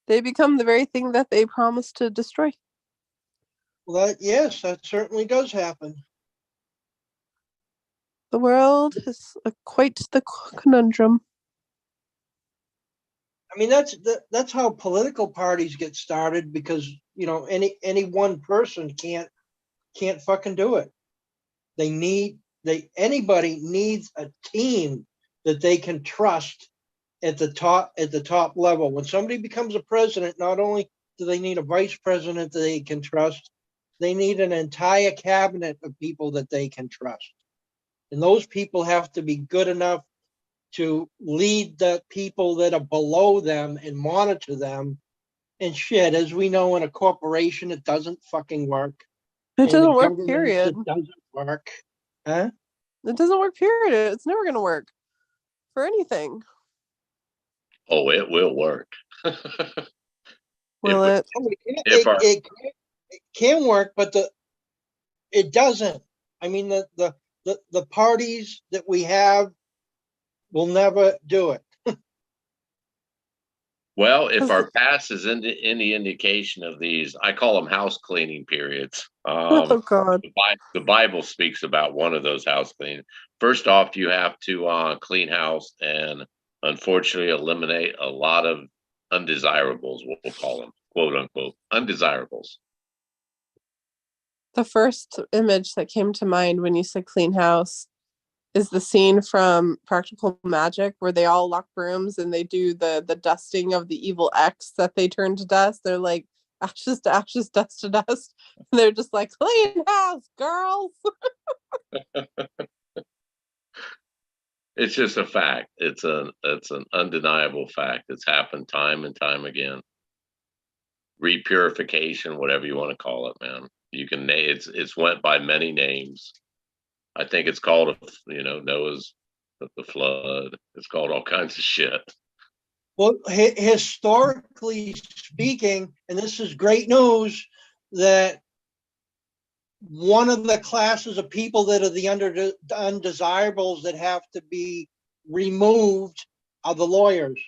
They become the very thing that they promised to destroy. Well, yes, that certainly does happen. The world is quite the conundrum. I mean, that's how political parties get started, because any one person can't fucking do it. Anybody needs a team that they can trust at the top level. When somebody becomes a president, not only do they need a vice president that they can trust, they need an entire cabinet of people that they can trust. And those people have to be good enough to lead the people that are below them and monitor them. And shit, as we know, in a corporation, it doesn't fucking work. It And in doesn't work, governments, period. it doesn't work. Huh? It doesn't work, period. It's never going to work for anything. Oh, it will work. Will it? It can work, but it doesn't. I mean, the parties that we have will never do it. Well, if our past is any indication of these, I call them house cleaning periods. Oh God. The Bible speaks about one of those house cleaning. First off, you have to clean house and unfortunately eliminate a lot of undesirables, what we'll call them, quote unquote, undesirables. The first image that came to mind when you said clean house is the scene from Practical Magic where they all lock brooms and they do the dusting of the evil X that they turn to dust. They're like ashes to ashes, dust to dust. And they're just like, clean house, girls. It's just a fact. It's an undeniable fact. It's happened time and time again. Repurification, whatever you want to call it, man. You can it's went by many names. I think it's called Noah's the flood. It's called all kinds of shit. Well, historically speaking, and this is great news, that one of the classes of people that are the undesirables that have to be removed are the lawyers.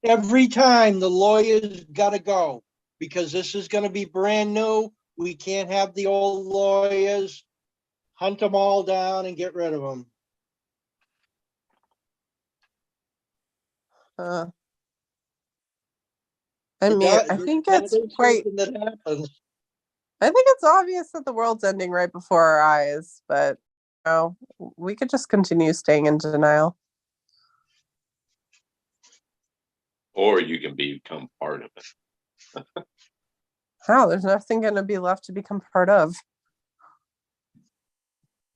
Every time the lawyers got to go because this is going to be brand new. We can't have the old lawyers. Hunt them all down and get rid of them. I mean, I think it's quite. That happens. I think it's obvious that the world's ending right before our eyes, but we could just continue staying in denial. Or you can become part of it. How? There's nothing going to be left to become part of.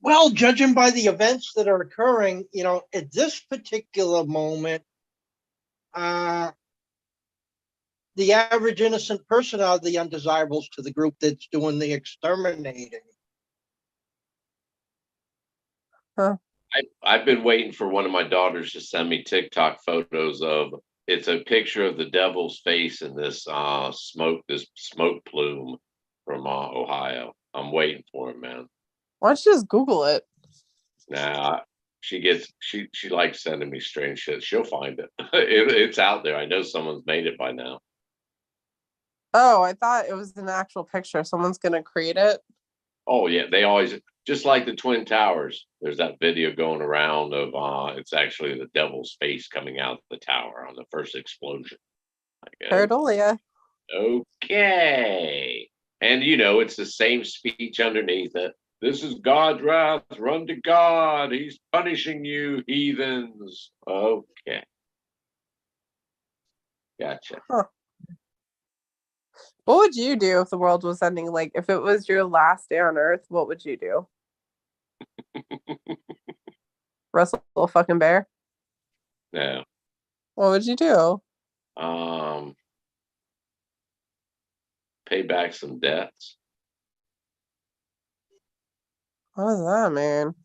Well, judging by the events that are occurring, at this particular moment, the average innocent person are the undesirables to the group that's doing the exterminating. Huh. I've been waiting for one of my daughters to send me TikTok photos of. It's a picture of the devil's face in this smoke plume from Ohio. I'm waiting for it, man. Why don't you just Google it? Nah, she likes sending me strange shit. She'll find it. It's out there. I know someone's made it by now. Oh, I thought it was an actual picture. Someone's gonna create it. Oh yeah, they always, just like the Twin Towers. There's that video going around of it's actually the devil's face coming out of the tower on the first explosion. Pardolia. Okay, and it's the same speech underneath it. This is God's wrath. Run to God. He's punishing you, heathens. Okay. Gotcha. Huh. What would you do if the world was ending? Like, if it was your last day on Earth, what would you do? Wrestle a fucking bear? No. What would you do? Pay back some debts. What does that mean?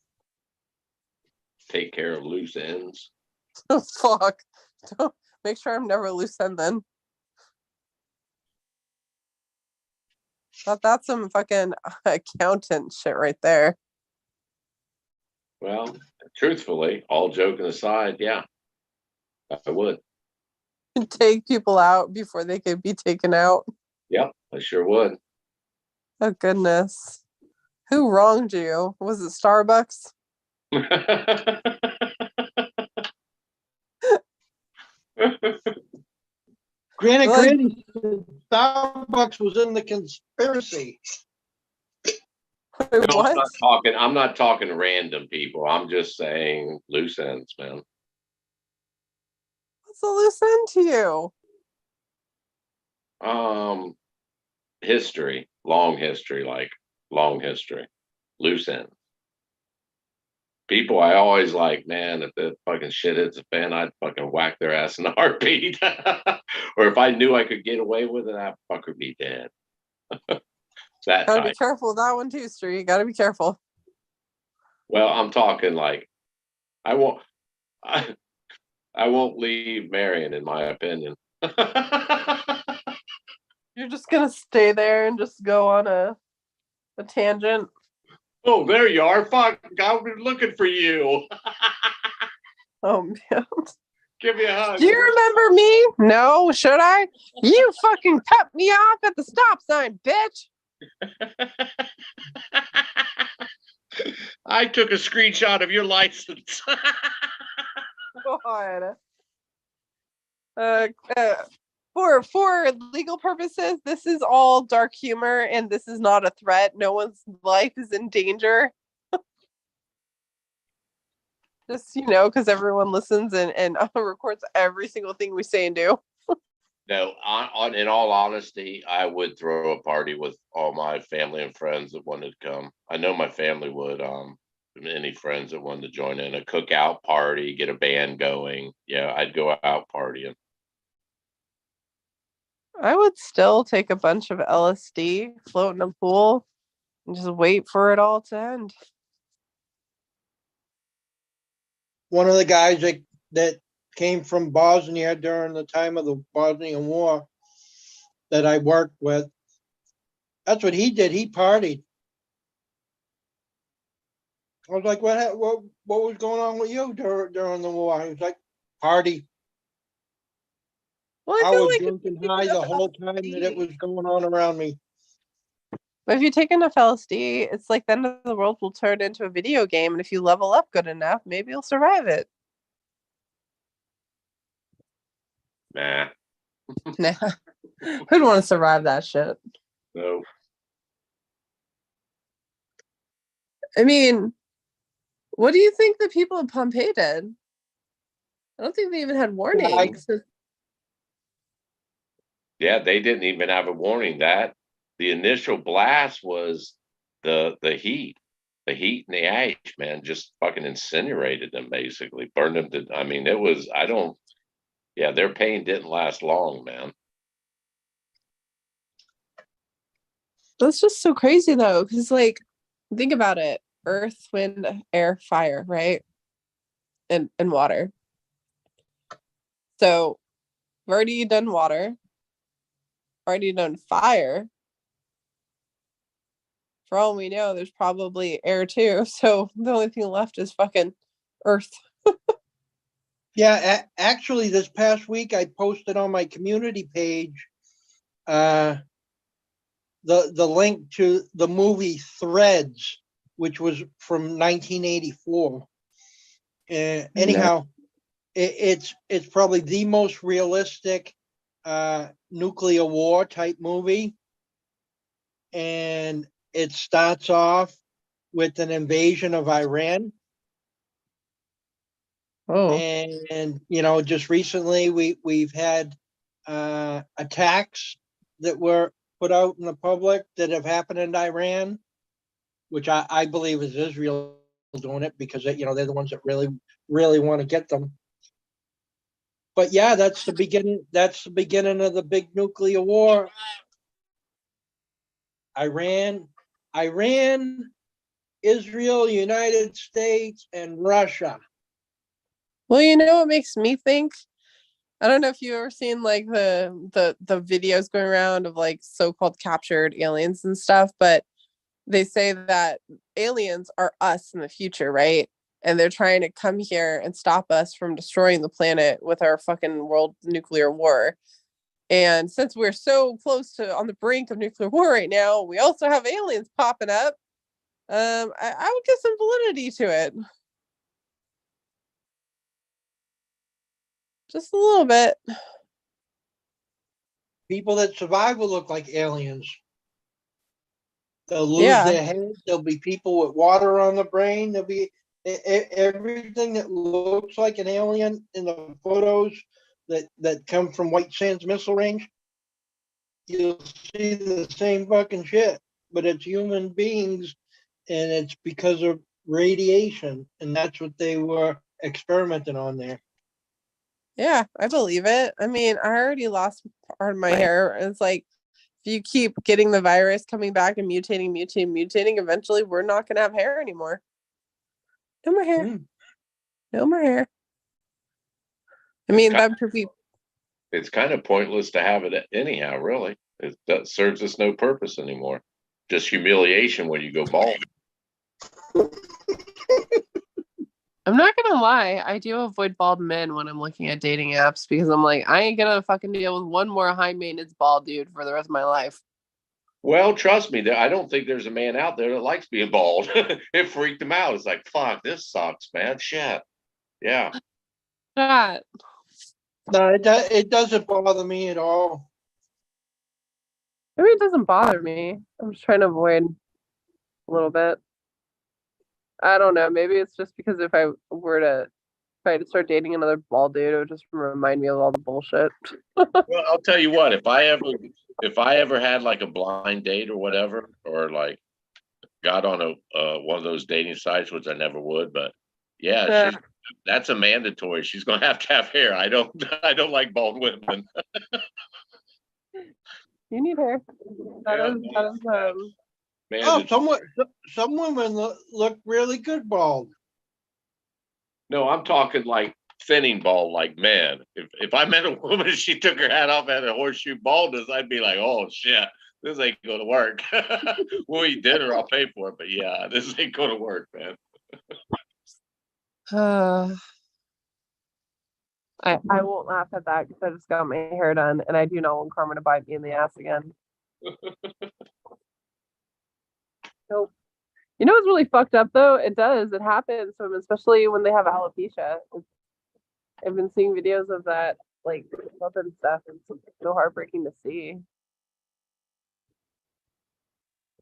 Take care of loose ends. Oh, fuck. Don't make sure I'm never loose end then. That's some fucking accountant shit right there. Well, truthfully, all joking aside, yeah, I would. Take people out before they could be taken out. Yep, I sure would. Oh, goodness. Who wronged you? Was it Starbucks? Granny, Starbucks was in the conspiracy. Wait, what? I'm not talking random people. I'm just saying loose ends, man. What's a loose end to you? History, long history. loose ends. People I always like, man, if the fucking shit hits a fan, I'd fucking whack their ass in a heartbeat. Or if I knew I could get away with it, that fucker be dead. That Gotta be type. careful with that one too, Stu. Gotta be careful. Well, I'm talking like I won't I, I won't leave Marion, in my opinion. You're just gonna stay there and just go on a tangent. Oh, there you are. Fuck, I've been looking for you. Oh man. Give me a hug. Do you remember me? No, should I? You fucking cut me off at the stop sign, bitch. I took a screenshot of your license. God. For legal purposes, this is all dark humor and this is not a threat. No one's life is in danger. Just, because everyone listens and records every single thing we say and do. No, in all honesty, I would throw a party with all my family and friends that wanted to come. I know my family would. Any friends that wanted to join in a cookout party, get a band going. Yeah, I'd go out partying. I would still take a bunch of LSD, float in a pool, and just wait for it all to end. One of the guys that came from Bosnia during the time of the Bosnian War that I worked with, that's what he did. He partied. I was like, what was going on with you during the war? He was like, party. Well, I I feel was like drinking high the whole time that it was going on around me. But if you take enough LSD, it's like the end of the world will turn into a video game. And if you level up good enough, maybe you'll survive it. Nah. Nah. Who'd want to survive that shit? No. I mean, what do you think the people of Pompeii did? I don't think they even had warnings. Yeah, they didn't even have a warning. That the initial blast was the heat. The heat and the ash, man, just fucking incinerated them, basically. Burned them to, I mean, their pain didn't last long, man. That's just so crazy, though, because, think about it. Earth, wind, air, fire, right? And water. So, we've already done water. Already done fire. For all we know, there's probably air too. So the only thing left is fucking earth. Yeah, actually, this past week I posted on my community page the link to the movie Threads, which was from 1984. Anyhow, it's probably the most realistic nuclear war type movie, and it starts off with an invasion of Iran. Oh. And just recently we've had attacks that were put out in the public that have happened in Iran, which I believe is Israel doing it because they're the ones that really want to get them. But yeah, that's the beginning of the big nuclear war. Iran, Israel, United States, and Russia. Well, what makes me think? I don't know if you've ever seen the videos going around of so-called captured aliens and stuff, but they say that aliens are us in the future, right? And they're trying to come here and stop us from destroying the planet with our fucking world nuclear war. And since we're so close to on the brink of nuclear war right now, we also have aliens popping up. I would give some validity to it. Just a little bit. People that survive will look like aliens. They'll lose their head. There'll be people with water on the brain. There'll be everything that looks like an alien in the photos that come from White Sands Missile Range. You'll see the same fucking shit, but it's human beings and it's because of radiation, and that's what they were experimenting on there. Yeah, I believe it. I mean, I already lost part of my hair. It's like if you keep getting the virus coming back and mutating, eventually we're not gonna have hair anymore. No more hair. No more hair. I mean, that would be. It's kind of pointless to have it anyhow, really. That serves us no purpose anymore. Just humiliation when you go bald. I'm not gonna lie, I do avoid bald men when I'm looking at dating apps because I'm like, I ain't gonna fucking deal with one more high maintenance bald dude for the rest of my life. Well, trust me, I don't think there's a man out there that likes being bald. It freaked him out. It's like, fuck, this sucks, man. Shit. Yeah. That. No, it doesn't bother me at all. Maybe it doesn't bother me. I'm just trying to avoid a little bit. I don't know. Maybe it's just because if I had to start dating another bald dude, it would just remind me of all the bullshit. Well, I'll tell you what, if I ever had like a blind date or whatever, or like got on one of those dating sites, which I never would, but yeah, that's a mandatory. She's gonna have to have hair. I don't like bald women. You need hair. That is Man, some women look really good bald. no, I'm talking like thinning bald. Like, man, if I met a woman and she took her hat off and had a horseshoe baldness, I'd be like, oh shit, this ain't gonna work. We'll eat dinner, I'll pay for it, but yeah, this ain't gonna work, man. I won't laugh at that because I just got my hair done and I do not want karma to bite me in the ass again. Nope. You know what's really fucked up though? It happens to them, especially when they have alopecia. I've been seeing videos of that, like up and stuff. It's so heartbreaking to see.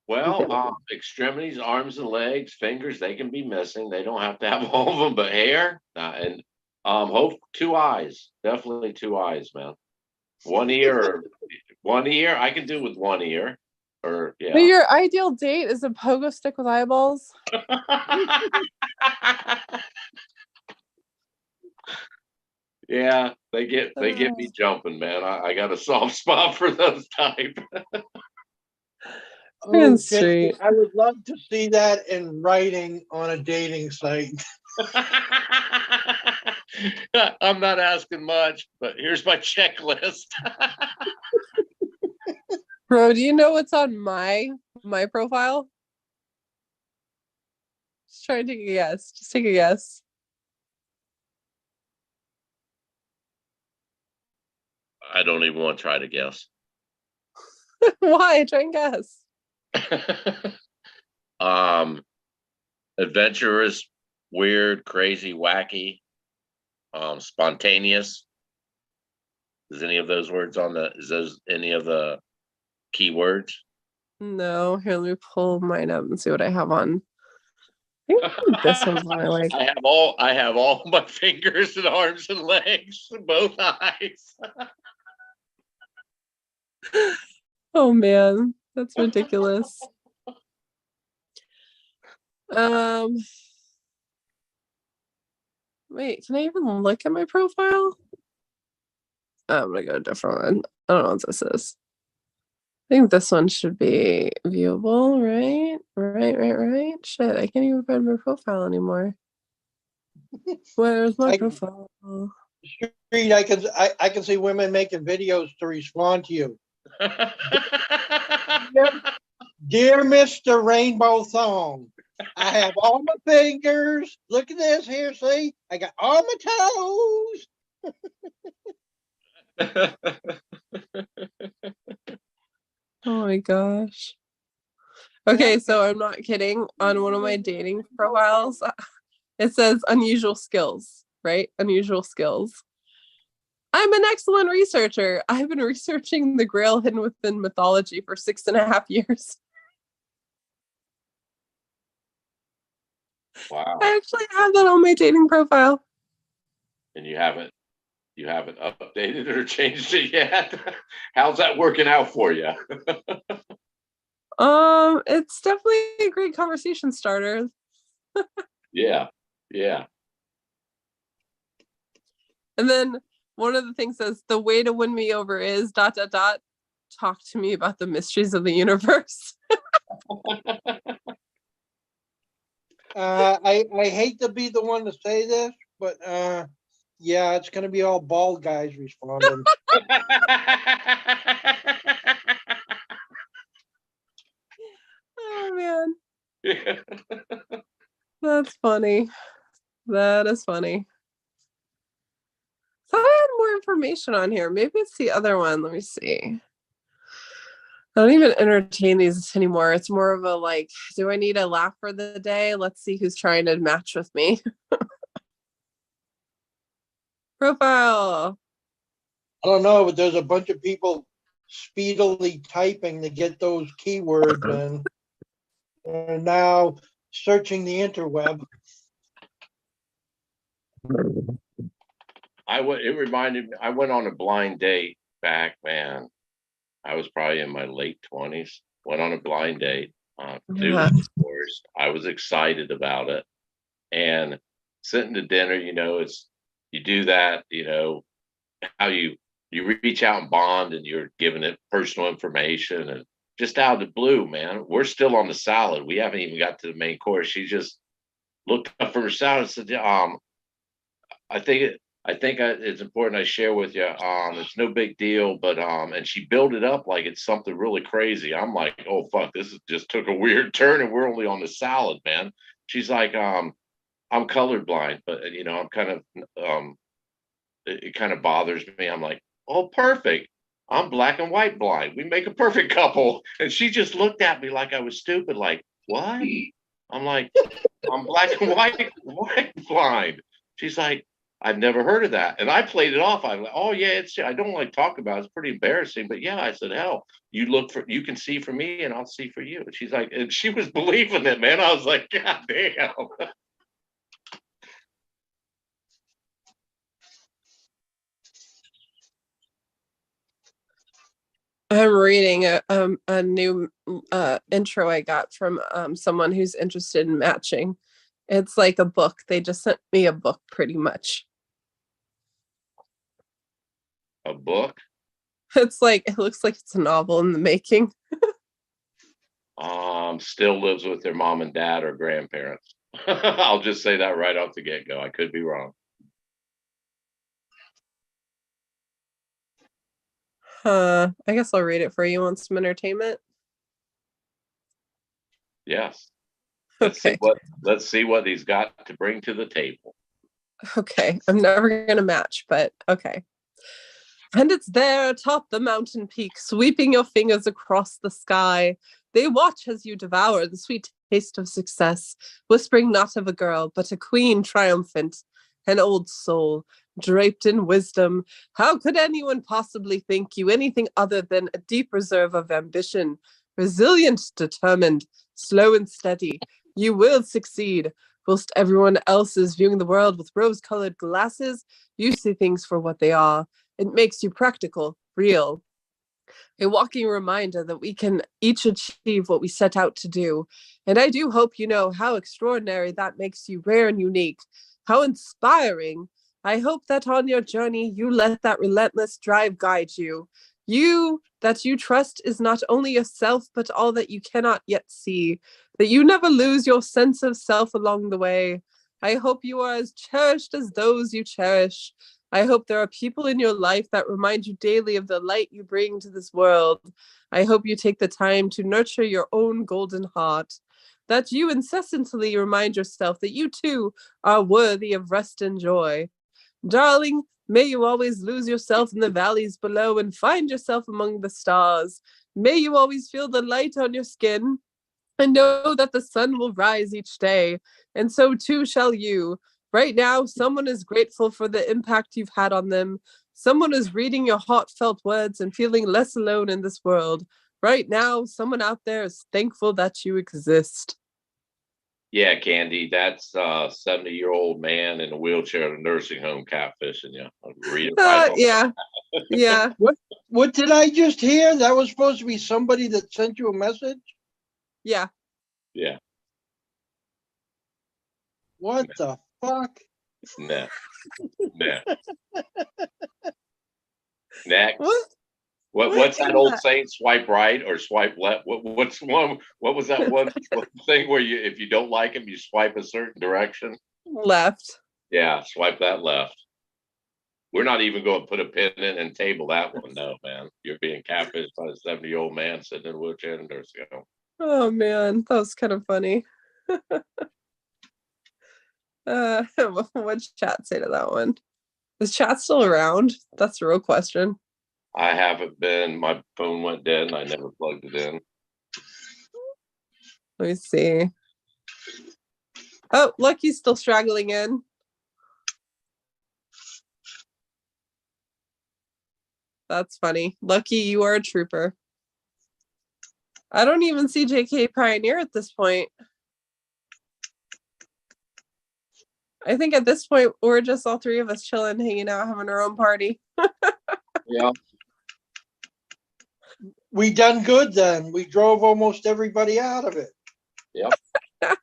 Well, extremities, arms and legs, fingers, they can be missing. They don't have to have all of them, but hair and hope 2 eyes, definitely 2 eyes, man. 1 ear, I can do with 1 ear, or yeah. But your ideal date is a pogo stick with eyeballs. Yeah, they get me jumping, man. I got a soft spot for those type. Oh, Jesse, I would love to see that in writing on a dating site. I'm not asking much, but here's my checklist. Bro, do you know what's on my profile? Just try and take a guess. Just take a guess. I don't even want to try to guess. Why? Try and guess. Adventurous, weird, crazy, wacky, spontaneous. Is any of those words any of the keywords? No, here, let me pull mine up and see what I have on. I think this one's one I like. I have all my fingers and arms and legs, both eyes. Oh man, that's ridiculous. Wait, can I even look at my profile? I'm gonna go a different one. I don't know what this is. I think this one should be viewable, right? Right. Shit, I can't even find my profile anymore. Where's my profile? Street, I can see women making videos to respond to you. Dear Mr. Rainbow Thong, I have all my fingers. Look at this here, see? I got all my toes. Oh my gosh. Okay, so I'm not kidding. On one of my dating profiles, it says unusual skills, right? Unusual skills. I'm an excellent researcher. I've been researching the Grail hidden within mythology for 6.5 years. Wow. I actually have that on my dating profile. And you haven't updated or changed it yet? How's that working out for you? It's definitely a great conversation starter. Yeah. Yeah. And then one of the things says the way to win me over is ... talk to me about the mysteries of the universe. I hate to be the one to say this, but yeah, it's gonna be all bald guys responding. Oh man. That's funny. That is funny. Thought I had more information on here. Maybe it's the other one. Let me see. I don't even entertain these anymore. It's more of a like, do I need a laugh for the day? Let's see who's trying to match with me. Profile. I don't know, but there's a bunch of people speedily typing to get those keywords in. And now searching the interweb. It reminded me, I went on a blind date back, man. I was probably in my late 20s. Went on a blind date. Course. I was excited about it. And sitting to dinner, it's you do that, how you reach out and bond and you're giving it personal information and just out of the blue, man. We're still on the salad. We haven't even got to the main course. She just looked up from her salad and said, I think it's important I share with you. It's no big deal, but and she built it up like it's something really crazy. I'm like, oh fuck, just took a weird turn, and we're only on the salad, man. She's like, I'm colorblind, but I'm kind of it kind of bothers me. I'm like, oh, perfect. I'm black and white blind. We make a perfect couple. And she just looked at me like I was stupid. Like, what? I'm like, I'm black and white blind. She's like, I've never heard of that. And I played it off. I'm like, oh yeah, I don't like talk about it. It's pretty embarrassing. But yeah, I said, hell, you can see for me and I'll see for you. And she's like, and she was believing it, man. I was like, God damn. I'm reading a new intro I got from someone who's interested in matching. It's like a book. They just sent me a book pretty much. A book? It's like, it looks like it's a novel in the making. Still lives with their mom and dad or grandparents. I'll just say that right off the get-go. I could be wrong. I guess I'll read it for you. Want some entertainment? Yes. Okay. Let's see what he's got to bring to the table. Okay. I'm never gonna match, but okay. And it's there atop the mountain peak, sweeping your fingers across the sky. They watch as you devour the sweet taste of success, whispering not of a girl, but a queen triumphant, an old soul, draped in wisdom. How could anyone possibly think you anything other than a deep reserve of ambition, resilient, determined, slow and steady? You will succeed. Whilst everyone else is viewing the world with rose-colored glasses, you see things for what they are. It makes you practical, real, a walking reminder that we can each achieve what we set out to do. And I do hope you know how extraordinary that makes you, rare and unique, how inspiring. I hope that on your journey, you let that relentless drive guide you. You that you trust is not only yourself, but all that you cannot yet see, that you never lose your sense of self along the way. I hope you are as cherished as those you cherish. I hope there are people in your life that remind you daily of the light you bring to this world. I hope you take the time to nurture your own golden heart, that you incessantly remind yourself that you too are worthy of rest and joy. Darling, may you always lose yourself in the valleys below and find yourself among the stars. May you always feel the light on your skin and know that the sun will rise each day, and so too shall you. Right now, someone is grateful for the impact you've had on them. Someone is reading your heartfelt words and feeling less alone in this world. Right now, someone out there is thankful that you exist. Yeah, Candy, that's a 70-year-old man in a wheelchair in a nursing home catfishing you. Read it right Yeah. Yeah. What did I just hear? That was supposed to be somebody that sent you a message? Yeah. Yeah. What the fuck? Nah. Nah. Next. What? What's is that old that? saying? Swipe right or swipe left? What's one? What was that one thing where you, if you don't like him, you swipe a certain direction? Left. Yeah, swipe that left. We're not even going to put a pin in and table that one. No, man. You're being catfished by a 70-year-old man sitting in a wheelchair and nursing home. Oh man, that was kind of funny. What'd chat say to that one? Is chat still around? That's the real question. I haven't been. My phone went dead and I never plugged it in. Let me see. Oh, Lucky's still straggling in. That's funny. Lucky, you are a trooper. I don't even see JK Pioneer at this point. I think at this point, we're just all three of us chilling, hanging out, having our own party. Yeah. We done good then. We drove almost everybody out of it. Yep. Now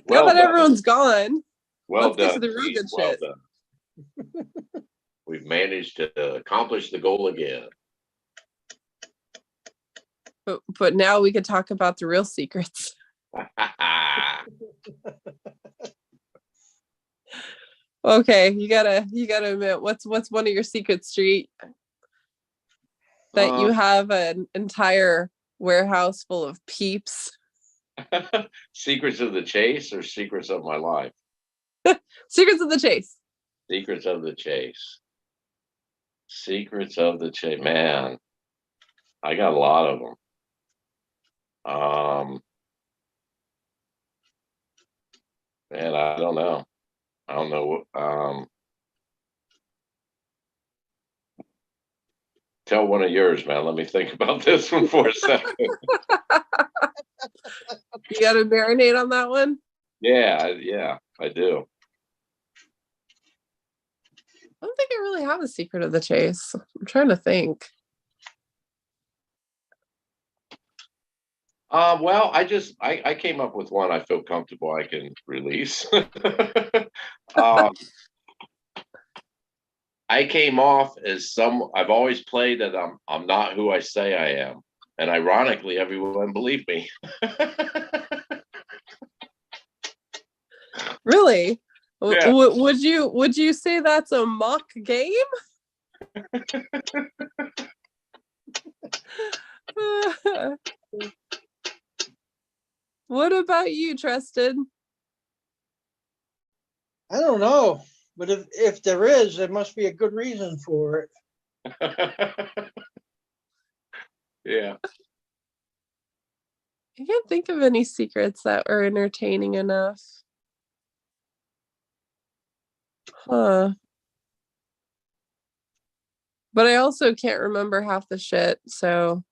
Well that done. everyone's gone, Well let's get to done. the real good Well shit. done. We've managed to accomplish the goal again. But now we could talk about the real secrets. Okay, you gotta admit, what's one of your secrets, Street, that you have an entire warehouse full of peeps? Secrets of the chase or secrets of my life? Secrets of the chase. Secrets of the chase. Secrets of the chase. Man, I got a lot of them. Man, I don't know. I don't know. Tell one of yours, man. Let me think about this one for a second. You got to marinate on that one? Yeah, I do. I don't think I really have a secret of the chase. I'm trying to think. Well, I came up with one I feel comfortable I can release. I came off as I've always played that I'm not who I say I am. And ironically, everyone believed me. Really? Yeah. Would you say that's a mock game? What about you, Tristan? I don't know, but if there is, there must be a good reason for it. Yeah. I can't think of any secrets that are entertaining enough. Huh. But I also can't remember half the shit, so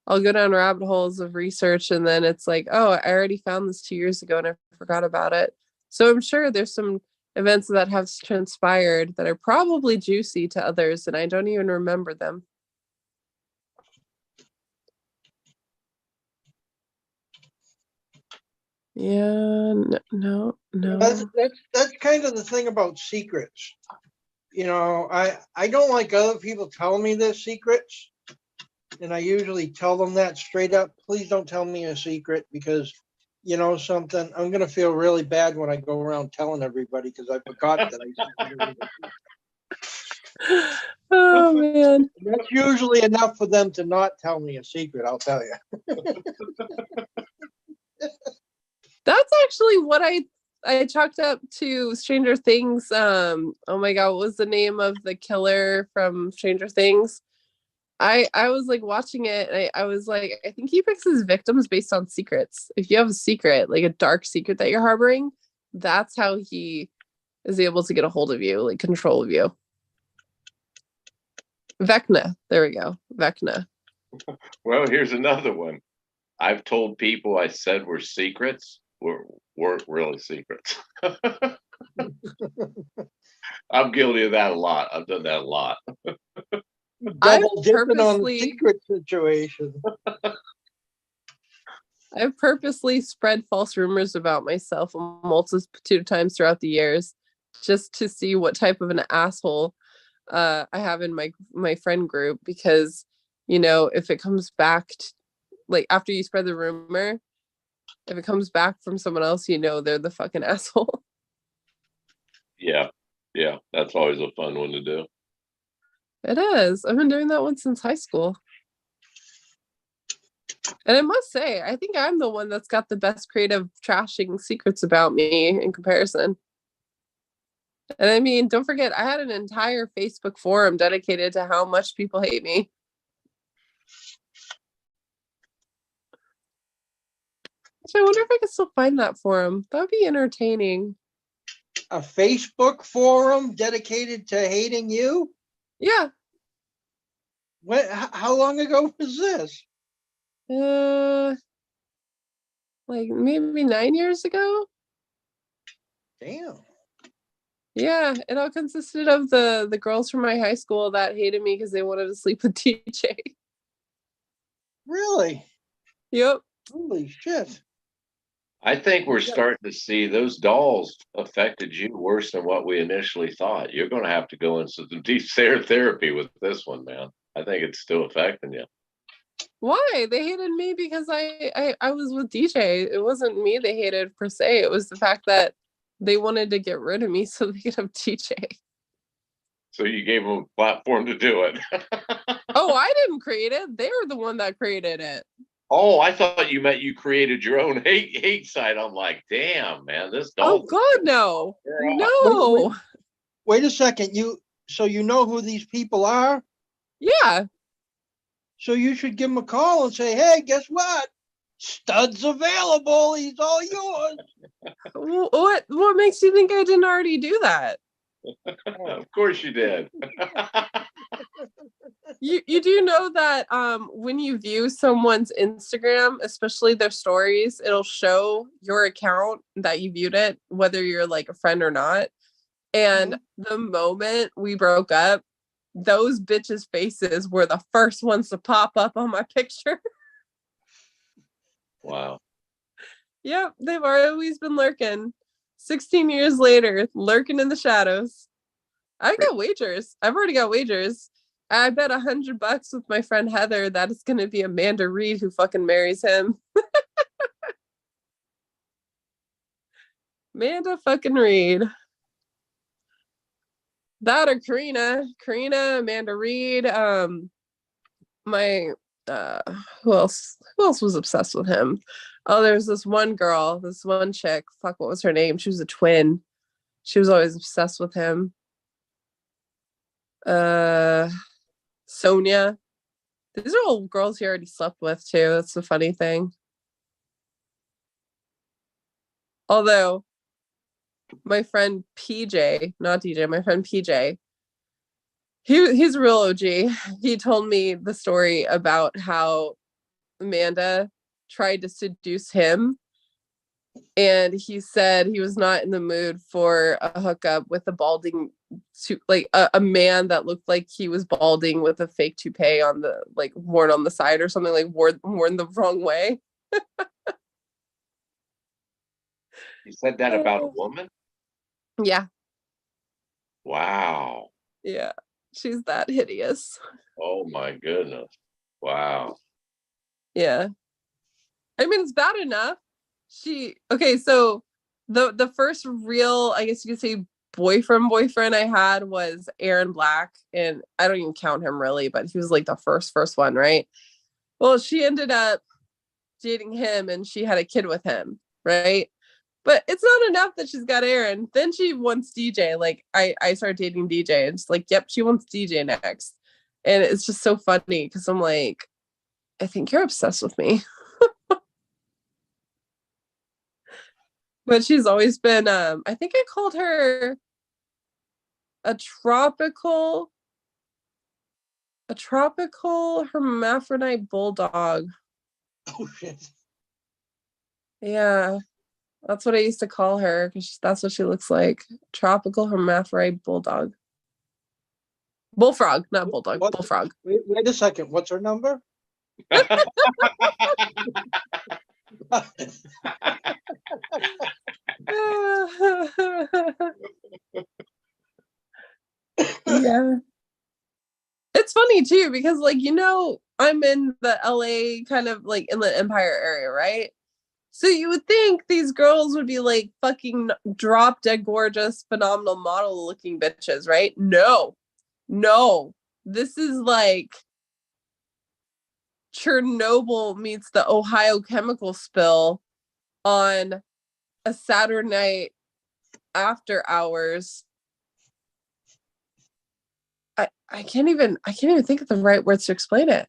I'll go down rabbit holes of research and then it's like, oh, I already found this 2 years ago and I forgot about it. So I'm sure there's some events that have transpired that are probably juicy to others and I don't even remember them. Yeah, no. That's kind of the thing about secrets. You know, I don't like other people telling me their secrets. And I usually tell them that straight up. Please don't tell me a secret because, you know, something, I'm going to feel really bad when I go around telling everybody because I forgot that I said. Oh, man. That's usually enough for them to not tell me a secret, I'll tell you. That's actually what I chalked up to Stranger Things. Oh my God, what was the name of the killer from Stranger Things? I was like watching it and I was like, I think he picks his victims based on secrets. If you have a secret, like a dark secret that you're harboring, that's how he is able to get a hold of you, like control of you. Vecna. There we go. Vecna. Well, here's another one. I've told people I said were secrets weren't really secrets. I'm guilty of that a lot. I've done that a lot. Double dipping on the secret situation. I've purposely spread false rumors about myself a multitude of times throughout the years, just to see what type of an asshole I have in my friend group. Because if it comes back like after you spread the rumor, if it comes back from someone else, they're the fucking asshole. Yeah. Yeah. That's always a fun one to do. It is. I've been doing that one since high school. And I must say, I think I'm the one that's got the best creative trashing secrets about me in comparison. And I mean, don't forget, I had an entire Facebook forum dedicated to how much people hate me. I wonder if I could still find that forum. That would be entertaining. A Facebook forum dedicated to hating you? Yeah. How long ago was this? Like maybe 9 years ago. Damn. Yeah, it all consisted of the girls from my high school that hated me because they wanted to sleep with DJ. Really? Yep. Holy shit. I think we're starting to see those dolls affected you worse than what we initially thought. You're going to have to go into some deep therapy with this one, man. I think it's still affecting you. Why? They hated me because I was with DJ. It wasn't me they hated per se. It was the fact that they wanted to get rid of me so they could have DJ. So you gave them a platform to do it. Oh, I didn't create it. They were the one that created it. Oh, I thought you meant you created your own hate site. I'm like, damn, man, this doll. Oh God, no. No. Wait a second. So you know who these people are? Yeah. So you should give him a call and say, hey, guess what? Stud's available. He's all yours. What makes you think I didn't already do that? Of course you did. You do know that when you view someone's Instagram, especially their stories, it'll show your account that you viewed it, whether you're like a friend or not. And the moment we broke up, those bitches' faces were the first ones to pop up on my picture. Wow. Yep, they've always been lurking. 16 years later, lurking in the shadows. I've already got wagers. I bet $100 with my friend Heather that it's gonna be Amanda Reed who fucking marries him. Amanda fucking Reed. That or Karina, Amanda Reed. My who else was obsessed with him? Oh, there's this one girl, this one chick. Fuck, what was her name? She was a twin. She was always obsessed with him. Sonia. These are all girls he already slept with too. That's the funny thing. Although my friend PJ, not DJ, my friend PJ, he's a real OG. He told me the story about how Amanda tried to seduce him, and he said he was not in the mood for a hookup with a balding, like a man that looked like he was balding with a fake toupee on the, like, worn on the side or something, like worn the wrong way. You said that about a woman? Yeah. Wow. Yeah. She's that hideous. Oh my goodness. Wow. Yeah. I mean, it's bad enough. So the first real, I guess you could say, boyfriend I had was Aaron Black, and I don't even count him really, but he was like the first one, right? Well, she ended up dating him and she had a kid with him, right? But it's not enough that she's got Aaron. Then she wants DJ. Like I started dating DJ, and it's like, yep, she wants DJ next. And it's just so funny because I'm like, I think you're obsessed with me. But she's always been, I think I called her a tropical hermaphrodite bulldog. Oh, shit. Yeah, that's what I used to call her because that's what she looks like. Tropical hermaphrodite bulldog. Bullfrog, not bulldog, bullfrog. Wait a second. What's her number? Yeah. It's funny too, because like, I'm in the LA kind of like Inland Empire area, right? So you would think these girls would be like fucking drop dead gorgeous, phenomenal model looking bitches, right? No, no. This is like Chernobyl meets the Ohio chemical spill on a Saturday night after hours. I can't even think of the right words to explain it.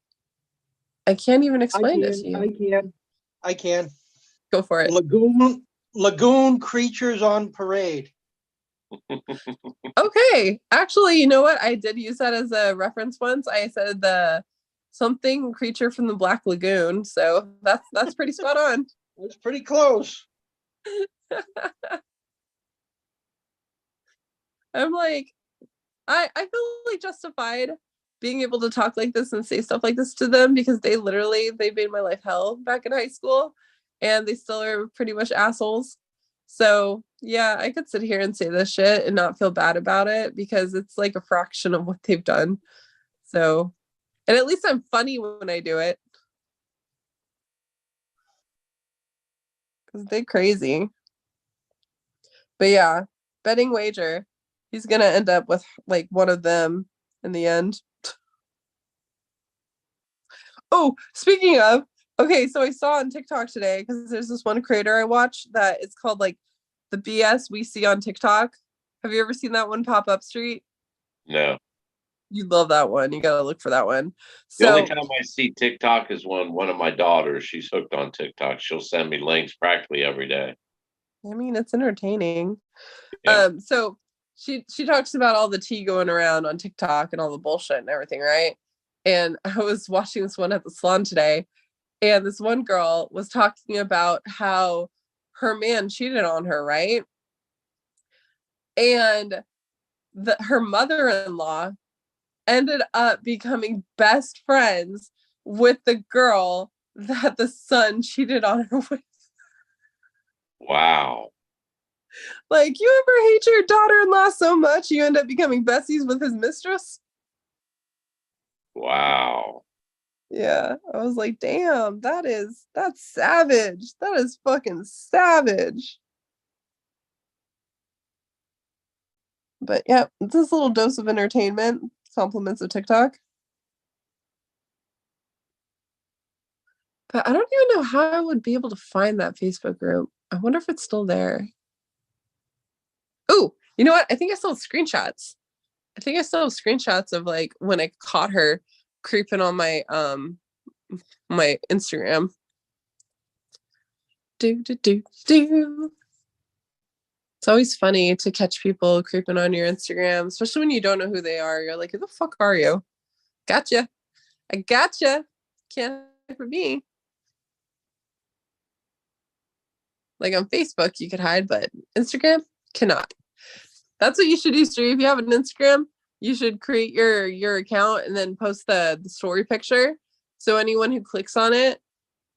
I can't even explain it to you. I can. Go for it. Lagoon creatures on parade. Okay. Actually, you know what? I did use that as a reference once. I said the something creature from the Black Lagoon. So that's pretty spot on. That's pretty close. I'm like, I feel like justified being able to talk like this and say stuff like this to them because they made my life hell back in high school and they still are pretty much assholes. So yeah, I could sit here and say this shit and not feel bad about it because it's like a fraction of what they've done. So, and at least I'm funny when I do it. Because they're crazy. But yeah, betting wager. He's gonna end up with like one of them in the end. Oh, speaking of, okay, so I saw on TikTok today because there's this one creator I watch that it's called like the BS we see on TikTok. Have you ever seen that one pop up street? No. You love that one. You gotta look for that one. The So only time I see TikTok is when one of my daughters, she's hooked on TikTok. She'll send me links practically every day. I mean, it's entertaining. Yeah. So she talks about all the tea going around on TikTok and all the bullshit and everything, right? And I was watching this one at the salon today, and this one girl was talking about how her man cheated on her, right? And her mother-in-law ended up becoming best friends with the girl that the son cheated on her with. Wow. Like, you ever hate your daughter-in-law so much you end up becoming besties with his mistress? Wow. Yeah, I was like, damn, that's savage. That is fucking savage. But yeah, it's this little dose of entertainment. Compliments of TikTok. But I don't even know how I would be able to find that Facebook group. I wonder if it's still there. Oh, you know what? I think I still have screenshots. I think I still have screenshots of like when I caught her creeping on my Instagram. Do. It's always funny to catch people creeping on your Instagram, especially when you don't know who they are. You're like, who the fuck are you? Gotcha. I gotcha. Can't for me. Like on Facebook, you could hide, but Instagram cannot. That's what you should do, Stu. If you have an Instagram, you should create your account and then post the story picture. So anyone who clicks on it,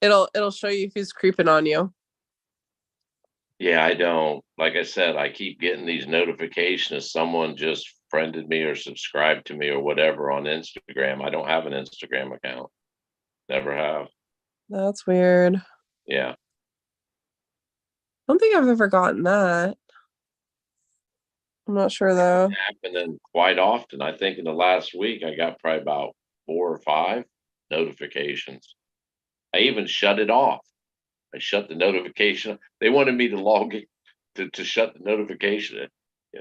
it'll show you who's creeping on you. Yeah, I don't. Like I said, I keep getting these notifications. Someone just friended me or subscribed to me or whatever on Instagram. I don't have an Instagram account. Never have. That's weird. Yeah. I don't think I've ever gotten that. I'm not sure though. Happening quite often. I think in the last week I got probably about 4 or 5 notifications. I even shut it off. I shut the notification. They wanted me to log in to shut the notification.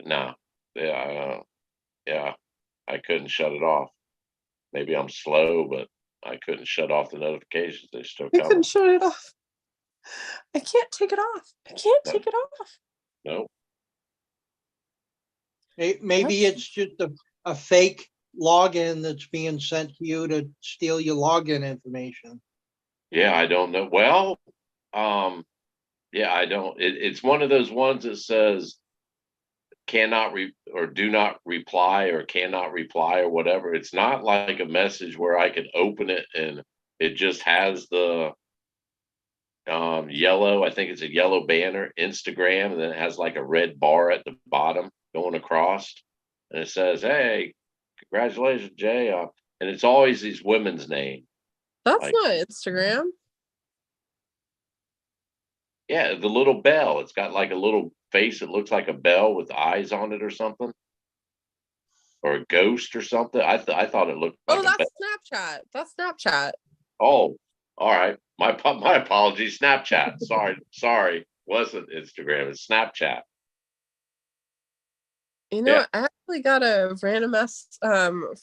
No, yeah, I couldn't shut it off. Maybe I'm slow, but I couldn't shut off the notifications. They still I coming. couldn't shut it off. I can't take it off. I can't take it off. No. Maybe it's just a fake login that's being sent to you to steal your login information. Yeah, I don't know. Well, yeah, I don't. It's one of those ones that says cannot or do not reply or cannot reply or whatever. It's not like a message where I can open it and it just has the yellow. I think it's a yellow banner, Instagram, and then it has like a red bar at the bottom going across, and it says, "Hey, congratulations, Jay." And it's always these women's name. That's Like, not Instagram. yeah, the little bell. It's got like a little face that looks like a bell with eyes on it or something, or a ghost or something. I thought it looked like Oh, a bell. that's Snapchat. That's Snapchat. Oh, all right. My apologies. Snapchat. Sorry. Wasn't Instagram. It's Snapchat. You know, Yeah. I actually got a random ass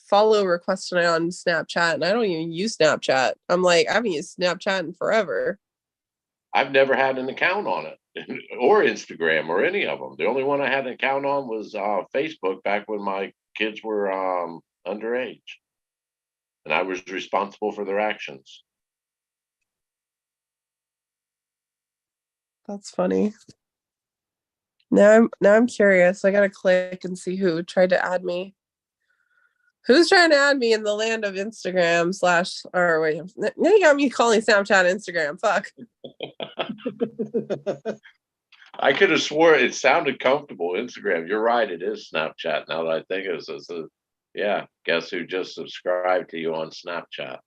follow request tonight on Snapchat, and I don't even use Snapchat. I'm like, I haven't used Snapchat in forever. I've never had an account on it or Instagram or any of them. The only one I had an account on was Facebook back when my kids were underage, and I was responsible for their actions. That's funny. Now I'm curious. I gotta click and see who tried to add me. Who's trying to add me in the land of Instagram slash or wait, now you got me calling Snapchat Instagram. Fuck. I could have swore it sounded comfortable. Instagram. You're right. It is Snapchat. Now that I think of it, yeah. Guess who just subscribed to you on Snapchat?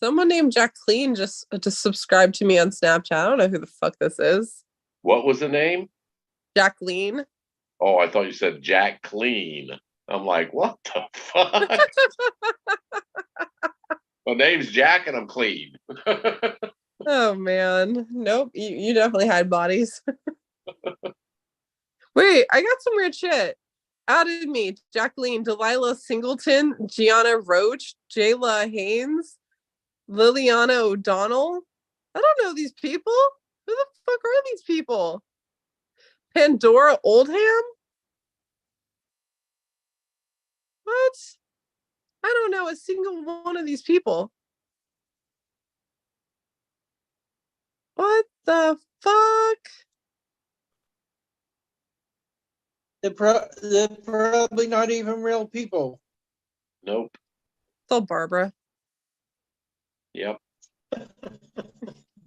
Someone named Jacqueline just subscribed to me on Snapchat. I don't know who the fuck this is. What was the name? Jacqueline. Oh, I thought you said Jack Clean. I'm like, what the fuck? My name's Jack and I'm clean. Oh man. Nope. You definitely hide bodies. Wait, I got some weird shit. Added me, Jacqueline, Delilah Singleton, Gianna Roach, Jayla Haynes, Liliana O'Donnell. I don't know these people. Who the fuck are these people? Pandora Oldham? What? I don't know a single one of these people. What the fuck? They're probably not even real people. Nope. It's all Barbara. Yep.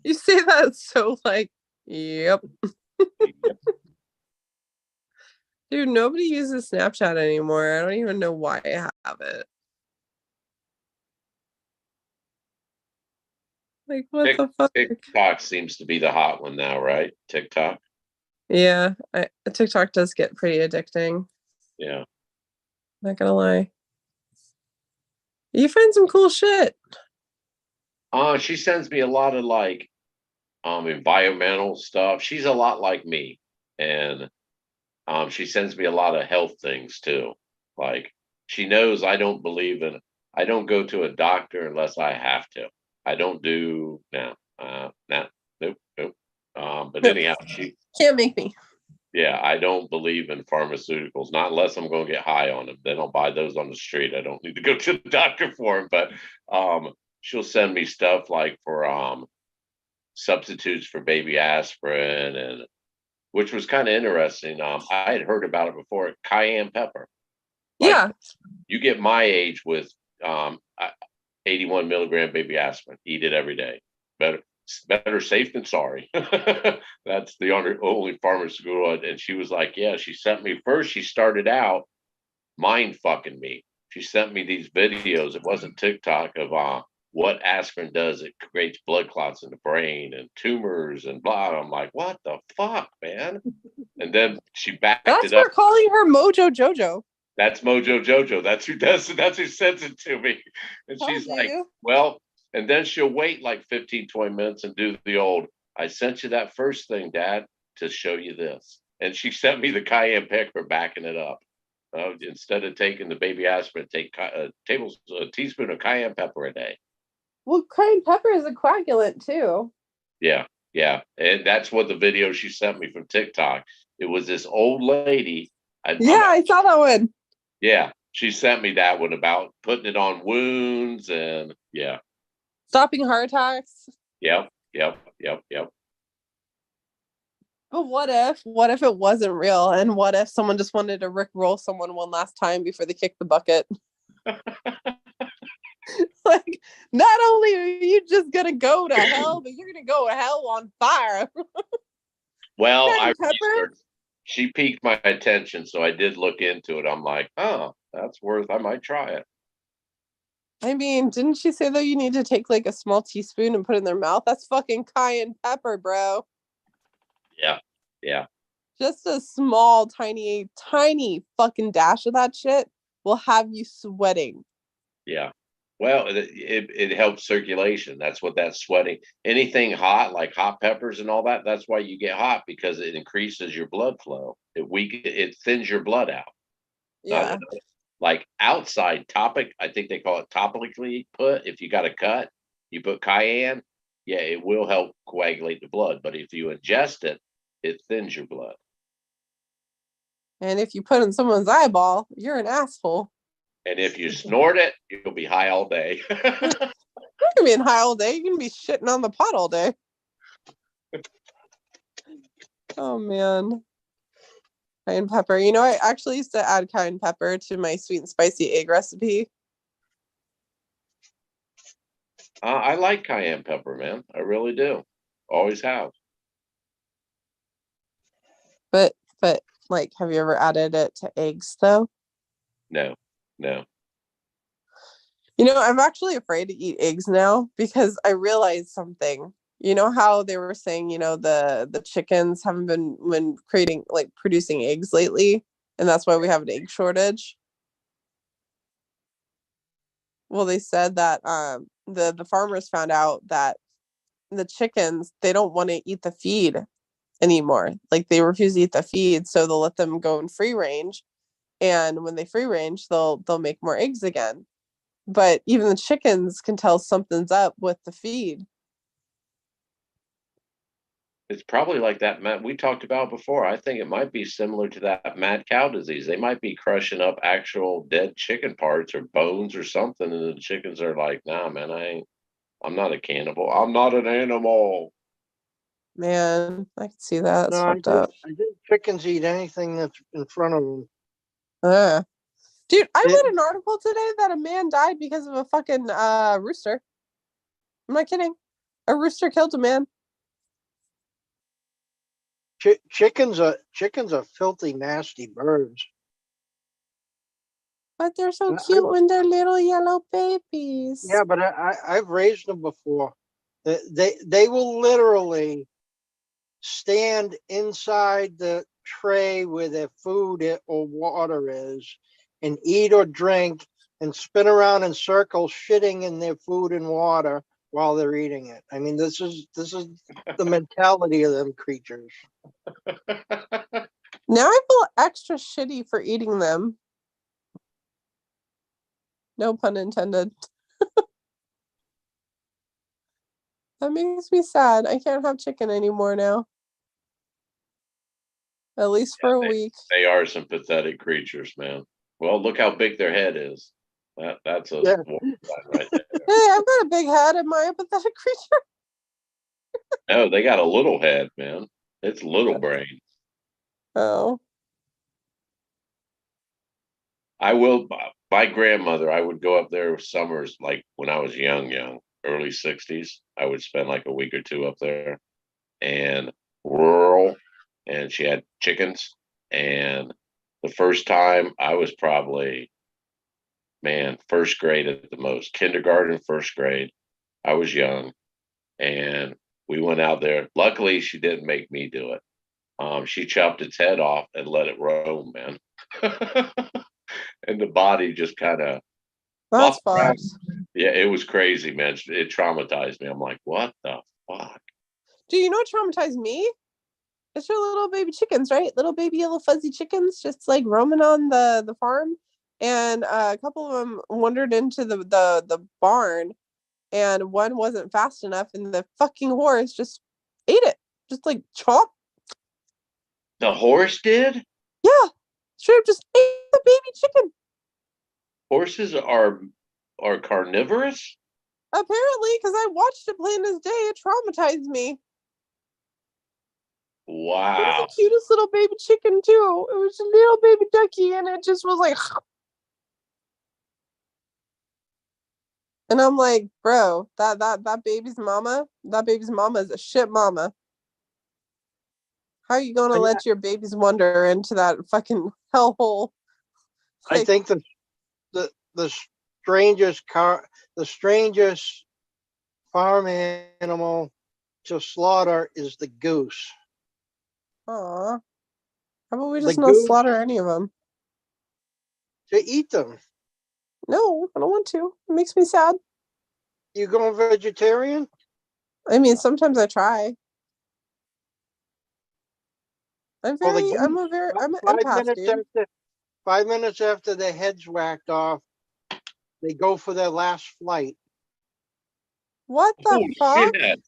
You say that so like, yep. Dude, nobody uses Snapchat anymore. I don't even know why I have it. Like, what the fuck? TikTok seems to be the hot one now, right? TikTok. Yeah, TikTok does get pretty addicting. Yeah. Not gonna lie. You find some cool shit. She sends me a lot of like environmental stuff. She's a lot like me. And she sends me a lot of health things too. Like she knows I don't go to a doctor unless I have to. I don't do nope. But anyhow, she can't make me. Yeah, I don't believe in pharmaceuticals, not unless I'm going to get high on them. Then I'll buy those on the street. I don't need to go to the doctor for them. But she'll send me stuff like for substitutes for baby aspirin, and which was kind of interesting. I had heard about it before. Cayenne pepper. Like, yeah, you get my age with 81 milligram baby aspirin. Eat it every day. Better safe than sorry. That's the only pharmaceutical. And she was like, yeah, she sent me first. She started out mind fucking me. She sent me these videos. It wasn't TikTok of what aspirin does. It creates blood clots in the brain and tumors and blah. I'm like, what the fuck, man? And then she backed that's it up. for calling her Mojo Jojo. That's Mojo Jojo. That's who does it. That's who sends it to me. And she's like, well, and then she'll wait like 15, 20 minutes and do the old, I sent you that first thing, Dad, to show you this. And she sent me the cayenne pepper backing it up. Instead of taking the baby aspirin, take a teaspoon of cayenne pepper a day. Well, cayenne pepper is a coagulant too. Yeah. And that's what the video she sent me from TikTok. It was this old lady. I saw that one. Yeah, she sent me that one about putting it on wounds and yeah. Stopping heart attacks. Yep. But what if it wasn't real? And what if someone just wanted to rickroll someone one last time before they kick the bucket? Like, not only are you just gonna go to hell, but you're gonna go to hell on fire. Well, I Pepper? researched. She piqued my attention, so I did look into it. I'm like, oh, that's worth. I might try it. I mean, didn't she say though you need to take like a small teaspoon and put it in their mouth? That's fucking cayenne pepper, bro. Yeah, yeah, Just a small, tiny, tiny fucking dash of that shit will have you sweating. yeah. Well, it helps circulation. That's what that sweating. Anything hot, like hot peppers and all that. That's why you get hot, because it increases your blood flow. It thins your blood out. Yeah. Not like outside topic. I think they call it topically put. If you got a cut, you put cayenne. Yeah, it will help coagulate the blood. But if you ingest it, it thins your blood. And if you put in someone's eyeball, you're an asshole. And if you snort it, you'll be high all day. You're gonna be in high all day. You're gonna be shitting on the pot all day. Oh man. Cayenne pepper. You know, I actually used to add cayenne pepper to my sweet and spicy egg recipe. I like cayenne pepper, man. I really do. Always have. But like, have you ever added it to eggs though? No, no. You know, I'm actually afraid to eat eggs now because I realized something. You know how they were saying, you know, the chickens haven't been creating like producing eggs lately, and that's why we have an egg shortage. Well, they said that the farmers found out that the chickens, they don't want to eat the feed anymore. Like they refuse to eat the feed, so they'll let them go in free range. And when they free range, they'll make more eggs again. But even the chickens can tell something's up with the feed. It's probably like that we talked about before. I think it might be similar to that mad cow disease. They might be crushing up actual dead chicken parts or bones or something, and the chickens are like, "Nah, man, I'm not a cannibal. I'm not an animal." Man, I can see that. It's No, fucked up. I think chickens eat anything that's in front of them. Dude, I It- read an article today that a man died because of a fucking rooster. I'm not kidding. A rooster killed a man. chickens are filthy, nasty birds. But they're so I- cute when they're little yellow babies. Yeah, but I've raised them before. They will literally stand inside the tray where their food or water is and eat or drink and spin around in circles, shitting in their food and water while they're eating it. I mean, this is the mentality of them creatures. Now I feel extra shitty for eating them. No pun intended. That makes me sad. I can't have chicken anymore now. At least for a week. They are some pathetic creatures, man. Well, look how big their head is. That's a Yeah. right there. Hey, I've got a big head. Am I a pathetic creature? No, they got a little head, man. It's little brain. Oh. I will. My grandmother, I would go up there summers, like when I was young, early 60s. I would spend like a week or two up there, and rural, and she had chickens. And the first time I was probably, man, first grade at the most, kindergarten, first grade. I was young, and we went out there. Luckily, she didn't make me do it. She chopped its head off and let it roam, man. And the body just kind of That's flopped around. fucked. Yeah, it was crazy, man. It traumatized me. I'm like, what the fuck? Do you know what traumatized me? It's your little baby chickens, right? Little baby yellow fuzzy chickens just like roaming on the farm. And a couple of them wandered into the barn, and one wasn't fast enough, and the fucking horse just ate it. Just like chomp. The horse did? Yeah. Straight up just ate the baby chicken. Horses are carnivorous? Apparently, because I watched it plain as day, it traumatized me. It was Wow. the cutest little baby chicken too. It was a little baby ducky, and it just was like And I'm like, bro, that baby's mama is a shit mama. How are you gonna Yeah, let your babies wander into that fucking hellhole? I Like, think the strangest the strangest farm animal to slaughter is the goose. aw, how about we The just not goose slaughter any of them? to eat them. No, I don't want to. It makes me sad. You going vegetarian? I mean, sometimes I try. Well, the goose, I'm an five empath, minutes dude. after 5 minutes after their head's whacked off, they go for their last flight. What the Oh fuck? shit!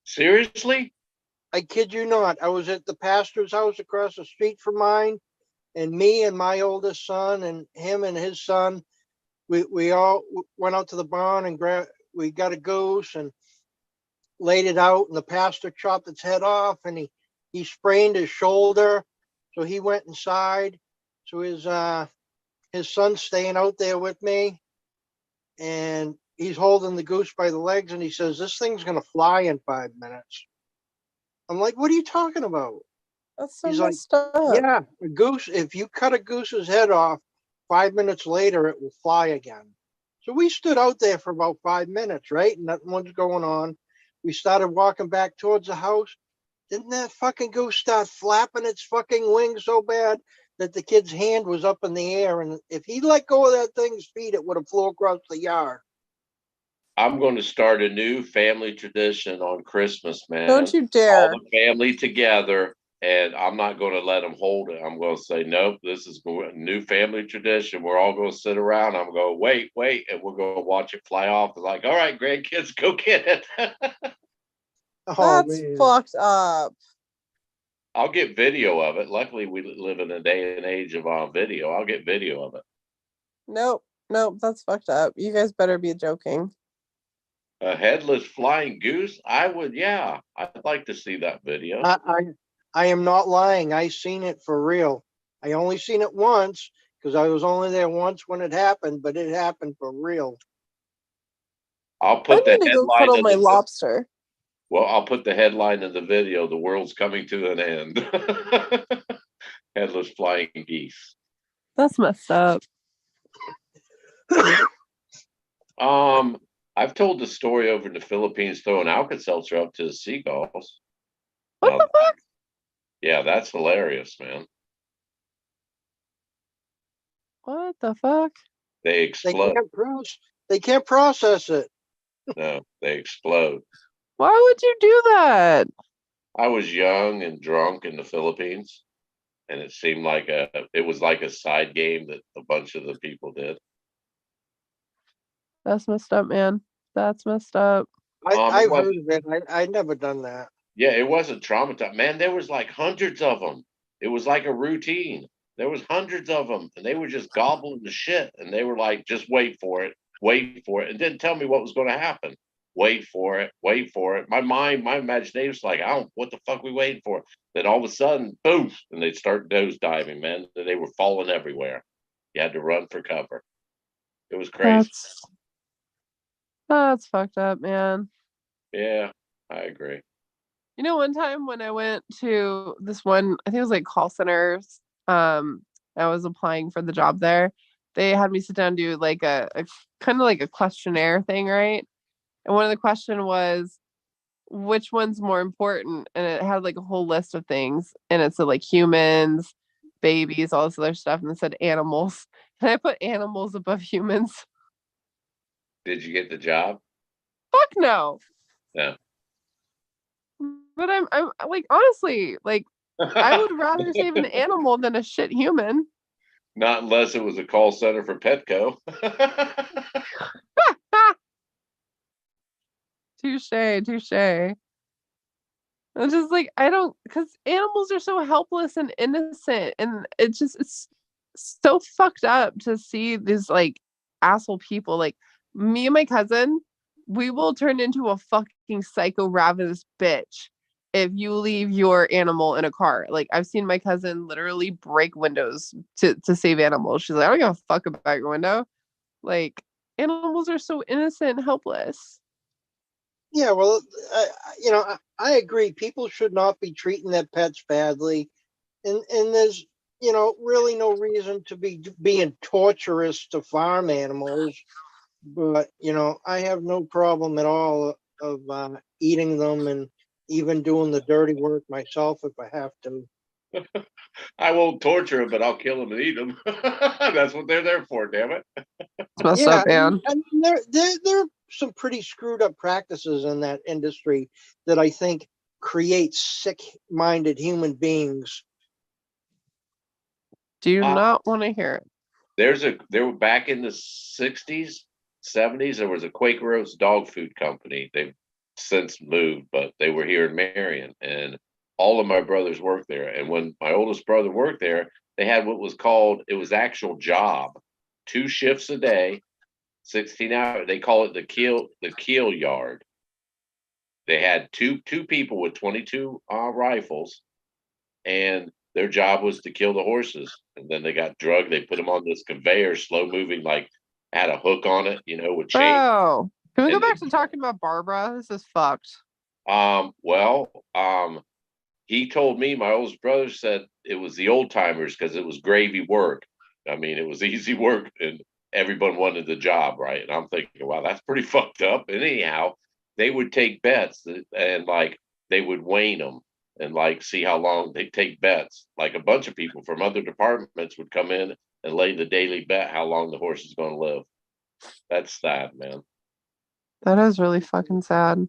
Seriously? I kid you not. I was at the pastor's house across the street from mine, and me and my oldest son and him and his son, we all went out to the barn and we got a goose and laid it out, and the pastor chopped its head off, and he sprained his shoulder, so he went inside. So his son's staying out there with me, and he's holding the goose by the legs, and he says, "This thing's gonna fly in 5 minutes." I'm like, "What are you talking about?" That's so He's like, messed up. "Yeah, a goose. If you cut a goose's head off, 5 minutes later it will fly again." So we stood out there for about 5 minutes, right? And nothing was going on. We started walking back towards the house. Didn't that fucking goose start flapping its fucking wings so bad that the kid's hand was up in the air? And if he let go of that thing's feet, it would have flew across the yard. I'm going to start a new family tradition on Christmas, Don't man. you All dare. the family together, and I'm not going to let them hold it. I'm going to say, nope, this is a new family tradition. We're all going to sit around. I'm going to wait, and we're going to watch it fly off. It's like, all right, grandkids, go get it. Oh That's man. fucked up. I'll get video of it. Luckily, we live in a day and age of video. I'll get video of it. Nope. Nope. That's fucked up. You guys better be joking. A headless flying goose? I would, yeah. I'd like to see that video. I am not lying. I seen it for real. I only seen it once because I was only there once when it happened, but it happened for real. I'll I put the need to go headline cuddle of my the lobster. well, I'll put the headline in the video. The world's coming to an end. Headless flying geese. That's messed up. Um, I've told the story over in the Philippines throwing Alka-Seltzer up to the seagulls. What Now, the fuck? yeah, that's hilarious, man. What the fuck? They They explode. they can't process it. No, they explode. Why would you do that? I was young and drunk in the Philippines, and it seemed like it was like a side game that a bunch of the people did. That's messed up, man. That's messed up. It I've heard wasn't. of it. I never done that. Yeah, it wasn't traumatized. Man, there was like hundreds of them. It was like a routine. There was hundreds of them, and they were just gobbling the shit. And they were like, just wait for it, and didn't tell me what was going to happen. Wait for it. My mind, my imagination was like, I don't. What the fuck we waiting for? Then all of a sudden, boom, and they'd start nose diving. Man, they were falling everywhere. You had to run for cover. It was crazy. That's fucked up, man. Yeah, I agree. You know, one time when I went to this one, I think it was like call centers, I was applying for the job there. They had me sit down and do like a kind of like a questionnaire thing, right? And one of the question was, which one's more important? And it had like a whole list of things. And it said like humans, babies, all this other stuff. And it said animals. And I put animals above humans. Did you get the job? Fuck no. No. But I'm like, honestly, like, I would rather save an animal than a shit human. Not unless it was a call center for Petco. Touche, touche. I'm just like, I don't, because animals are so helpless and innocent. And it's so fucked up to see these like asshole people. Like, me and my cousin, we will turn into a fucking psycho ravenous bitch if you leave your animal in a car. Like, I've seen my cousin literally break windows to save animals. She's like, I don't give a fuck about your window. Like, Animals are so innocent and helpless. Yeah, well, I agree. People should not be treating their pets badly, and there's really no reason to be being torturous to farm animals. But I have no problem at all of eating them and even doing the dirty work myself if I have to. I won't torture them, but I'll kill them and eat them. That's what they're there for, damn it. It's messed Yeah, up, man. I mean, there are some pretty screwed up practices in that industry that I think create sick-minded human beings. Do you Uh, not want to hear it? There were back in the 60s, 70s, there was a Quaker Oats dog food company. They've since moved, but they were here in Marion, and all of my brothers worked there. And when my oldest brother worked there, they had what was called, it was actual job, 2 shifts a day, 16 hours. They call it the keel yard. They had two people with 22 rifles, and their job was to kill the horses. And then they got drugged. They put them on this conveyor, slow moving, like had a hook on it, with chain. Bro, can we go And back to talking about Barbara? This is fucked. well, he told me, my oldest brother said it was the old timers because it was gravy work. I mean, it was easy work, and everyone wanted the job, right? And I'm thinking, wow, that's pretty fucked up. And anyhow, they would take bets and like they would wane them and like see how long they take bets. Like a bunch of people from other departments would come in and lay the daily bet how long the horse is going to live. That's sad, man. That is really fucking sad.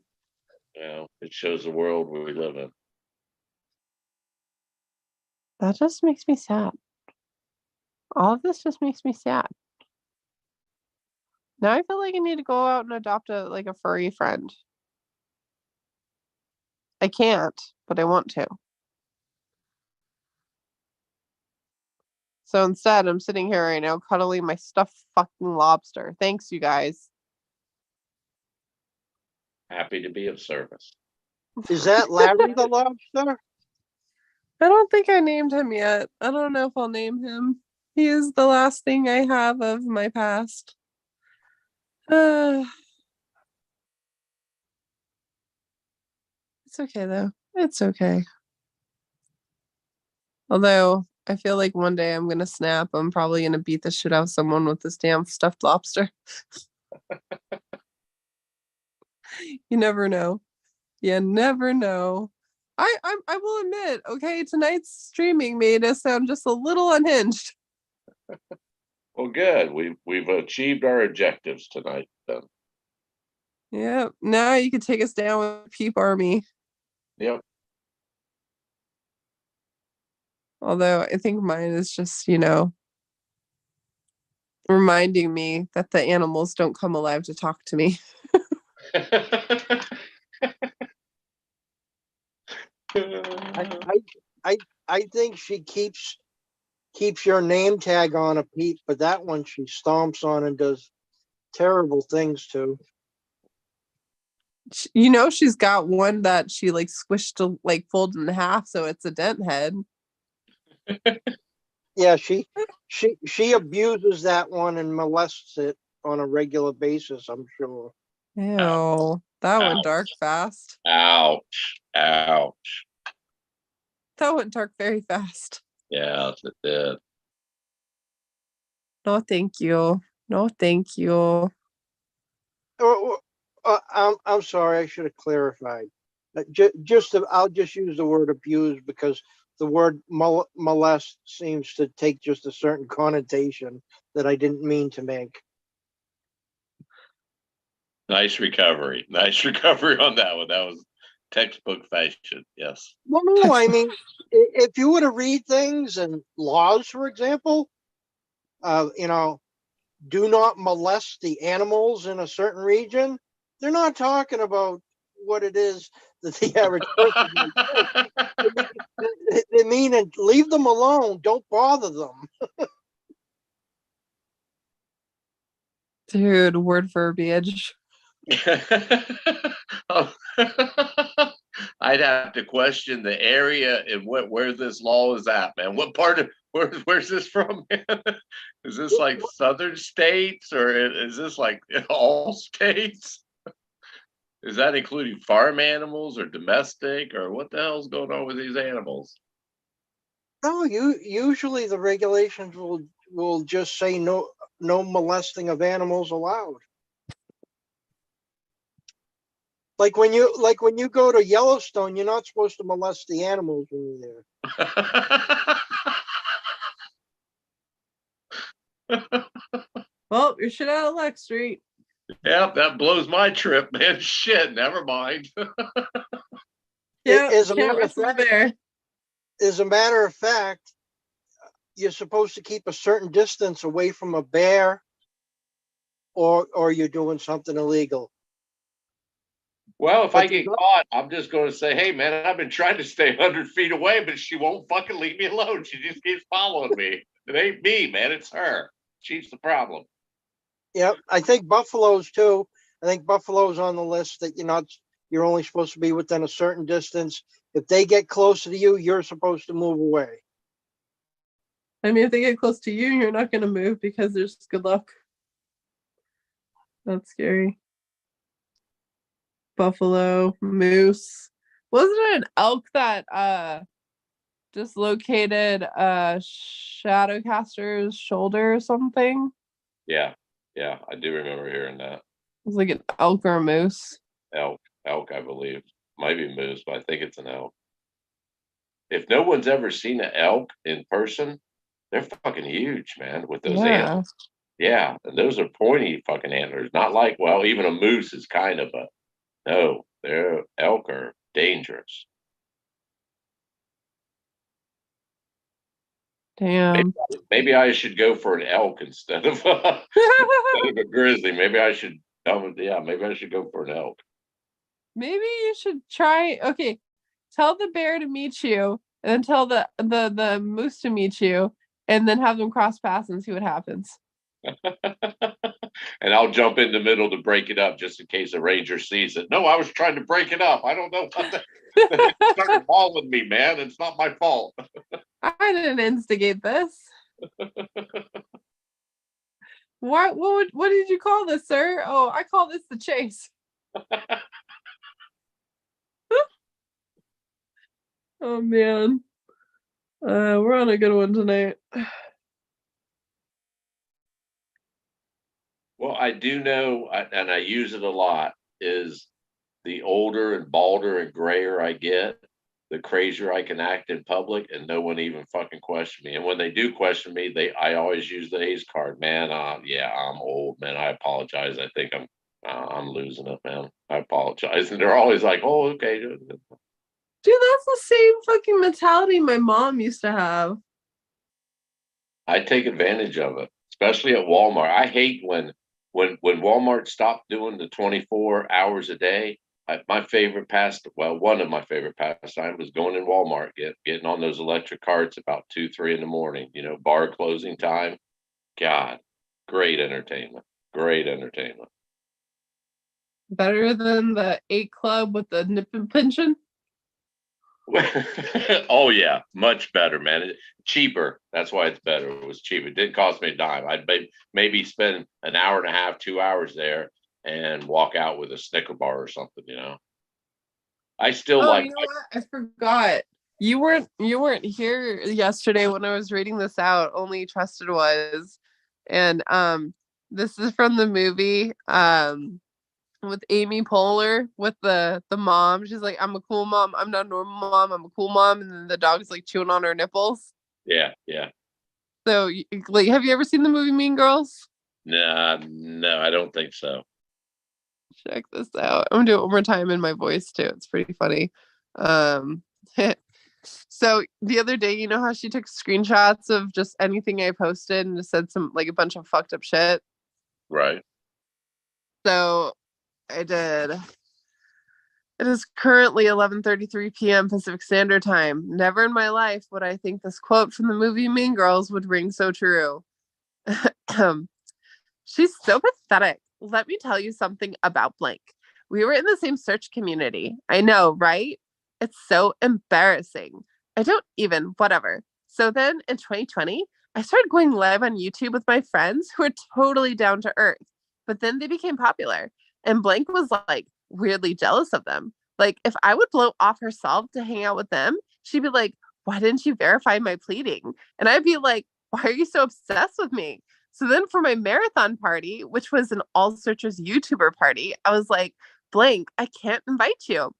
It shows the world we live in. That just makes me sad. All of this just makes me sad. Now I feel like I need to go out and adopt a furry friend. I can't, but I want to. So instead, I'm sitting here right now cuddling my stuffed fucking lobster. Thanks, you guys. Happy to be of service. Is that Larry the lobster? I don't think I named him yet. I don't know if I'll name him. He is the last thing I have of my past. It's okay though. It's okay. Although I feel like one day I'm gonna snap. I'm probably gonna beat the shit out of someone with this damn stuffed lobster. You never know. You never know. I will admit, okay, tonight's streaming made us sound just a little unhinged. Well, good. We've achieved our objectives tonight. Then. Yeah. Now you can take us down with Peep Army. Yep. Although I think mine is just, reminding me that the animals don't come alive to talk to me. I think she keeps your name tag on a Pete, but that one she stomps on and does terrible things to. She's got one that she squished to fold in half, so it's a dent head. Yeah, she abuses that one and molests it on a regular basis, I'm sure. Ew, that went dark fast. Ouch. Ouch. That went dark very fast. Yes, it did. No, thank you. No, thank you. I'm sorry, I should have clarified. I'll just use the word abuse because the word molest seems to take just a certain connotation that I didn't mean to make. Nice recovery. Nice recovery on that one. That was textbook fashion. Yes. Well, no, I mean, if you were to read things and laws, for example, do not molest the animals in a certain region, they're not talking about what it is that the average person they mean and leave them alone. Don't bother them. Dude, word verbiage. I'd have to question the area and where this law is at, man. What part of Where's this from? Is this like southern states or is this like all states? Is that including farm animals or domestic or what the hell's going on with these animals? No, usually the regulations will just say no molesting of animals allowed. Like when you go to Yellowstone, you're not supposed to molest the animals when you're there. Well, you're shit out of Lex Street. Yeah, that blows my trip, man. Shit, never mind. Yeah, As a matter of fact, you're supposed to keep a certain distance away from a bear, or you're doing something illegal. Well, if I get caught, I'm just going to say, hey, man, I've been trying to stay 100 feet away, but she won't fucking leave me alone. She just keeps following me. It ain't me, man. It's her. She's the problem. Yep. I think buffaloes too. I think buffaloes on the list that you're only supposed to be within a certain distance. If they get closer to you, you're supposed to move away. I mean, if they get close to you, you're not going to move because there's good luck. That's scary. Buffalo, moose. Wasn't it an elk that dislocated Shadowcaster's shoulder or something? Yeah, I do remember hearing that. It was like an elk or a moose. Elk, I believe. Might be moose, but I think it's an elk. If no one's ever seen an elk in person, they're fucking huge, man, with those antlers. Yeah, and those are pointy fucking antlers. Not like, well, even a moose is kind of a no, they're elk are dangerous. Damn. Maybe I should go for an elk instead of a grizzly. Maybe I should maybe I should go for an elk. Maybe you should try. Okay, tell the bear to meet you, and then tell the moose to meet you, and then have them cross paths and see what happens. And I'll jump in the middle to break it up just in case a ranger sees it. No, I was trying to break it up. I don't know what they started following me, man. It's not my fault. I didn't instigate this. What did you call this, sir? Oh, I call this the chase. Oh man. We're on a good one tonight. Well, I do know, and I use it a lot, is the older and balder and grayer I get, the crazier I can act in public, and no one even fucking question me. And when they do question me, I always use the A's card, man. Yeah, I'm old, man. I apologize. I think I'm losing it, man. I apologize. And they're always like, oh, okay. Dude, that's the same fucking mentality my mom used to have. I take advantage of it, especially at Walmart. I hate when Walmart stopped doing the 24 hours a day. One of my favorite pastimes was going in Walmart, getting on those electric carts about 2, 3 in the morning, bar closing time. God, great entertainment. Great entertainment. Better than the 8 Club with the nip and pinching? Oh yeah, much better, man. Cheaper. That's why it's better. It was cheap. It didn't cost me a dime. I'd maybe spend an hour and a half, 2 hours there, and walk out with a Snicker bar or something. I still like. You know what? I forgot. You weren't here yesterday when I was reading this out. Only Trusted was, and this is from the movie with Amy Poehler with the mom. She's like, I'm a cool mom. I'm not a normal mom. I'm a cool mom. And then the dog's like chewing on her nipples. Yeah. So, like, have you ever seen the movie Mean Girls? No, I don't think so. Check this out. I'm gonna do it one more time in my voice too. It's pretty funny. So the other day, you know how she took screenshots of just anything I posted and just said some like a bunch of fucked up shit? Right. So I did. It is currently 11:33 p.m. Pacific Standard Time. Never in my life would I think this quote from the movie Mean Girls would ring so true. She's so pathetic. Let me tell you something about blank. We were in the same search community. I know, right? It's so embarrassing. I don't even, whatever. So then in 2020, I started going live on YouTube with my friends who are totally down to earth. But then they became popular. And Blank was like weirdly jealous of them. Like if I would blow off herself to hang out with them, she'd be like, why didn't you verify my pleading? And I'd be like, why are you so obsessed with me? So then for my marathon party, which was an all searchers YouTuber party, I was like, Blank, I can't invite you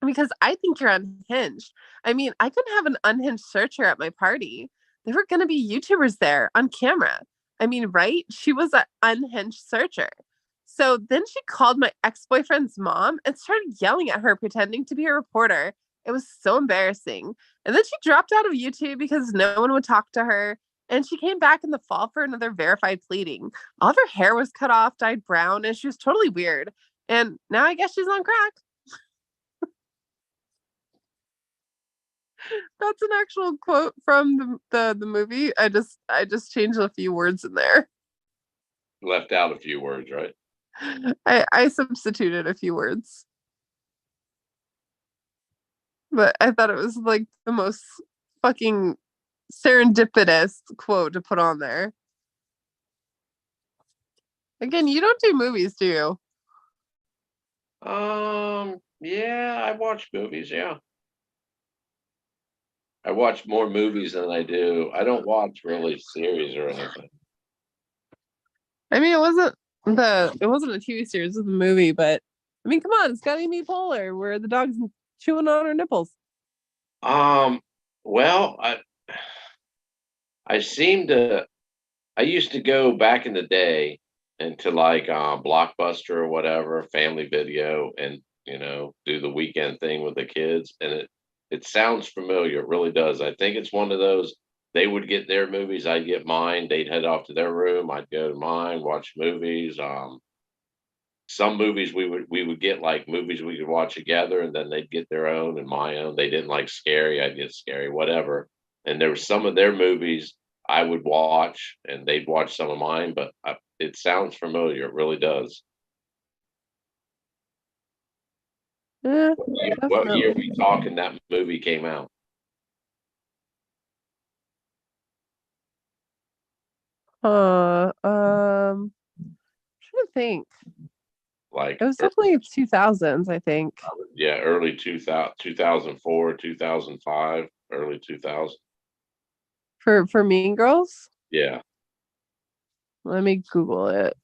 because I think you're unhinged. I mean, I couldn't have an unhinged searcher at my party. There were going to be YouTubers there on camera. I mean, right? She was an unhinged searcher. So then she called my ex boyfriend's mom and started yelling at her, pretending to be a reporter. It was so embarrassing. And then she dropped out of YouTube because no one would talk to her. And she came back in the fall for another verified pleading. All of her hair was cut off, dyed brown, and she was totally weird. And now I guess she's on crack. That's an actual quote from the movie. I just changed a few words in there. Left out a few words, right? I substituted a few words. But I thought it was like the most fucking serendipitous quote to put on there. Again, you don't do movies, do you? Yeah, I watch movies, yeah. I watch more movies than I do. I don't watch really series or anything. I mean, it wasn't a TV series, it was a movie, but I mean, come on, it's got Amy Poehler where the dog's chewing on her nipples. Well, I seem to I used to go back in the day into like Blockbuster or whatever, Family Video, and do the weekend thing with the kids, and it sounds familiar. It really does. I think it's one of those. They would get their movies, I'd get mine. They'd head off to their room, I'd go to mine, watch movies. Some movies we would get like movies we could watch together, and then they'd get their own and my own. They didn't like scary, I'd get scary, whatever. And there were some of their movies I would watch, and they'd watch some of mine. But it sounds familiar. It really does. Yeah, What year are definitely. we talking that movie came out? Trying to think. Like, It was definitely 2000s, I think. yeah, early 2000, 2004, 2005, early 2000. For Mean Girls. Yeah, Let me Google it.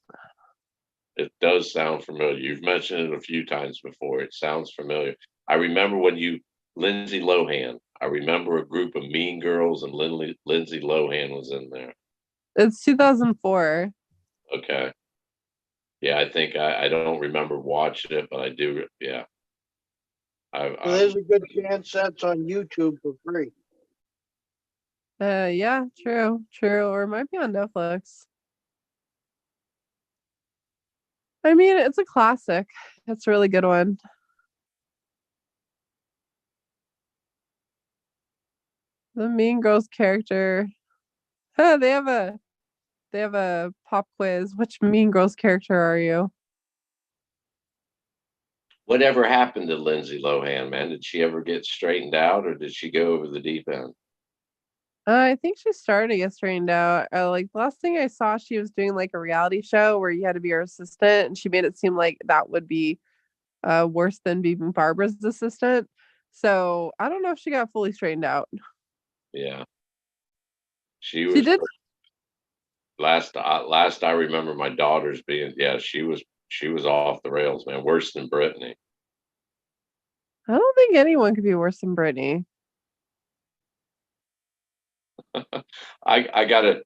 it does sound familiar. You've mentioned it a few times before. It sounds familiar. I remember Lindsay Lohan. I remember a group of Mean Girls and Lindsay Lohan was in there. It's 2004. Okay. Yeah, I think I don't remember watching it, but I do. Yeah. Well, there's a good chance that's on YouTube for free. Yeah, true, or it might be on Netflix. I mean, it's a classic. It's a really good one. The Mean Girls character. They have a pop quiz. Which Mean Girls character are you? Whatever happened to Lindsay Lohan, man? Did she ever get straightened out, or did she go over the deep end? I think she started to get straightened out. Like last thing I saw, she was doing like a reality show where you had to be her assistant, and she made it seem like that would be worse than being Barbara's assistant. So I don't know if she got fully straightened out. Yeah, she She was did. last. Last I remember, my daughter's being. Yeah, she was off the rails, man. Worse than Brittany. I don't think anyone could be worse than Brittany. I gotta.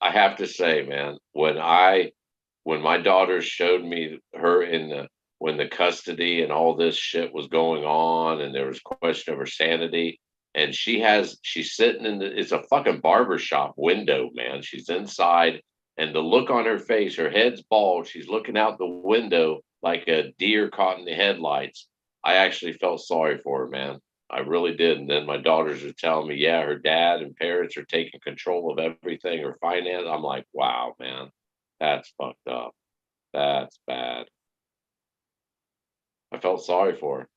I have to say, man, when my daughter showed me her when the custody and all this shit was going on, and there was question of her sanity, and she's sitting it's a fucking barber shop window, man. She's inside, and the look on her face, her head's bald, she's looking out the window like a deer caught in the headlights. I actually felt sorry for her, man. I really did. And then my daughters are telling me, yeah, her dad and parents are taking control of everything, her finance. I'm like, wow, man, that's fucked up. That's bad. I felt sorry for her.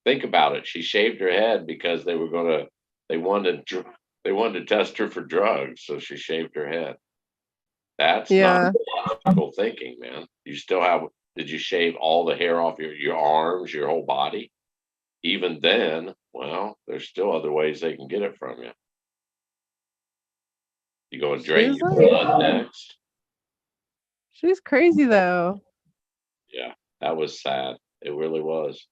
think about it. She shaved her head because they wanted to test her for drugs, so she shaved her head. That's not Yeah. logical thinking, man. You still have. Did you shave all the hair off your arms, your whole body? Even then, well, there's still other ways they can get it from you. You go and drain She's your like, blood next. she's crazy though. Yeah, that was sad. It really was.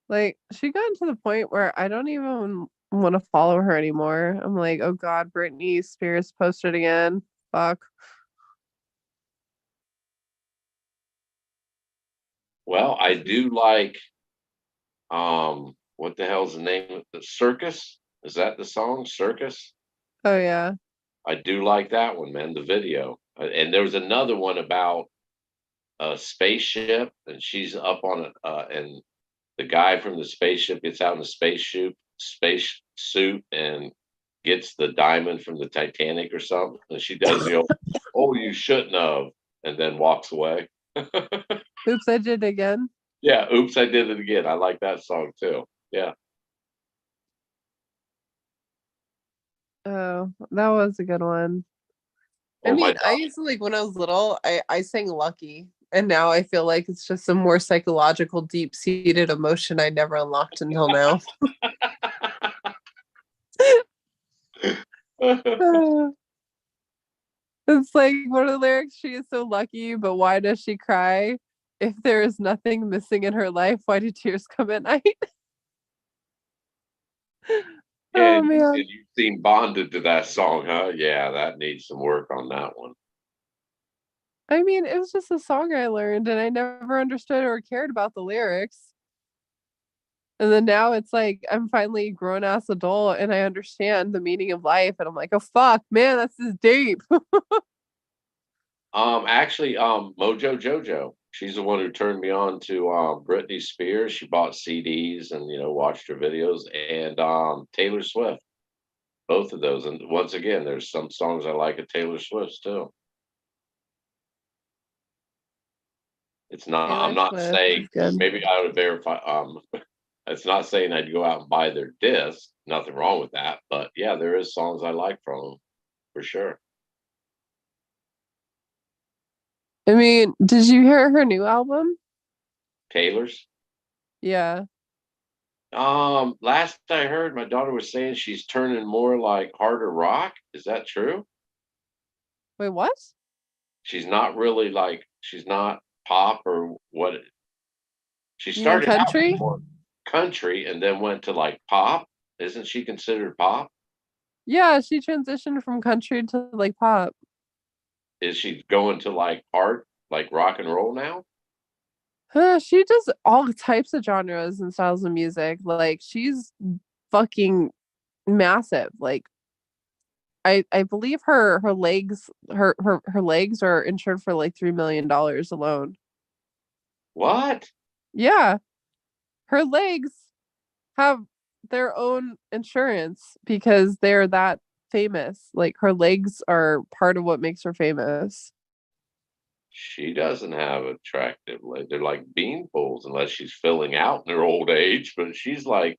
Like she got to the point where I don't even want to follow her anymore. I'm like, oh God, Britney Spears posted again. Fuck. Well, I do like what the hell's the name of the Circus? Is that the song Circus? Oh yeah. I do like that one, man, the video. And there was another one about a spaceship and she's up on it and the guy from the spaceship gets out in the space suit and gets the diamond from the Titanic or something. And she does the old, oh, you shouldn't have, and then walks away. Oops, I did it again. Yeah, oops, I did it again. I like that song too. Yeah. Oh, that was a good one. I Or my mean, I used to like when I was little, I sang Lucky. And now I feel like it's just a more psychological, deep-seated emotion I never unlocked until now. It's like one of the lyrics, she is so lucky, but why does she cry? If there is nothing missing in her life, why do tears come at night? Yeah, Oh and man. you've seen bonded to that song, huh? Yeah, that needs some work on that one. I mean, it was just a song I learned and I never understood or cared about the lyrics. And then now it's like I'm finally a grown ass adult and I understand the meaning of life. And I'm like, oh fuck, man, that's just deep. Actually, Mojo Jojo, she's the one who turned me on to Britney Spears. She bought CDs and watched her videos, and Taylor Swift, both of those. And once again, there's some songs I like of Taylor Swift's too. It's not. I'm Taylor not Swift saying is good. maybe I would verify. It's not saying I'd go out and buy their disc. Nothing wrong with that. But yeah, there is songs I like from them for sure. I mean, did you hear her new album? Taylor's. Yeah. Last I heard, my daughter was saying she's turning more like harder rock. Is that true? Wait, what? She's not really like she's not pop or what. She You mean started out country? more country and then went to like pop. Isn't she considered pop? Yeah, she transitioned from country to like pop. Is she going to like art, like rock and roll now? She does all types of genres and styles of music. Like she's fucking massive. Like I believe her legs are insured for like $3 million alone. What? Yeah, her legs have their own insurance because they're that famous. Like her legs are part of what makes her famous. She doesn't have attractive legs. They're like bean poles unless she's filling out in her old age, but she's like,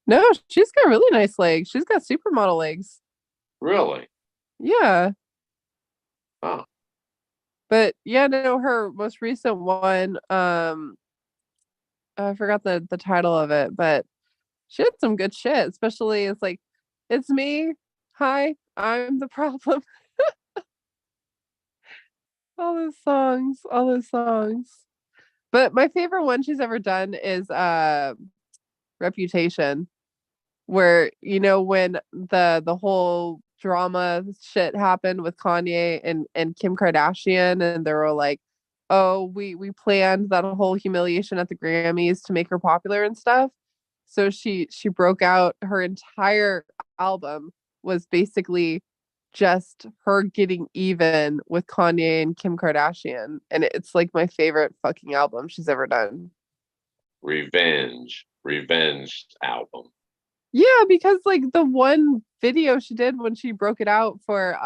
No, she's got really nice legs. She's got supermodel legs. really? Yeah. Huh. But yeah, no, her most recent one, I forgot the title of it, but she had some good shit, especially it's like, it's me. Hi, I'm the problem. All those songs. But my favorite one she's ever done is Reputation, where when the whole drama shit happened with Kanye and Kim Kardashian, and they were like, "Oh, we planned that whole humiliation at the Grammys to make her popular and stuff." So she broke out. Her entire album was basically just her getting even with Kanye and Kim Kardashian, and it's like my favorite fucking album she's ever done. Revenge album. Yeah, because like the one video she did when she broke it out for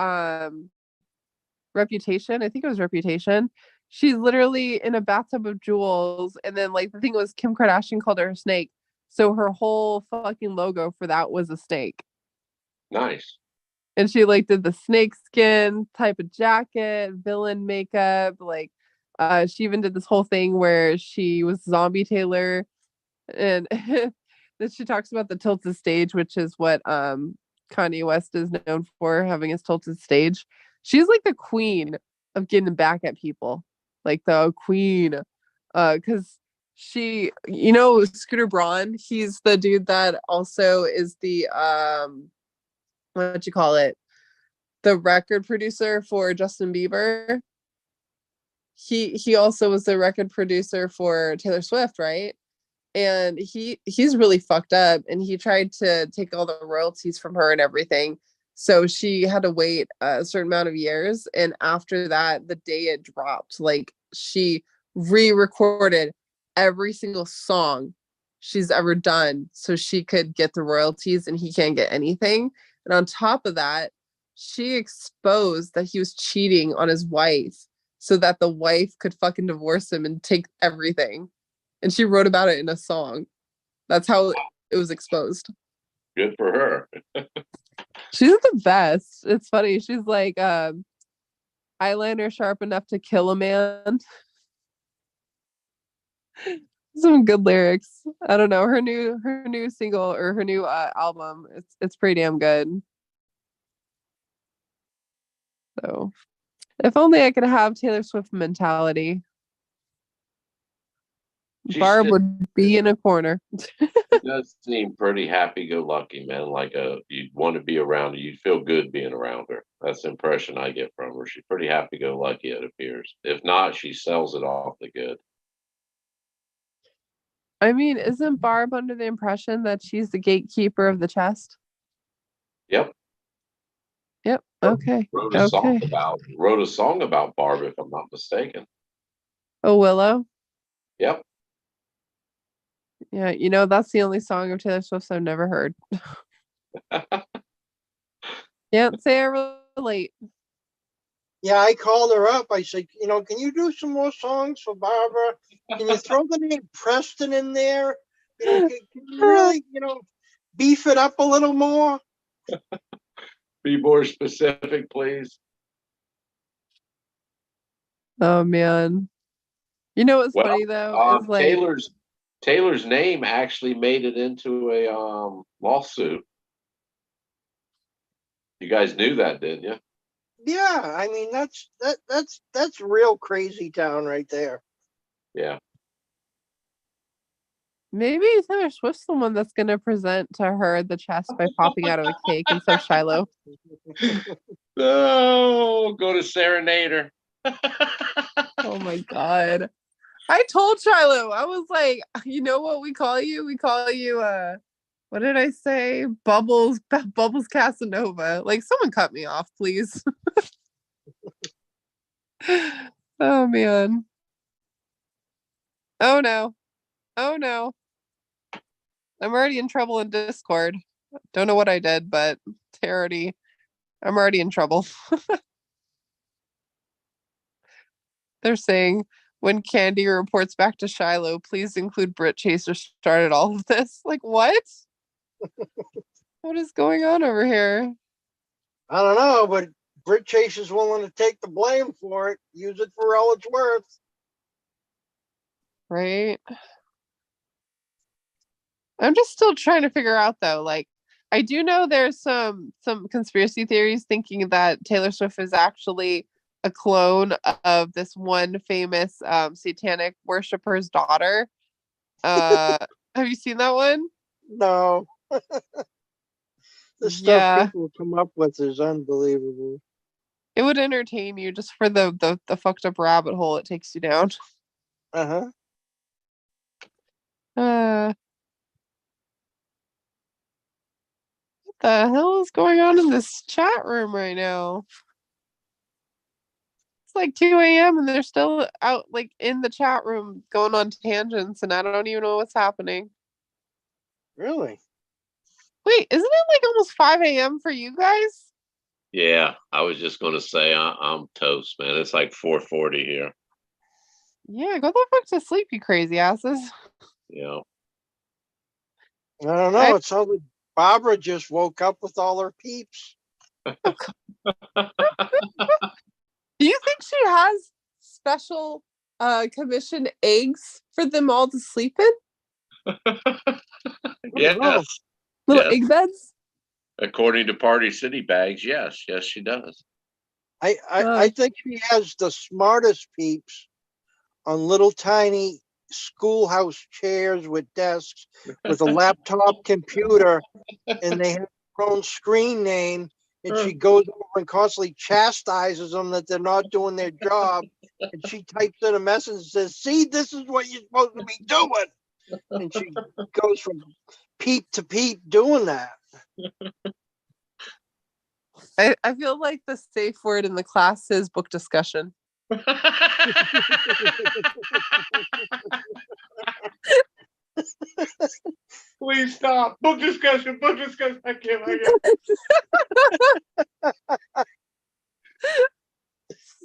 Reputation, I think it was Reputation, She's literally in a bathtub of jewels. And then like the thing was Kim Kardashian called her a snake. So her whole fucking logo for that was a snake. Nice. And she like did the snake skin type of jacket, villain makeup, like she even did this whole thing where she was zombie Taylor, and then she talks about the tilted stage, which is what Kanye West is known for, having his tilted stage. She's like the queen of getting back at people, like the queen, because she, Scooter Braun, he's the dude that also is the what you call it, the record producer for Justin Bieber. He also was the record producer for Taylor Swift, right? And he's really fucked up, and he tried to take all the royalties from her and everything. So she had to wait a certain amount of years, and after that, the day it dropped, like she re-recorded every single song she's ever done so she could get the royalties, and he can't get anything. And on top of that, she exposed that he was cheating on his wife so that the wife could fucking divorce him and take everything. And she wrote about it in a song. That's how it was exposed. Good for her. She's the best. It's funny. She's like eyeliner sharp enough to kill a man. Some good lyrics. I don't know. Her new single, or her new album, it's pretty damn good. So if only I could have Taylor Swift mentality. Barb would be in a corner. It does seem pretty happy-go-lucky, man. Like you'd want to be around her. You'd feel good being around her. That's the impression I get from her. She's pretty happy-go-lucky, it appears. If not, she sells it off the good. I mean, isn't Barb under the impression that she's the gatekeeper of the chest? Yep. Yep. Okay. Wrote a song about Barb, if I'm not mistaken. Oh, Willow. Yep. Yeah, that's the only song of Taylor Swift's I've never heard. Can't say I relate. Yeah, I called her up. I said, can you do some more songs for Barbara? Can you throw the name Preston in there? Can you really, beef it up a little more? Be more specific, please. Oh man. You know what's funny though? Is like Taylor's name actually made it into a lawsuit. You guys knew that, didn't you? Yeah, I mean that's real crazy town right there. Yeah. Maybe Taylor Swift's the one that's gonna present to her the chest by popping out of a cake instead of Shiloh. Oh, go to Serenader. Oh my god. I told Shiloh, I was like, you know what we call you? We call you what did I say? Bubbles Casanova. Like, someone cut me off, please. Oh man. Oh no. Oh no. I'm already in trouble in Discord. Don't know what I did, but I'm already in trouble. They're saying, when Candy reports back to Shiloh, please include Brit Chaser started all of this. Like, what? What is going on over here? I don't know, but Brit Chase is willing to take the blame for it. Use it for all it's worth. Right? I'm just still trying to figure out though, like, I do know there's some conspiracy theories thinking that Taylor Swift is actually a clone of this one famous satanic worshiper's daughter. Have you seen that one? No. The stuff people come up with is unbelievable. It would entertain you just for the fucked up rabbit hole it takes you down. Uh-huh. What the hell is going on in this chat room right now? It's like 2 a.m. and they're still out like in the chat room going on tangents, and I don't even know what's happening. Really? Wait, isn't it like almost 5 a.m. for you guys? Yeah, I was just going to say I'm toast, man. It's like 4:40 here. Yeah, go the fuck to sleep, you crazy asses. You know, I don't know. It sounds like Barbara just woke up with all her peeps. Do you think she has special commissioned eggs for them all to sleep in? yes, Little yes. egg beds? According to Party City Bags, yes, she does. I think she has the smartest peeps on little tiny schoolhouse chairs with desks with a laptop computer, and they have their own screen name. And she goes over and constantly chastises them that they're not doing their job. And she types in a message and says, "See, this is what you're supposed to be doing." And she goes from peep to peep doing that. I feel like the safe word in the class is book discussion. Please stop. Book discussion. Book discussion. I can't.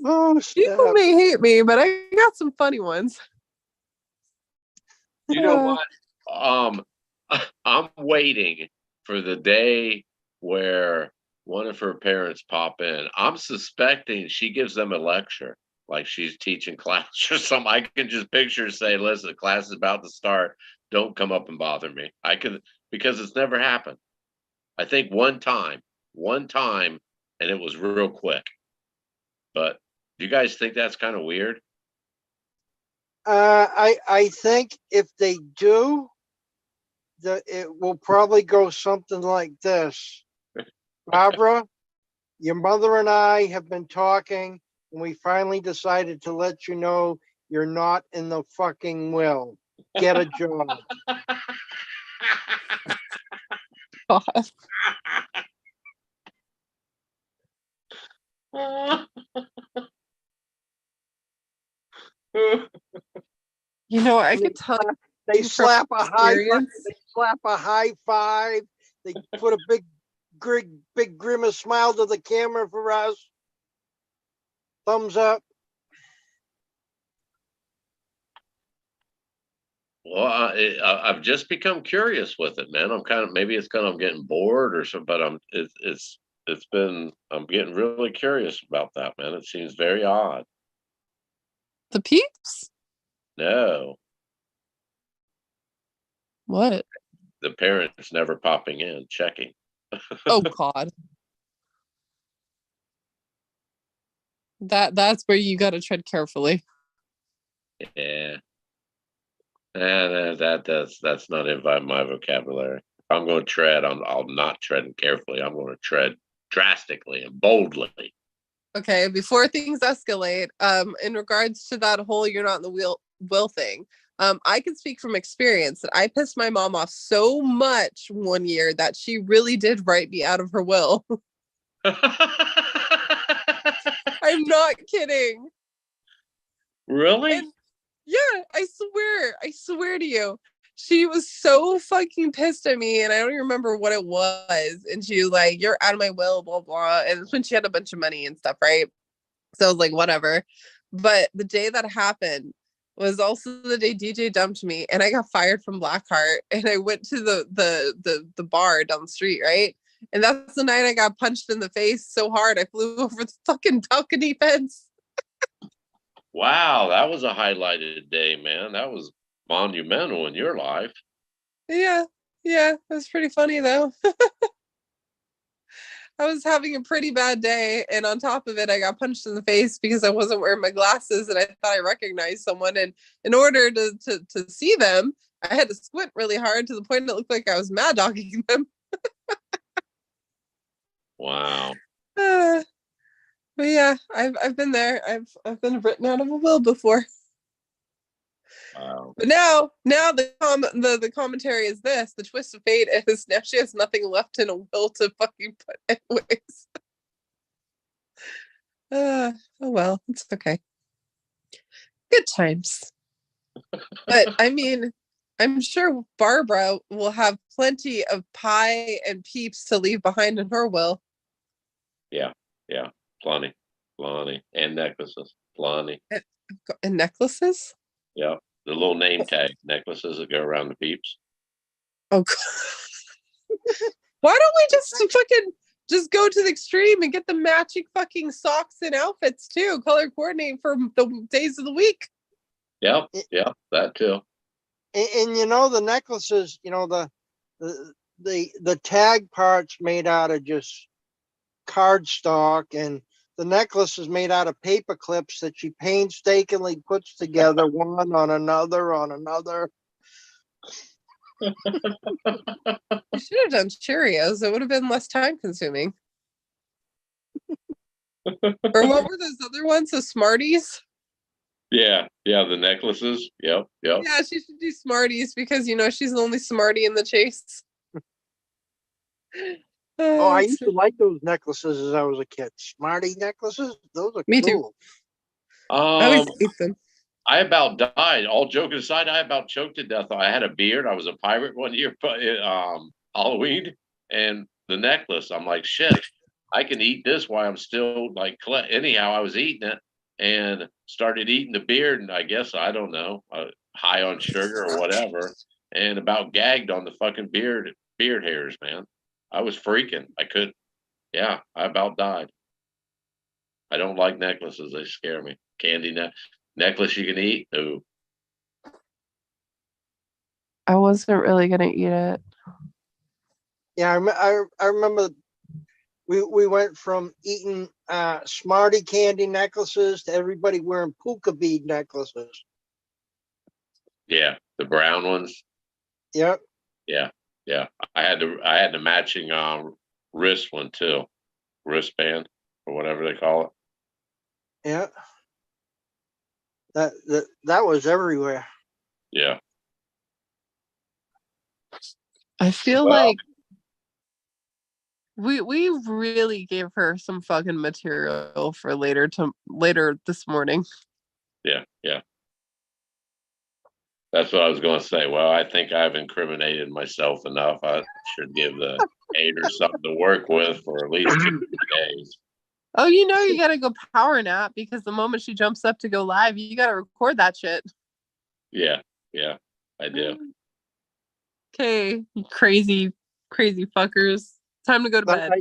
Oh, People may hate me, but I got some funny ones. You know what? I'm waiting for the day where one of her parents pop in. I'm suspecting she gives them a lecture, like she's teaching class or something. I can just picture say, "Listen, class is about to start. Don't come up and bother me." I could, because it's never happened. I think one time, and it was real quick. But do you guys think that's kind of weird? I think if they do, it will probably go something like this. Barbara, your mother and I have been talking, and we finally decided to let you know you're not in the fucking will. Get a job. God. You know, I could tell you They from slap a high five. experience. They slap a high five. They put a big grimace smile to the camera for us. Thumbs up. Well, I've just become curious with it, man. I'm kind of, maybe it's because I'm getting bored or something, but I'm getting really curious about that, man. It seems very odd. The peeps? No, What? the parents never popping in, checking. Oh God. That's where you gotta tread carefully. Yeah. That's not in my vocabulary. If I'm going to tread, I'll not treading carefully. I'm going to tread drastically and boldly. Okay, before things escalate, in regards to that whole "you're not in the will" thing, I can speak from experience that I pissed my mom off so much one year that she really did write me out of her will. I'm not kidding. Really? And yeah, I swear to you. She was so fucking pissed at me, and I don't even remember what it was. And she was like, "You're out of my will, blah, blah." And it's when she had a bunch of money and stuff, right? So I was like, whatever. But the day that happened was also the day DJ dumped me, and I got fired from Blackheart, and I went to the bar down the street, right? And that's the night I got punched in the face so hard I flew over the fucking balcony fence. Wow, that was a highlighted day, man. That was monumental in your life. Yeah, it was pretty funny though. I was having a pretty bad day, and on top of it, I got punched in the face because I wasn't wearing my glasses, and I thought I recognized someone. And in order to see them, I had to squint really hard to the point it looked like I was mad dogging them. Wow. But yeah, I've been there. I've been written out of a will before. Wow. But now the commentary is this: the twist of fate is now she has nothing left in a will to fucking put anyways. Oh well, it's okay. Good times. But I mean, I'm sure Barbara will have plenty of pie and peeps to leave behind in her will. Yeah. Plenty. And necklaces. Plenty. And necklaces? Yeah. The little name tag necklaces that go around the peeps. Oh, why don't we just go to the extreme and get the matching fucking socks and outfits too, color coordinate for the days of the week? Yeah, that too. And the necklaces, the tag parts made out of just cardstock, and the necklace is made out of paper clips that she painstakingly puts together one on another on another. You should have done Cheerios. It would have been less time consuming. Or what were those other ones? The Smarties? Yeah, the necklaces. Yep. Yeah, she should do Smarties because she's the only Smartie in the chase. Oh, I used to like those necklaces as I was a kid. Smarty necklaces, those are Me cool. too. I always ate them. I about died. All joking aside, I about choked to death. I had a beard. I was a pirate one year, Halloween, and the necklace. I'm like, shit, I can eat this while I'm still like. Anyhow, I was eating it and started eating the beard, and I guess I don't know, high on sugar or whatever, and about gagged on the fucking beard hairs, man. I was freaking. I couldn't. Yeah, I about died. I don't like necklaces. They scare me. Candy necklace you can eat? No. I wasn't really gonna eat it. Yeah, I remember we went from eating Smartie candy necklaces to everybody wearing puka bead necklaces. Yeah, the brown ones. Yep. Yeah. I had the matching wrist one too, wristband or whatever they call it. Yeah. That was everywhere. Yeah. I feel like we really gave her some fucking material for later this morning. Yeah. That's what I was going to say. Well, I think I've incriminated myself enough. I should give the haters something to work with for at least 2 days. Oh, you gotta go power nap because the moment she jumps up to go live, you gotta record that shit. Yeah, I do. Okay, crazy fuckers. Time to go to bed.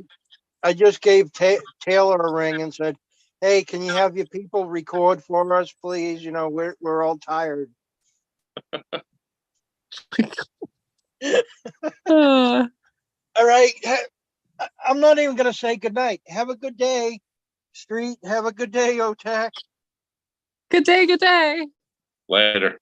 I just gave Taylor a ring and said, "Hey, can you have your people record for us, please? We're all tired." All right. I'm not even going to say goodnight. Have a good day, Street. Have a good day, OTAC. Good day. Later.